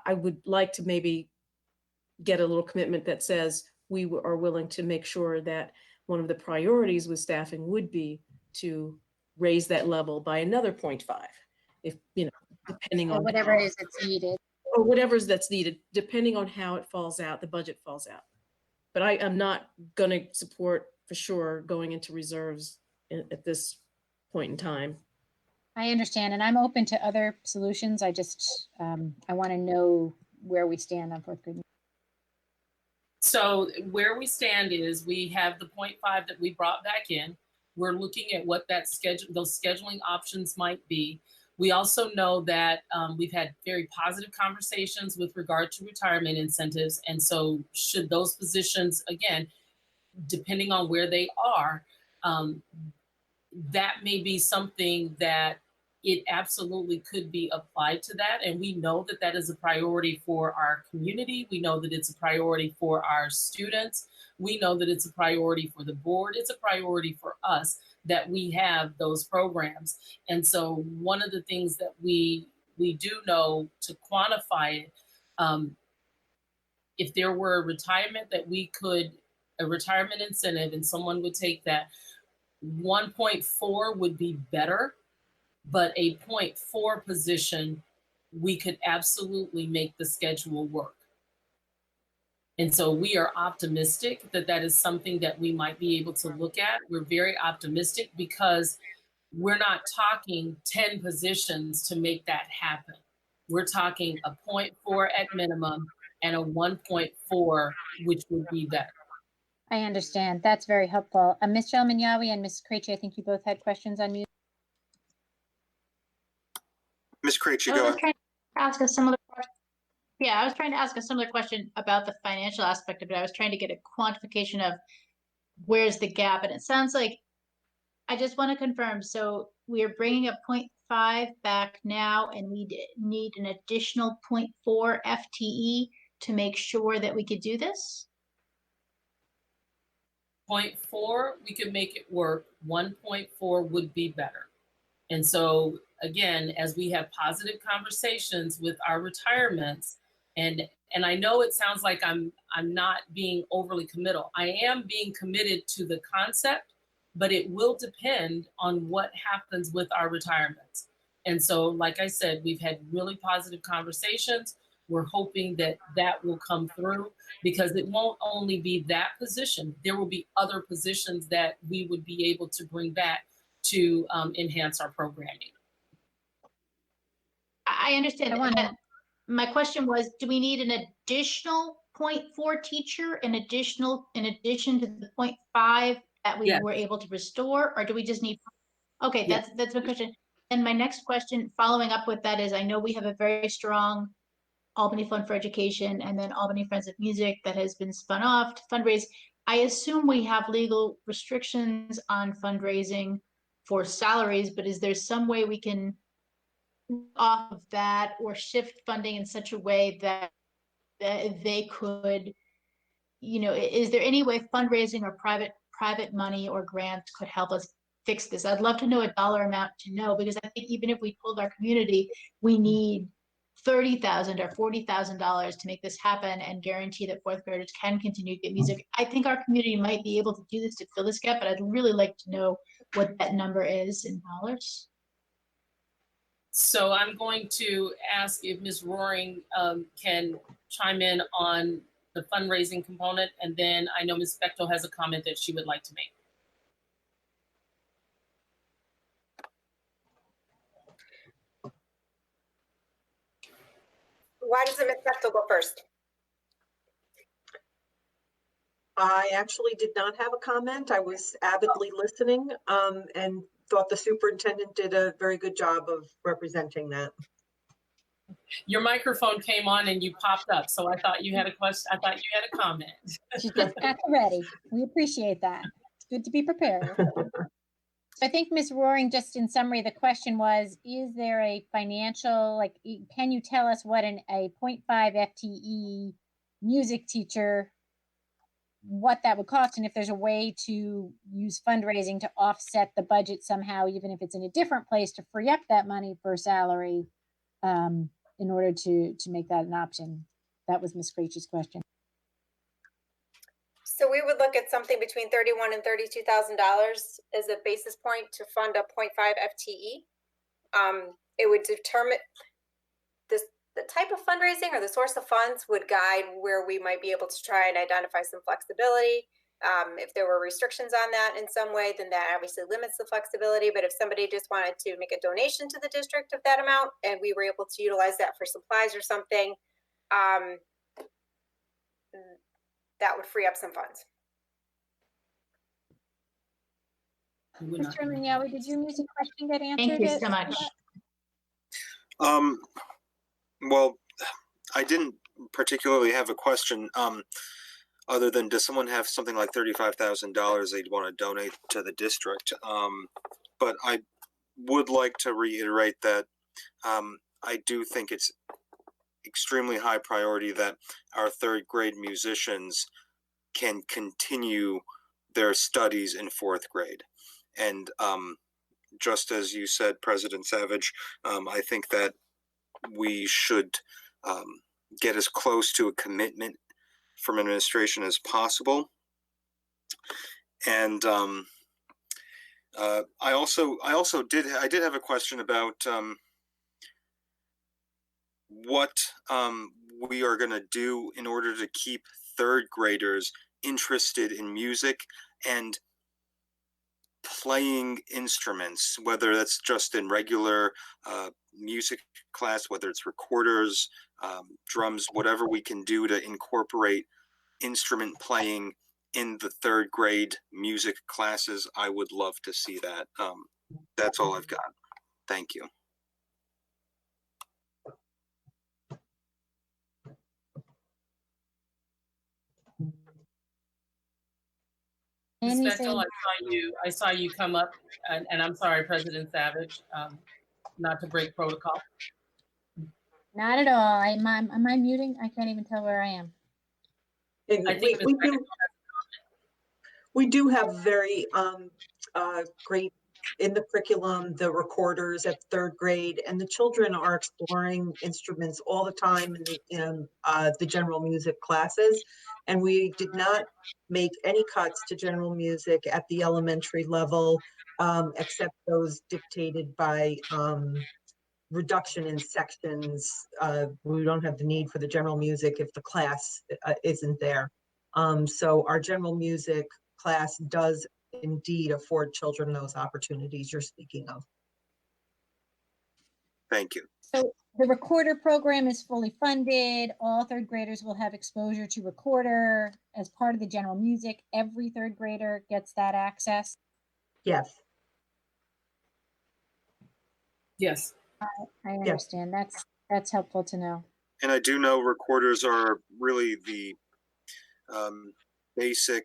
I would like to maybe get a little commitment that says we are willing to make sure that one of the priorities with staffing would be to raise that level by another 0.5, if, depending on whatever it is that's needed. Or whatever's that's needed, depending on how it falls out, the budget falls out. But I am not going to support for sure going into reserves at this point in time. I understand, and I'm open to other solutions. I just, I want to know where we stand on fourth grade. So where we stand is we have the 0.5 that we brought back in. We're looking at what that schedule, those scheduling options might be. We also know that we've had very positive conversations with regard to retirement incentives. And so should those positions, again, depending on where they are, that may be something that it absolutely could be applied to that. And we know that that is a priority for our community. We know that it's a priority for our students. We know that it's a priority for the board. It's a priority for us that we have those programs. And so one of the things that we do know to quantify it, if there were a retirement that we could, a retirement incentive and someone would take that, 1.4 would be better, but a 0.4 position, we could absolutely make the schedule work. And so we are optimistic that that is something that we might be able to look at. We're very optimistic because we're not talking 10 positions to make that happen. We're talking a 0.4 at minimum and a 1.4, which would be better. I understand. That's very helpful. Ms. Shelman-Yawi and Ms. Krejci, I think you both had questions on music. Ms. Krejci, I go was ahead. trying to ask a similar question. Yeah, I was trying to ask a similar question about the financial aspect of it. I was trying to get a quantification of where's the gap. And it sounds like, I just want to confirm. So we are bringing a 0.5 back now, and we need an additional 0.4 FTE to make sure that we could do this? 0.4, we could make it work. 1.4 would be better. And so again, as we have positive conversations with our retirements, and I know it sounds like I'm not being overly committal. I am being committed to the concept, but it will depend on what happens with our retirements. And so, like I said, we've had really positive conversations. We're hoping that that will come through, because it won't only be that position. There will be other positions that we would be able to bring back to enhance our programming. I understand. My question was, do we need an additional 0.4 teacher, in addition to the 0.5 that we were able to restore, or do we just need? Okay, that's my question. And my next question, following up with that, is I know we have a very strong Albany Fund for Education and then Albany Friends of Music that has been spun off to fundraise. I assume we have legal restrictions on fundraising for salaries, but is there some way we can off of that or shift funding in such a way that they could, is there any way fundraising or private money or grants could help us fix this? I'd love to know a dollar amount to know, because I think even if we told our community we need $30,000 or $40,000 to make this happen and guarantee that fourth graders can continue to get music, I think our community might be able to do this to fill this gap, but I'd really like to know what that number is in dollars. So I'm going to ask if Ms. Roaring can chime in on the fundraising component, and then I know Ms. Bechtel has a comment that she would like to make. Why doesn't Ms. Bechtel go first? I actually did not have a comment. I was avidly listening and thought the superintendent did a very good job of representing that. Your microphone came on and you popped up, so I thought you had a question. I thought you had a comment. She just got ready. We appreciate that. It's good to be prepared. So I think Ms. Roaring, just in summary, the question was, is there a financial, can you tell us what a 0.5 FTE music teacher, what that would cost, and if there's a way to use fundraising to offset the budget somehow, even if it's in a different place, to free up that money for salary in order to make that an option. That was Ms. Krejci's question. So we would look at something between $31,000 and $32,000 as a basis point to fund a 0.5 FTE. It would determine the type of fundraising or the source of funds would guide where we might be able to try and identify some flexibility. If there were restrictions on that in some way, then that obviously limits the flexibility. But if somebody just wanted to make a donation to the district of that amount and we were able to utilize that for supplies or something, that would free up some funds. Mr. Minyawi, did your music question get answered? Thank you so much. Well, I didn't particularly have a question, other than does someone have something like $35,000 they'd want to donate to the district? But I would like to reiterate that I do think it's extremely high priority that our third grade musicians can continue their studies in fourth grade. And just as you said, President Savage, I think that we should get as close to a commitment from administration as possible. And I did have a question about what we are going to do in order to keep third graders interested in music and playing instruments, whether that's just in regular music class, whether it's recorders, drums, whatever we can do to incorporate instrument playing in the third grade music classes. I would love to see that. That's all I've got. Thank you. Ms. Bechtel, I saw you come up, and I'm sorry, President Savage, not to break protocol. Not at all. Am I muting? I can't even tell where I am. I think we do have very great in the curriculum, the recorders at third grade, and the children are exploring instruments all the time in the general music classes. And we did not make any cuts to general music at the elementary level, except those dictated by reduction in sections. We don't have the need for the general music if the class isn't there. So our general music class does indeed afford children those opportunities you're speaking of. Thank you. So the recorder program is fully funded. All third graders will have exposure to recorder as part of the general music. Every third grader gets that access. Yes. Yes. I understand. That's helpful to know. And I do know recorders are really the basic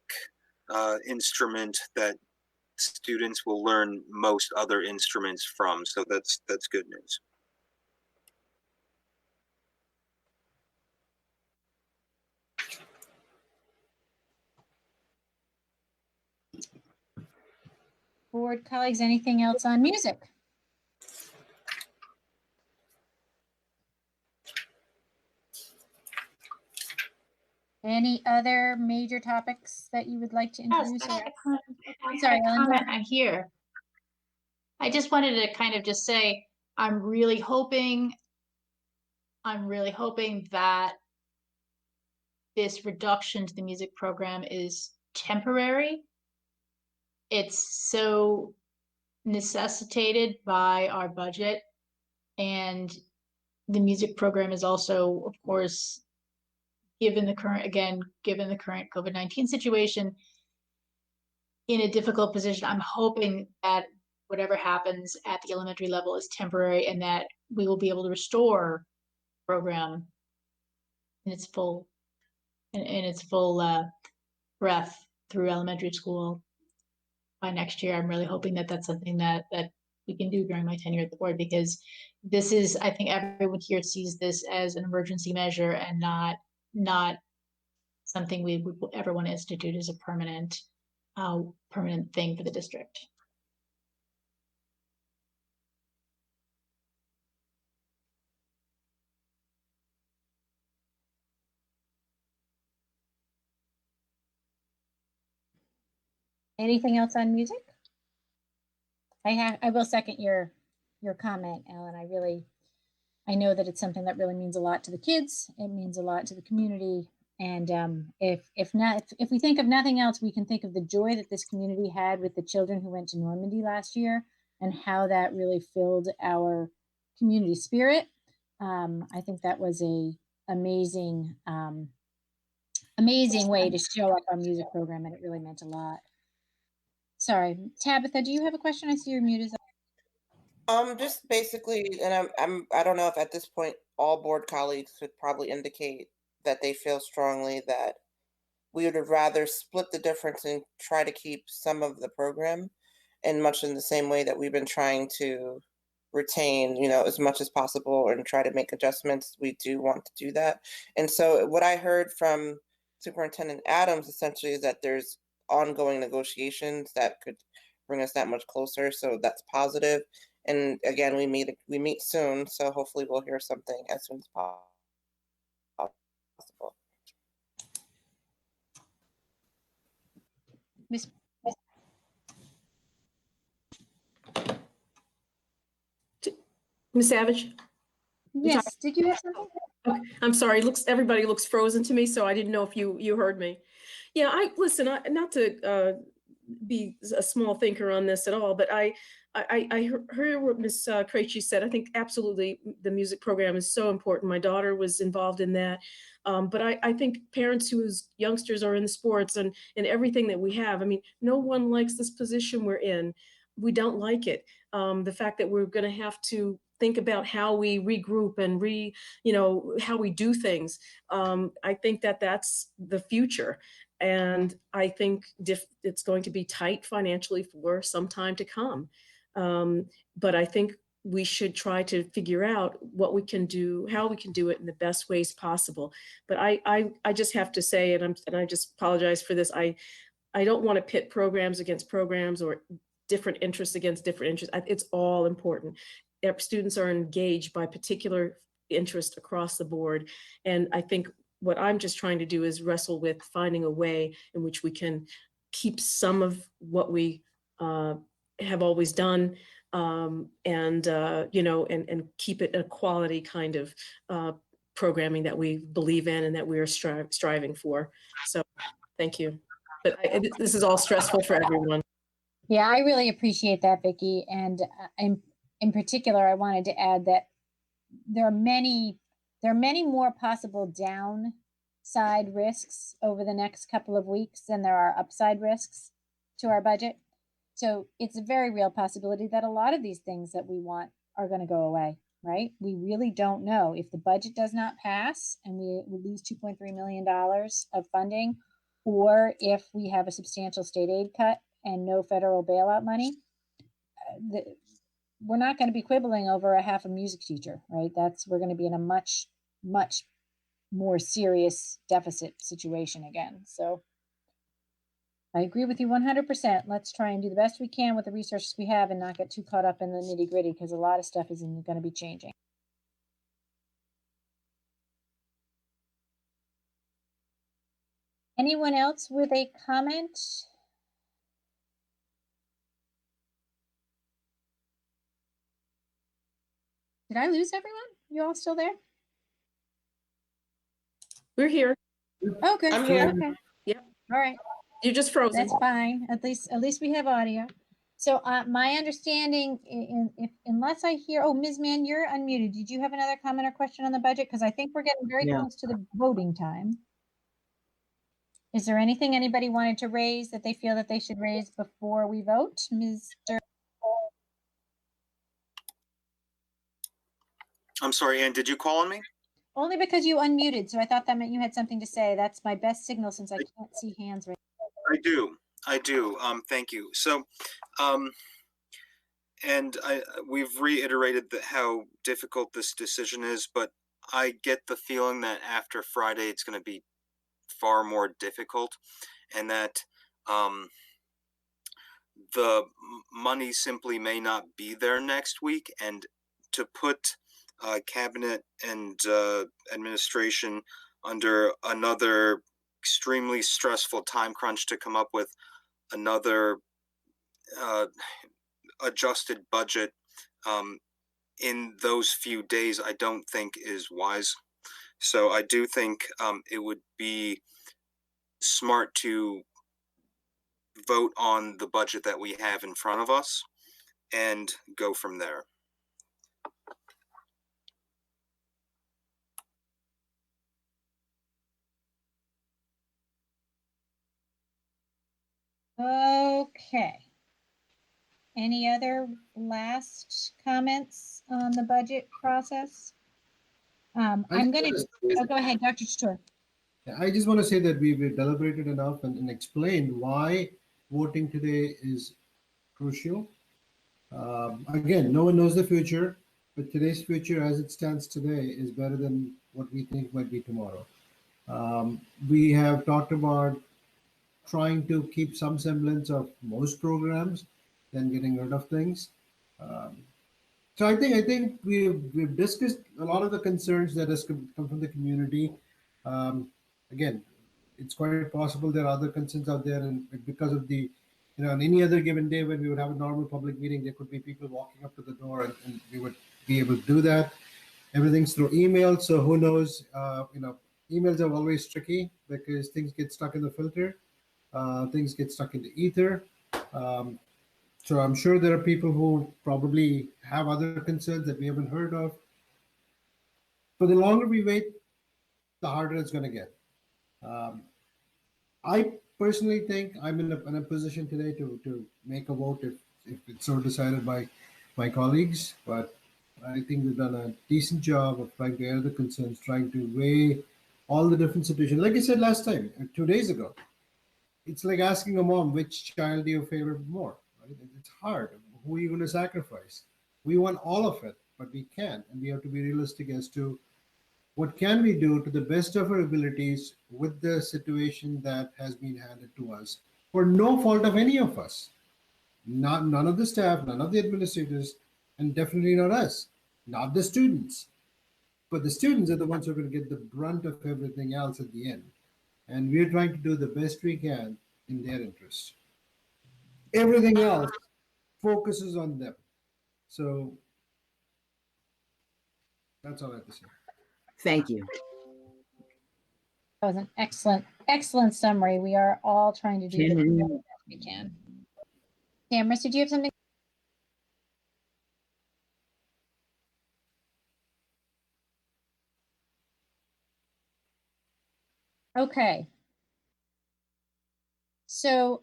instrument that students will learn most other instruments from. So that's good news. Board colleagues, anything else on music? Any other major topics that you would like to introduce? I'm sorry, comment. I'm here. I just wanted to kind of just say, I'm really hoping that this reduction to the music program is temporary. It's so necessitated by our budget, and the music program is also, of course, given the current COVID-19 situation, in a difficult position. I'm hoping that whatever happens at the elementary level is temporary, and that we will be able to restore the program in its full breadth through elementary school by next year. I'm really hoping that that's something that we can do during my tenure at the board, because this is, I think everyone here sees this as an emergency measure and not something we would ever want to institute as a permanent thing for the district. Anything else on music? I will second your comment, Ellen. I know that it's something that really means a lot to the kids. It means a lot to the community. And if we think of nothing else, we can think of the joy that this community had with the children who went to Normandy last year and how that really filled our community spirit. I think that was a amazing way to show up our music program, and it really meant a lot. Sorry, Tabitha, do you have a question? I see your mute is up. Just basically, and I don't know if at this point all board colleagues could probably indicate that they feel strongly that we would rather split the difference and try to keep some of the program, and much in the same way that we've been trying to retain, as much as possible and try to make adjustments. We do want to do that. And so what I heard from Superintendent Adams essentially is that there's ongoing negotiations that could bring us that much closer. So that's positive. And again, we meet soon, so hopefully we'll hear something as soon as possible. Miss Savage? Yes, did you have something? Okay. I'm sorry, everybody looks frozen to me, so I didn't know if you heard me. Yeah, not to be a small thinker on this at all, but I heard what Ms. Krejci said. I think absolutely the music program is so important. My daughter was involved in that. But I think parents whose youngsters are in sports and everything that we have, I mean, no one likes this position we're in. We don't like it. The fact that we're going to have to think about how we regroup and how we do things. I think that's the future. And I think it's going to be tight financially for some time to come. But I think we should try to figure out what we can do, how we can do it in the best ways possible. But I just have to say, and I just apologize for this, I don't want to pit programs against programs or different interests against different interests. It's all important. Students are engaged by particular interest across the board. And I think what I'm just trying to do is wrestle with finding a way in which we can keep some of what we have always done, and keep it a quality kind of programming that we believe in and that we are striving for. So thank you. But this is all stressful for everyone. Yeah, I really appreciate that, Vicki. And in particular, I wanted to add that there are many more possible downside risks over the next couple of weeks than there are upside risks to our budget. So it's a very real possibility that a lot of these things that we want are going to go away, right? We really don't know. If the budget does not pass and we lose $2.3 million of funding, or if we have a substantial state aid cut and no federal bailout money, we're not going to be quibbling over a half a music teacher, right? We're going to be in a much, much more serious deficit situation again. So I agree with you 100%. Let's try and do the best we can with the resources we have and not get too caught up in the nitty gritty, because a lot of stuff is going to be changing. Anyone else with a comment? Did I lose everyone? You all still there? We're here. Oh, good. I'm here. Okay. Yep. All right. You're just frozen. That's fine. At least we have audio. So my understanding, unless I hear, Ms. Mann, you're unmuted. Did you have another comment or question on the budget? Because I think we're getting very close to the voting time. Is there anything anybody wanted to raise that they feel that they should raise before we vote? Mr. I'm sorry, Ann, did you call on me? Only because you unmuted, so I thought that meant you had something to say. That's my best signal since I can't see hands right now. I do. Thank you. So, we've reiterated how difficult this decision is, but I get the feeling that after Friday, it's going to be far more difficult, and that the money simply may not be there next week, and to put cabinet and administration under another extremely stressful time crunch to come up with another adjusted budget in those few days, I don't think is wise. So I do think it would be smart to vote on the budget that we have in front of us and go from there. Okay. Any other last comments on the budget process? I'm going to, go ahead, Dr. Chatur. I just want to say that we've deliberated enough and explained why voting today is crucial. Again, no one knows the future, but today's future as it stands today is better than what we think might be tomorrow. We have talked about trying to keep some semblance of most programs, then getting rid of things. So I think we've discussed a lot of the concerns that has come from the community. Again, it's quite possible there are other concerns out there, and because of the, on any other given day when we would have a normal public meeting, there could be people walking up to the door, and we would be able to do that. Everything's through email, so who knows? Emails are always tricky because things get stuck in the filter, things get stuck in the ether. So I'm sure there are people who probably have other concerns that we haven't heard of. But the longer we wait, the harder it's going to get. I personally think I'm in a position today to make a vote if it's so decided by my colleagues, but I think we've done a decent job of trying to air the concerns, trying to weigh all the different situations. Like I said last time, 2 days ago, it's like asking a mom, which child do you favor more? Right? It's hard. Who are you going to sacrifice? We want all of it, but we can't, and we have to be realistic as to what can we do to the best of our abilities with the situation that has been handed to us for no fault of any of us. None of the staff, none of the administrators, and definitely not us, not the students. But the students are the ones who are going to get the brunt of everything else at the end. And we're trying to do the best we can in their interest. Everything else focuses on them. So that's all I have to say. Thank you. That was an excellent summary. We are all trying to do the best we can. Tamara, did you have something? Okay. So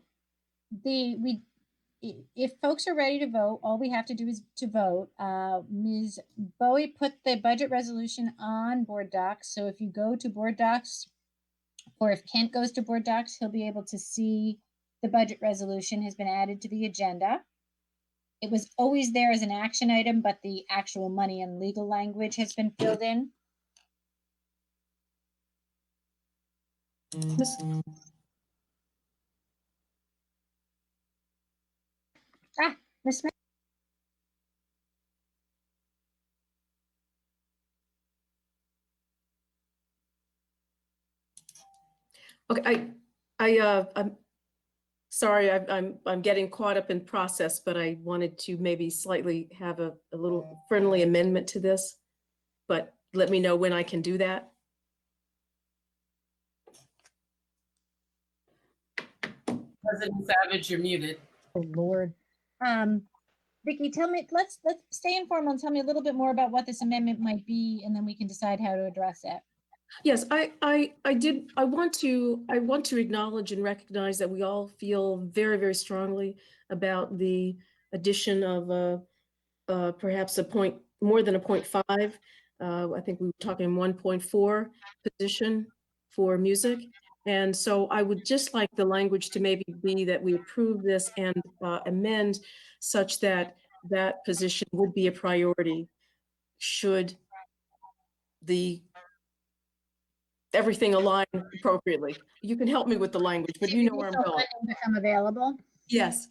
if folks are ready to vote, all we have to do is to vote. Ms. Bowie put the budget resolution on board docs. So if you go to board docs, or if Kent goes to board docs, he'll be able to see the budget resolution has been added to the agenda. It was always there as an action item, but the actual money and legal language has been filled in. Ms. Smith. Okay, I'm sorry, I'm getting caught up in process, but I wanted to maybe slightly have a little friendly amendment to this, but let me know when I can do that. President Savage, you're muted. Oh, Lord. Vicki, tell me, let's stay informal and tell me a little bit more about what this amendment might be, and then we can decide how to address it. Yes, I want to acknowledge and recognize that we all feel very, very strongly about the addition of perhaps more than a 0.5. I think we were talking 1.4 position for music. And so I would just like the language to maybe be that we approve this and amend such that that position would be a priority should everything align appropriately. You can help me with the language, but you know where I'm going. Become available. Yes.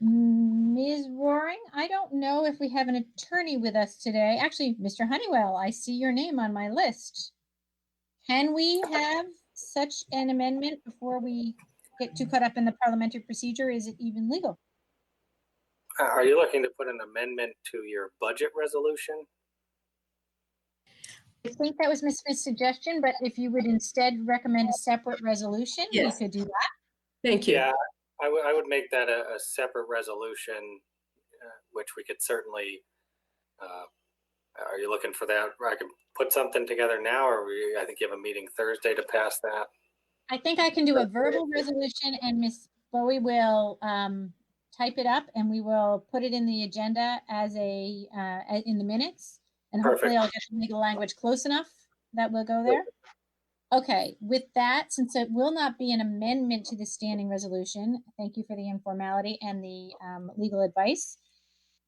Ms. Roaring, I don't know if we have an attorney with us today. Actually, Mr. Honeywell, I see your name on my list. Can we have such an amendment before we get too caught up in the parliamentary procedure? Is it even legal? Are you looking to put an amendment to your budget resolution? I think that was Ms. Smith's suggestion, but if you would instead recommend a separate resolution, we Yes. could do that. Thank you. Yeah, I would make that a separate resolution, which we could certainly, are you looking for that? I can put something together now, or I think you have a meeting Thursday to pass that. I think I can do a verbal resolution and Ms. Bowie will type it up and we will put it in the agenda as in the minutes. And hopefully Perfect. I'll get the legal language close enough that will go there. Okay, with that, since it will not be an amendment to the standing resolution, thank you for the informality and the legal advice.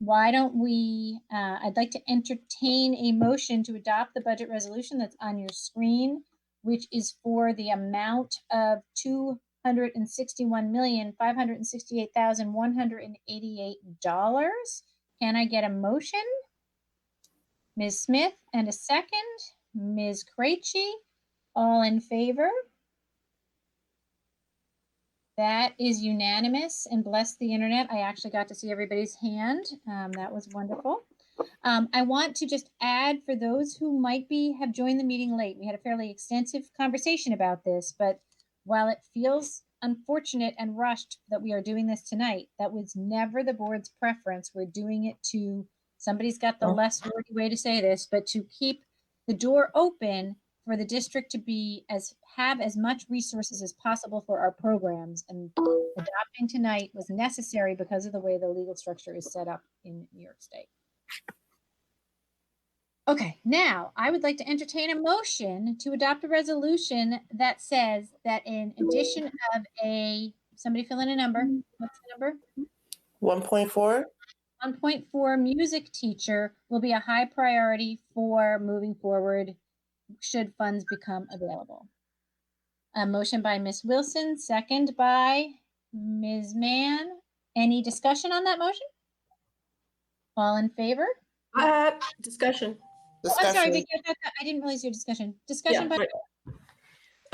Why don't we, I'd like to entertain a motion to adopt the budget resolution that's on your screen, which is for the amount of $261,568,188. Can I get a motion? Ms. Smith, and a second. Ms. Krejci, all in favor? That is unanimous, and bless the internet. I actually got to see everybody's hand. That was wonderful. I want to just add for those who might have joined the meeting late, we had a fairly extensive conversation about this, but while it feels unfortunate and rushed that we are doing this tonight, that was never the board's preference. We're doing it to, somebody's got the less wordy way to say this, but to keep the door open for the district to have as much resources as possible for our programs. And adopting tonight was necessary because of the way the legal structure is set up in New York State. Okay, now I would like to entertain a motion to adopt a resolution that says that in addition of somebody fill in a number. What's the number? 1.4. 1.4 music teacher will be a high priority for moving forward should funds become available. A motion by Ms. Wilson, second by Ms. Mann. Any discussion on that motion? All in favor? Discussion. Oh, I'm sorry, Vicki, I didn't realize your discussion. Discussion, Yeah, but right.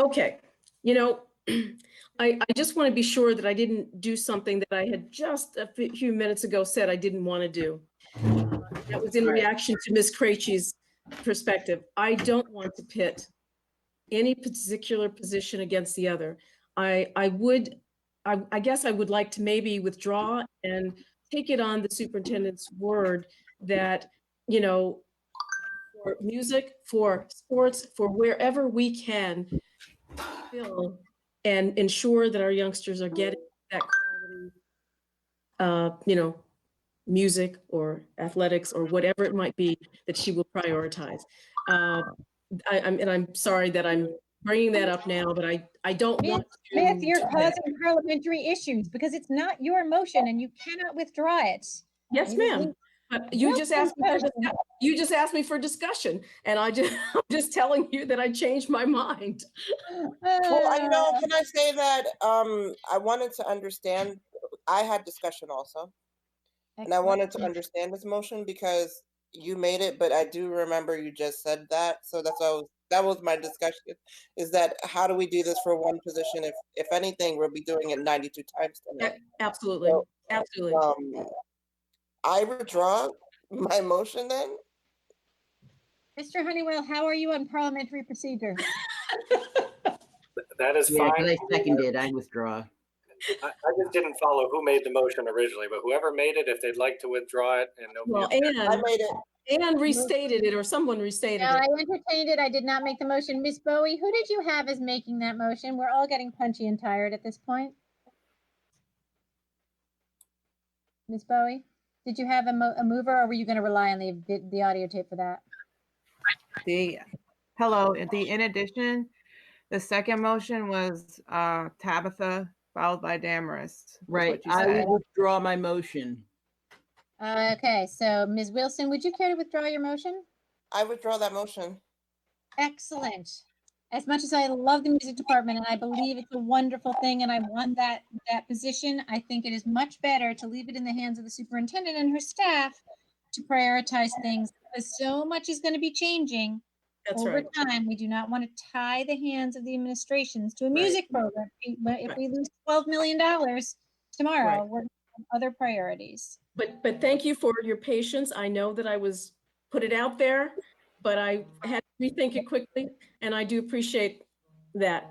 Okay, I just want to be sure that I didn't do something that I had just a few minutes ago said I didn't want to do. That was in reaction to Ms. Krejci's perspective. I don't want to pit any particular position against the other. I guess I would like to maybe withdraw and take it on the superintendent's word that, for music, for sports, for wherever we can fill and ensure that our youngsters are getting that quality, music or athletics or whatever it might be that she will prioritize. I'm sorry that I'm bringing that up now, but I don't want to. Smith, you're causing parliamentary issues because it's not your motion and you cannot withdraw it. Yes, ma'am. You just asked me for discussion, and I'm just telling you that I changed my mind. Well, I know. Can I say that I wanted to understand? I had discussion also, and I wanted to understand this motion because you made it, but I do remember you just said that, so that was my discussion. Is that how do we do this for one position? If anything, we'll be doing it 92 times tonight. Absolutely, so, absolutely. I withdraw my motion then. Mr. Honeywell, how are you on parliamentary procedure? That is Yeah, fine. I seconded. I withdraw. I just didn't follow who made the motion originally, but whoever made it, if they'd like to withdraw it and Well, I made it. and restated it, or someone restated No, it. I entertained it. I did not make the motion. Miss Bowie, who did you have as making that motion? We're all getting punchy and tired at this point. Miss Bowie, did you have a mover, or were you going to rely on the audio tape for that? In addition, the second motion was Tabitha followed by Damaris. Right. I will withdraw my motion. Okay, so Ms. Wilson, would you care to withdraw your motion? I withdraw that motion. Excellent. As much as I love the music department and I believe it's a wonderful thing and I want that position, I think it is much better to leave it in the hands of the superintendent and her staff to prioritize things because so much is going to be changing over time. We do not want to tie the hands of the administrations to a music program. If we lose $12 million tomorrow, we're going to have other priorities. But thank you for your patience. I know that I put it out there, but I had to rethink it quickly, and I do appreciate that.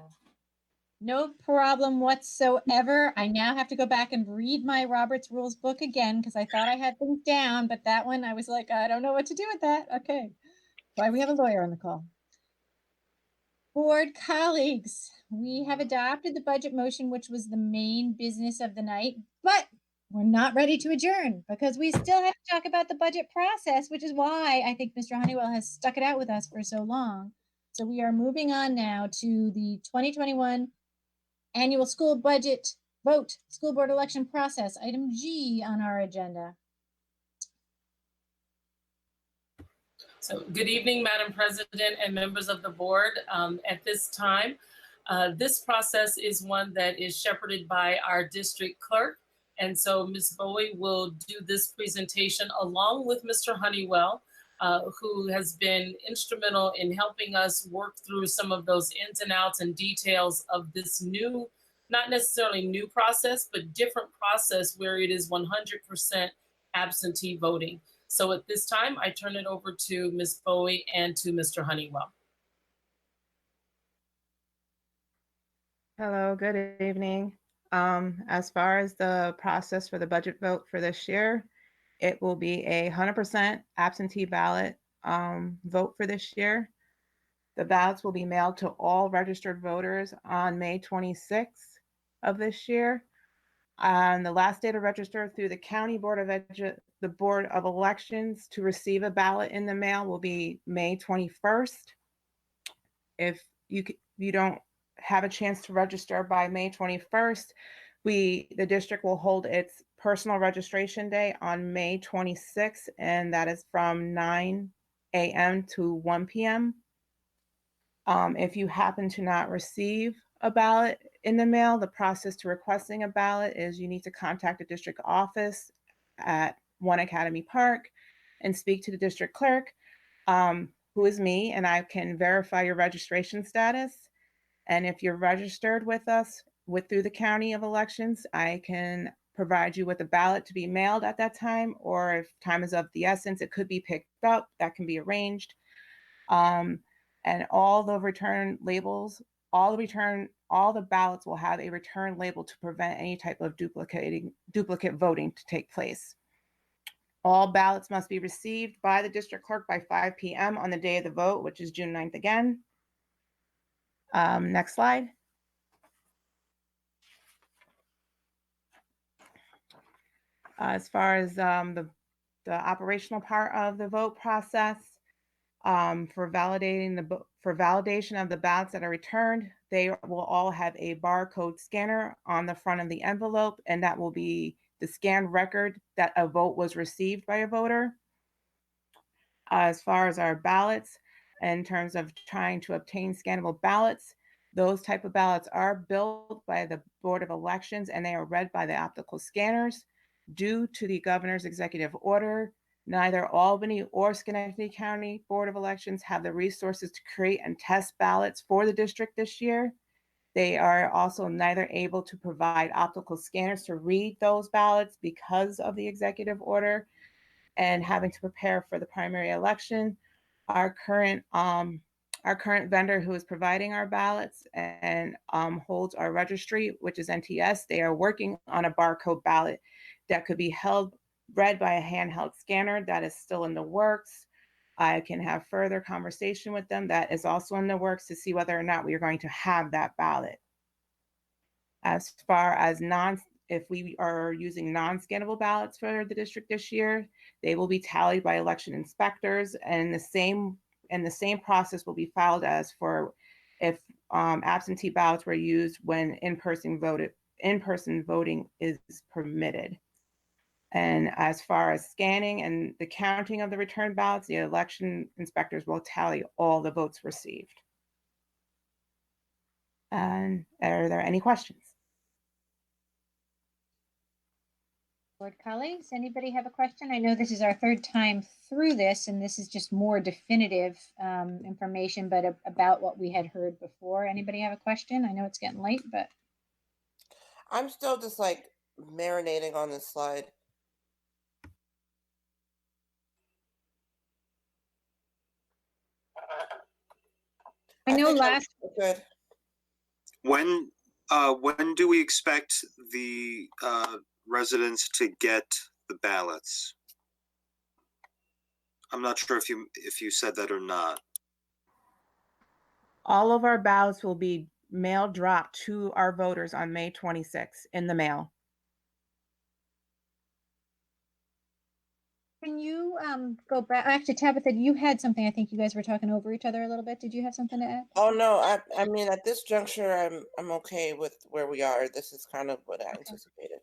No problem whatsoever. I now have to go back and read my Robert's Rules book again because I thought I had things down, but that one I was like, I don't know what to do with that. Okay. Why we have a lawyer on the call. Board colleagues, we have adopted the budget motion, which was the main business of the night, but we're not ready to adjourn because we still have to talk about the budget process, which is why I think Mr. Honeywell has stuck it out with us for so long. So we are moving on now to the 2021 annual school budget vote, school board election process, item G on our agenda. So good evening, Madam President and members of the board. At this time, this process is one that is shepherded by our district clerk. And so Ms. Bowie will do this presentation along with Mr. Honeywell, who has been instrumental in helping us work through some of those ins and outs and details of this new, not necessarily new process, but different process where it is 100% absentee voting. So at this time, I turn it over to Ms. Bowie and to Mr. Honeywell. Hello, good evening. As far as the process for the budget vote for this year, it will be a 100% absentee ballot vote for this year. The ballots will be mailed to all registered voters on May 26th of this year. The last day to register through the County Board of Elections to receive a ballot in the mail will be May 21st. If you don't have a chance to register by May 21st, the district will hold its personal registration day on May 26th, and that is from 9 a.m. to 1 p.m. If you happen to not receive a ballot in the mail, the process to requesting a ballot is you need to contact the district office at 1 Academy Park and speak to the district clerk, who is me, and I can verify your registration status. And if you're registered with us through the County of Elections, I can provide you with a ballot to be mailed at that time, or if time is of the essence, it could be picked up, that can be arranged. And all the return labels, all the ballots will have a return label to prevent any type of duplicate voting to take place. All ballots must be received by the district clerk by 5 p.m. on the day of the vote, which is June 9th again. Next slide. As far as the operational part of the vote process, for validation of the ballots that are returned, they will all have a barcode scanner on the front of the envelope, and that will be the scanned record that a vote was received by a voter. As far as our ballots, in terms of trying to obtain scannable ballots, those type of ballots are built by the Board of Elections and they are read by the optical scanners. Due to the governor's executive order, neither Albany or Schenectady County Board of Elections have the resources to create and test ballots for the district this year. They are also neither able to provide optical scanners to read those ballots because of the executive order and having to prepare for the primary election. Our current vendor who is providing our ballots and holds our registry, which is NTS, they are working on a barcode ballot that could be read by a handheld scanner. That is still in the works. I can have further conversation with them. That is also in the works to see whether or not we are going to have that ballot. As far as if we are using non-scannable ballots for the district this year, they will be tallied by election inspectors, and the same process will be followed as for if absentee ballots were used when in-person voting is permitted. And as far as scanning and the counting of the returned ballots, the election inspectors will tally all the votes received. And are there any questions? Board colleagues, anybody have a question? I know this is our third time through this, and this is just more definitive information, but about what we had heard before. Anybody have a question? I know it's getting late, but. I'm still just like marinating on this slide. I know think last, good. When do we expect the residents to get the ballots? I'm not sure if you said that or not. All of our ballots will be mail dropped to our voters on May 26th in the mail. can you go back? Actually, Tabitha, you had something. I think you guys were talking over each other a little bit. Did you have something to add? Oh no, I mean at this juncture I'm okay with where we are. This is kind of what I anticipated.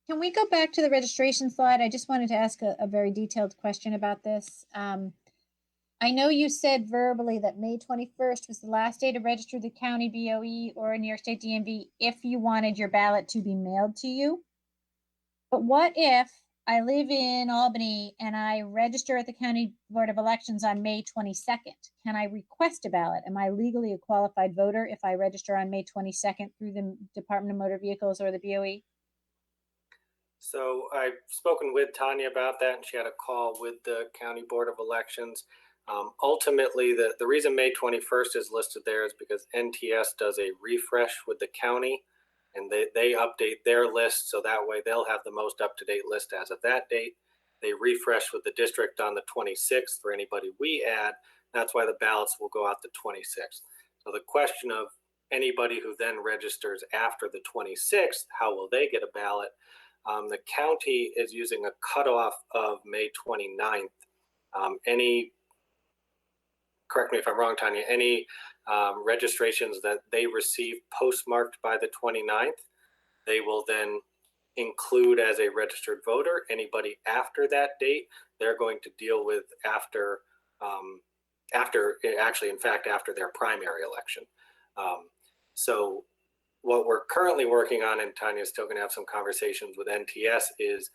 Can we go back to the registration slide? I just wanted to ask a very detailed question about this. I know you said verbally that May 21st was the last day to register the county BOE or New York State DMV if you wanted your ballot to be mailed to you. But what if I live in Albany and I register at the County Board of Elections on May 22nd? Can I request a ballot? Am I legally a qualified voter if I register on May 22nd through the Department of Motor Vehicles or the BOE? So I've spoken with Tanya about that, and she had a call with the County Board of Elections. Ultimately, the reason May 21st is listed there is because NTS does a refresh with the county, and they update their list, so that way they'll have the most up-to-date list as of that date. They refresh with the district on the 26th for anybody we add. That's why the ballots will go out the 26th. So the question of anybody who then registers after the 26th, how will they get a ballot? The county is using a cutoff of May 29th. Correct me if I'm wrong, Tanya, any registrations that they receive postmarked by the 29th, they will then include as a registered voter. Anybody after that date, they're going to deal with after their primary election. So what we're currently working on, and Tanya's still going to have some conversations with NTS, is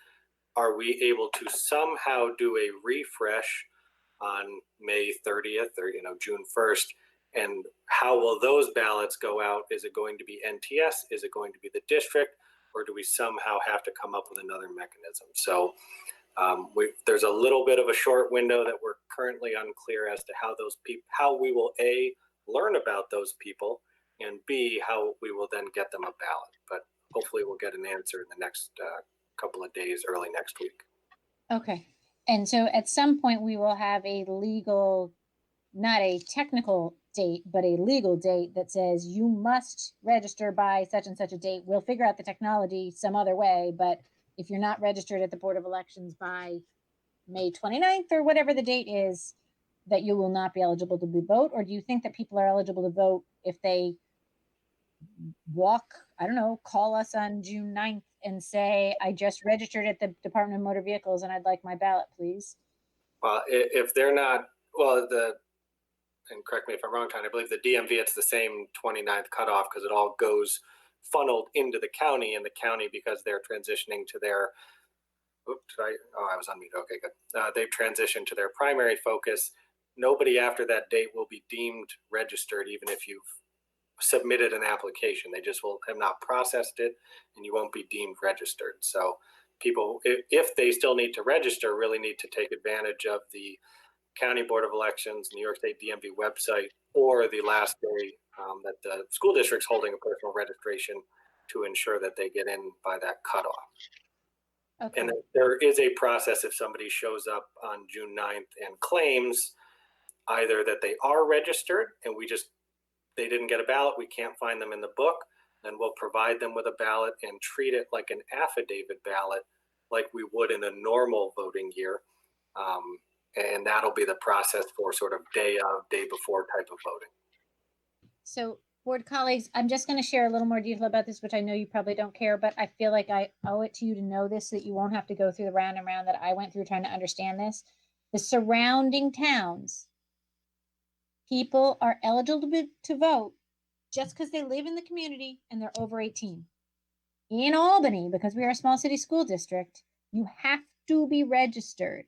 are we able to somehow do a refresh on May 30th or June 1st? And how will those ballots go out? Is it going to be NTS? Is it going to be the district? Or do we somehow have to come up with another mechanism? So there's a little bit of a short window that we're currently unclear as to how we will A, learn about those people, and B, how we will then get them a ballot. But hopefully we'll get an answer in the next couple of days, early next week. Okay. And so at some point we will have a legal, not a technical date, but a legal date that says you must register by such and such a date. We'll figure out the technology some other way, but if you're not registered at the Board of Elections by May 29th or whatever the date is, that you will not be eligible to vote? Or do you think that people are eligible to vote if they call us on June 9th and say, I just registered at the Department of Motor Vehicles and I'd like my ballot, please? Well, if they're not, and correct me if I'm wrong, Tanya, I believe the DMV, it's the same 29th cutoff because it all goes funneled into the county, and the county, because they're transitioning to their, I was on mute, okay, good. They've transitioned to their primary focus. Nobody after that date will be deemed registered, even if you've submitted an application. They just will have not processed it, and you won't be deemed registered. So people, if they still need to register, really need to take advantage of the County Board of Elections, New York State DMV website, or the last day that the school district's holding a personal registration to ensure that they get in by that cutoff. Okay. And there is a process if somebody shows up on June 9th and claims either that they are registered and they didn't get a ballot, we can't find them in the book, then we'll provide them with a ballot and treat it like an affidavit ballot, like we would in a normal voting year. And that'll be the process for sort of day before type of voting. So board colleagues, I'm just going to share a little more detail about this, which I know you probably don't care, but I feel like I owe it to you to know this, so that you won't have to go through the round and round that I went through trying to understand this. The surrounding towns, people are eligible to vote just because they live in the community and they're over 18. In Albany, because we are a small city school district, you have to be registered.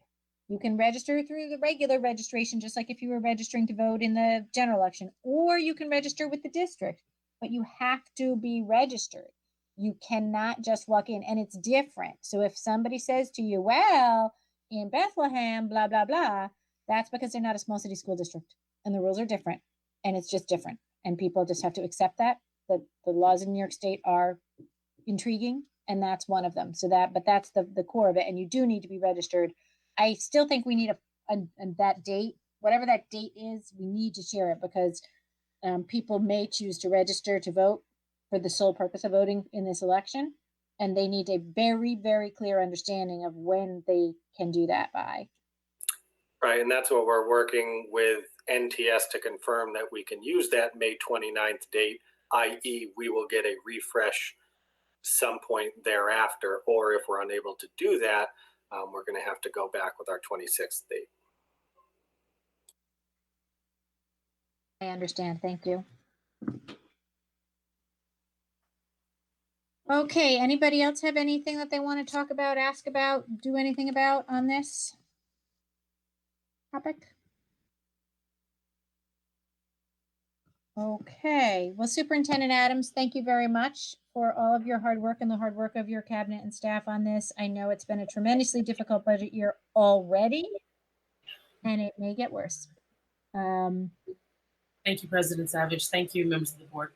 You can register through the regular registration, just like if you were registering to vote in the general election, or you can register with the district, but you have to be registered. You cannot just walk in, and it's different. So if somebody says to you, well, in Bethlehem, blah, blah, blah, that's because they're not a small city school district, and the rules are different. and it's just different. And people just have to accept that the laws in New York State are intriguing, and that's one of them. But that's the core of it. And you do need to be registered. I still think we need that date, whatever that date is, we need to share it, because people may choose to register to vote for the sole purpose of voting in this election. And they need a very, very clear understanding of when they can do that by. Right, and that's what we're working with NTS to confirm, that we can use that May 29th date, i.e. we will get a refresh some point thereafter, or if we're unable to do that, we're going to have to go back with our 26th date. I understand, thank you. Okay, anybody else have anything that they want to talk about, ask about, do anything about on this topic? Okay, well, Superintendent Adams, thank you very much for all of your hard work and the hard work of your cabinet and staff on this. I know it's been a tremendously difficult budget year already, and it may get worse. Thank you, President Savage. Thank you, members of the board.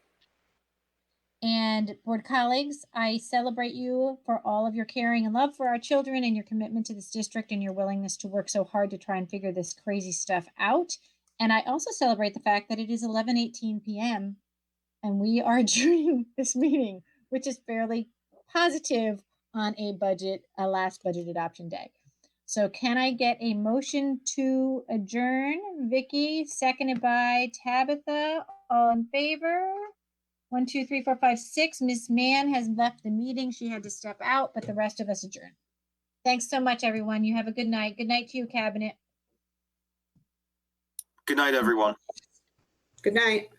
And board colleagues, I celebrate you for all of your caring and love for our children and your commitment to this district and your willingness to work so hard to try and figure this crazy stuff out. And I also celebrate the fact that it is 11:18 p.m. and we are adjourning this meeting, which is fairly positive on a last budget adoption day. So can I get a motion to adjourn? Vicky, seconded by Tabitha. All in favor? 1, 2, 3, 4, 5, 6. Ms. Mann has left the meeting. She had to step out, but the rest of us adjourn. Thanks so much, everyone. You have a good night. Good night to you, Cabinet. Good night, everyone. Good night.